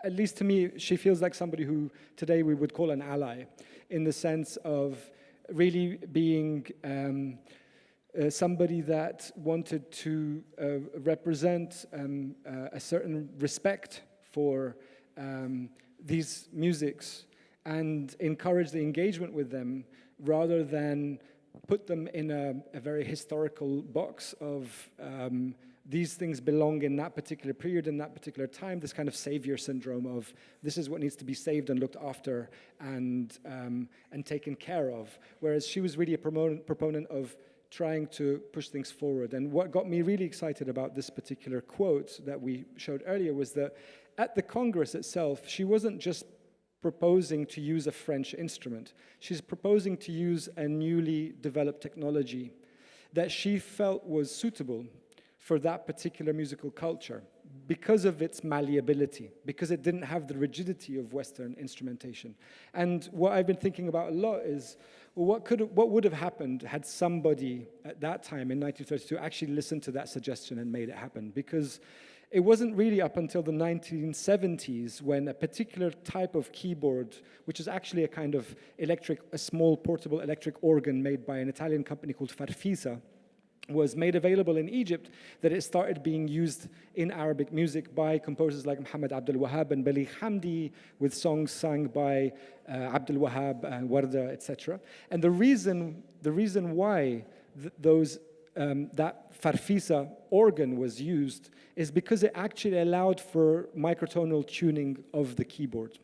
at least to me, she feels like somebody who today we would call an ally, in the sense of really being somebody that wanted to represent a certain respect for these musics and encourage the engagement with them, rather than put them in a very historical box of these things belong in that particular period, in that particular time, this kind of savior syndrome of this is what needs to be saved and looked after and taken care of. Whereas she was really a proponent of trying to push things forward. And what got me really excited about this particular quote that we showed earlier was that at the Congress itself, she wasn't just proposing to use a French instrument. She's proposing to use a newly developed technology that she felt was suitable for that particular musical culture because of its malleability, because it didn't have the rigidity of Western instrumentation. And what I've been thinking about a lot is, well, what would have happened had somebody at that time in 1932 actually listened to that suggestion and made it happen? Because it wasn't really up until the 1970s when a particular type of keyboard, which is actually a kind of a small portable electric organ made by an Italian company called Farfisa, was made available in Egypt, that it started being used in Arabic music by composers like Muhammad Abdul Wahab and Baligh Hamdi, with songs sung by Abdul Wahab and Warda, etc. And the reason why that Farfisa organ was used is because it actually allowed for microtonal tuning of the keyboard.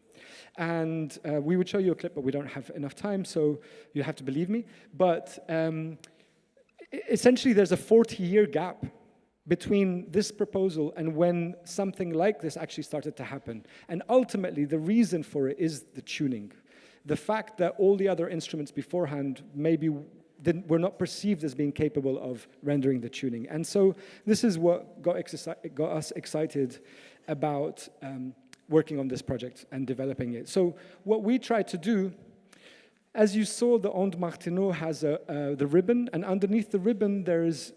And we would show you a clip, but we don't have enough time, so you have to believe me. But essentially, there's a 40-year gap between this proposal and when something like this actually started to happen. And ultimately, the reason for it is the tuning. The fact that all the other instruments beforehand maybe were not perceived as being capable of rendering the tuning. And so this is what got us excited about working on this project and developing it. So what we tried to do, as you saw, the Onde Martineau has the ribbon, and underneath the ribbon there is,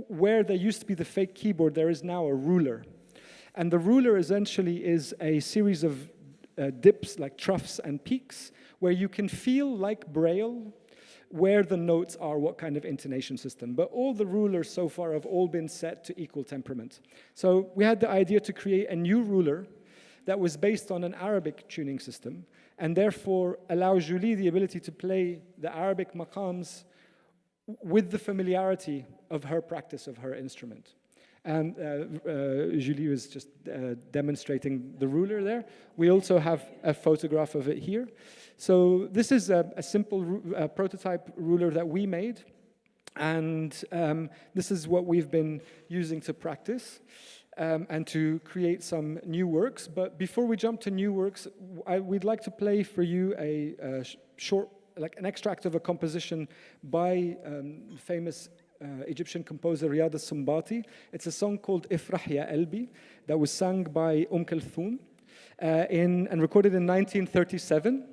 where there used to be the fake keyboard, there is now a ruler. And the ruler essentially is a series of dips, like troughs and peaks, where you can feel like Braille, where the notes are, what kind of intonation system. But all the rulers so far have all been set to equal temperament. So we had the idea to create a new ruler that was based on an Arabic tuning system, and therefore allow Julie the ability to play the Arabic maqams with the familiarity of her practice of her instrument. And Julie was just demonstrating the ruler there. We also have a photograph of it here. So this is a simple prototype ruler that we made. And this is what we've been using to practice and to create some new works. But before we jump to new works, we'd like to play for you a short, like an extract of a composition by famous Egyptian composer Riyad al-Sumbati. It's a song called Ifrah Ya Albi that was sung by Kulthum and recorded in 1937.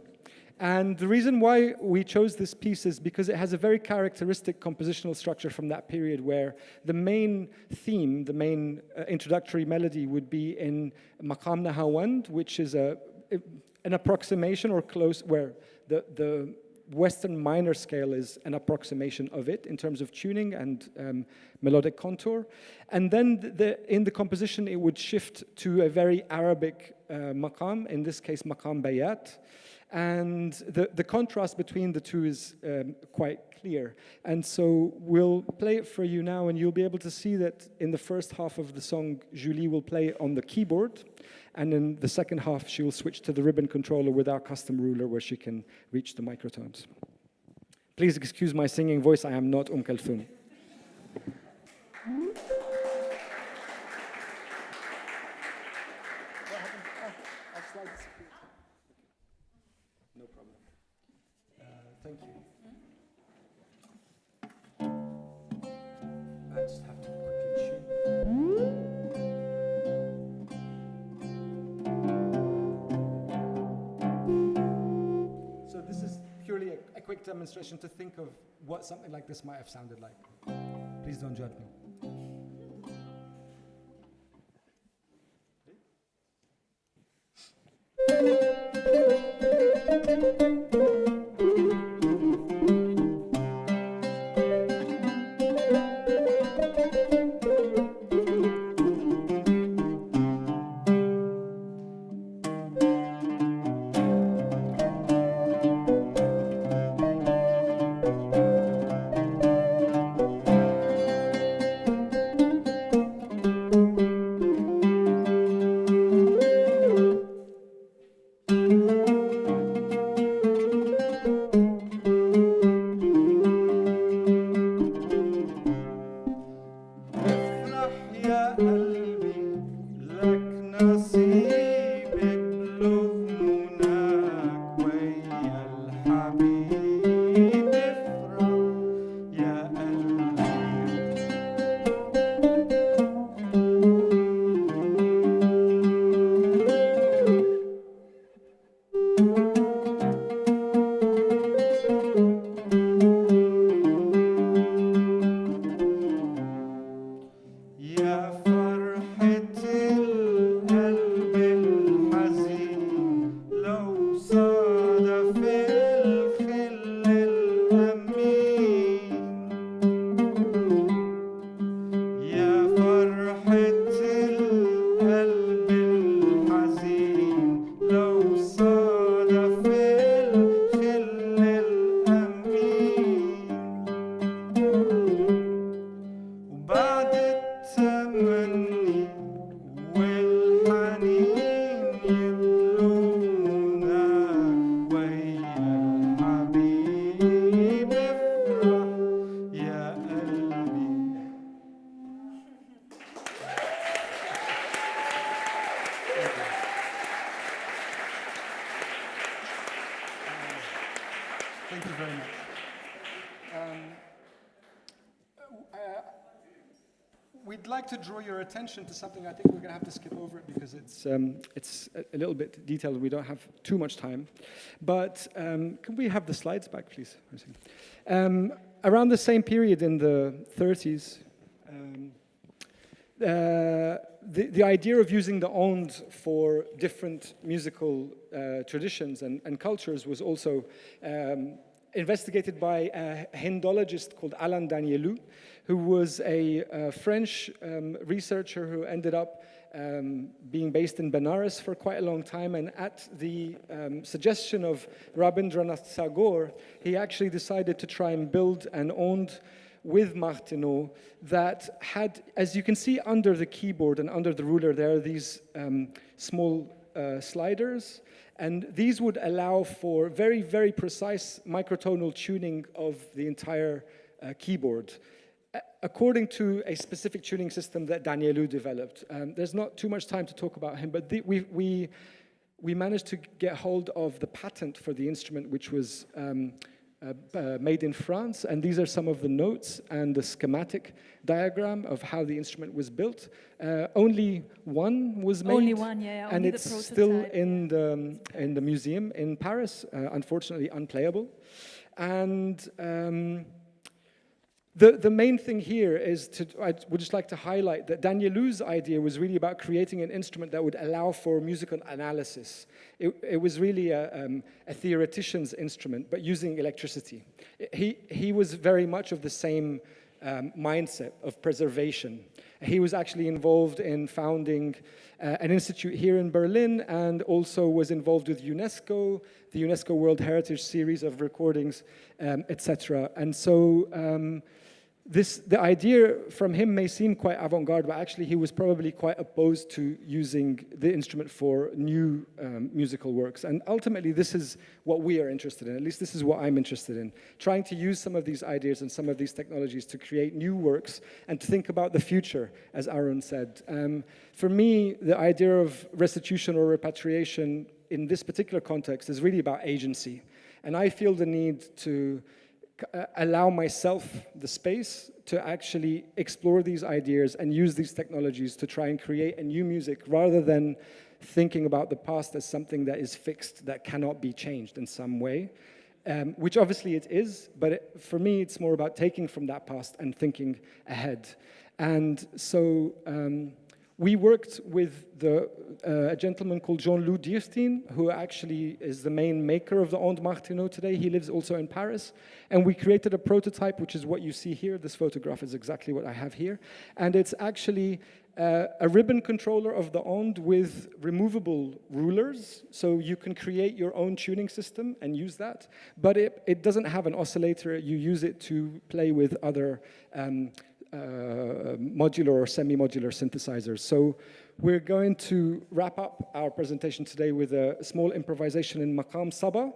And the reason why we chose this piece is because it has a very characteristic compositional structure from that period, where the main theme, the main introductory melody would be in Maqam Nahawand, which is an approximation or close, where the Western minor scale is an approximation of it in terms of tuning and melodic contour. And then in the composition, it would shift to a very Arabic maqam, in this case, maqam bayat. And the contrast between the two is quite clear. And so we'll play it for you now, and you'll be able to see that in the first half of the song, Julie will play on the keyboard, and in the second half, she will switch to the ribbon controller with our custom ruler where she can reach the microtones. Please excuse my singing voice, I am not Kulthum. No problem. Thank you. I just have to quickly tune. So this is purely a quick demonstration to think of what something like this might have sounded like. Please don't judge me. we'd like to draw your attention to something. I think we're going to have to skip over it because it's a little bit detailed. We don't have too much time. But can we have the slides back, please? Around the same period in the 30s, the idea of using the ond for different musical traditions and cultures was also investigated by a Hindologist called Alain Danielou, who was a French researcher who ended up being based in Benares for quite a long time. And at the suggestion of Rabindranath Tagore, he actually decided to try and build an ond with martineau that had, as you can see under the keyboard and under the ruler, there are these small sliders, and these would allow for very, very precise microtonal tuning of the entire keyboard, according to a specific tuning system that Danielou developed. There's not too much time to talk about him, but we managed to get hold of the patent for the instrument, which was made in France, and these are some of the notes and the schematic diagram of how the instrument was built. Only one was made. Only one, yeah, and only it's the still prototype. in the museum in Paris, unfortunately unplayable. And the main thing here is I would just like to highlight that Danielou's idea was really about creating an instrument that would allow for musical analysis. It was really a theoretician's instrument, but using electricity. He was very much of the same mindset of preservation. He was actually involved in founding an institute here in Berlin, and also was involved with UNESCO, the UNESCO World Heritage Series of recordings, etc. And so the idea from him may seem quite avant-garde, but actually he was probably quite opposed to using the instrument for new musical works. And ultimately, this is what we are interested in. At least this is what I'm interested in. Trying to use some of these ideas and some of these technologies to create new works and to think about the future, as Arjun said. For me, the idea of restitution or repatriation in this particular context is really about agency. And I feel the need to allow myself the space to actually explore these ideas and use these technologies to try and create a new music, rather than thinking about the past as something that is fixed, that cannot be changed in some way, which obviously it is, but for me it's more about taking from that past and thinking ahead. And so we worked with a gentleman called Jean-Loup Dierstein, who actually is the main maker of the Onde Martineau today. He lives also in Paris. And we created a prototype, which is what you see here. This photograph is exactly what I have here. And it's actually a ribbon controller of the Onde with removable rulers. So you can create your own tuning system and use that. But it doesn't have an oscillator. You use it to play with other modular or semi-modular synthesizers. So we're going to wrap up our presentation today with a small improvisation in Maqam Saba,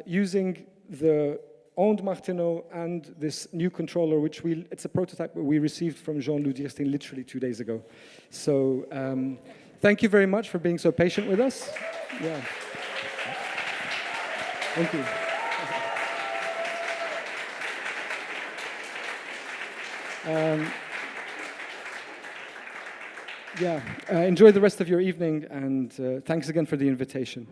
using the Onde Martineau and this new controller, which it's a prototype that we received from Jean-Loup Dierstein literally 2 days ago. So thank you very much for being so patient with us. Yeah. Thank you. Enjoy the rest of your evening, and thanks again for the invitation.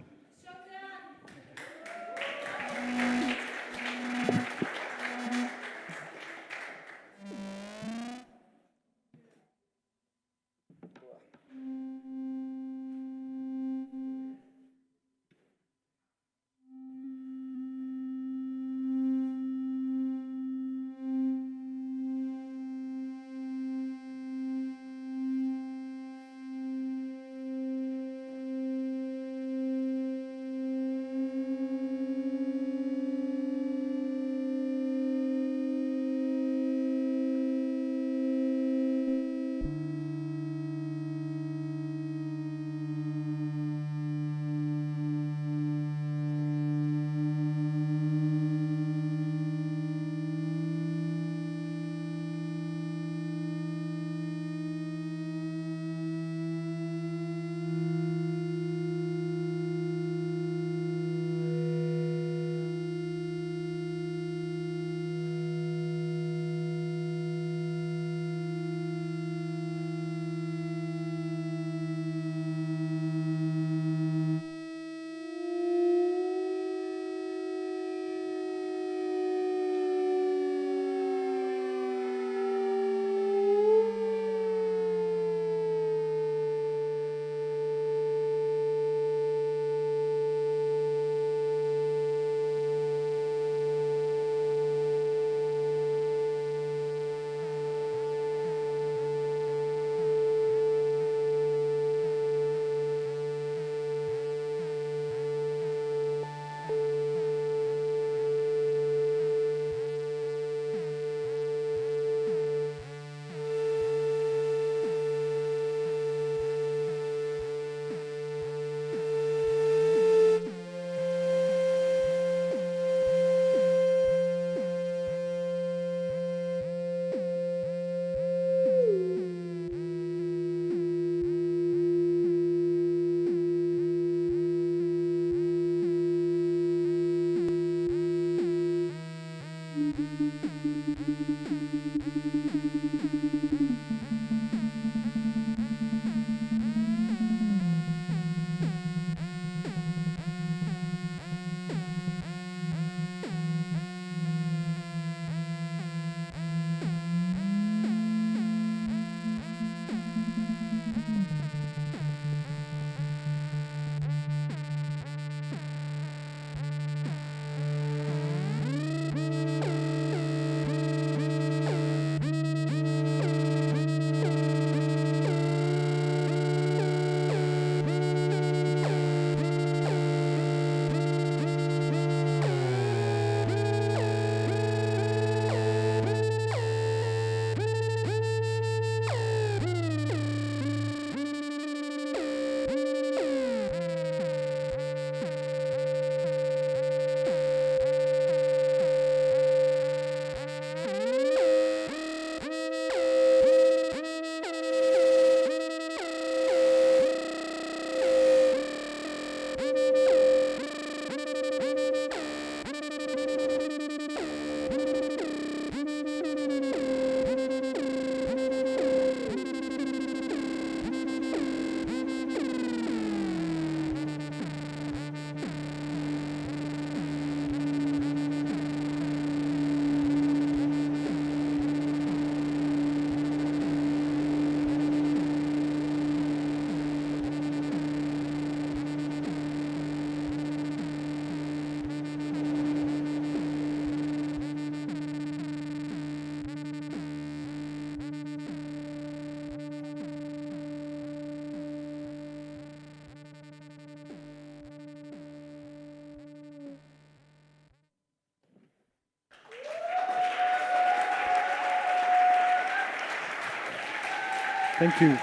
Thank you.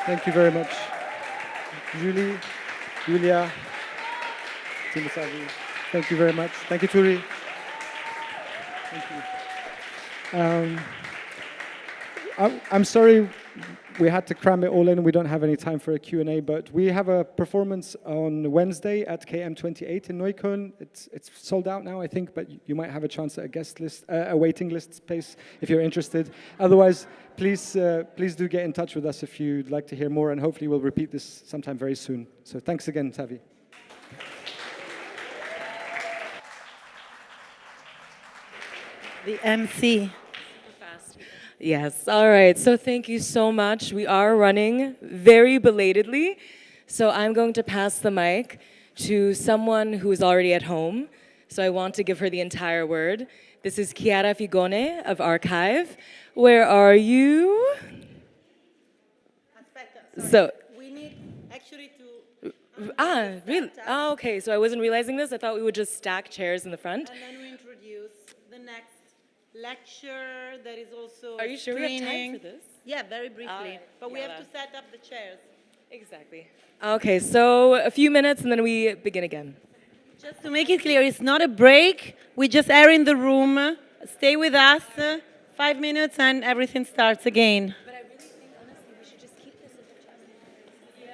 Thank you very much. Julie, Julia, Timosavi, thank you very much. Thank you, Turi. Thank you. I'm sorry we had to cram it all in. We don't have any time for a Q&A, but we have a performance on Wednesday at KM28 in Neukölln. It's sold out now, I think, but you might have a chance at a guest list, a waiting list space if you're interested. Otherwise, please do get in touch with us if you'd like to hear more, and hopefully we'll repeat this sometime very soon. So thanks again, Tavi. The MC. Yes, all right. So thank you so much. We are running very belatedly. So I'm going to pass the mic to someone who is already at home. So I want to give her the entire word. This is Chiara Figone of Archive. Where are you? So we need actually to... really? Oh, okay. So I wasn't realizing this. I thought we would just stack chairs in the front. And then we introduce the next lecture that is also Are you sure we have time for this? Yeah, very briefly. Right. But we Yeah, have to set up the chairs. Exactly. Okay, so a few minutes and then we begin again. Just to make it clear, it's not a break. We just are in the room. Stay with us. 5 minutes and everything starts again. But I really think, honestly, we should just keep this in the chat. Yeah.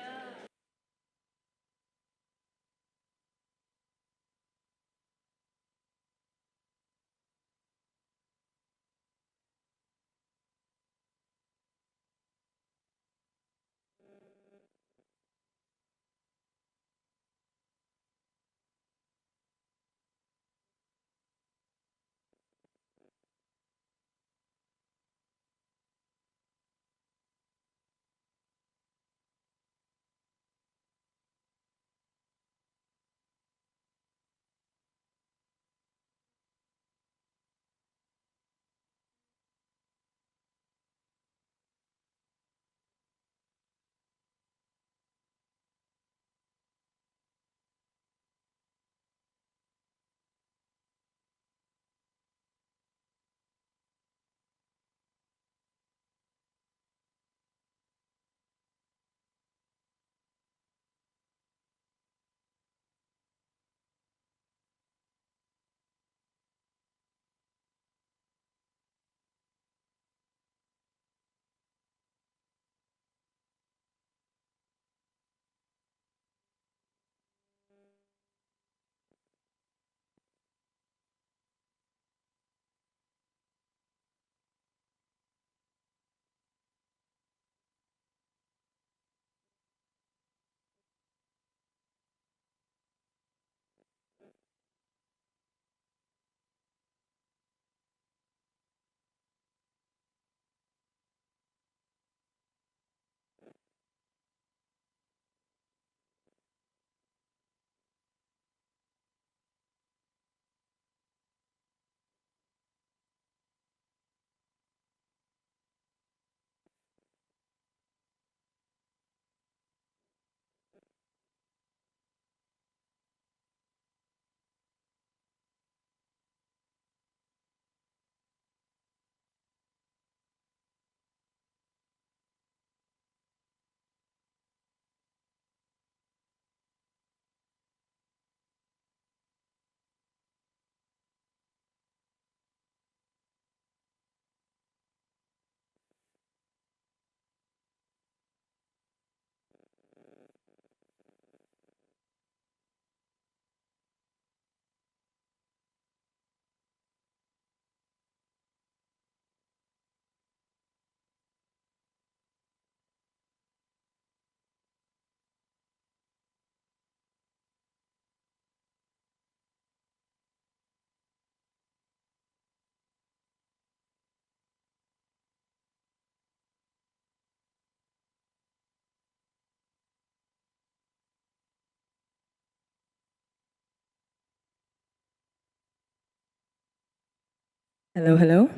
Hello, hello.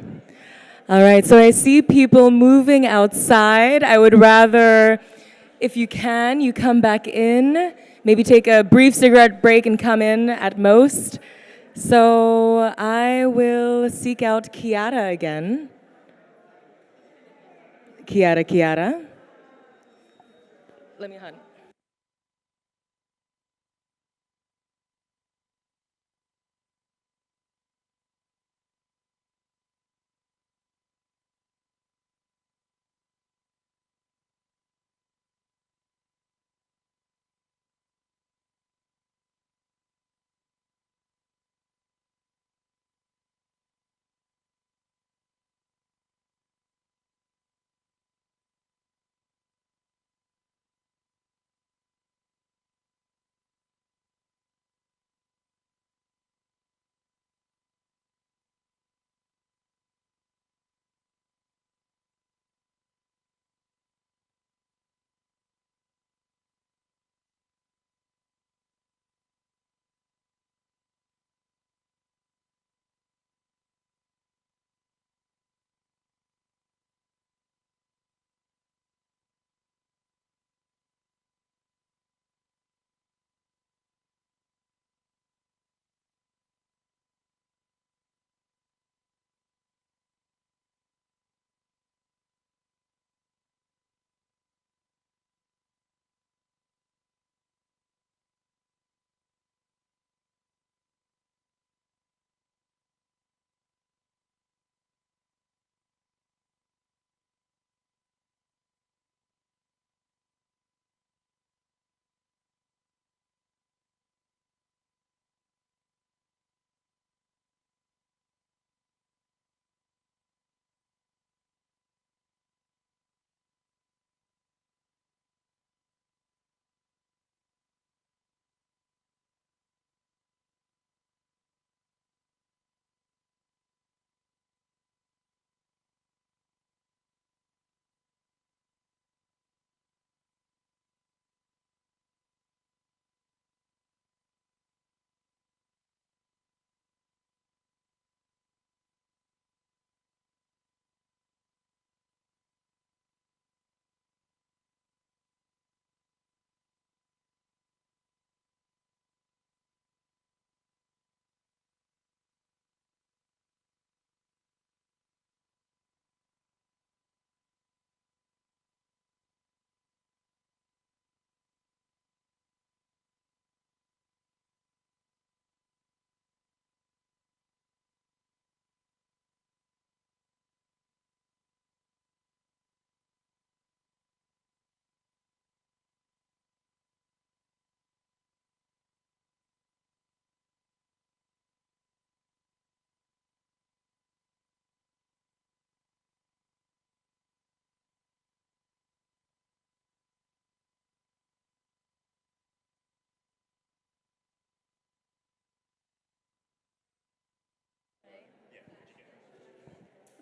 All right, so I see people moving outside. I would rather, if you can, you come back in, maybe take a brief cigarette break and come in at most. So I will seek out Chiara again. Chiara. Let me hunt.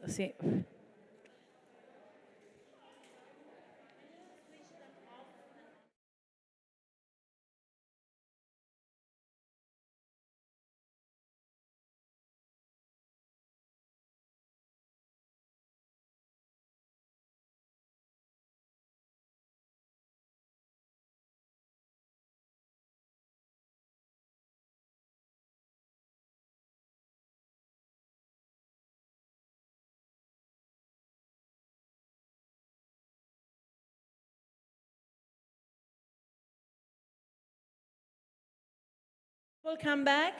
Sì. We'll come back.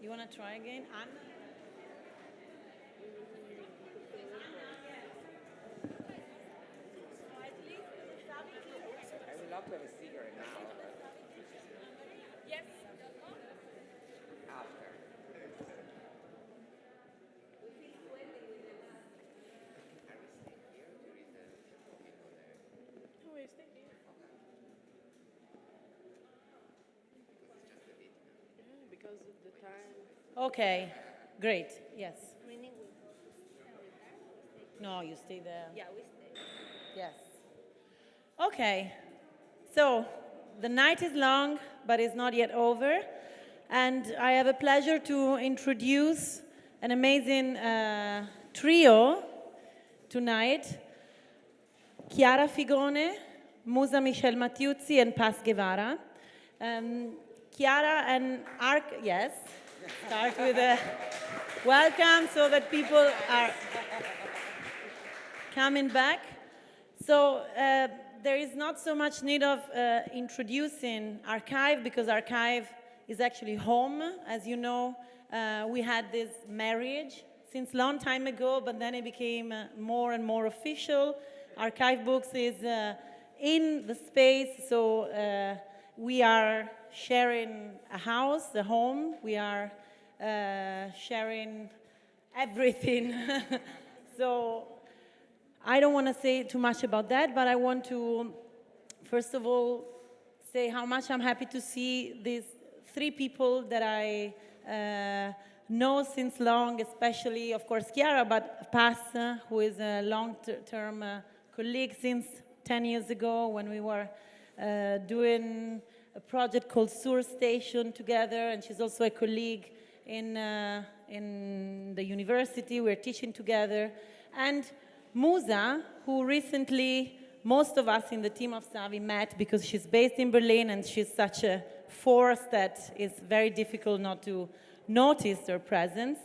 You want to try again? Anna? I would love to have a cigarette now. Yes. After. Because of the time. Okay, great. Yes. No, you stay there. Yeah, we stay. Yes. Okay. So, the night is long, but it's not yet over. And I have a pleasure to introduce an amazing trio tonight. Chiara Figone, Musa Michel Mattiuzzi, and Paz Guevara. Chiara and Arc, yes. Start with a welcome so that people are coming back. So there is not so much need of introducing Archive, because Archive is actually home. As you know, we had this marriage since long time ago, but then it became more and more official. Archive Books is in the space, so we are sharing a house, a home. We are sharing everything. So I don't want to say too much about that, but I want to, first of all, say how much I'm happy to see these three people that I know since long, especially, of course, Chiara, but Paz, who is a long-term colleague since 10 years ago when we were doing a project called Sur Station together, and she's also a colleague in the university. We're teaching together. And Musa, who recently most of us in the team of Savi met because she's based in Berlin and she's such a force that it's very difficult not to notice her presence.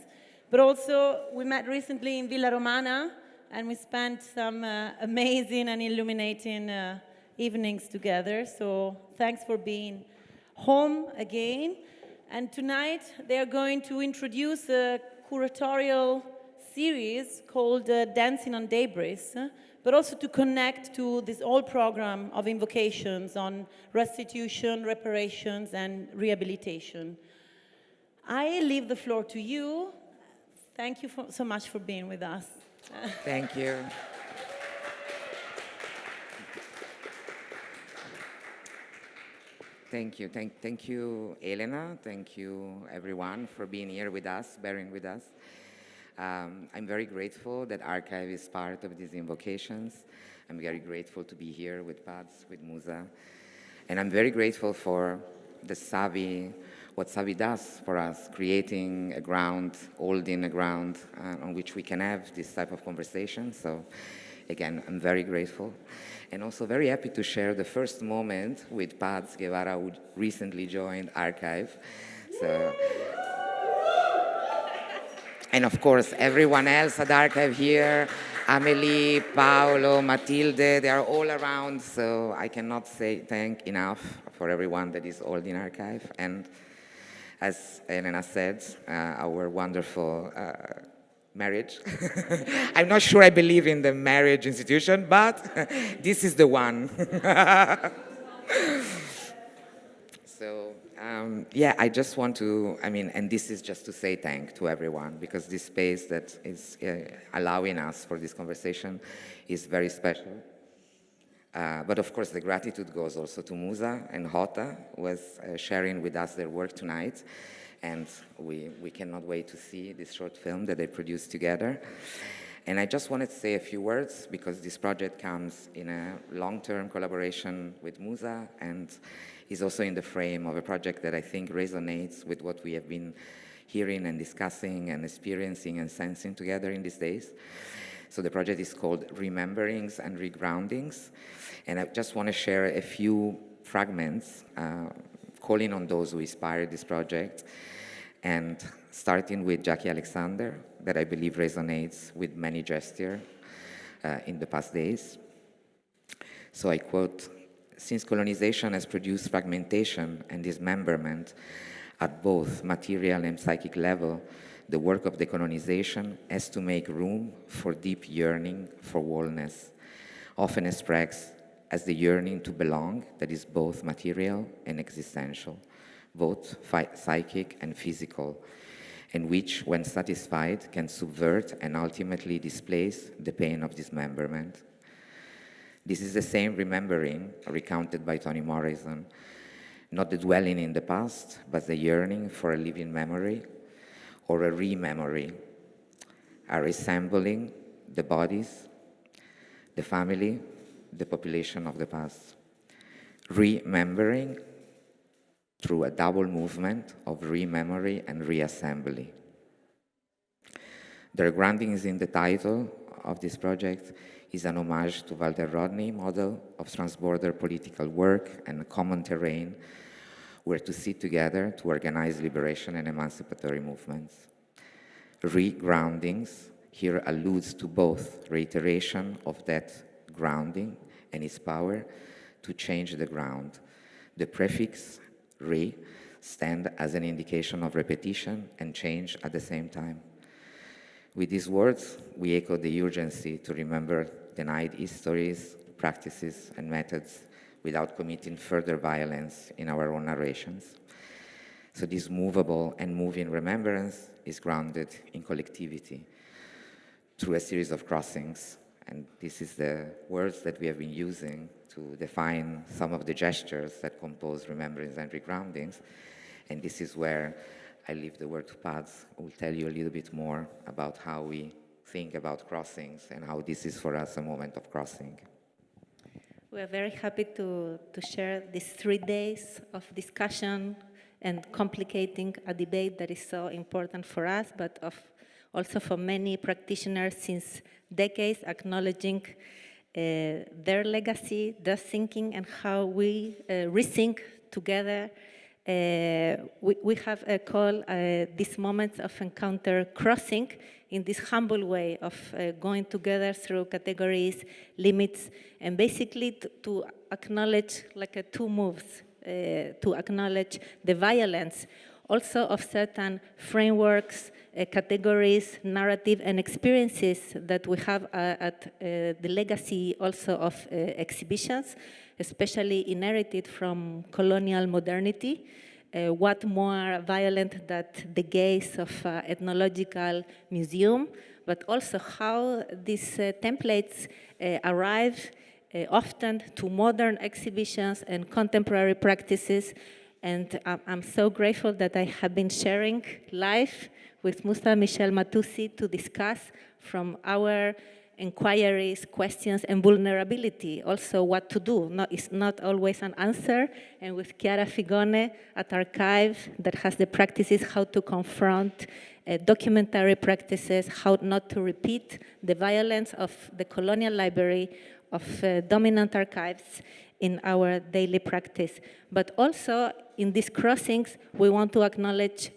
But also, we met recently in Villa Romana, and we spent some amazing and illuminating evenings together. So thanks for being home again. And tonight, they're going to introduce a curatorial series called Dancing on Debris, but also to connect to this whole program of invocations on restitution, reparations, and rehabilitation. I leave the floor to you. Thank you so much for being with us. Thank you. Thank you. Thank you, Elena. Thank you, everyone, for being here with us, bearing with us. I'm very grateful that Archive is part of these invocations. I'm very grateful to be here with Paz, with Musa. And I'm very grateful for the Savi, what Savi does for us, creating a ground, holding a ground on which we can have this type of conversation. So again, I'm very grateful. And also very happy to share the first moment with Paz Guevara, who recently joined Archive. So, and of course, everyone else at Archive here, Amelie, Paolo, Matilde, they are all around. So I cannot say thank enough for everyone that is holding Archive. And as Elena said, our wonderful marriage. I'm not sure I believe in the marriage institution, but this is the one. So, yeah, I just want to, and this is just to say thank to everyone, because this space that is allowing us for this conversation is very special. But of course, the gratitude goes also to Musa and Hota, who was sharing with us their work tonight. And we cannot wait to see this short film that they produced together. And I just wanted to say a few words, because this project comes in a long-term collaboration with Musa, and is also in the frame of a project that I think resonates with what we have been hearing and discussing and experiencing and sensing together in these days. So the project is called Rememberings and Regroundings. And I just want to share a few fragments, calling on those who inspired this project, and starting with Jackie Alexander, that I believe resonates with many gestures in the past days. So I quote, "Since colonization has produced fragmentation and dismemberment, At both material and psychic level, the work of decolonization has to make room for deep yearning for wholeness, often expressed as the yearning to belong that is both material and existential, both psychic and physical, and which, when satisfied, can subvert and ultimately displace the pain of dismemberment. This is the same remembering recounted by Toni Morrison, not the dwelling in the past, but the yearning for a living memory or a re-memory, a resembling the bodies, the family, the population of the past. Remembering through a double movement of re-memory and reassembly. The grounding is in the title of this project is an homage to Walter Rodney model of transborder political work and common terrain where to sit together to organize liberation and emancipatory movements. Re-groundings here alludes to both reiteration of that grounding and its power to change the ground. The prefix re stand as an indication of repetition and change at the same time. With these words, we echo the urgency to remember denied histories, practices, and methods without committing further violence in our own narrations. So this movable and moving remembrance is grounded in collectivity through a series of crossings. And this is the words that we have been using to define some of the gestures that compose remembrance and regroundings. And this is where I leave the word to Pads, who will tell you a little bit more about how we think about crossings and how this is for us a moment of crossing. We are very happy to share these 3 days of discussion and complicating a debate that is so important for us, but also for many practitioners since decades, acknowledging their legacy, their thinking, and how we rethink together. We have called these moments of encounter crossing in this humble way of going together through categories, limits, and basically to acknowledge like 2 moves, to acknowledge the violence also of certain frameworks, categories, narrative, and experiences that we have at the legacy also of exhibitions, especially inherited from colonial modernity. What more violent than the gaze of ethnological museum, but also how these templates arrive often to modern exhibitions and contemporary practices. And I'm so grateful that I have been sharing live with Musa Michel Matoussi to discuss from our inquiries, questions, and vulnerability, also what to do. It's not always an answer. And with Chiara Figone at Archive that has the practices how to confront documentary practices, how not to repeat the violence of the colonial library, of dominant archives in our daily practice. But also in these crossings, we want to acknowledge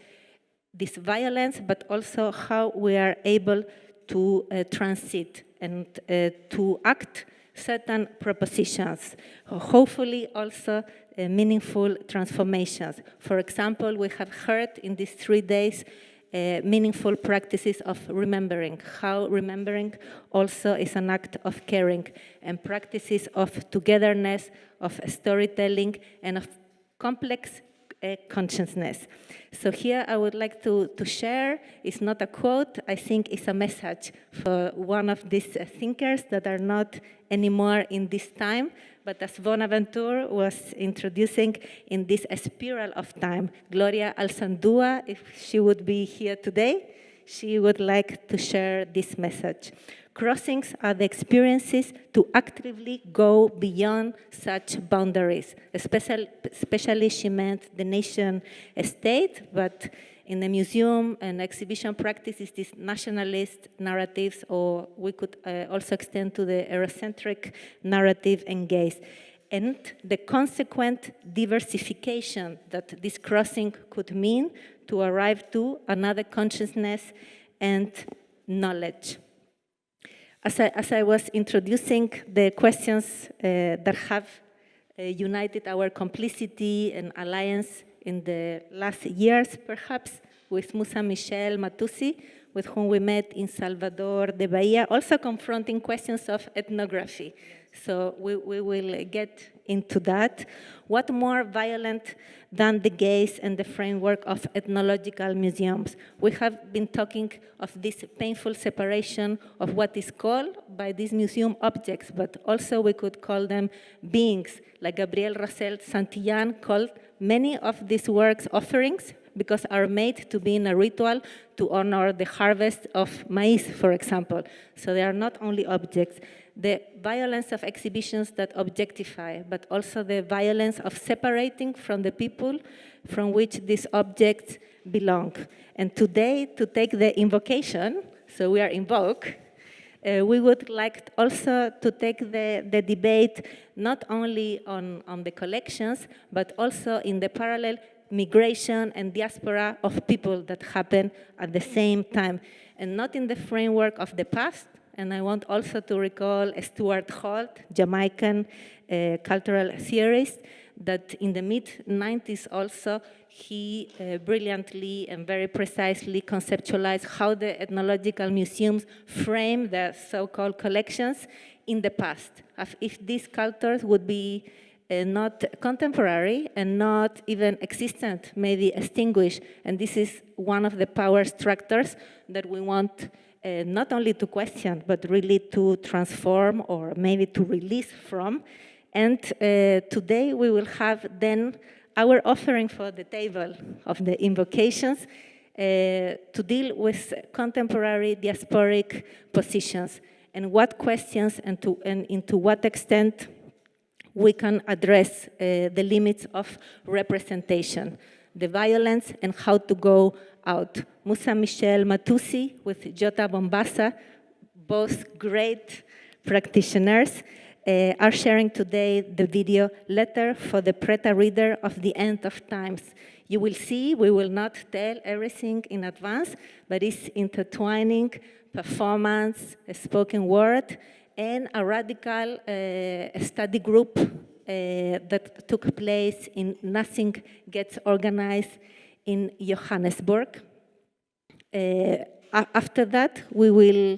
this violence, but also how we are able to transit and to act certain propositions, hopefully also meaningful transformations. For example, we have heard in these 3 days meaningful practices of remembering, how remembering also is an act of caring, and practices of togetherness, of storytelling, and of complex consciousness. So here I would like to share, it's not a quote, I think it's a message for one of these thinkers that are not anymore in this time, but as Bonaventure was introducing in this spiral of time, Gloria Alzandua, if she would be here today, she would like to share this message. Crossings are the experiences to actively go beyond such boundaries. Especially she meant the nation state, but in the museum and exhibition practices, these nationalist narratives, or we could also extend to the Eurocentric narrative and gaze. And the consequent diversification that this crossing could mean to arrive to another consciousness and knowledge. As I was introducing the questions that have united our complicity and alliance in the last years, perhaps, with Musa Michel Matusi, with whom we met in Salvador de Bahia, also confronting questions of ethnography. So we will get into that. What more violent than the gaze and the framework of ethnological museums? We have been talking of this painful separation of what is called by these museum objects, but also we could call them beings, like Gabriel Rosel Santillán called many of these works offerings, because are made to be in a ritual to honor the harvest of maize, for example. So they are not only objects. The violence of exhibitions that objectify, but also the violence of separating from the people from which these objects belong. And today, to take the invocation, so we are invoked, we would like also to take the debate not only on the collections, but also in the parallel migration and diaspora of people that happen at the same time, and not in the framework of the past. And I want also to recall Stuart Holt, Jamaican cultural theorist, that in the mid-90s also, he brilliantly and very precisely conceptualized how the ethnological museums frame their so-called collections in the past, as if these cultures would be not contemporary and not even existent, maybe extinguished. And this is one of the power structures that we want not only to question, but really to transform or maybe to release from. And today we will have then our offering for the table of the invocations to deal with contemporary diasporic positions and what questions and into what extent we can address the limits of representation, the violence, and how to go out. Musa Michel Matusi with Jota Bombassa, both great practitioners, are sharing today the video Letter for the Preta Reader of the End of Times. You will see, we will not tell everything in advance, but it's intertwining performance, a spoken word, and a radical study group that took place in Nothing Gets Organized in Johannesburg. After that, we will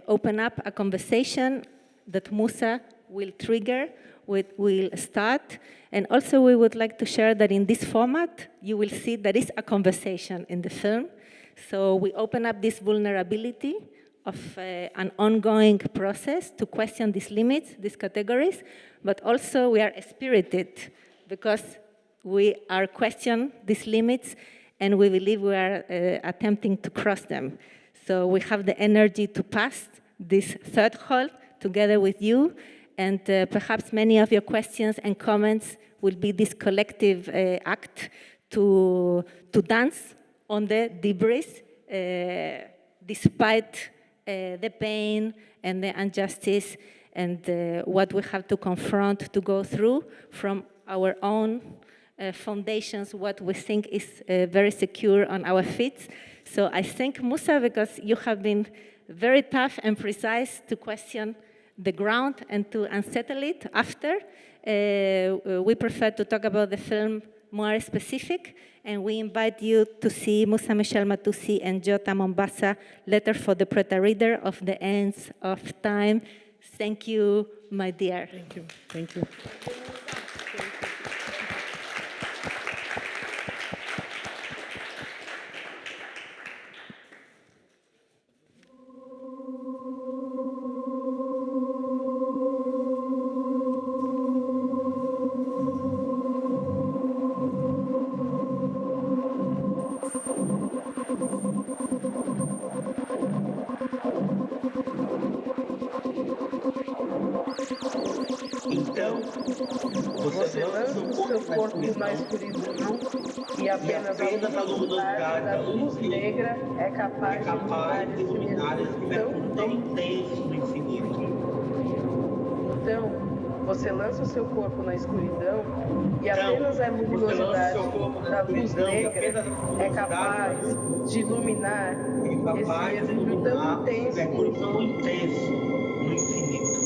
open up a conversation that Musa will trigger, will start. And also we would like to share that in this format, you will see there is a conversation in the film. So we open up this vulnerability of an ongoing process to question these limits, these categories, but also we are spirited because we are questioning these limits and we believe we are attempting to cross them. So we have the energy to pass this threshold together with you, and perhaps many of your questions and comments will be this collective act to dance on the debris despite the pain and the injustice and what we have to confront, to go through from our own foundations, what we think is very secure on our feet. So I thank Musa because you have been very tough and precise to question the ground and to unsettle it after. We prefer to talk about the film more specific, and we invite you to see Musa Michel Matusi and Jota Mombasa, Letter for the Preta Reader of the Ends of Time. Thank you, my dear. Thank you. Thank you. Você lança o seu corpo na escuridão e apenas a luminosidade da luz negra é capaz de iluminar esse mergulho tão intenso no infinito. Então, você lança o seu corpo na escuridão e apenas a luminosidade da luz negra é capaz de iluminar esse mergulho tão intenso no infinito.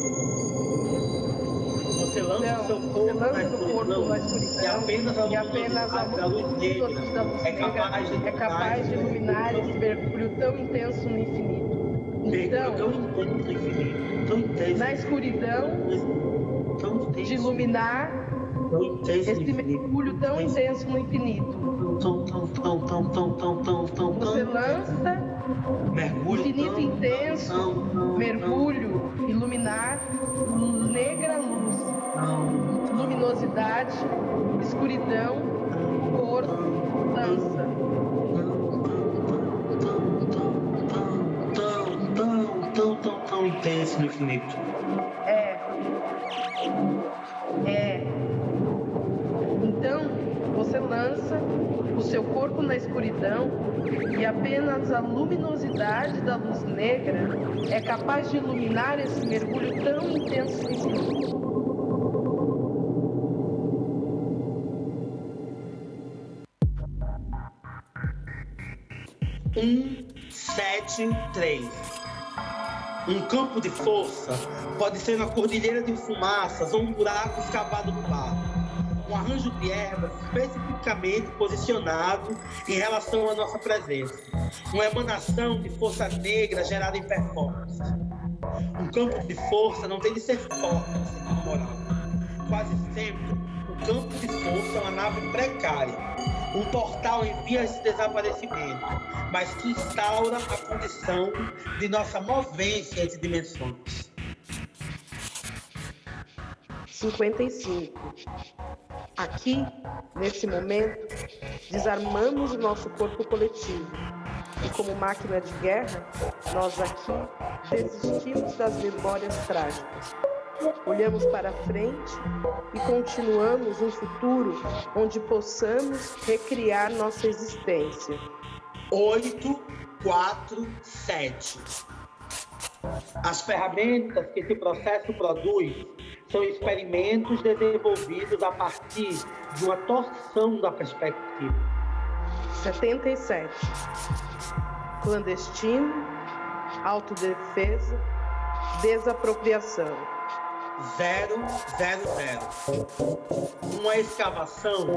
Você lança o seu corpo na escuridão e apenas a luz negra é capaz de iluminar esse mergulho tão intenso no infinito. Então, na escuridão, de iluminar esse mergulho tão intenso no infinito. Você lança infinito intenso, mergulho, iluminar, negra luz, luminosidade, escuridão, corpo, dança. Tão intenso no infinito. Então, você lança o seu corpo na escuridão e apenas a luminosidade da luz negra é capaz de iluminar esse mergulho tão intenso no infinito. Sete, três. Um campo de força pode ser uma cordilheira de fumaças ou um buraco escavado no mar. Um arranjo de ervas especificamente posicionado em relação à nossa presença. Uma emanação de força negra gerada em performance. Um campo de força não tem de ser forte, moral. Quase sempre, o campo de força é uma nave precária. Um portal em vias de desaparecimento, mas que instaura a condição de nossa movência entre dimensões. 55. Aqui, nesse momento, desarmamos o nosso corpo coletivo. E como máquina de guerra, nós aqui desistimos das memórias trágicas. Olhamos para frente e continuamos um futuro onde possamos recriar nossa existência. 8, 4, 7. As ferramentas que esse processo produz são experimentos desenvolvidos a partir de uma torção da perspectiva. 77. Clandestino, autodefesa, desapropriação. 000. Uma escavação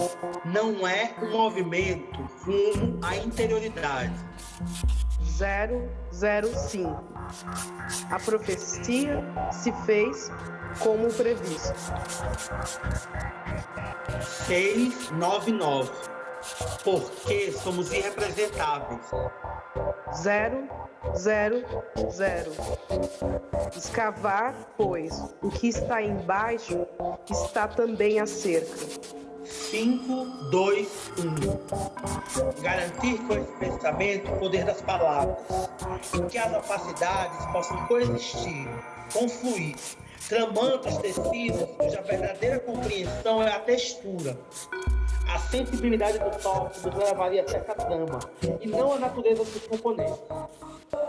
não é um movimento rumo à interioridade. 005. A profecia se fez como previsto. 699. Porque somos irrepresentáveis. 000. Escavar, pois, o que está embaixo está também a cerca. 5, 2, 1. Garantir com esse pensamento o poder das palavras e que as opacidades possam coexistir, confluir, tramando os tecidos cuja verdadeira compreensão é a textura. A sensibilidade do toque nos levaria a essa trama e não a natureza dos componentes.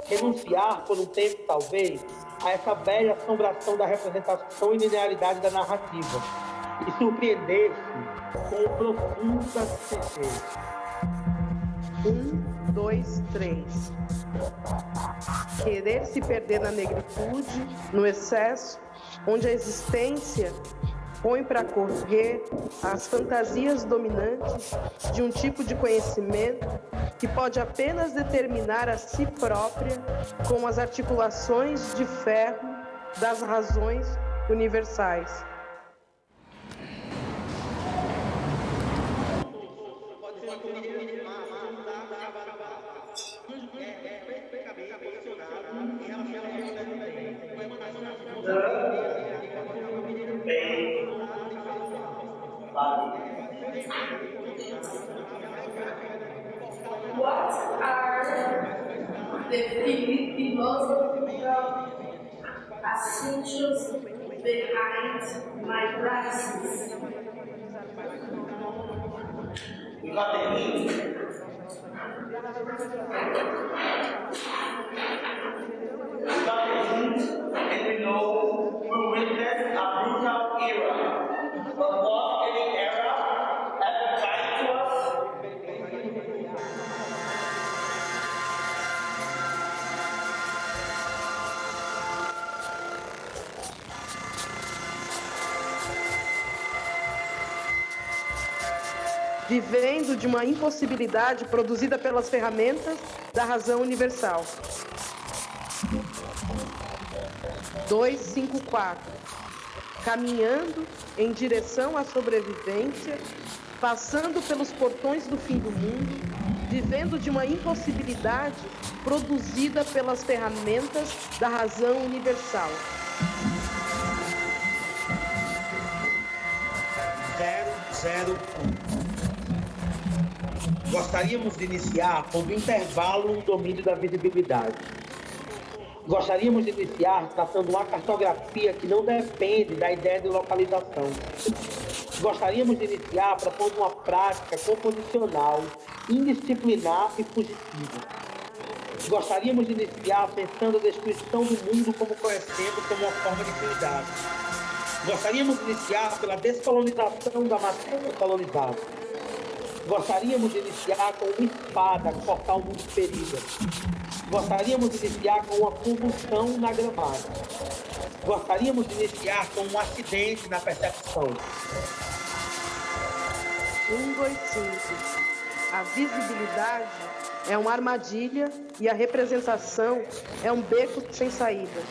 Renunciar por um tempo, talvez, a essa velha assombração da representação e linearidade da narrativa e surpreender-se com profunda certeza. 1, 2, 3. Querer se perder na negritude, no excesso, onde a existência põe para correr as fantasias dominantes de um tipo de conhecimento que pode apenas determinar a si própria com as articulações de ferro das razões universais. What are the philosophical assumptions behind my praxis? We got the heat. We got the heat, and we know we witnessed a brutal era. But was any era ever kind to us? vivendo de uma impossibilidade produzida pelas ferramentas da razão universal. 254. Caminhando em direção à sobrevivência, passando pelos portões do fim do mundo, vivendo de uma impossibilidade produzida pelas ferramentas da razão universal. 001. Gostaríamos de iniciar pondo intervalo no domínio da visibilidade. Gostaríamos de iniciar traçando uma cartografia que não depende da ideia de localização. Gostaríamos de iniciar propondo uma prática composicional, indisciplinar e fugitiva. Gostaríamos de iniciar pensando a destruição do mundo como conhecemos como uma forma de cuidado. Gostaríamos de iniciar pela descolonização da matéria colonizada. Gostaríamos de iniciar com uma espada que cortar o mundo de feridas. Gostaríamos de iniciar com uma convulsão na gramática. Gostaríamos de iniciar com um acidente na percepção. 125. A visibilidade é uma armadilha e a representação é um beco sem saída.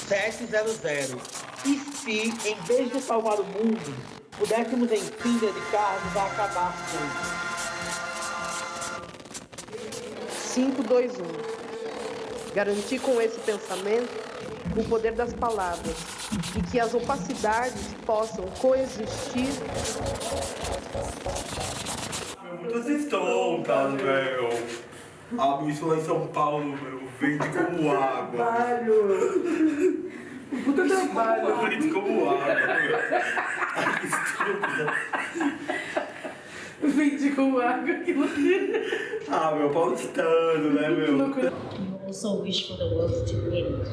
700. E se, em vez de salvar o mundo, pudéssemos enfim dedicar-nos a acabar com isso? 521. Garantir com esse pensamento o poder das palavras e que as opacidades possam coexistir. Vocês estão, cara, velho. A missa lá em São Paulo, meu, vende como água. Trabalho. Puta trabalho. Vende como água, meu. Ai, que estúpido. Vende como água, que loucura. Ah, meu, paulistano, né, meu? You also wish for the world to end.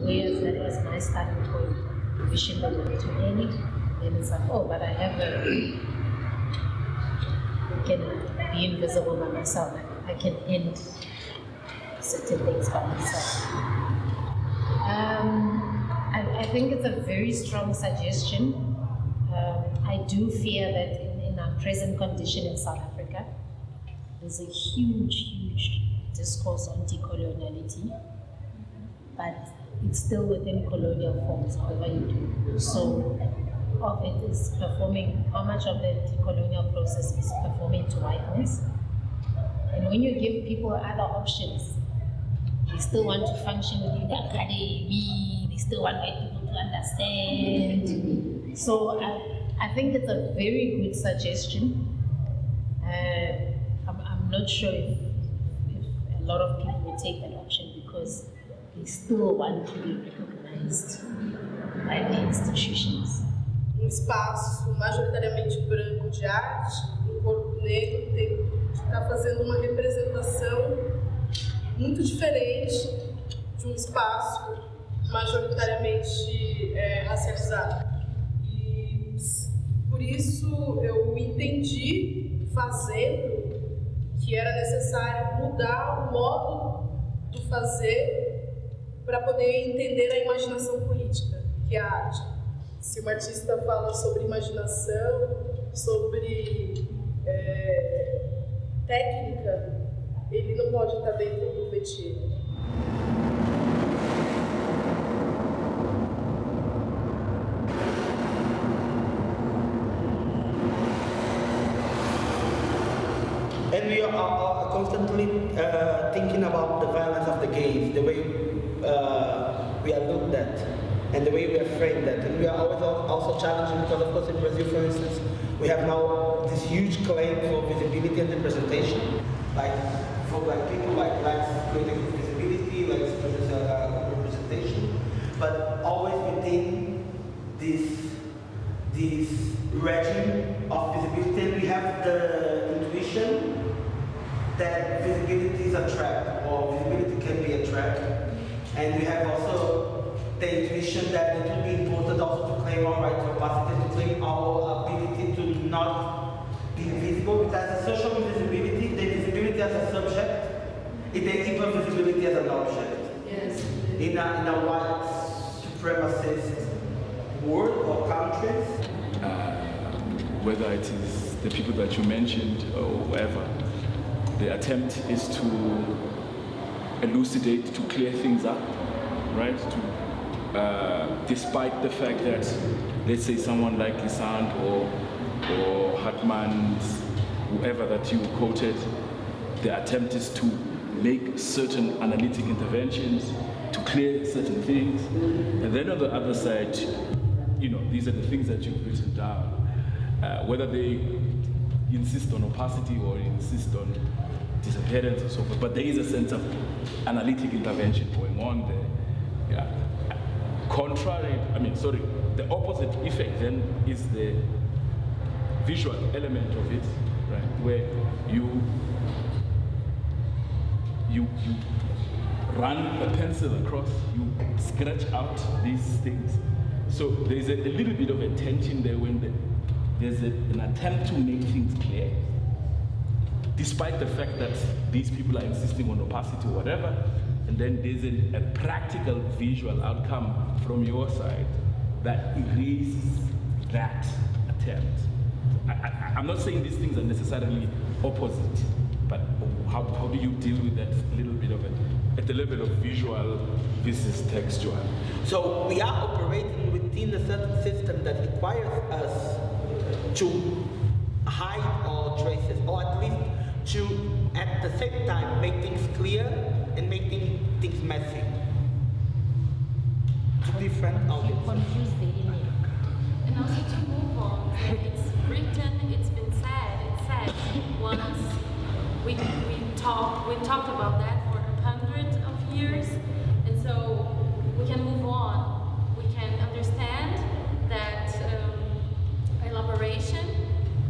Whereas that was my starting point, wishing the world to end. Then it's like, oh, but I have can be invisible by myself. I can end certain things by myself. I think it's a very strong suggestion. I do fear that in our present condition in South Africa, there's a huge discourse on decoloniality, but it's still within colonial forms, however you do. So of it is performing, how much of the decolonial process is performing to whiteness. And when you give people other options, they still want to function within the academy, they still want white people to understand. So I think it's a very good suggestion. I'm not sure if a lot of people will take that option because they still want to be recognized by the institutions. Espaço majoritariamente branco de arte, um corpo negro que está fazendo uma representação muito diferente de um espaço majoritariamente racializado. E por isso eu entendi, fazendo, que era necessário mudar o modo do fazer para poder entender a imaginação política, que é a arte. Se um artista fala sobre imaginação, sobre técnica, ele não pode estar dentro do métier. And we are constantly thinking about the violence of the gays, the way we are looked at, and the way we are framed at. And we are always also challenging, because of course in Brazil, for instance, we have now this huge claim for visibility and representation, like for black people, like blacks creating visibility, like representation, but always within this regime of visibility. And we have the intuition that visibility is a trap, or visibility can be a trap. And we have also the intuition that it would be important also to claim our right to capacity, to claim our ability to not be visible, because the social invisibility, the visibility as a subject, is the hypervisibility as an object. Yes. In a white supremacist world or countries. whether it is the people that you mentioned or whoever. The attempt is to elucidate, to clear things up, right? Despite the fact that, let's say, someone like Lisand or Hartman, whoever that you quoted, the attempt is to make certain analytic interventions, to clear certain things. And then on the other side, these are the things that you've written down. Whether they insist on opacity or insist on disappearance and so forth, but there is a sense of analytic intervention going on there. Yeah. The opposite effect then is the visual element of it, right? Where you run a pencil across, you scratch out these things. So there's a little bit of a tension there when there's an attempt to make things clear, despite the fact that these people are insisting on opacity or whatever, and then there's a practical visual outcome from your side that erases that attempt. I'm not saying these things are necessarily opposite, but how do you deal with that little bit of it at the level of visual versus textual? So we are operating within a certain system that requires us to hide our traces, or at least to, at the same time, make things clear and make things messy. To different audiences. Confuse the image. And also to move on, it's written, it's been said, it's said once. We talked about that for hundreds of years, and so we can move on. We can understand that elaboration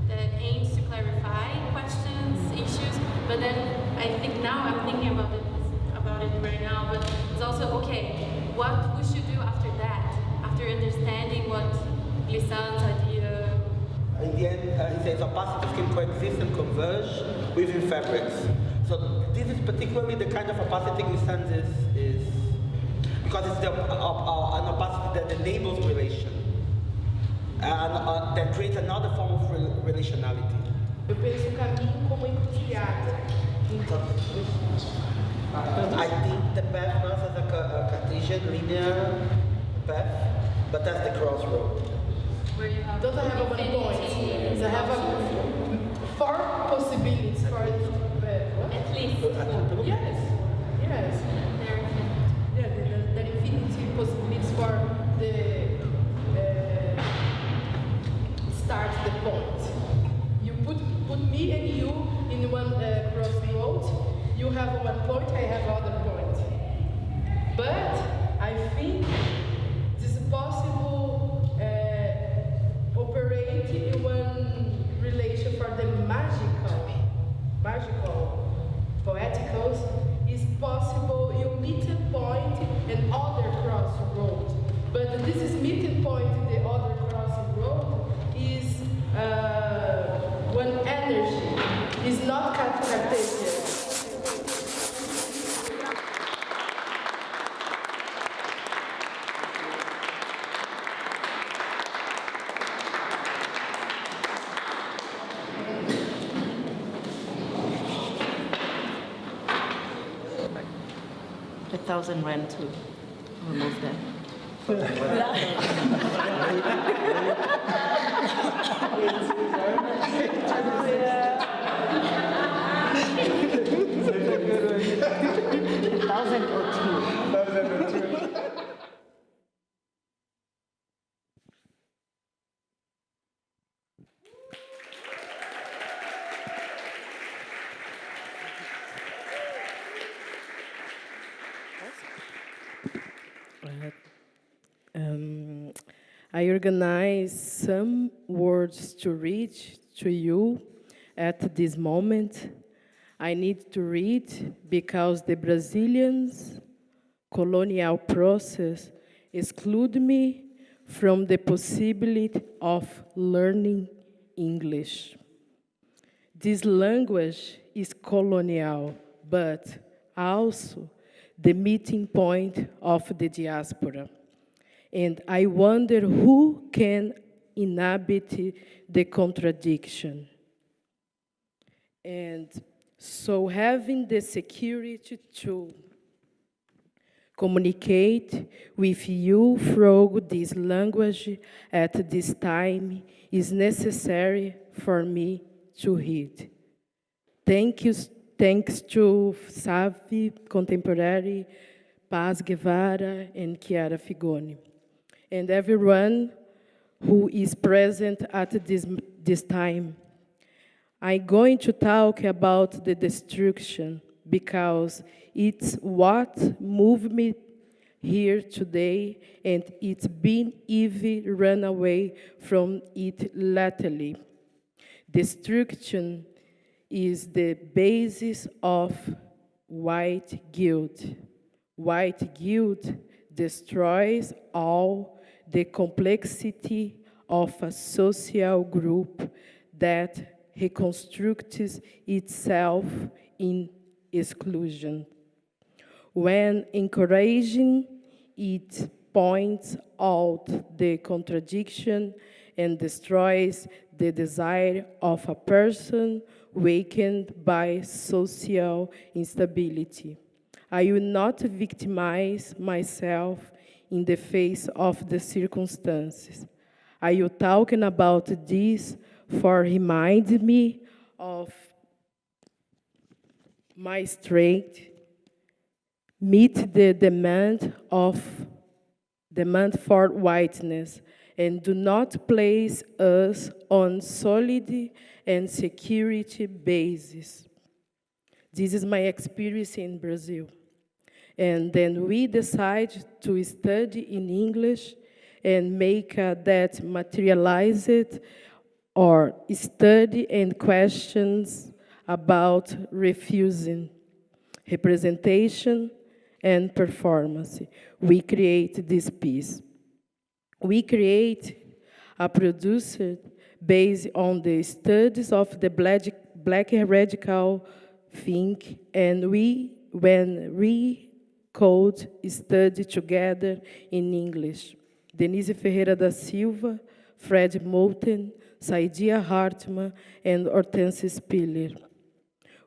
that aims to clarify questions, issues, but then I think now I'm thinking about it right now, but it's also, okay, what we should do after that, after understanding what Glissant's idea. In the end, he says opacities can coexist and converge within fabrics. So this is particularly the kind of opacity Glissant is because it's an opacity that enables relation, and that creates another form of relationality. Eu penso o caminho como encruzilhada. I think the path not as a Cartesian linear path, but as the crossroad. Where you have don't have one point. I have four possibilities for it. At least. Yes. Yeah, there are infinity possibilities for the start the point. You put me and you in one crossroad. You have one point, I have other point. But I think this is possible operate in one relation for the magical, poeticals is possible you meet a point and other crossroad. But this is meeting point in the other crossroad is one energy, is not Cartesian. R1,000 to remove them. I organize some words to read to you at this moment. I need to read because the Brazilians' colonial process exclude me from the possibility of learning English. This language is colonial, but also the meeting point of the diaspora. And I wonder who can inhabit the contradiction. And so having the security to communicate with you through this language at this time is necessary for me to read. Thanks to Savi, Contemporary, Paz Guevara, and Chiara Figoni, and everyone who is present at this time. I'm going to talk about the destruction because it's what moved me here today, and it's been easy to run away from it lately. Destruction is the basis of white guilt. White guilt destroys all the complexity of a social group that reconstructs itself in exclusion. When encouraging, it points out the contradiction and destroys the desire of a person wakened by social instability. I will not victimize myself in the face of the circumstances. I will talking about this for remind me of my strength, meet the demand for whiteness, and do not place us on solid and security basis. This is my experience in Brazil. And then we decide to study in English and make that materialize it, or study and questions about refusing, representation, and performance. We create this piece. We create a producer based on the studies of the black radical think, and when we code study together in English. Denise Ferreira da Silva, Fred Moulton, Saidia Hartmann, and Hortense Spiller.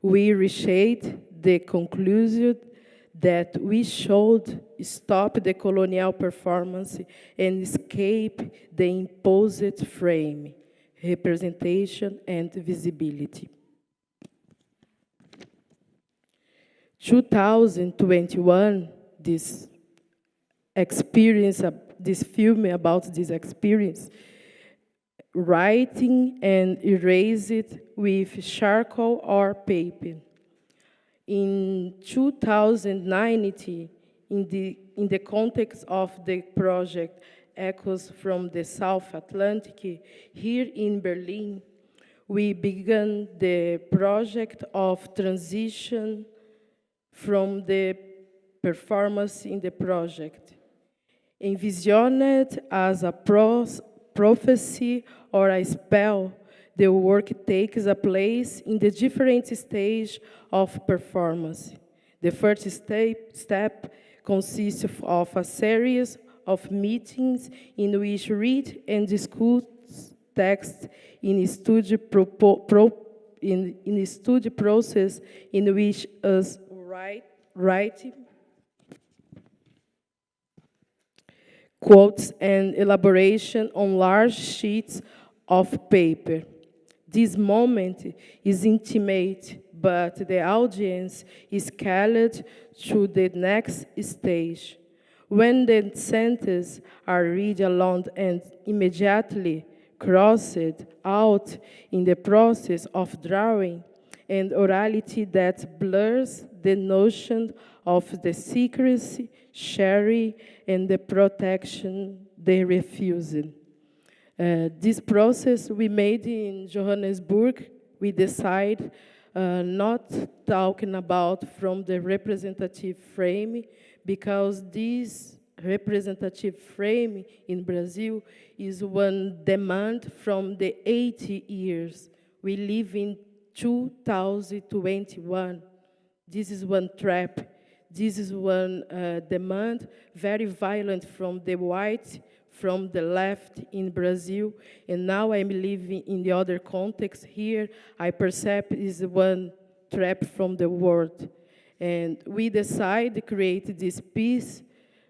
We reshape the conclusion that we should stop the colonial performance and escape the imposed frame, representation, and visibility. 2021, this experience, this film about this experience, writing and erase it with charcoal or paper. In 2019, in the context of the project Echoes from the South Atlantic, here in Berlin, we began the project of transition from the performance in the project. Envisioned as a prophecy or a spell, the work takes a place in the different stage of performance. The first step consists of a series of meetings in which read and discuss text in studio studio process in which us write quotes and elaboration on large sheets of paper. This moment is intimate, but the audience is carried to the next stage. When the sentences are read aloud and immediately crossed out in the process of drawing, and orality that blurs the notion of the secrecy, sharing, and the protection they refuse. This process we made in Johannesburg, we decide not talking about from the representative frame, because this representative frame in Brazil is one demand from the 80 years. We live in 2021. This is one trap. This is one demand, very violent from the white from the left in Brazil, and now I'm living in the other context here. I perceive is one trap from the world. And we decide to create this piece,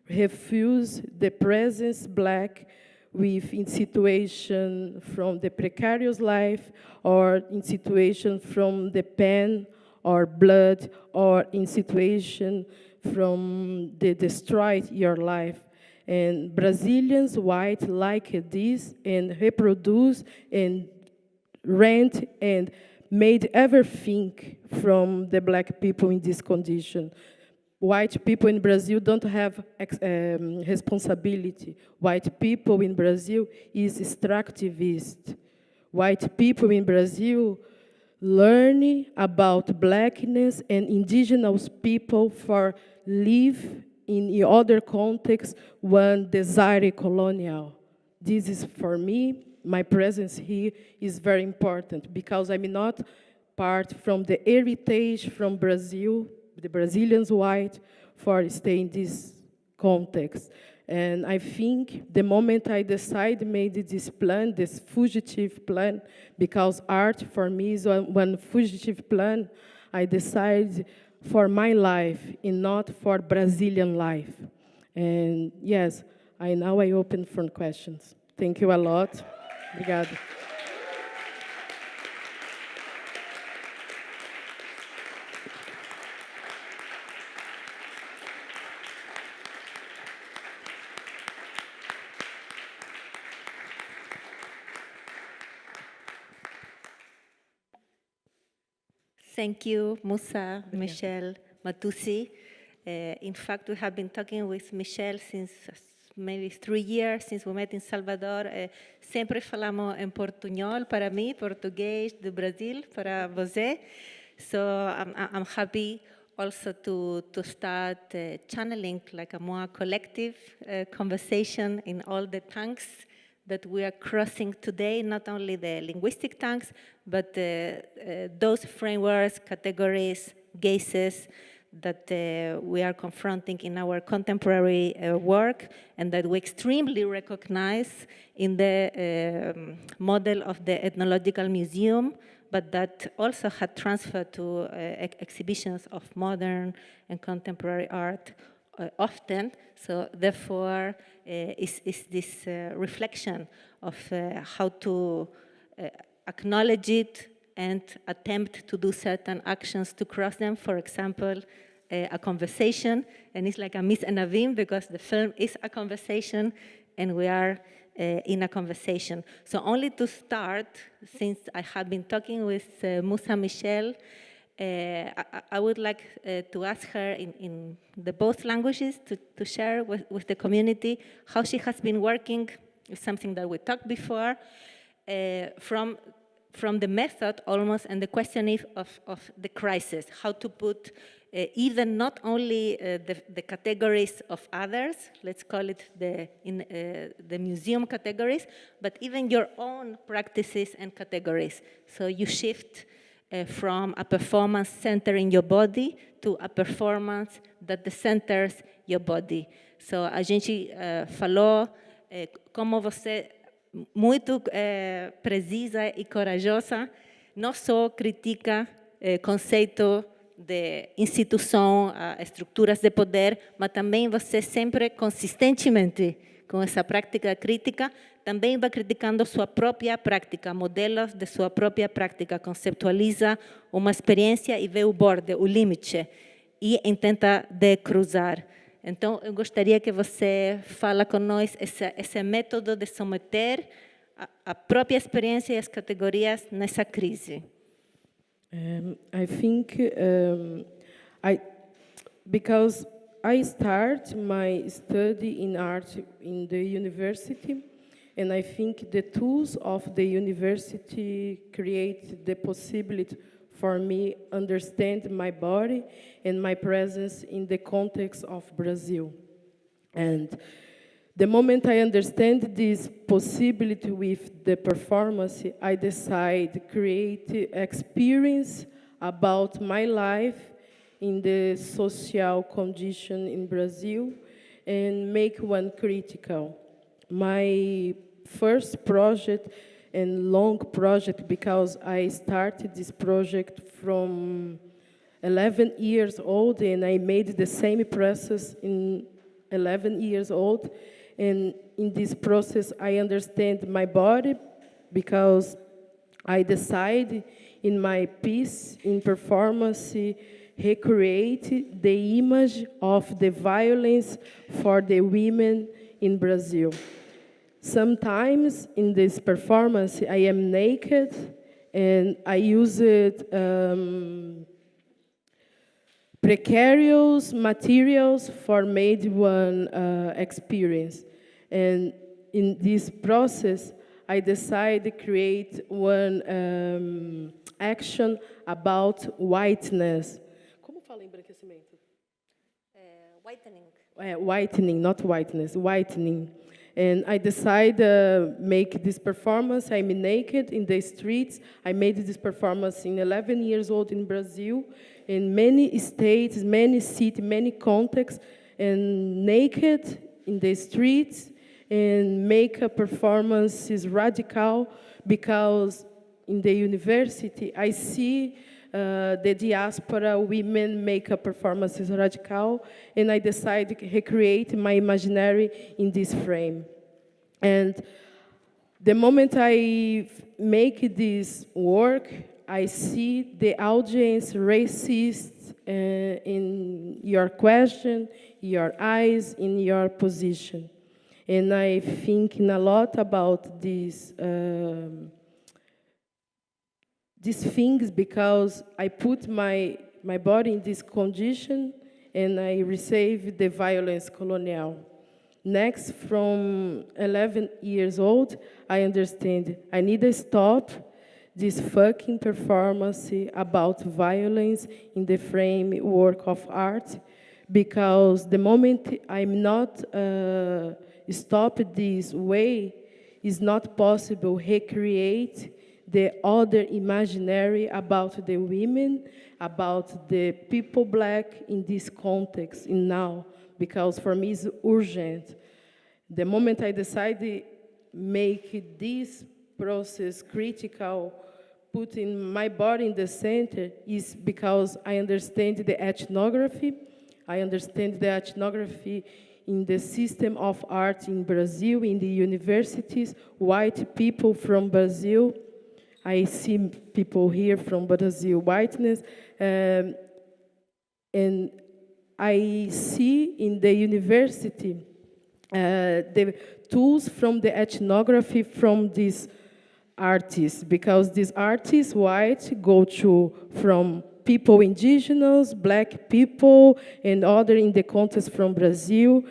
refuse the presence black with in situation from the precarious life or in situation from the pen or blood or in situation from the destroyed your life. And Brazilians white like this and reproduce and rent and made everything from the black people in this condition. White people in Brazil don't have responsibility. White people in Brazil is extractivist. White people in Brazil learn about blackness and indigenous people for live in other contexts when desire colonial. This is for me, my presence here is very important because I'm not part from the heritage from Brazil, the Brazilians white, for stay in this context. And I think the moment I decided made this plan, this fugitive plan, because art for me is one fugitive plan, I decided for my life and not for Brazilian life. And yes, now I open for questions. Thank you a lot. Obrigada. Thank you, Musa, Michelle, Matusi. In fact, we have been talking with Michelle since maybe 3 years, since we met in Salvador. Sempre falamos em portunhol para mim, português do Brasil para você. So I'm happy also to start channeling like a more collective conversation in all the tongues that we are crossing today, not only the linguistic tongues, but those frameworks, categories, gazes that we are confronting in our contemporary work and that we extremely recognize in the model of the Ethnological Museum, but that also had transferred to exhibitions of modern and contemporary art often. So therefore, is this reflection of how to acknowledge it and attempt to do certain actions to cross them. For example, a conversation, and it's like a Miss and a Vim because the film is a conversation and we are in a conversation. So only to start, since I have been talking with Musa Michelle, I would like to ask her in the both languages to share with the community how she has been working with something that we talked before, from the method almost and the questioning of the crisis, how to put even not only the categories of others, let's call it the museum categories, but even your own practices and categories. So you shift from a performance centering your body to a performance that centers your body. So a gente falou como você muito precisa e corajosa, não só critica conceito de instituição, estruturas de poder, mas também você sempre consistentemente com essa prática crítica, também vai criticando sua própria prática, modelos de sua própria prática, conceptualiza uma experiência e vê o borde, o limite, e tenta decruzar. Então, eu gostaria que você fala com nós esse método de someter a própria experiência e as categorias nessa crise. I think because I start my study in art in the university, and I think the tools of the university create the possibility for me understand my body and my presence in the context of Brazil. And the moment I understand this possibility with the performance, I decide to create experience about my life in the social condition in Brazil and make one critical. my first project and long project, because I started this project from 11 years old, and I made the same process in 11 years old. And in this process, I understand my body, because I decide in my piece, in performance, recreate the image of the violence for the women in Brazil. Sometimes in this performance, I am naked, and I use precarious materials for made one experience. And in this process, I decided to create one action about whiteness. Como fala embranquecimento? Whitening. Whitening, not whiteness, whitening. And I decided make this performance. I'm naked in the streets. I made this performance in 11 years old in Brazil, in many states, many cities, many contexts, and naked in the streets, and make a performance is radical, because in the university I see the diaspora women make a performance is radical, and I decided to recreate my imaginary in this frame. And the moment I make this work, I see the audience racist in your question, your eyes, in your position. And I thinking a lot about these things, because I put my body in this condition, and I receive the violence colonial. Next, from 11 years old, I understand I need to stop this fucking performance about violence in the framework of art, because the moment I'm not stop this way, it's not possible recreate the other imaginary about the women, about the people black in this context, in now, because for me it's urgent. The moment I decide to make this process critical, putting my body in the center, is because I understand the ethnography. I understand the ethnography in the system of art in Brazil, in the universities, white people from Brazil. I see people here from Brazil, whiteness, and I see in the university the tools from the ethnography from these artists, because these artists, white, go from people indigenous, black people, and other in the context from Brazil.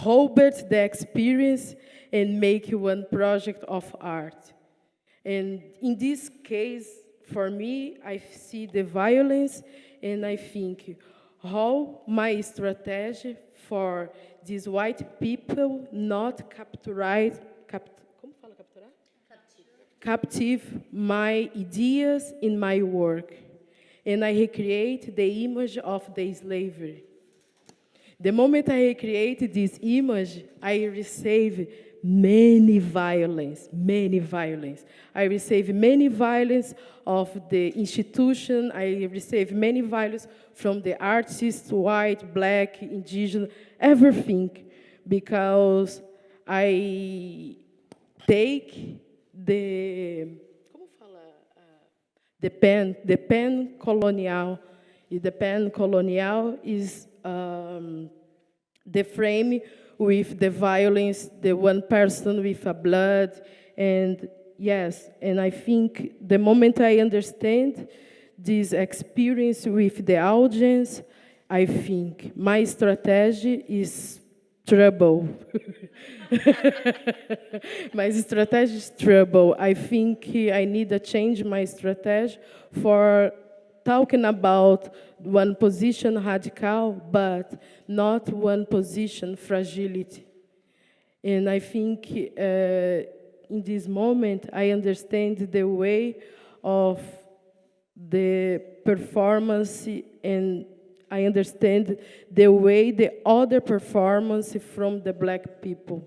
Robert the experience and make one project of art. And in this case, for me, I see the violence, and I think how my strategy for these white people not captive my ideas in my work. And I recreate the image of the slavery. The moment I recreate this image, I receive many violence, many violence. I receive many violence of the institution. I receive many violence from the artists, white, black, indigenous, everything, because I take the pen colonial. The pen colonial is the frame with the violence, the one person with a blood, and yes, and I think the moment I understand this experience with the audience, I think my strategy is trouble. My strategy is trouble. I think I need to change my strategy for talking about one position radical, but not one position fragility. And I think in this moment, I understand the way of the performance and I understand the way the other performance from the black people.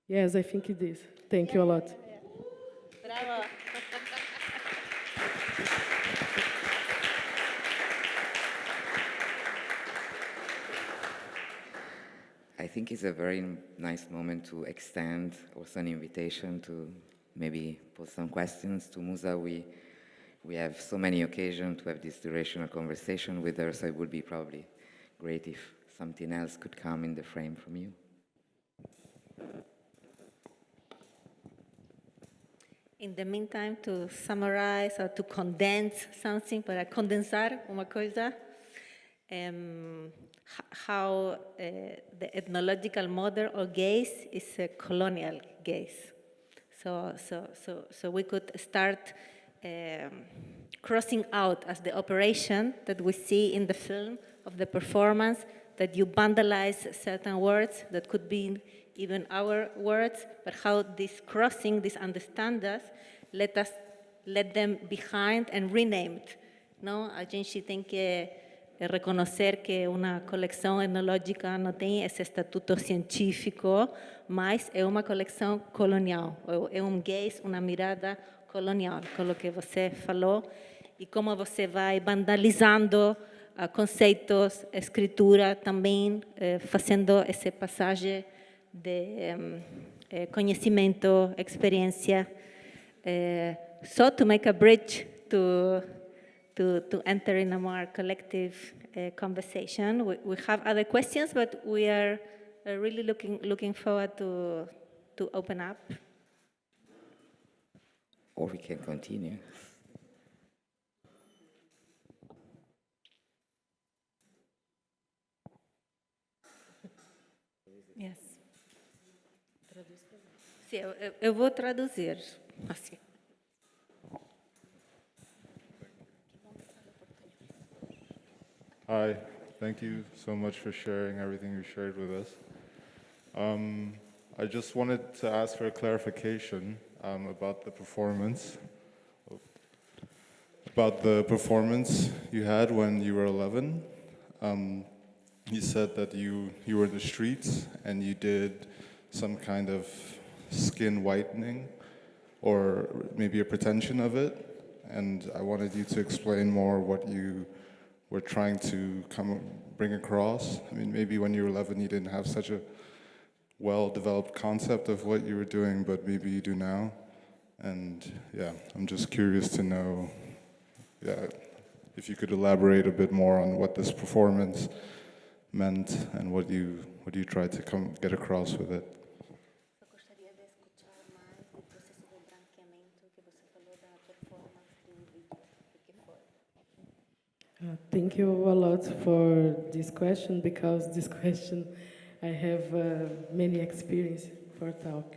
Yes, I think it is. Thank you a lot. Bravo. I think it's a very nice moment to extend also an invitation to maybe pose some questions to Musa. We have so many occasions to have this durational conversation with her, so it would be probably great if something else could come in the frame from you. In the meantime, to summarize or to condense something, para condensar uma coisa, how the ethnological model or gaze is a colonial gaze. So we could start crossing out as the operation that we see in the film of the performance, that you vandalize certain words that could be even our words, but how this crossing, this understanding, let them behind and renamed. No? A gente tem que reconhecer que uma coleção etnológica não tem esse estatuto científico, mas é uma coleção colonial, é gaze, uma mirada colonial, com o que você falou, e como você vai vandalizando conceitos, escritura também, fazendo essa passagem de conhecimento, experiência. So to make a bridge to enter in a more collective conversation, we have other questions, but we are really looking forward to open up. Or we can continue. Yes. Sim, eu vou traduzir. Assim. Hi, thank you so much for sharing everything you shared with us. I just wanted to ask for a clarification about the performance. About the performance you had when you were 11. You said that you were in the streets and you did some kind of skin whitening or maybe a pretension of it. And I wanted you to explain more what you were trying to bring across. I mean, maybe when you were 11 you didn't have such a well-developed concept of what you were doing, but maybe you do now. And yeah, I'm just curious to know, if you could elaborate a bit more on what this performance meant and what you tried to get across with it. Thank you a lot for this question, because this question I have many experience for talk.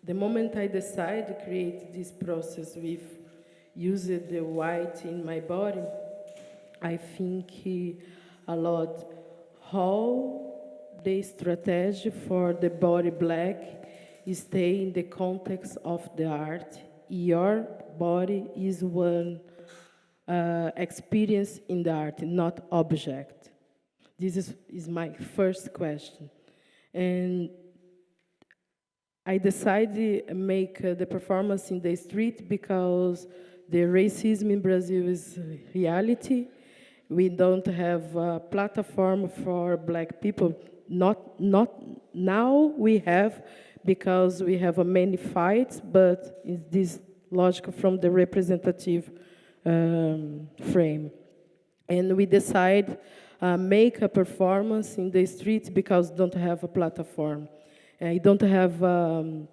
The moment I decided to create this process with using the white in my body, I think a lot how the strategy for the body black is stay in the context of the art. Your body is one experience in the art, not object. This is my first question. And I decided to make the performance in the street because the racism in Brazil is reality. We don't have a platform for black people. Not now we have, because we have many fights, but it's this logic from the representative frame. And we decide make a performance in the streets because don't have a platform. I don't have a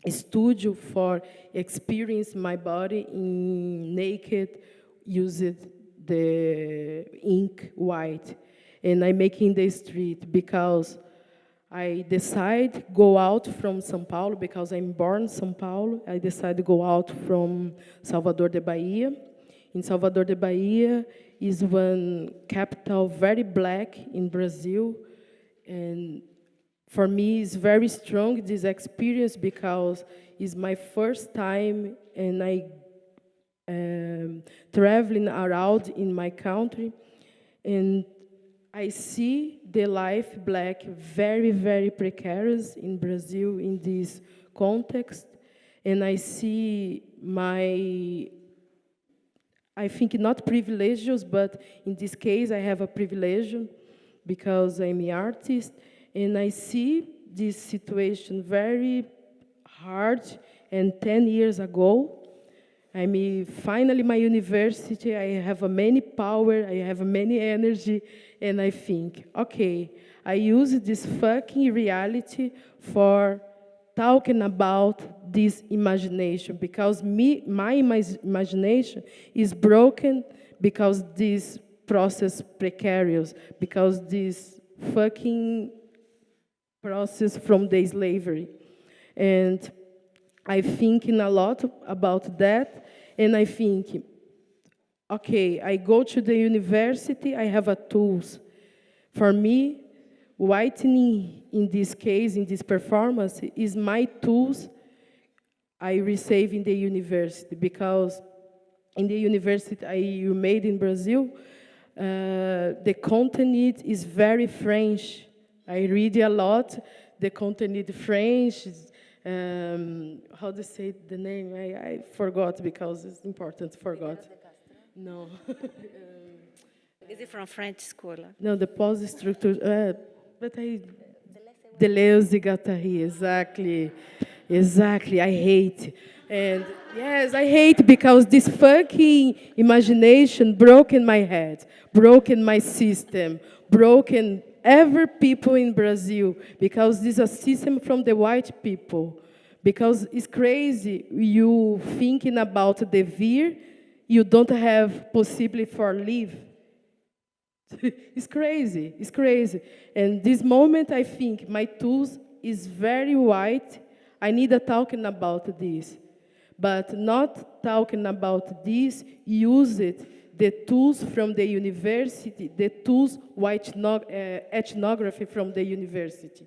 studio for experience my body in naked, using the ink white. And I make in the street because I decide go out from São Paulo, because I'm born in São Paulo. I decide to go out from Salvador de Bahia. In Salvador de Bahia is one capital very black in Brazil. And for me, it's very strong, this experience, because it's my first time and I traveling around in my country, and I see the life black very, very precarious in Brazil in this context, and I see my, I think not privileges, but in this case I have a privilege because I'm an artist, and I see this situation very hard, and 10 years ago, finally my university, I have many power, I have many energy, and I think, okay, I use this fucking reality for talking about this imagination, because my imagination is broken because this process precarious, because this fucking process from the slavery. And I'm thinking a lot about that, and I think, okay, I go to the university, I have a tools. For me, whitening in this case, in this performance, is my tools I receive in the university, because in the university you made in Brazil, the content is very French. I read a lot, the content French, how to say the name? I forgot because it's important, forgot. No. Is it from French school? No, the post-structure, but Deleuze Guattari, exactly. Exactly, I hate. And yes, I hate because this fucking imagination broken my head, broken my system, broken every people in Brazil, because this is a system from the white people. Because it's crazy, you thinking about the vir, you don't have possibility for live. It's crazy, it's crazy. And this moment, I think my tools is very white. I need a talking about this, but not talking about this, use it, the tools from the university, the tools white ethnography from the university.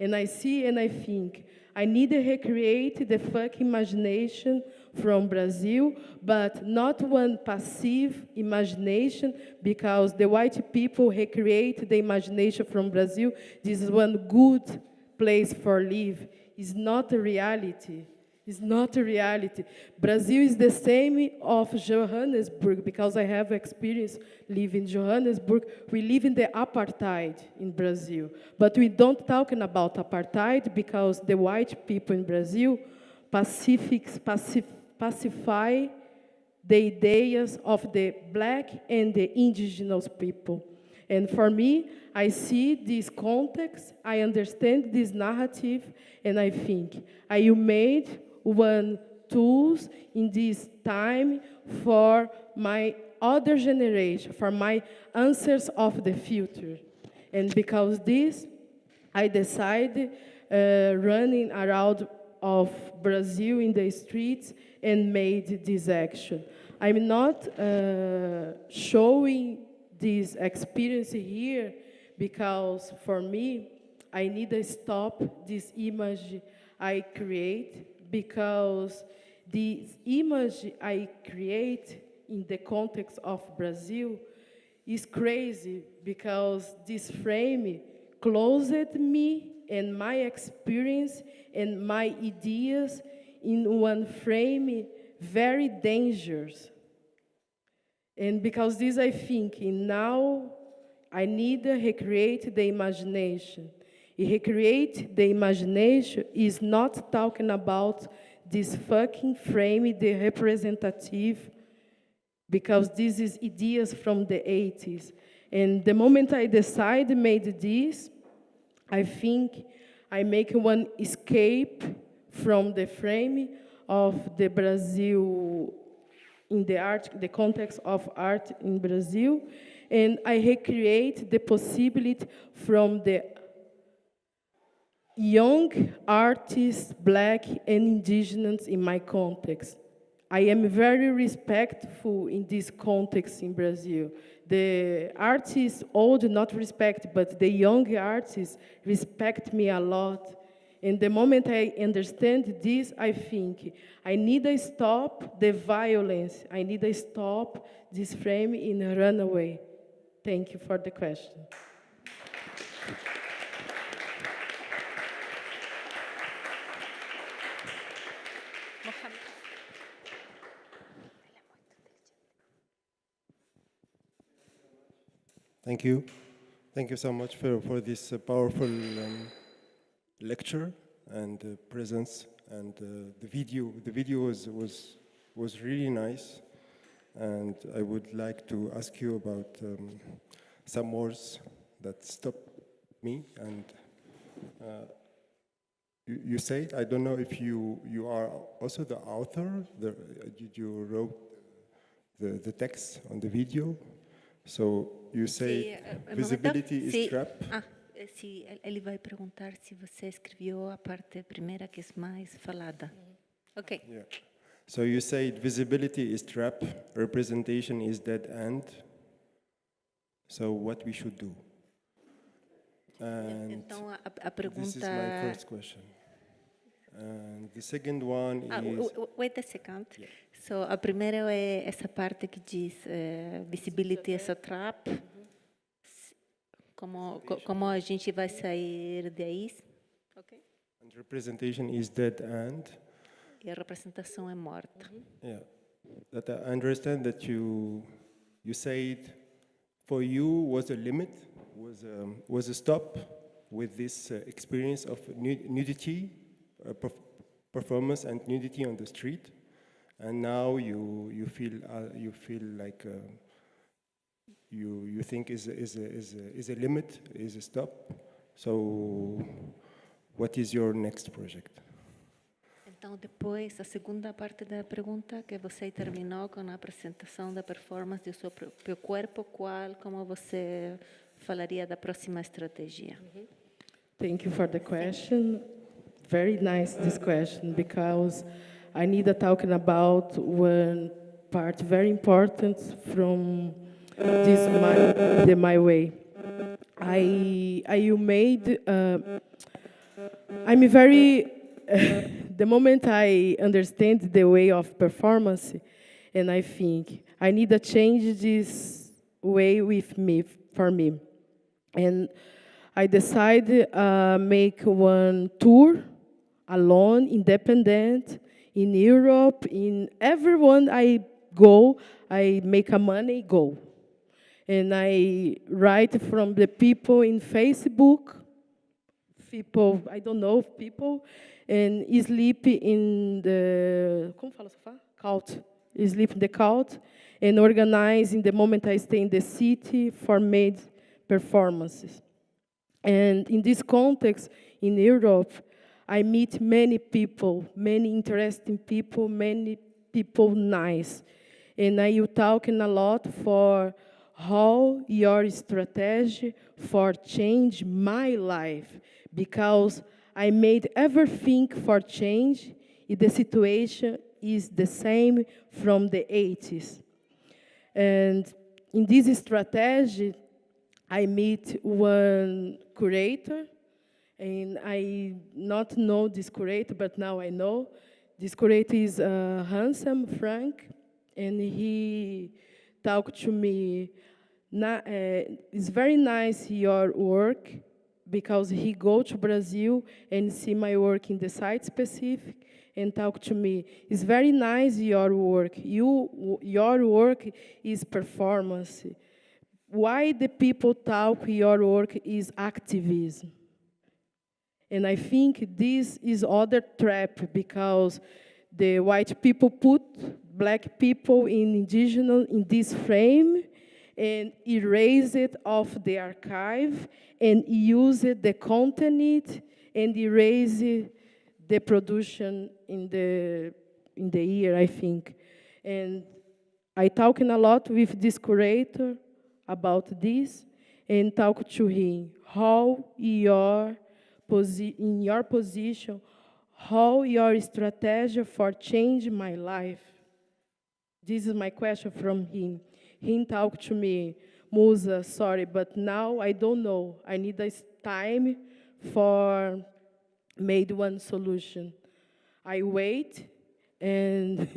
And I see and I think, I need to recreate the fucking imagination from Brazil, but not one passive imagination, because the white people recreate the imagination from Brazil. This is one good place for live. It's not a reality. It's not a reality. Brazil is the same of Johannesburg, because I have experience living in Johannesburg. We live in the apartheid in Brazil, but we don't talking about apartheid because the white people in Brazil pacify the ideas of the black and the indigenous people. And for me, I see this context, I understand this narrative, and I think I made one tools in this time for my other generation, for my answers of the future. And because this, I decided running around of Brazil in the streets and made this action. I'm not showing this experience here because for me, I need to stop this image I create, because this image I create in the context of Brazil is crazy, because this frame closed me and my experience and my ideas in one frame very dangerous. And because this I think, and now I need to recreate the imagination. Recreate the imagination is not talking about this fucking frame, the representative, because this is ideas from the 80s. And the moment I decided made this, I think I make one escape from the frame of the Brazil in the art, the context of art in Brazil, and I recreate the possibility from the young artists, black and indigenous in my context. I am very respectful in this context in Brazil. The artists old not respect, but the young artists respect me a lot. And the moment I understand this, I think I need to stop the violence. I need to stop this frame in a runaway. Thank you for the question. Thank you. Thank you so much for this powerful lecture and presence. And the video was really nice. And I would like to ask you about some words that stopped me. And you said, I don't know if you are also the author, you wrote the text on the video. So you say visibility is trap. Sim, ele vai perguntar se você escreveu a parte primeira que é mais falada. Okay. Yeah. So you said visibility is trap, representation is dead end. So what we should do? And então a pergunta. This is my first question. And the second one is. Wait a second. Yeah. So a primeira é essa parte que diz visibility is a trap. Como a gente vai sair daí? Okay. And representation is dead end. E a representação é morta. Yeah. That I understand that you said for you was a limit, was a stop with this experience of nudity, performance and nudity on the street, and now you feel like you think is a limit, is a stop. So, what is your next project? Então, depois, a segunda parte da pergunta, que você terminou com a apresentação da performance do seu próprio corpo, como você falaria da próxima estratégia? Thank you for the question. Very nice, this question, because I need to talking about one part very important from this my way. You made, I'm very, the moment I understand the way of performance, and I think I need to change this way with me, for me. And I decided make one tour, alone, independent, in Europe, in everyone I go, I make a money, go. And I write from the people in Facebook, people, I don't know, people, and sleep in the, como fala sofá? Couch. Sleep in the couch, and organize in the moment I stay in the city for made performances. And in this context, in Europe, I meet many people, many interesting people, many people nice. And I talking a lot for how your strategy for change my life, because I made everything for change, and the situation is the same from the 80s. And in this strategy, I meet one curator, and I not know this curator, but now I know. This curator is handsome, Frank, and he talked to me. It's very nice your work, because he go to Brazil and see my work in the site specific and talk to me. It's very nice your work. Your work is performance. Why the people talk your work is activism? And I think this is other trap, because the white people put black people in indigenous in this frame and erase it off the archive and use it, the content and erase the production in the year, I think. And I talking a lot with this curator about this and talk to him how in your position, how your strategy for change my life. This is my question from him. He talked to me, Musa, sorry, but now I don't know. I need this time for made one solution. I wait, and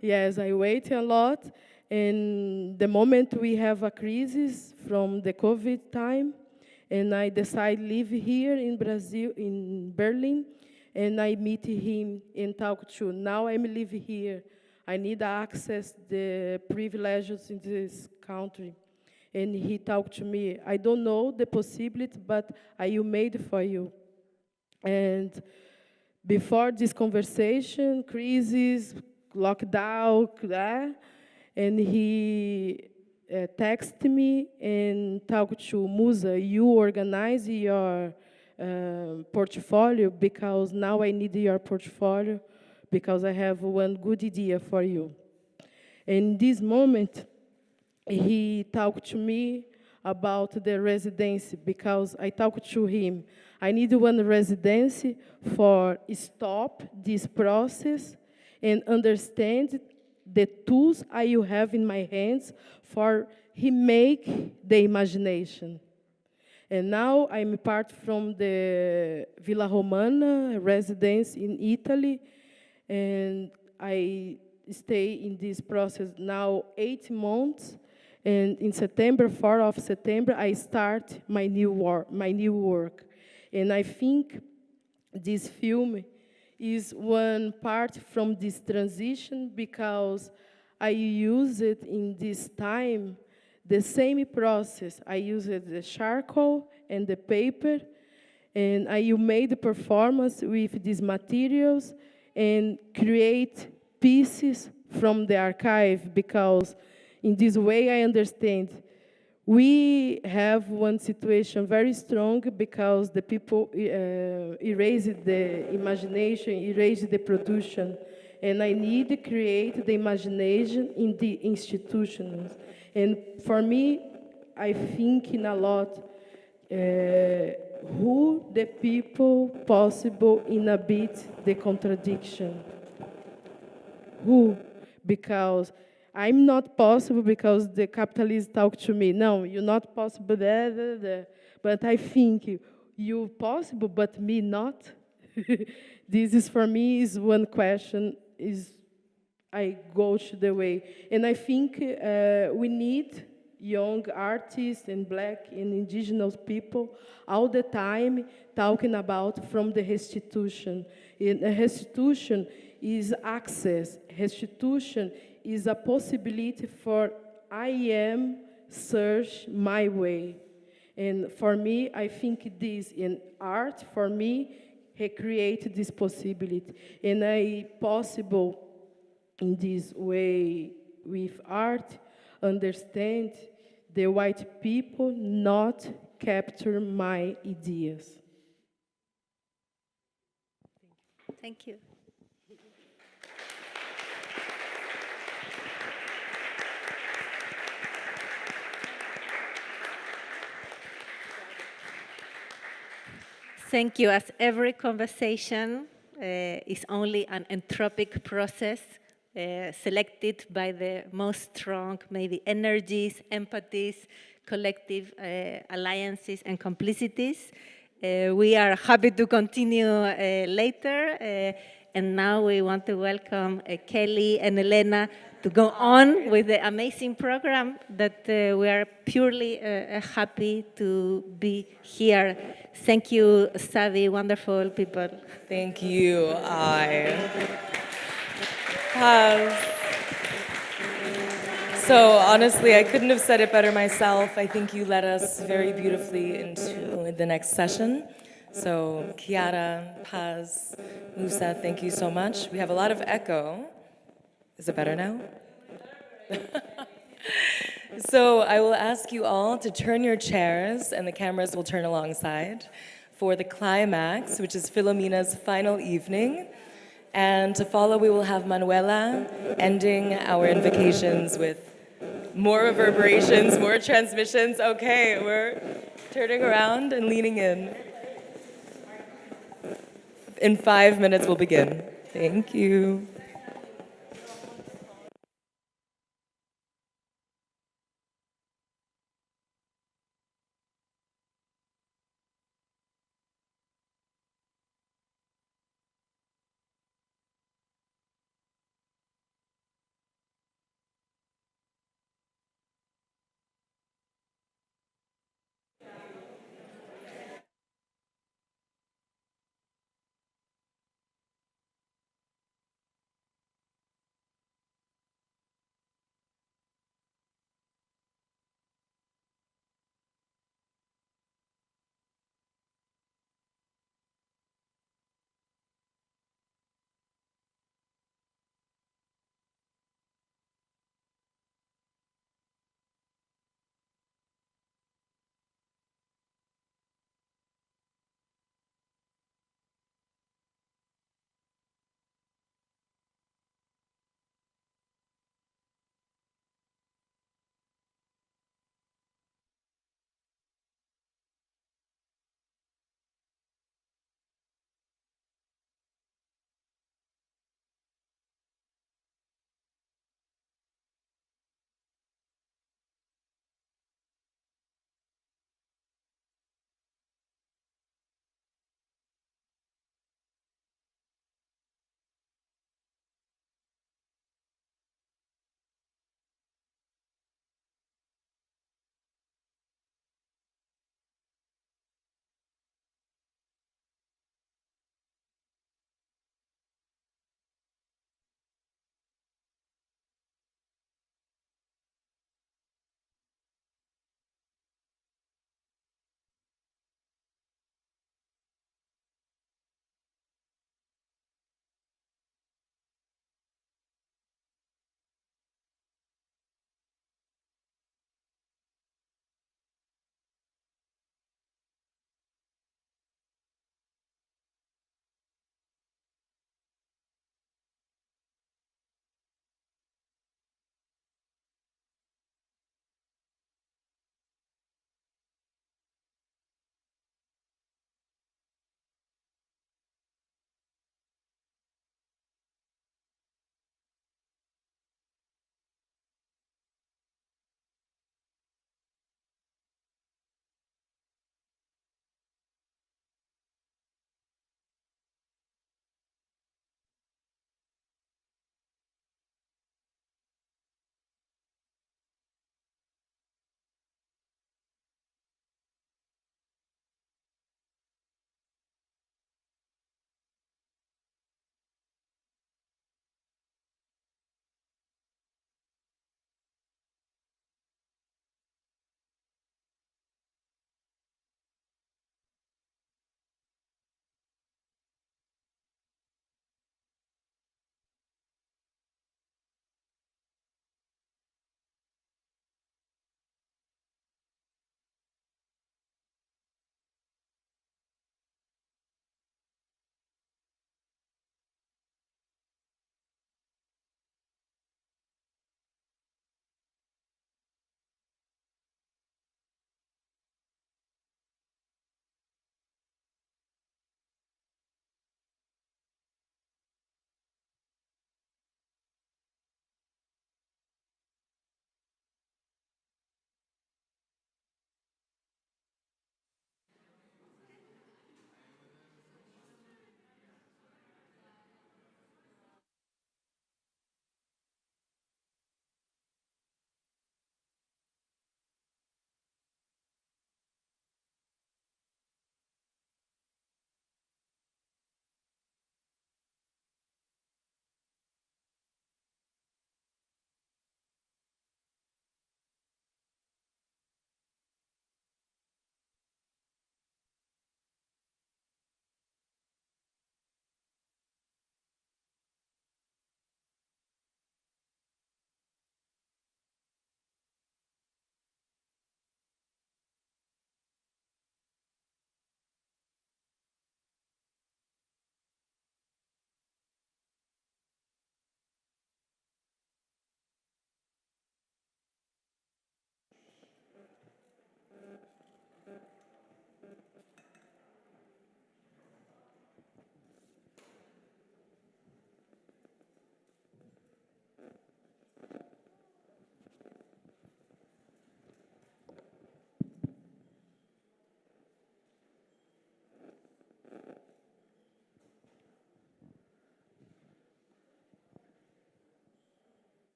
yes, I wait a lot. And the moment we have a crisis from the COVID time, and I decide live here in Brazil, in Berlin, and I meet him and talk to. Now I'm live here. I need access the privileges in this country. And he talked to me. I don't know the possibility, but I will made for you. And before this conversation, crisis, lockdown, and he texted me and talked to Musa, you organize your portfolio because now I need your portfolio because I have one good idea for you. In this moment, he talked to me about the residency because I talked to him. I need one residency for stop this process and understand the tools I will have in my hands for he make the imagination. And now I'm part from the Villa Romana residence in Italy, and I stay in this process now 8 months. And in September, 4th of September, I start my new work. And I think this film is one part from this transition because I use it in this time, the same process. I used the charcoal and the paper, and I made the performance with these materials and create pieces from the archive because in this way I understand we have one situation very strong because the people erased the imagination, erased the production, and I need to create the imagination in the institutions. And for me, I think in a lot who the people possible in a bit the contradiction. Who? Because I'm not possible because the capitalists talk to me. No, you're not possible, but I think you possible, but me not. This is for me is one question, is I go to the way. And I think we need young artists and Black and indigenous people all the time talking about from the restitution. And restitution is access. Restitution is a possibility for I am search my way. And for me, I think this in art, for me, recreate this possibility. And I possible in this way with art, understand the white people not capture my ideas. Thank you. Thank you. As every conversation is only an entropic process selected by the most strong, maybe energies, empathies, collective alliances, and complicities. We are happy to continue later. And now we want to welcome Kelly and Elena to go on with the amazing program that we are purely happy to be here. Thank you, savvy, wonderful people. Thank you, So honestly, I couldn't have said it better myself. I think you led us very beautifully into the next session. So Chiara, Paz, Musa, thank you so much. We have a lot of echo. Is it better now? So I will ask you all to turn your chairs, and the cameras will turn alongside, for the climax, which is Filomena's final evening. And to follow, we will have Manuela ending our invocations with more reverberations, more transmissions. Okay, we're turning around and leaning in. In 5 minutes, we'll begin. Thank you.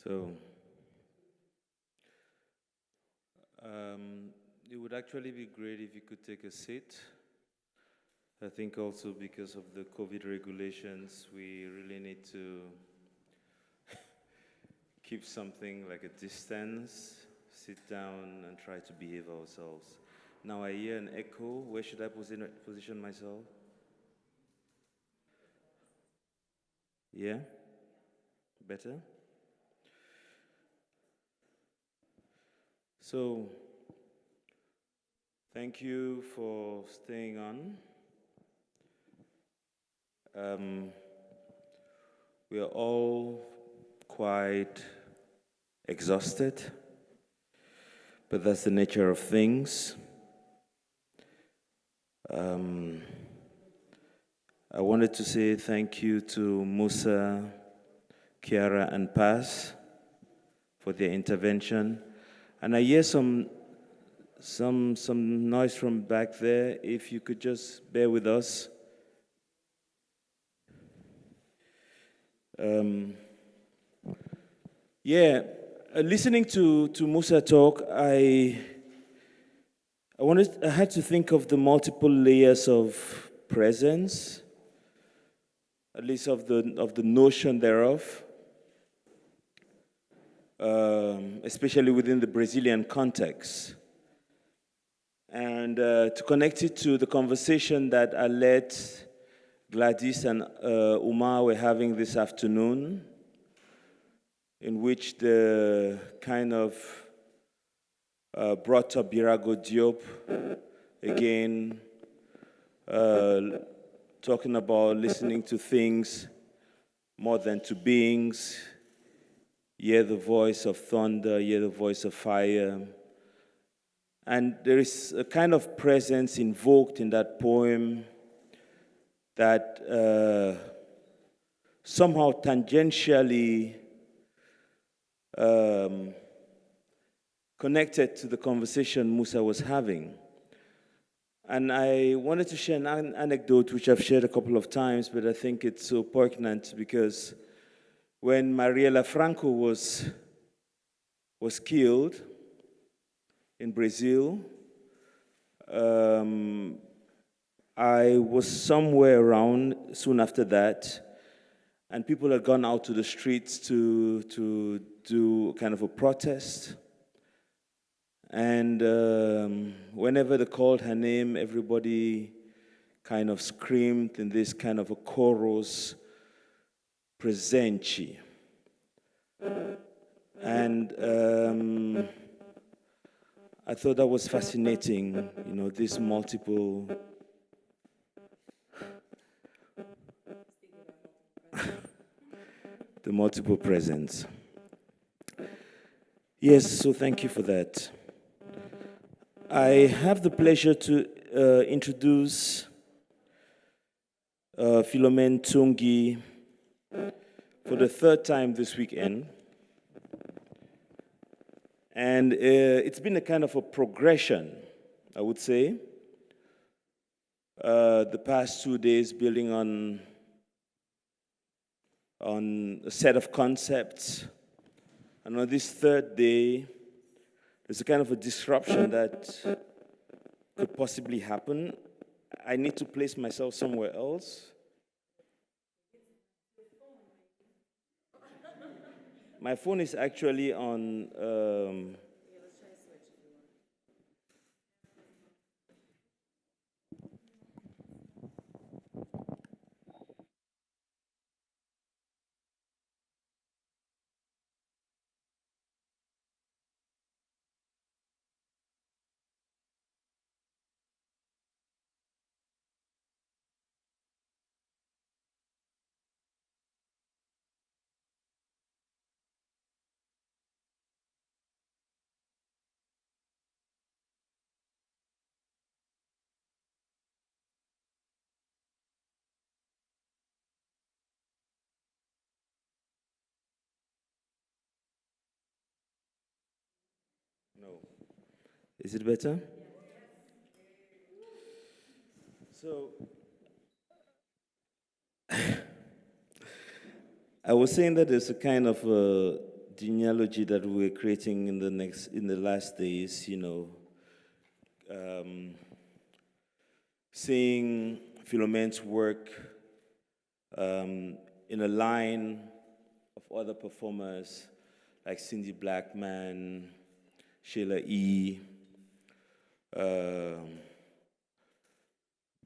So, it would actually be great if you could take a seat. I think also because of the COVID regulations, we really need to keep something like a distance, sit down and try to behave ourselves. Now I hear an echo. Where should I position myself? Yeah? Better? So, thank you for staying on. We are all quite exhausted, but that's the nature of things. I wanted to say thank you to Musa, Kiara, and Paz for their intervention. And I hear some noise from back there. If you could just bear with us. Listening to Musa talk, I had to think of the multiple layers of presence, at least of the notion thereof, especially within the Brazilian context. And to connect it to the conversation that Alet, Gladys, and Oumar were having this afternoon, in which the kind of brought up Birago Diop again, talking about listening to things more than to beings, hear the voice of thunder, hear the voice of fire. And there is a kind of presence invoked in that poem that somehow tangentially connected to the conversation Musa was having. And I wanted to share an anecdote which I've shared a couple of times, but I think it's so poignant because when Marielle Franco was killed in Brazil, I was somewhere around soon after that, and people had gone out to the streets to do kind of a protest. And whenever they called her name, everybody kind of screamed in this kind of a chorus, Benji. And I thought that was fascinating, this multiple the multiple presence. Yes, so thank you for that. I have the pleasure to introduce Philomène Tsungi for the third time this weekend. And it's been a kind of a progression, I would say. The past 2 days building on a set of concepts. And on this third day, there's a kind of a disruption that could possibly happen. I need to place myself somewhere else. My phone is actually on. No. Is it better? So, I was saying that there's a kind of genealogy that we're creating in the last days, seeing Philomène's work in a line of other performers like Cindy Blackman, Sheila E.,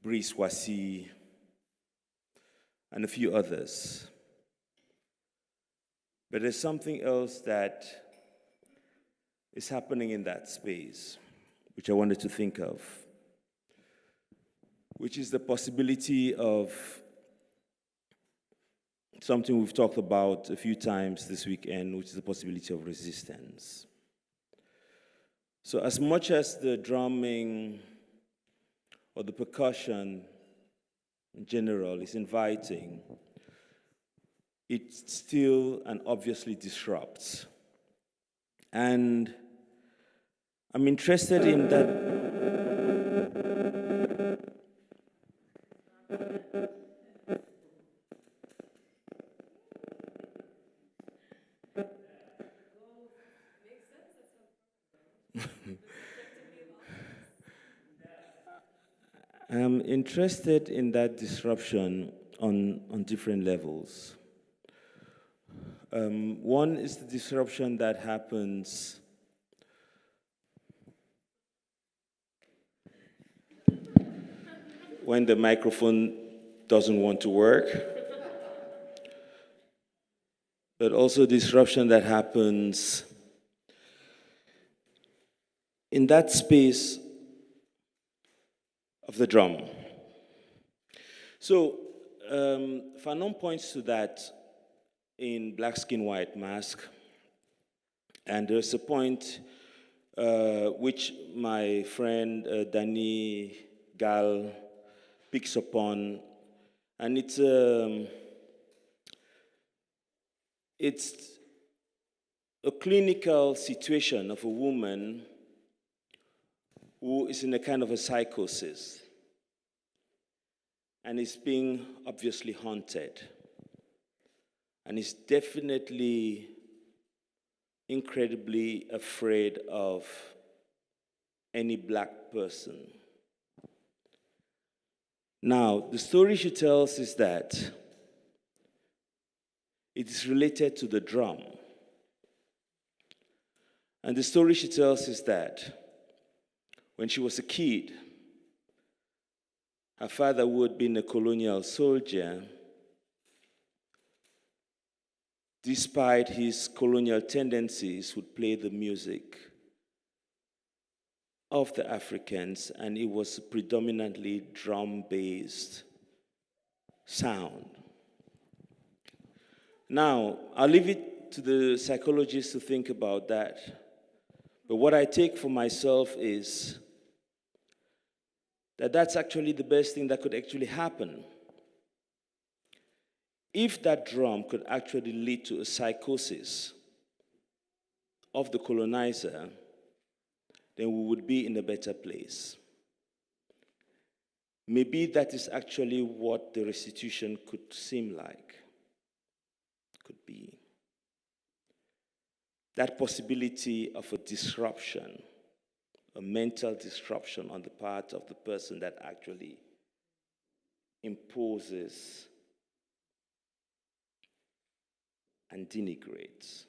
Brice Wasi, and a few others. But there's something else that is happening in that space, which I wanted to think of, which is the possibility of something we've talked about a few times this weekend, which is the possibility of resistance. So as much as the drumming or the percussion in general is inviting, it still and obviously disrupts. And I'm interested in that. I'm interested in that disruption on different levels. One is the disruption that happens when the microphone doesn't want to work, but also disruption that happens in that space of the drum. So Fanon points to that in Black Skin, White Mask, and there's a point which my friend Danny Gal picks upon, and it's a clinical situation of a woman who is in a kind of a psychosis and is being obviously haunted and is definitely incredibly afraid of any black person. Now, the story she tells is that it is related to the drum. And the story she tells is that when she was a kid, her father, who had been a colonial soldier, despite his colonial tendencies, would play the music of the Africans, and it was a predominantly drum-based sound. Now, I'll leave it to the psychologists to think about that. But what I take for myself is that that's actually the best thing that could actually happen. If that drum could actually lead to a psychosis of the colonizer, then we would be in a better place. Maybe that is actually what the restitution could seem like, could be. That possibility of a disruption, a mental disruption on the part of the person that actually imposes and denigrates.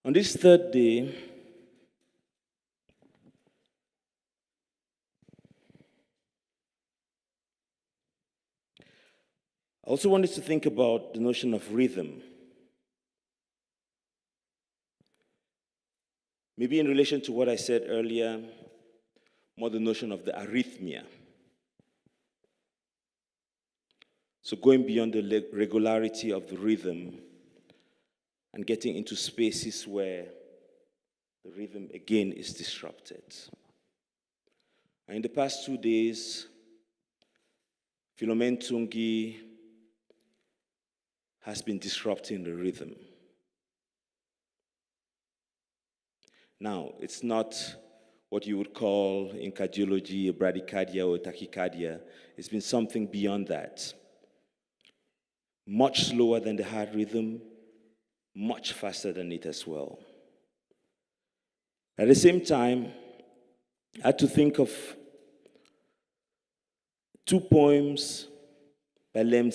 On this third day, I also wanted to think about the notion of rhythm. Maybe in relation to what I said earlier, more the notion of the arrhythmia. So going beyond the regularity of the rhythm and getting into spaces where the rhythm again is disrupted. And in the past 2 days, Philomène Tungi has been disrupting the rhythm. Now, it's not what you would call in cardiology a bradycardia or a tachycardia. It's been something beyond that. Much slower than the heart rhythm, much faster than it as well. At the same time, I had to think of 2 poems by Lemn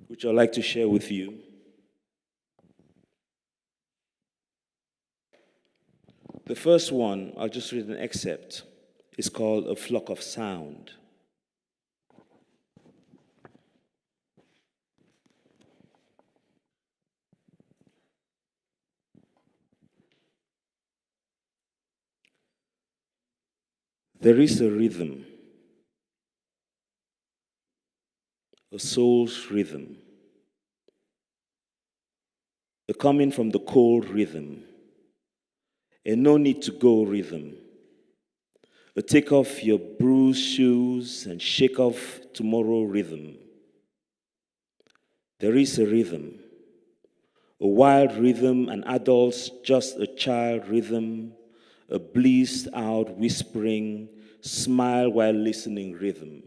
which I'd like to share with you. The first one, I'll just read an excerpt. It's called A Flock of Sound. There is a rhythm, a soul's rhythm, a coming from the cold rhythm, a no need to go rhythm, a take off your bruised shoes and shake off tomorrow rhythm. There is a rhythm, a wild rhythm, an adult's just a child rhythm, a blissed out whispering, smile while listening rhythm.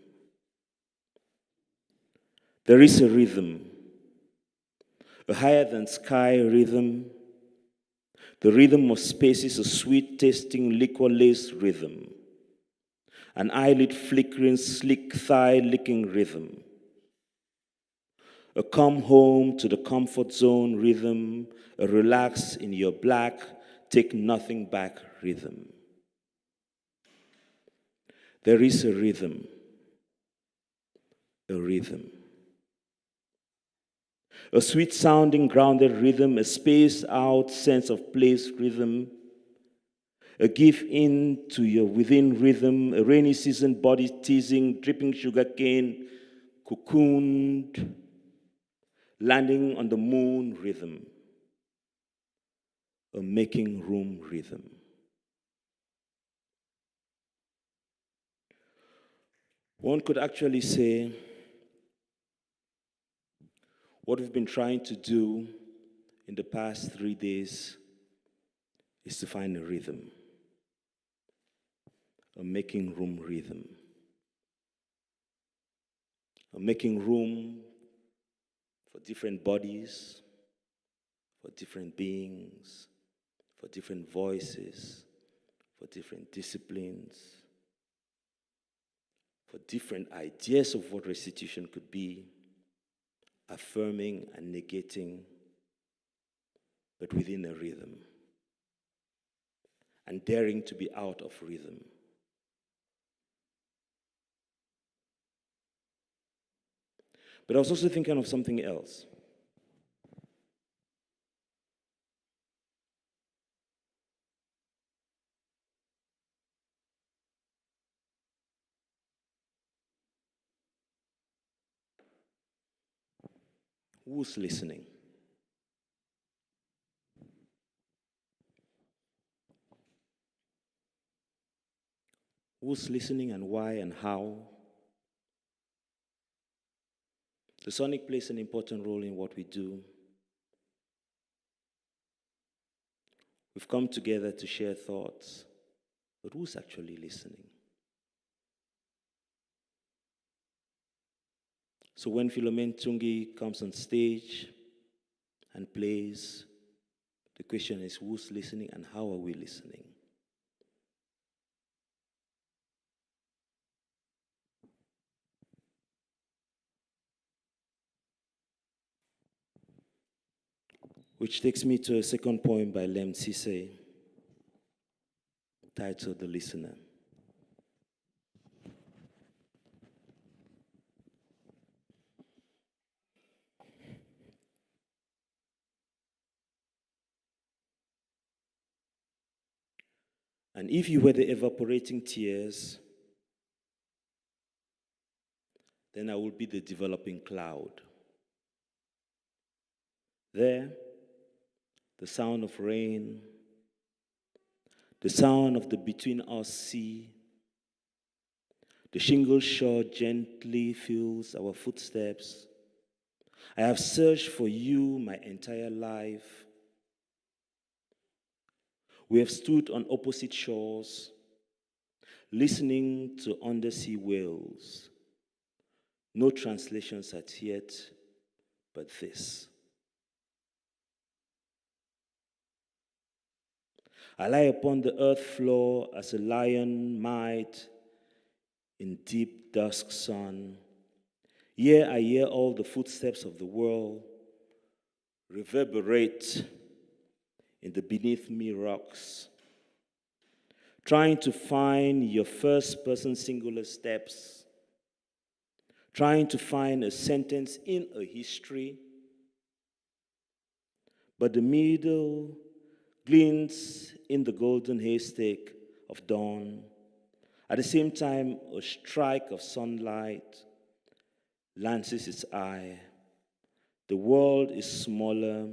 There is a rhythm, a higher than sky rhythm, the rhythm of spaces, a sweet tasting liquor-laced rhythm, an eyelid flickering, slick thigh licking rhythm, a come home to the comfort zone rhythm, a relax in your black, take nothing back rhythm. There is a rhythm, a sweet sounding grounded rhythm, a spaced out sense of place rhythm, a give in to your within rhythm, a rainy season body teasing, dripping sugarcane, cocooned, landing on the moon rhythm, a making room rhythm. One could actually say what we've been trying to do in the past 3 days is to find a rhythm, a making room rhythm, a making room for different bodies, for different beings, for different voices, for different disciplines, for different ideas of what restitution could be, affirming and negating, but within a rhythm, and daring to be out of rhythm. But I was also thinking of something else. Who's listening? Who's listening and why and how? The sonic plays an important role in what we do. We've come together to share thoughts, but who's actually listening? So when Philomène Tsungi comes on stage and plays, the question is who's listening and how are we listening? Which takes me to a second poem by Lemn Sissay, titled The Listener. And if you were the evaporating tears, then I would be the developing cloud. There, the sound of rain, the sound of the between us sea, the shingle shore gently fills our footsteps. I have searched for you my entire life. We have stood on opposite shores, listening to undersea whales, No translations as yet, but this. I lie upon the earth floor as a lion might in deep dusk sun. Here I hear all the footsteps of the world reverberate in the beneath me rocks, trying to find your first person singular steps, trying to find a sentence in a history, but the middle glints in the golden haystack of dawn. At the same time, a strike of sunlight lances its eye. The world is smaller,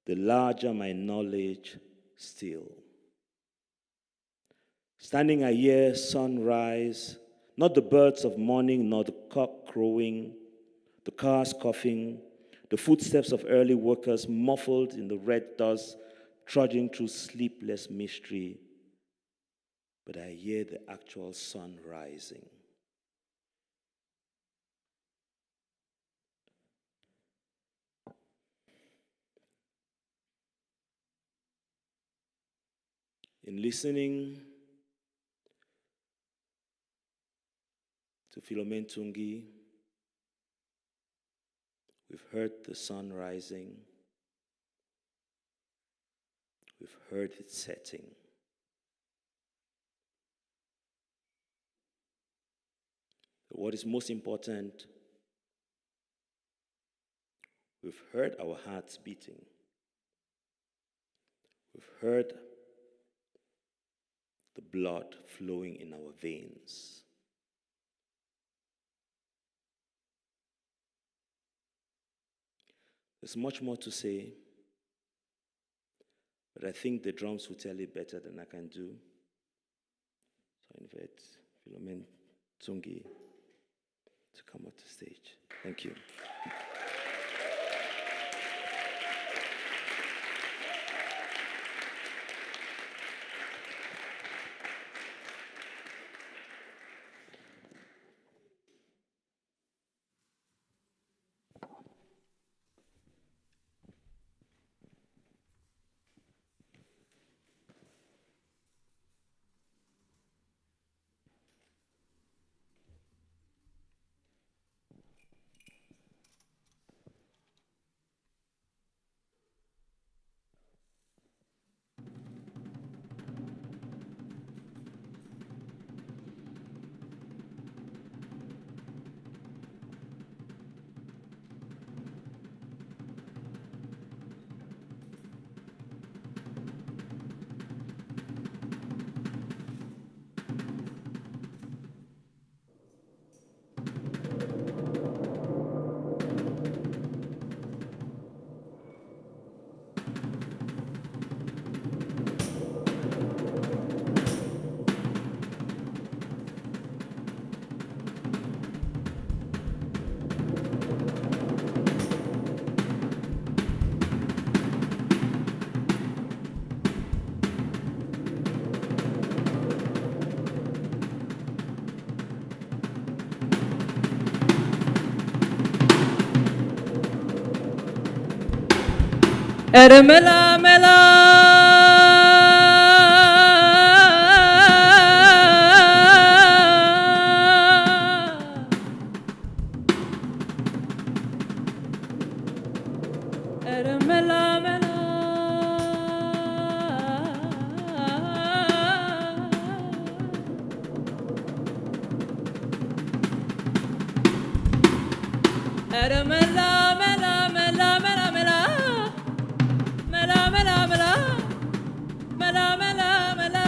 the larger my knowledge still. Standing I hear sunrise, not the birds of morning, nor the cock crowing, the cars coughing, the footsteps of early workers muffled in the red dust, trudging through sleepless mystery. But I hear the actual sun rising. In listening to Philomène Tsungi, we've heard the sun rising, we've heard it setting. But what is most important, we've heard our hearts beating. We've heard the blood flowing in our veins. There's much more to say, but I think the drums will tell it better than I can do. So I invite Philomène Tsungi to come up to stage. Thank you. Eramela mela Eramela mela Eramela mela mela mela mela Mela, mela, mela, mela, mela, mela.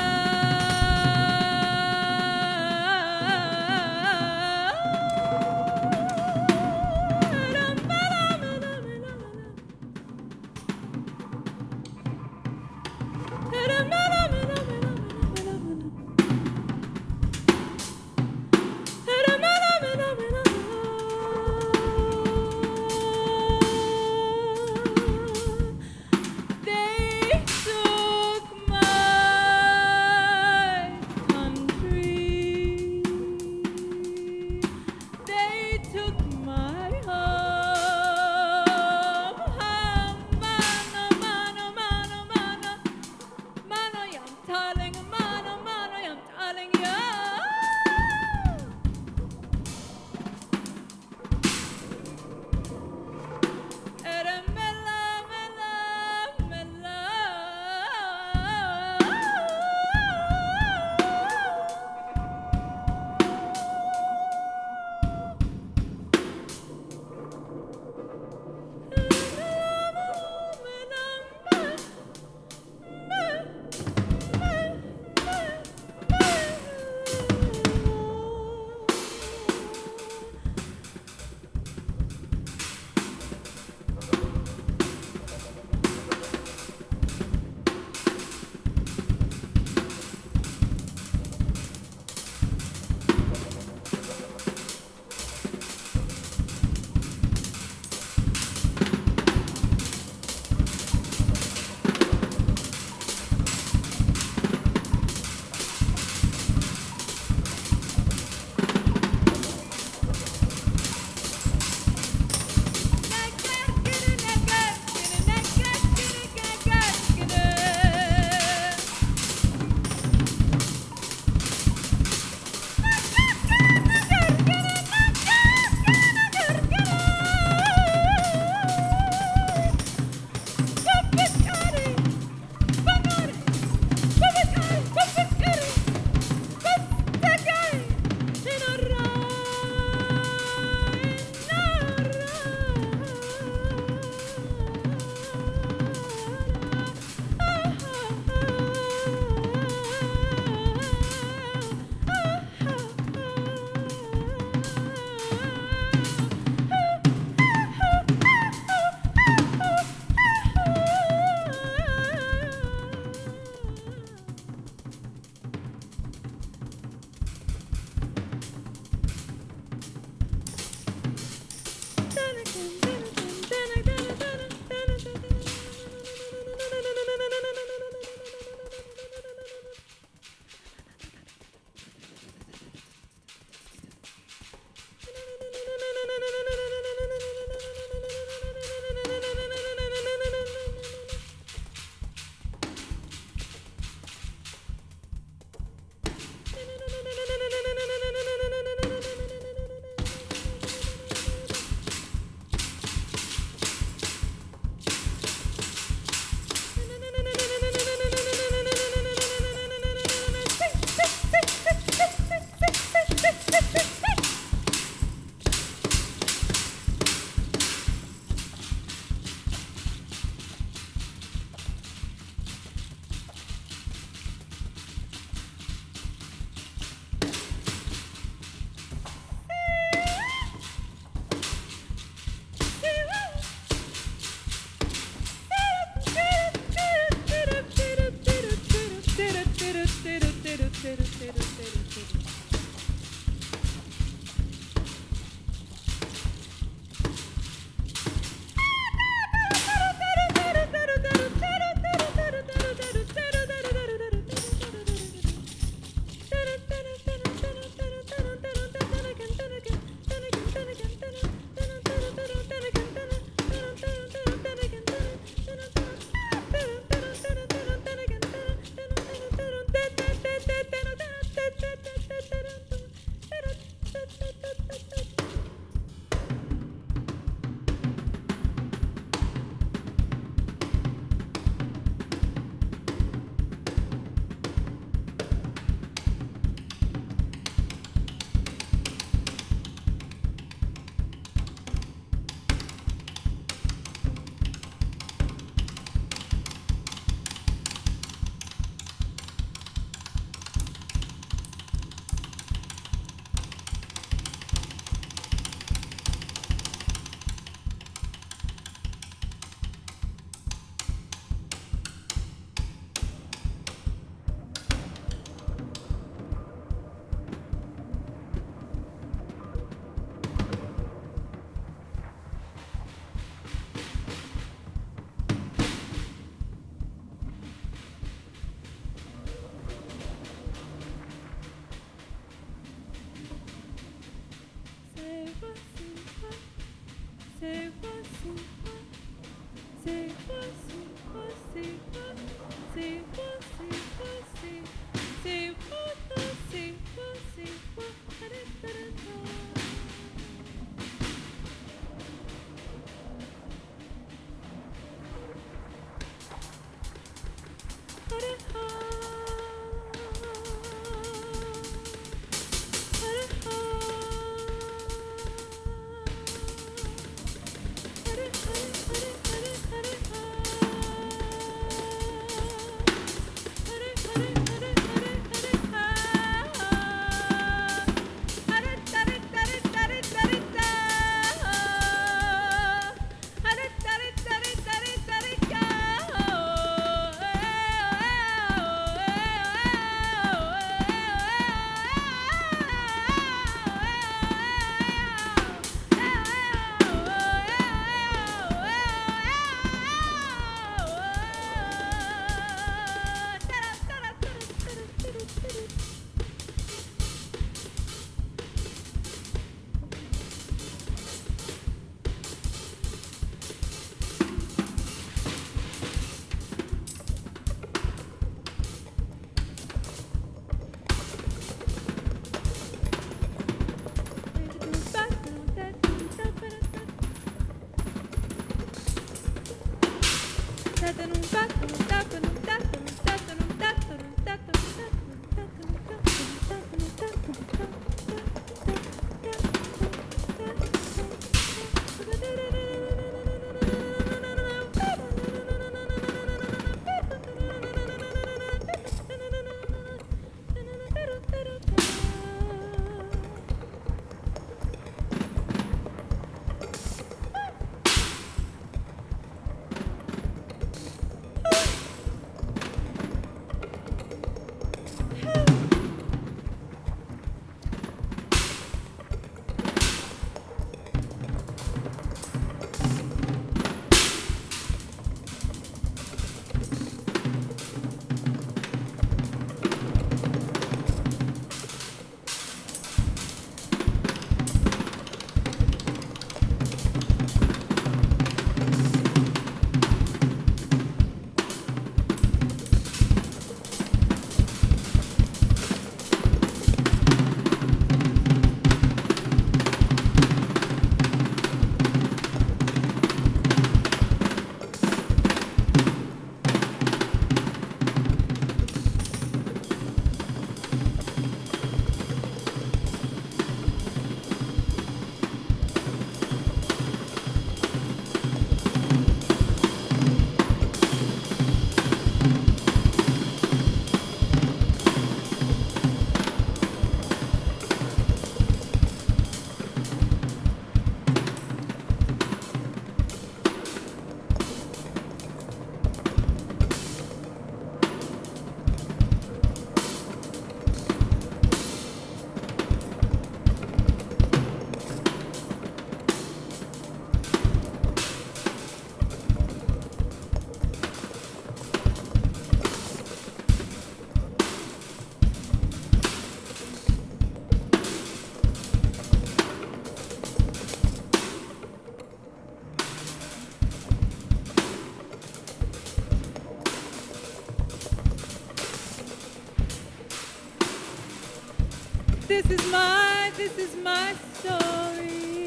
This is my story.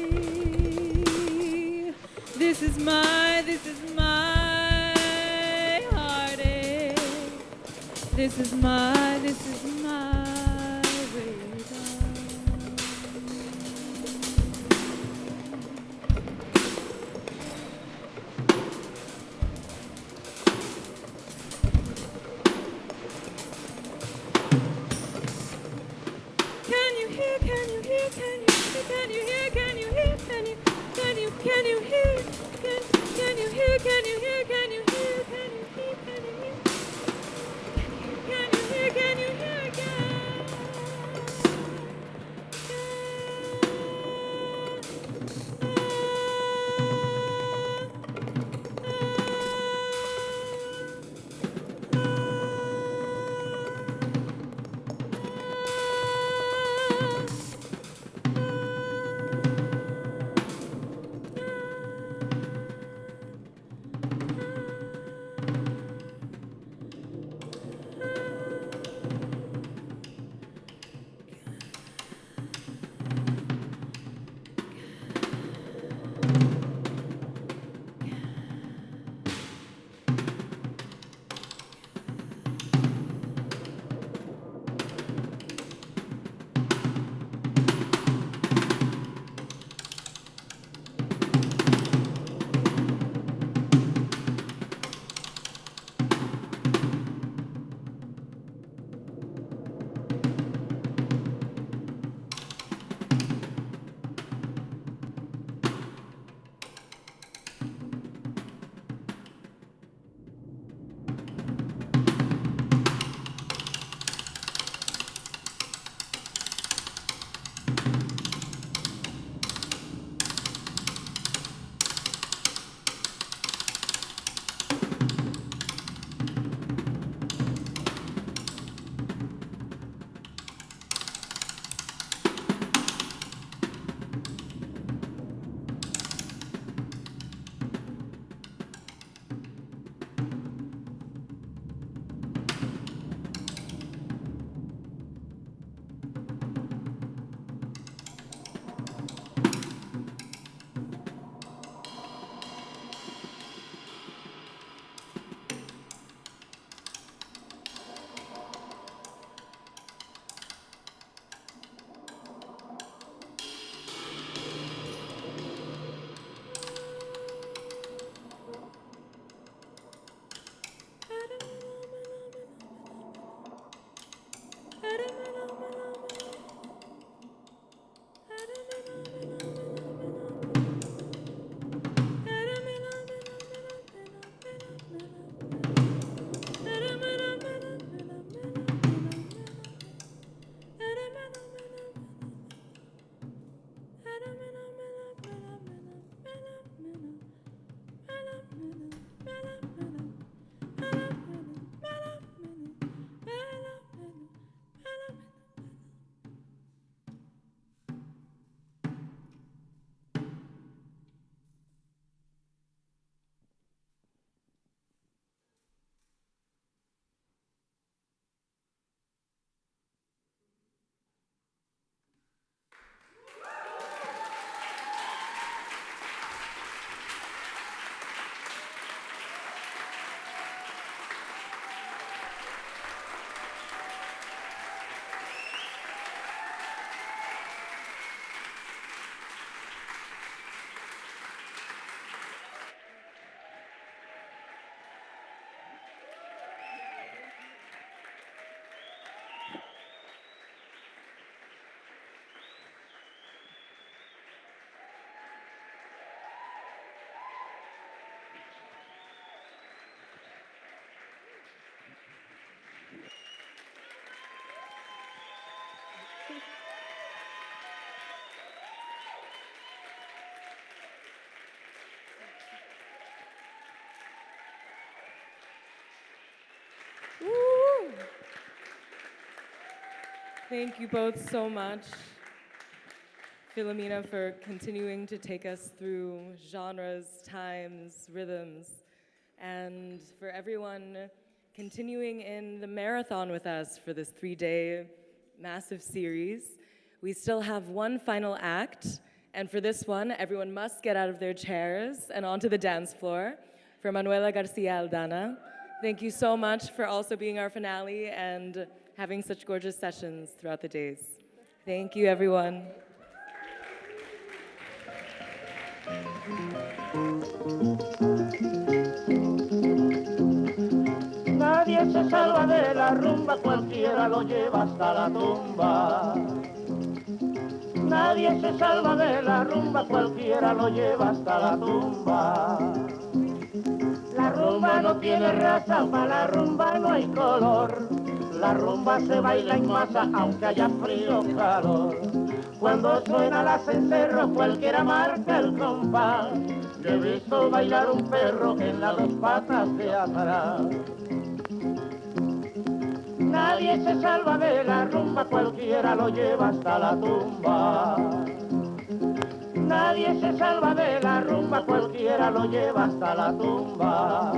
This is my heartache. This is my Thank you both so much, Philomena, for continuing to take us through genres, times, rhythms, and for everyone continuing in the marathon with us for this 3-day massive series. We still have one final act, and for this one, everyone must get out of their chairs and onto the dance floor for Manuela, Garcia, Aldana. Thank you so much for also being our finale and having such gorgeous sessions throughout the days. Thank you, everyone. Nadie se salva de la rumba, cualquiera lo lleva hasta la tumba. Nadie se salva de la rumba, cualquiera lo lleva hasta la tumba. La rumba no tiene raza, para la rumba no hay color. La rumba se baila en masa, aunque haya frío o calor. Cuando suena la cencerro, cualquiera marca el compás. Yo he visto bailar un perro en las dos patas de atrás. Nadie se salva de la rumba, cualquiera lo lleva hasta la tumba. Nadie se salva de la rumba, cualquiera lo lleva hasta la tumba.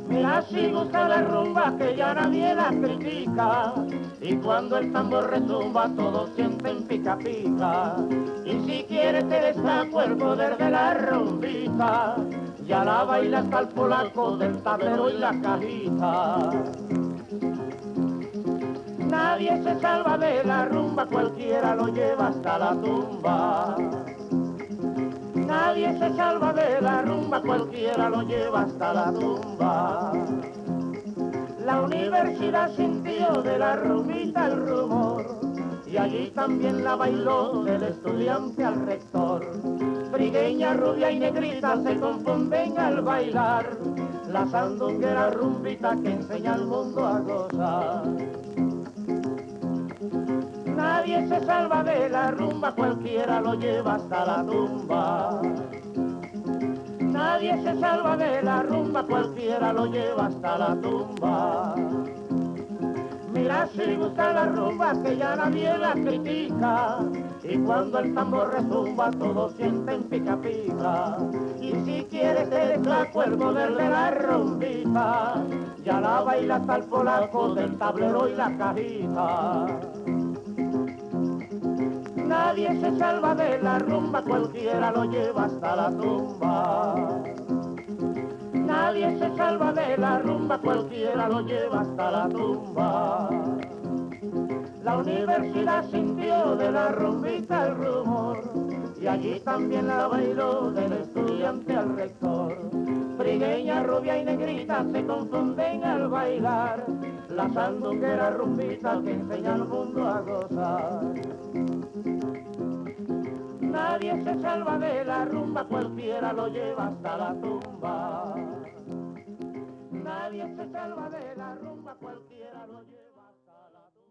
Mira si gusta la rumba que ya nadie la critica. Y cuando el tambor retumba todos sienten pica pica. Y si quieres te destaco el poder de la rumbita. Ya la baila hasta el polaco del tablero y la cajita. Nadie se salva de la rumba, cualquiera lo lleva hasta la tumba. Nadie se salva de la rumba, cualquiera lo lleva hasta la tumba. La universidad sintió de la rumbita el rumor, y allí también la bailó del estudiante al rector. Trigueña, rubia y negrita se confunden al bailar, la sandunguera rumbita que enseña al mundo a gozar. Nadie se salva de la rumba, cualquiera lo lleva hasta la tumba. Nadie se salva de la rumba, cualquiera lo lleva hasta la tumba. Mira si gusta la rumba que ya nadie la critica. Y cuando el tambor retumba todos sienten pica pica. Y si quieres te destaco el poder de la rumbita. Ya la baila hasta el polaco del tablero y la cajita. Nadie se salva de la rumba, cualquiera lo lleva hasta la tumba. Nadie se salva de la rumba, cualquiera lo lleva hasta la tumba. La universidad sintió de la rumbita el rumor, y allí también la bailó del estudiante al rector. Trigueña, rubia y negrita se confunden al bailar, la sandunguera rumbita que enseña al mundo a gozar. Nadie se salva de la rumba, cualquiera lo lleva hasta la tumba. Nadie se salva de la rumba, cualquiera lo lleva hasta la tumba.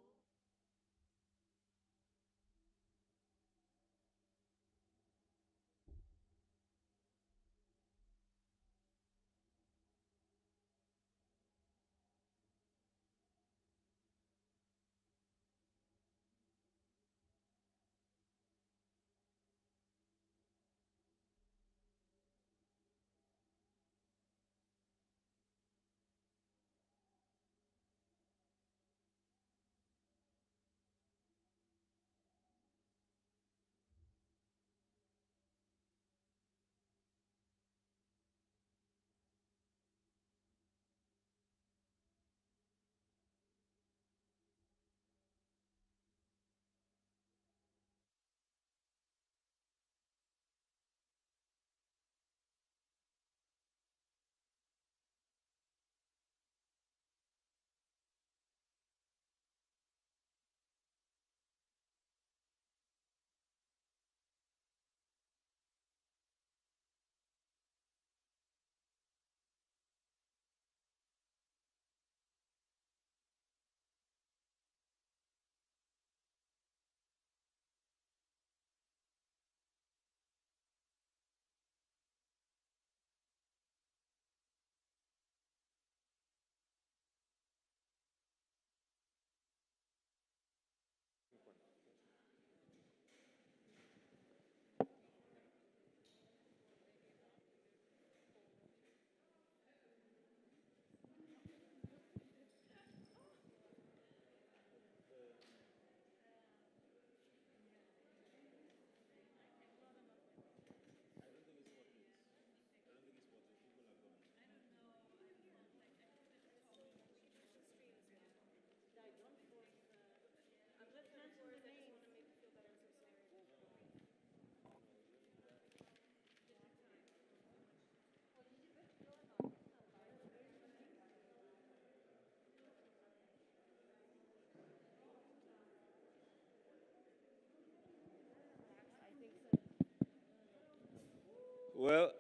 Well,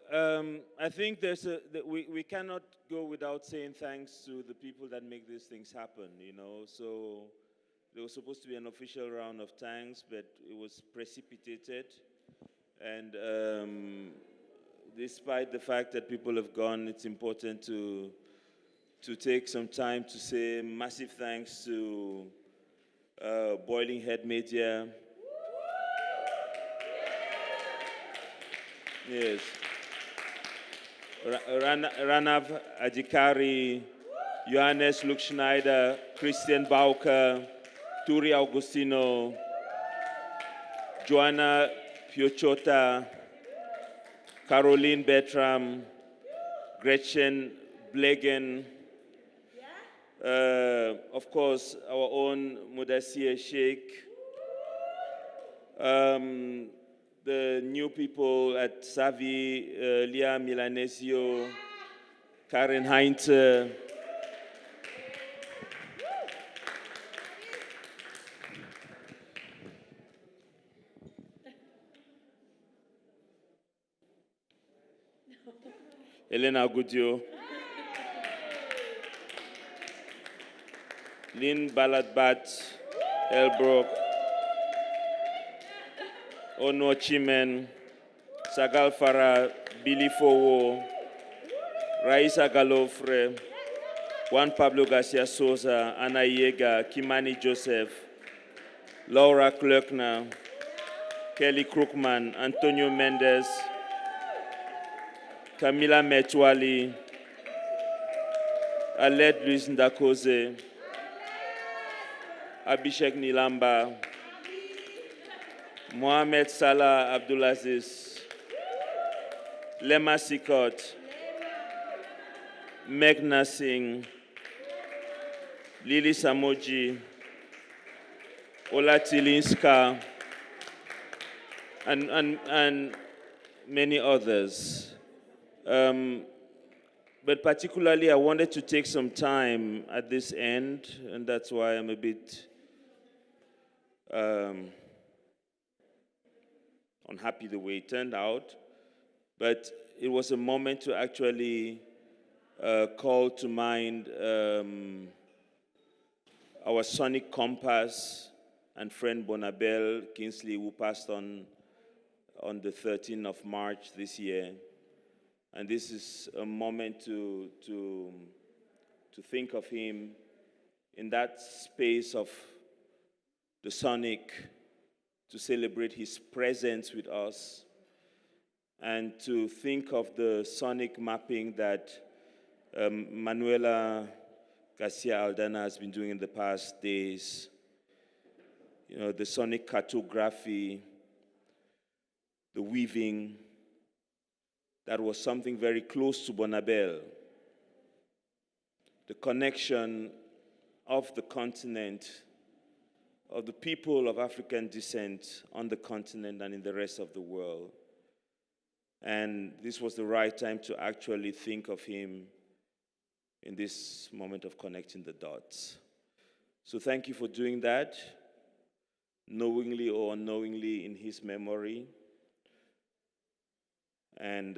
I think we cannot go without saying thanks to the people that make these things happen, you know. So there was supposed to be an official round of thanks, but it was precipitated. And despite the fact that people have gone, it's important to take some time to say massive thanks to Boiling Head Media. Yes. Ranav Adhikari, Johannes Luke Schneider, Christian Bauker, Turi Augustino, Joanna Piochota, Caroline Bertram, Gretchen Blegen, of course, our own Mudassir Sheikh, the new people at Savi, Lia Milanesio, Karen Heinze, Elena Gudio, Lynn Baladbat, Elbrook, Ono Chimen, Sagal Farah, Billy Fowo, Raisa Galofre, Juan Pablo Garcia Sosa, Ana Yega, Kimani Joseph, Laura Klöckner, Kelly Krukman, Antonio Mendes, Camila Metwali, Aled Luis Ndakoze, Abhishek Nilamba, Mohamed Salah Abdulaziz, Lema Sikot, Meghna Singh, Lili Samoji, Ola Tilinska, and many others. But particularly, I wanted to take some time at this end, and that's why I'm a bit unhappy the way it turned out. But it was a moment to actually call to mind our sonic compass and friend Bonabel Kingsley, who passed on the 13th of March this year. And this is a moment to think of him in that space of the sonic, to celebrate his presence with us, and to think of the sonic mapping that Manuela, Garcia, Aldana has been doing in the past days. You know, the sonic cartography, the weaving. That was something very close to Bonabel. The connection of the continent, of the people of African descent on the continent and in the rest of the world. And this was the right time to actually think of him in this moment of connecting the dots. So thank you for doing that, knowingly or unknowingly in his memory. And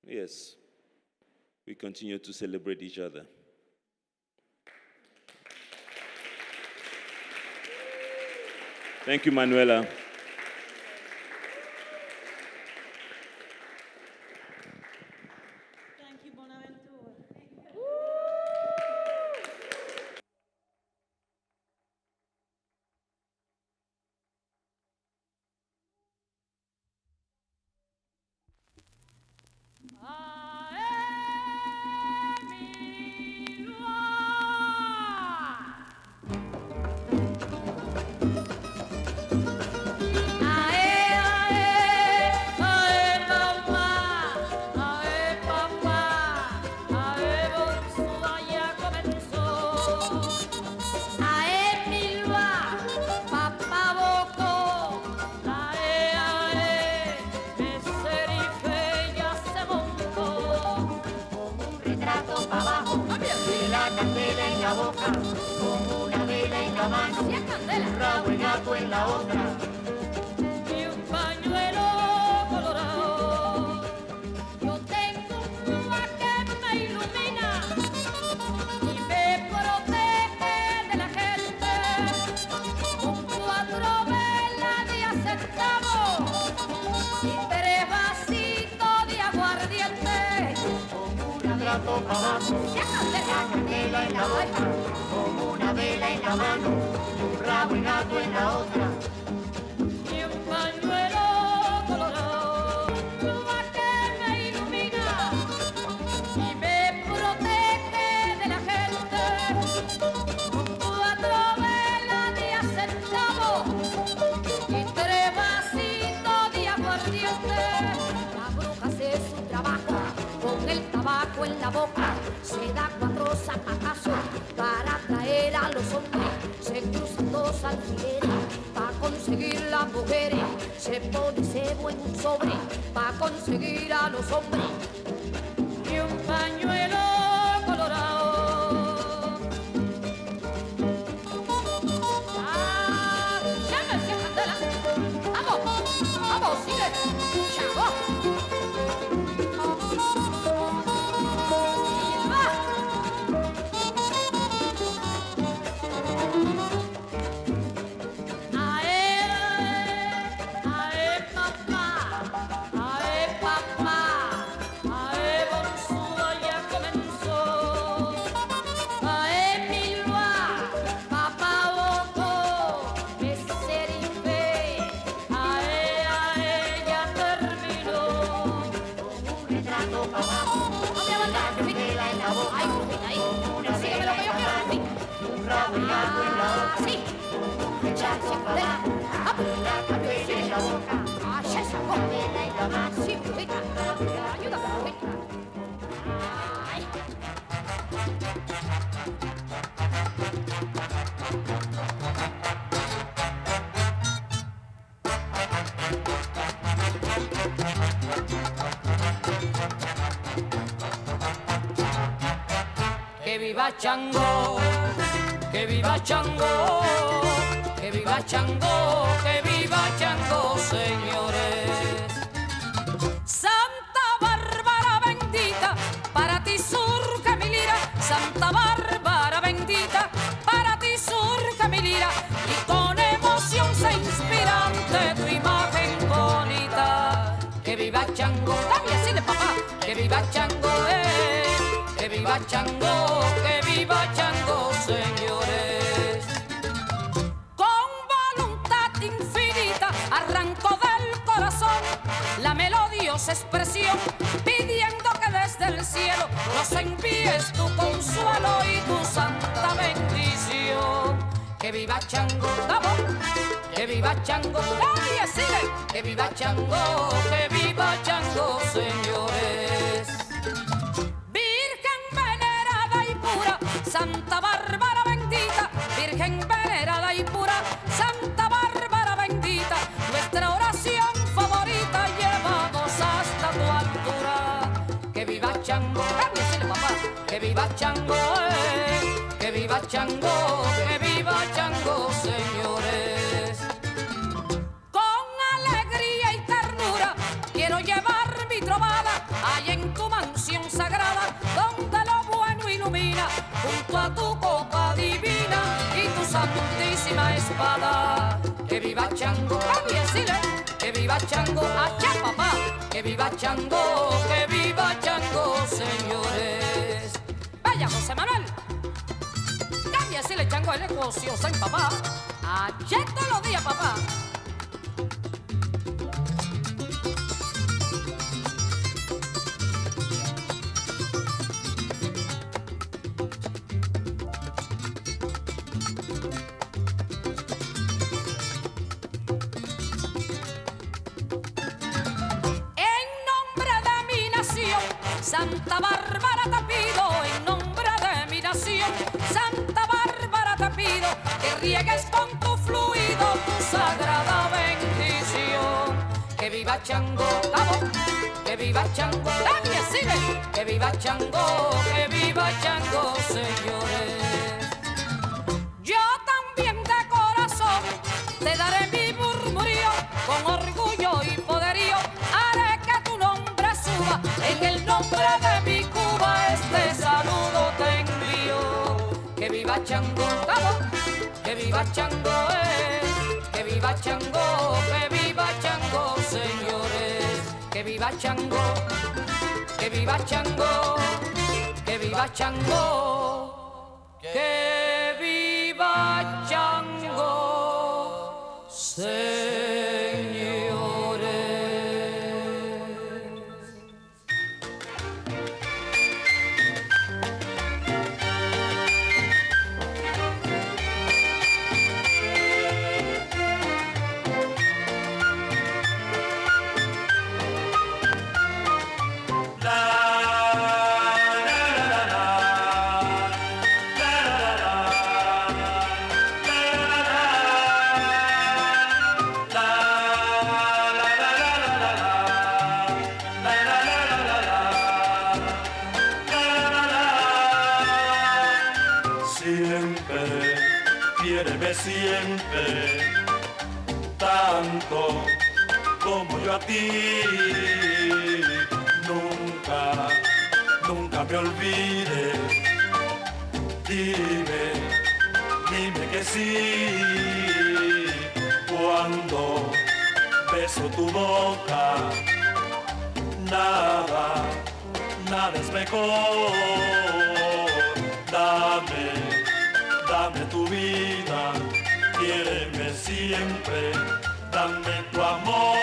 yes, we continue to celebrate each other. Thank you, Manuela. Thank you, Bonaventure. Con una vela en la mano, un rabo de gato en la otra. Y un pañuelo retrato para abajo, la candela en la boca, como una vela en la mano, un rabo y gato en la otra. Y un pañuelo colorado, luz que me ilumina y me protege de la gente. Con 4 velas de acentavo y 3 vasitos de aguardiente. La bruja hace su trabajo con el tabaco en la boca. Se da 4 zapatazos para atraer a los hombres. Se cruzan 2 alfileres para conseguir las mujeres. Se pone cebo en un sobre para conseguir a los hombres. Y un pañuelo colorado. ¡Ah! ¡Llámese, candela! ¡Vamos! ¡Vamos, sigue! ¡Chavo! Que viva Chango, que viva Chango, que viva Chango, que viva Chango, señores. Santa Bárbara bendita, para ti surge mi lira. Santa Bárbara bendita, para ti surge mi lira. Y con emoción se inspira ante tu imagen bonita. Que viva Chango, dame así de papá, que viva Chango, que viva Chango, que viva Chango, señores. Con voluntad infinita arrancó del corazón la melodiosa expresión, pidiendo que desde el cielo nos envíes tu consuelo y tu santa bendición. Que viva Chango, vamos, que viva Chango, nadie sigue, que viva Chango, que viva Chango, señores. Virgen venerada y pura, Santa Bárbara bendita, Virgen venerada y pura, Santa Bárbara bendita, nuestra oración favorita llevamos hasta tu altura. Que viva Chango, cámbiasele papá, que viva Chango, que viva Chango, que viva Chango, señores. Con alegría y ternura quiero llevar mi trovada allá en tu mansión sagrada, donde lo bueno ilumina, junto a tu copa divina y tu santísima espada. Que viva Chango, cámbiasele, que viva Chango, allá papá, que viva Chango, que viva Chango, señores. Vaya José Manuel, cámbiasele Chango, el negocio, en papá, allá todos los días papá. Santa Bárbara te pido, en nombre de mi nación, Santa Bárbara te pido, que riegues con tu fluido tu sagrada bendición. Que viva Chango, vamos, que viva Chango, dame así, que viva Chango, que viva Chango, señores. Yo también de corazón te daré mi murmurío, con orgullo y poderío haré que tu nombre suba. En el nombre de mi Cuba este saludo te envío. Que viva Chango, vamos, que viva Chango, que viva Chango, que viva Chango, señores. Que viva Chango, que viva Chango, viva Chango, que viva Chango, señores. Siempre, tanto como yo a ti, nunca, nunca me olvides, dime, dime que sí, cuando beso tu boca, nada, nada es mejor, dame tu vida, quiéreme siempre, dame tu amor.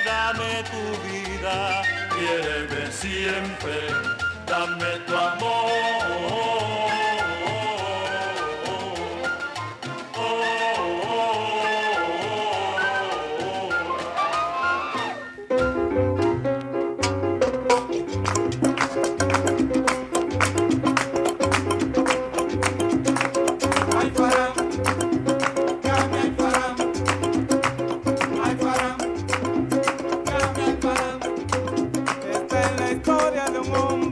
Dame tu vida, quiéreme siempre, dame tu amor. Esta es la historia de un hombre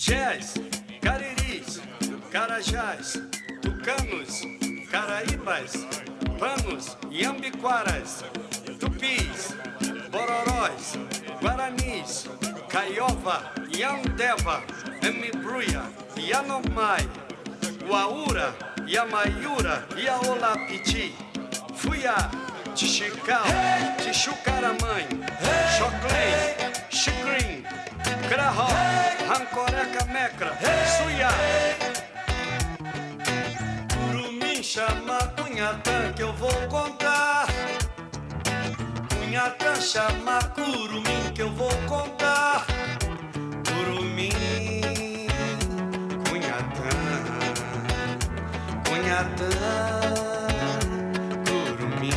Jazz, cariris, carajás, tucanos, caraíbas, panos, iambiquaras, tupis, bororós, guaranis, caiova, yandeva, emibruia, yanomai, uaura, yamaiura, yaolapiti, fuiá, tixical, tixucaramãe, choclém, xicrim, crahó, rancoreca mecra, suiá. Curumim chama cunhatã que eu vou contar. Cunhatã chama curumim que eu vou contar. Curumim, cunhatã, curumim.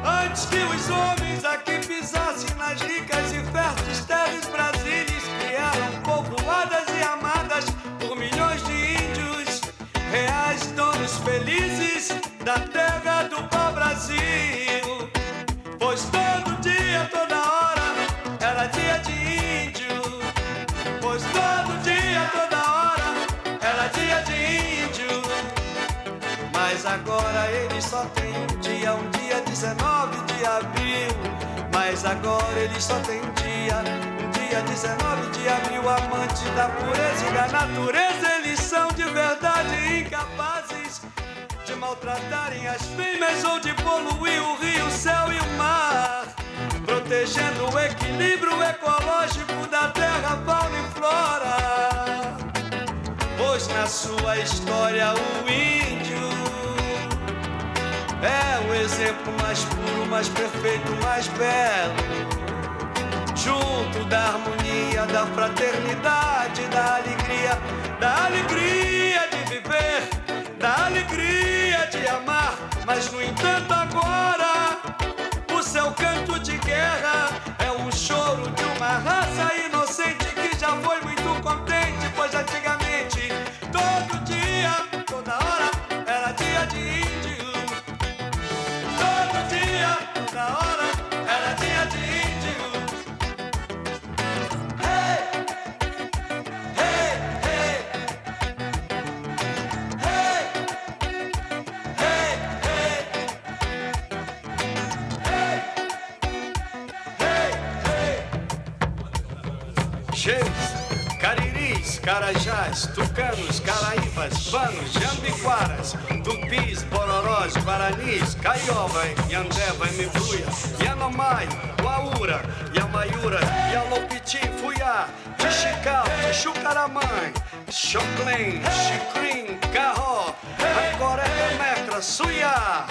Antes que os homens aqui pisassem nas ricas e férteis terras brasílias, criaram povoadas e amadas por milhões de índios, reais donos felizes da terra do pau-brasil. Pois todo dia, toda hora, era dia de índio. Pois todo dia, toda hora, era dia de índio. Mas agora eles só têm um dia 19 de abril. Mas agora eles só têm um dia 19 de abril. Amante da pureza e da natureza, eles são de verdade incapazes de maltratarem as fêmeas ou de poluir o rio, o céu e o mar, protegendo o equilíbrio ecológico da terra, fauna e flora. Pois na sua história o índio é o exemplo mais puro, mais perfeito, mais belo, junto da harmonia, da fraternidade, da alegria de viver, da alegria de amar. Mas no entanto agora o seu canto de guerra é um choro de uma raça inocente que já foi muito contente, pois antigamente todo dia, toda hora era dia de índio. Todo dia, toda hora era dia de índio. Hey, hey, hey. Hey, hey, hey. Hey, hey. Cheios, cariris, carajás, tucanos, caraíbas, panos, jambiquaras, tupis, bororós, guaranis, caiova, yandeva, emibruia, yanomai, uaura, yamaiura, yalopiti, fuiá, tixical, tixucaramãe, choclém, xicrim, carró, ancoreca, mecra, suiá.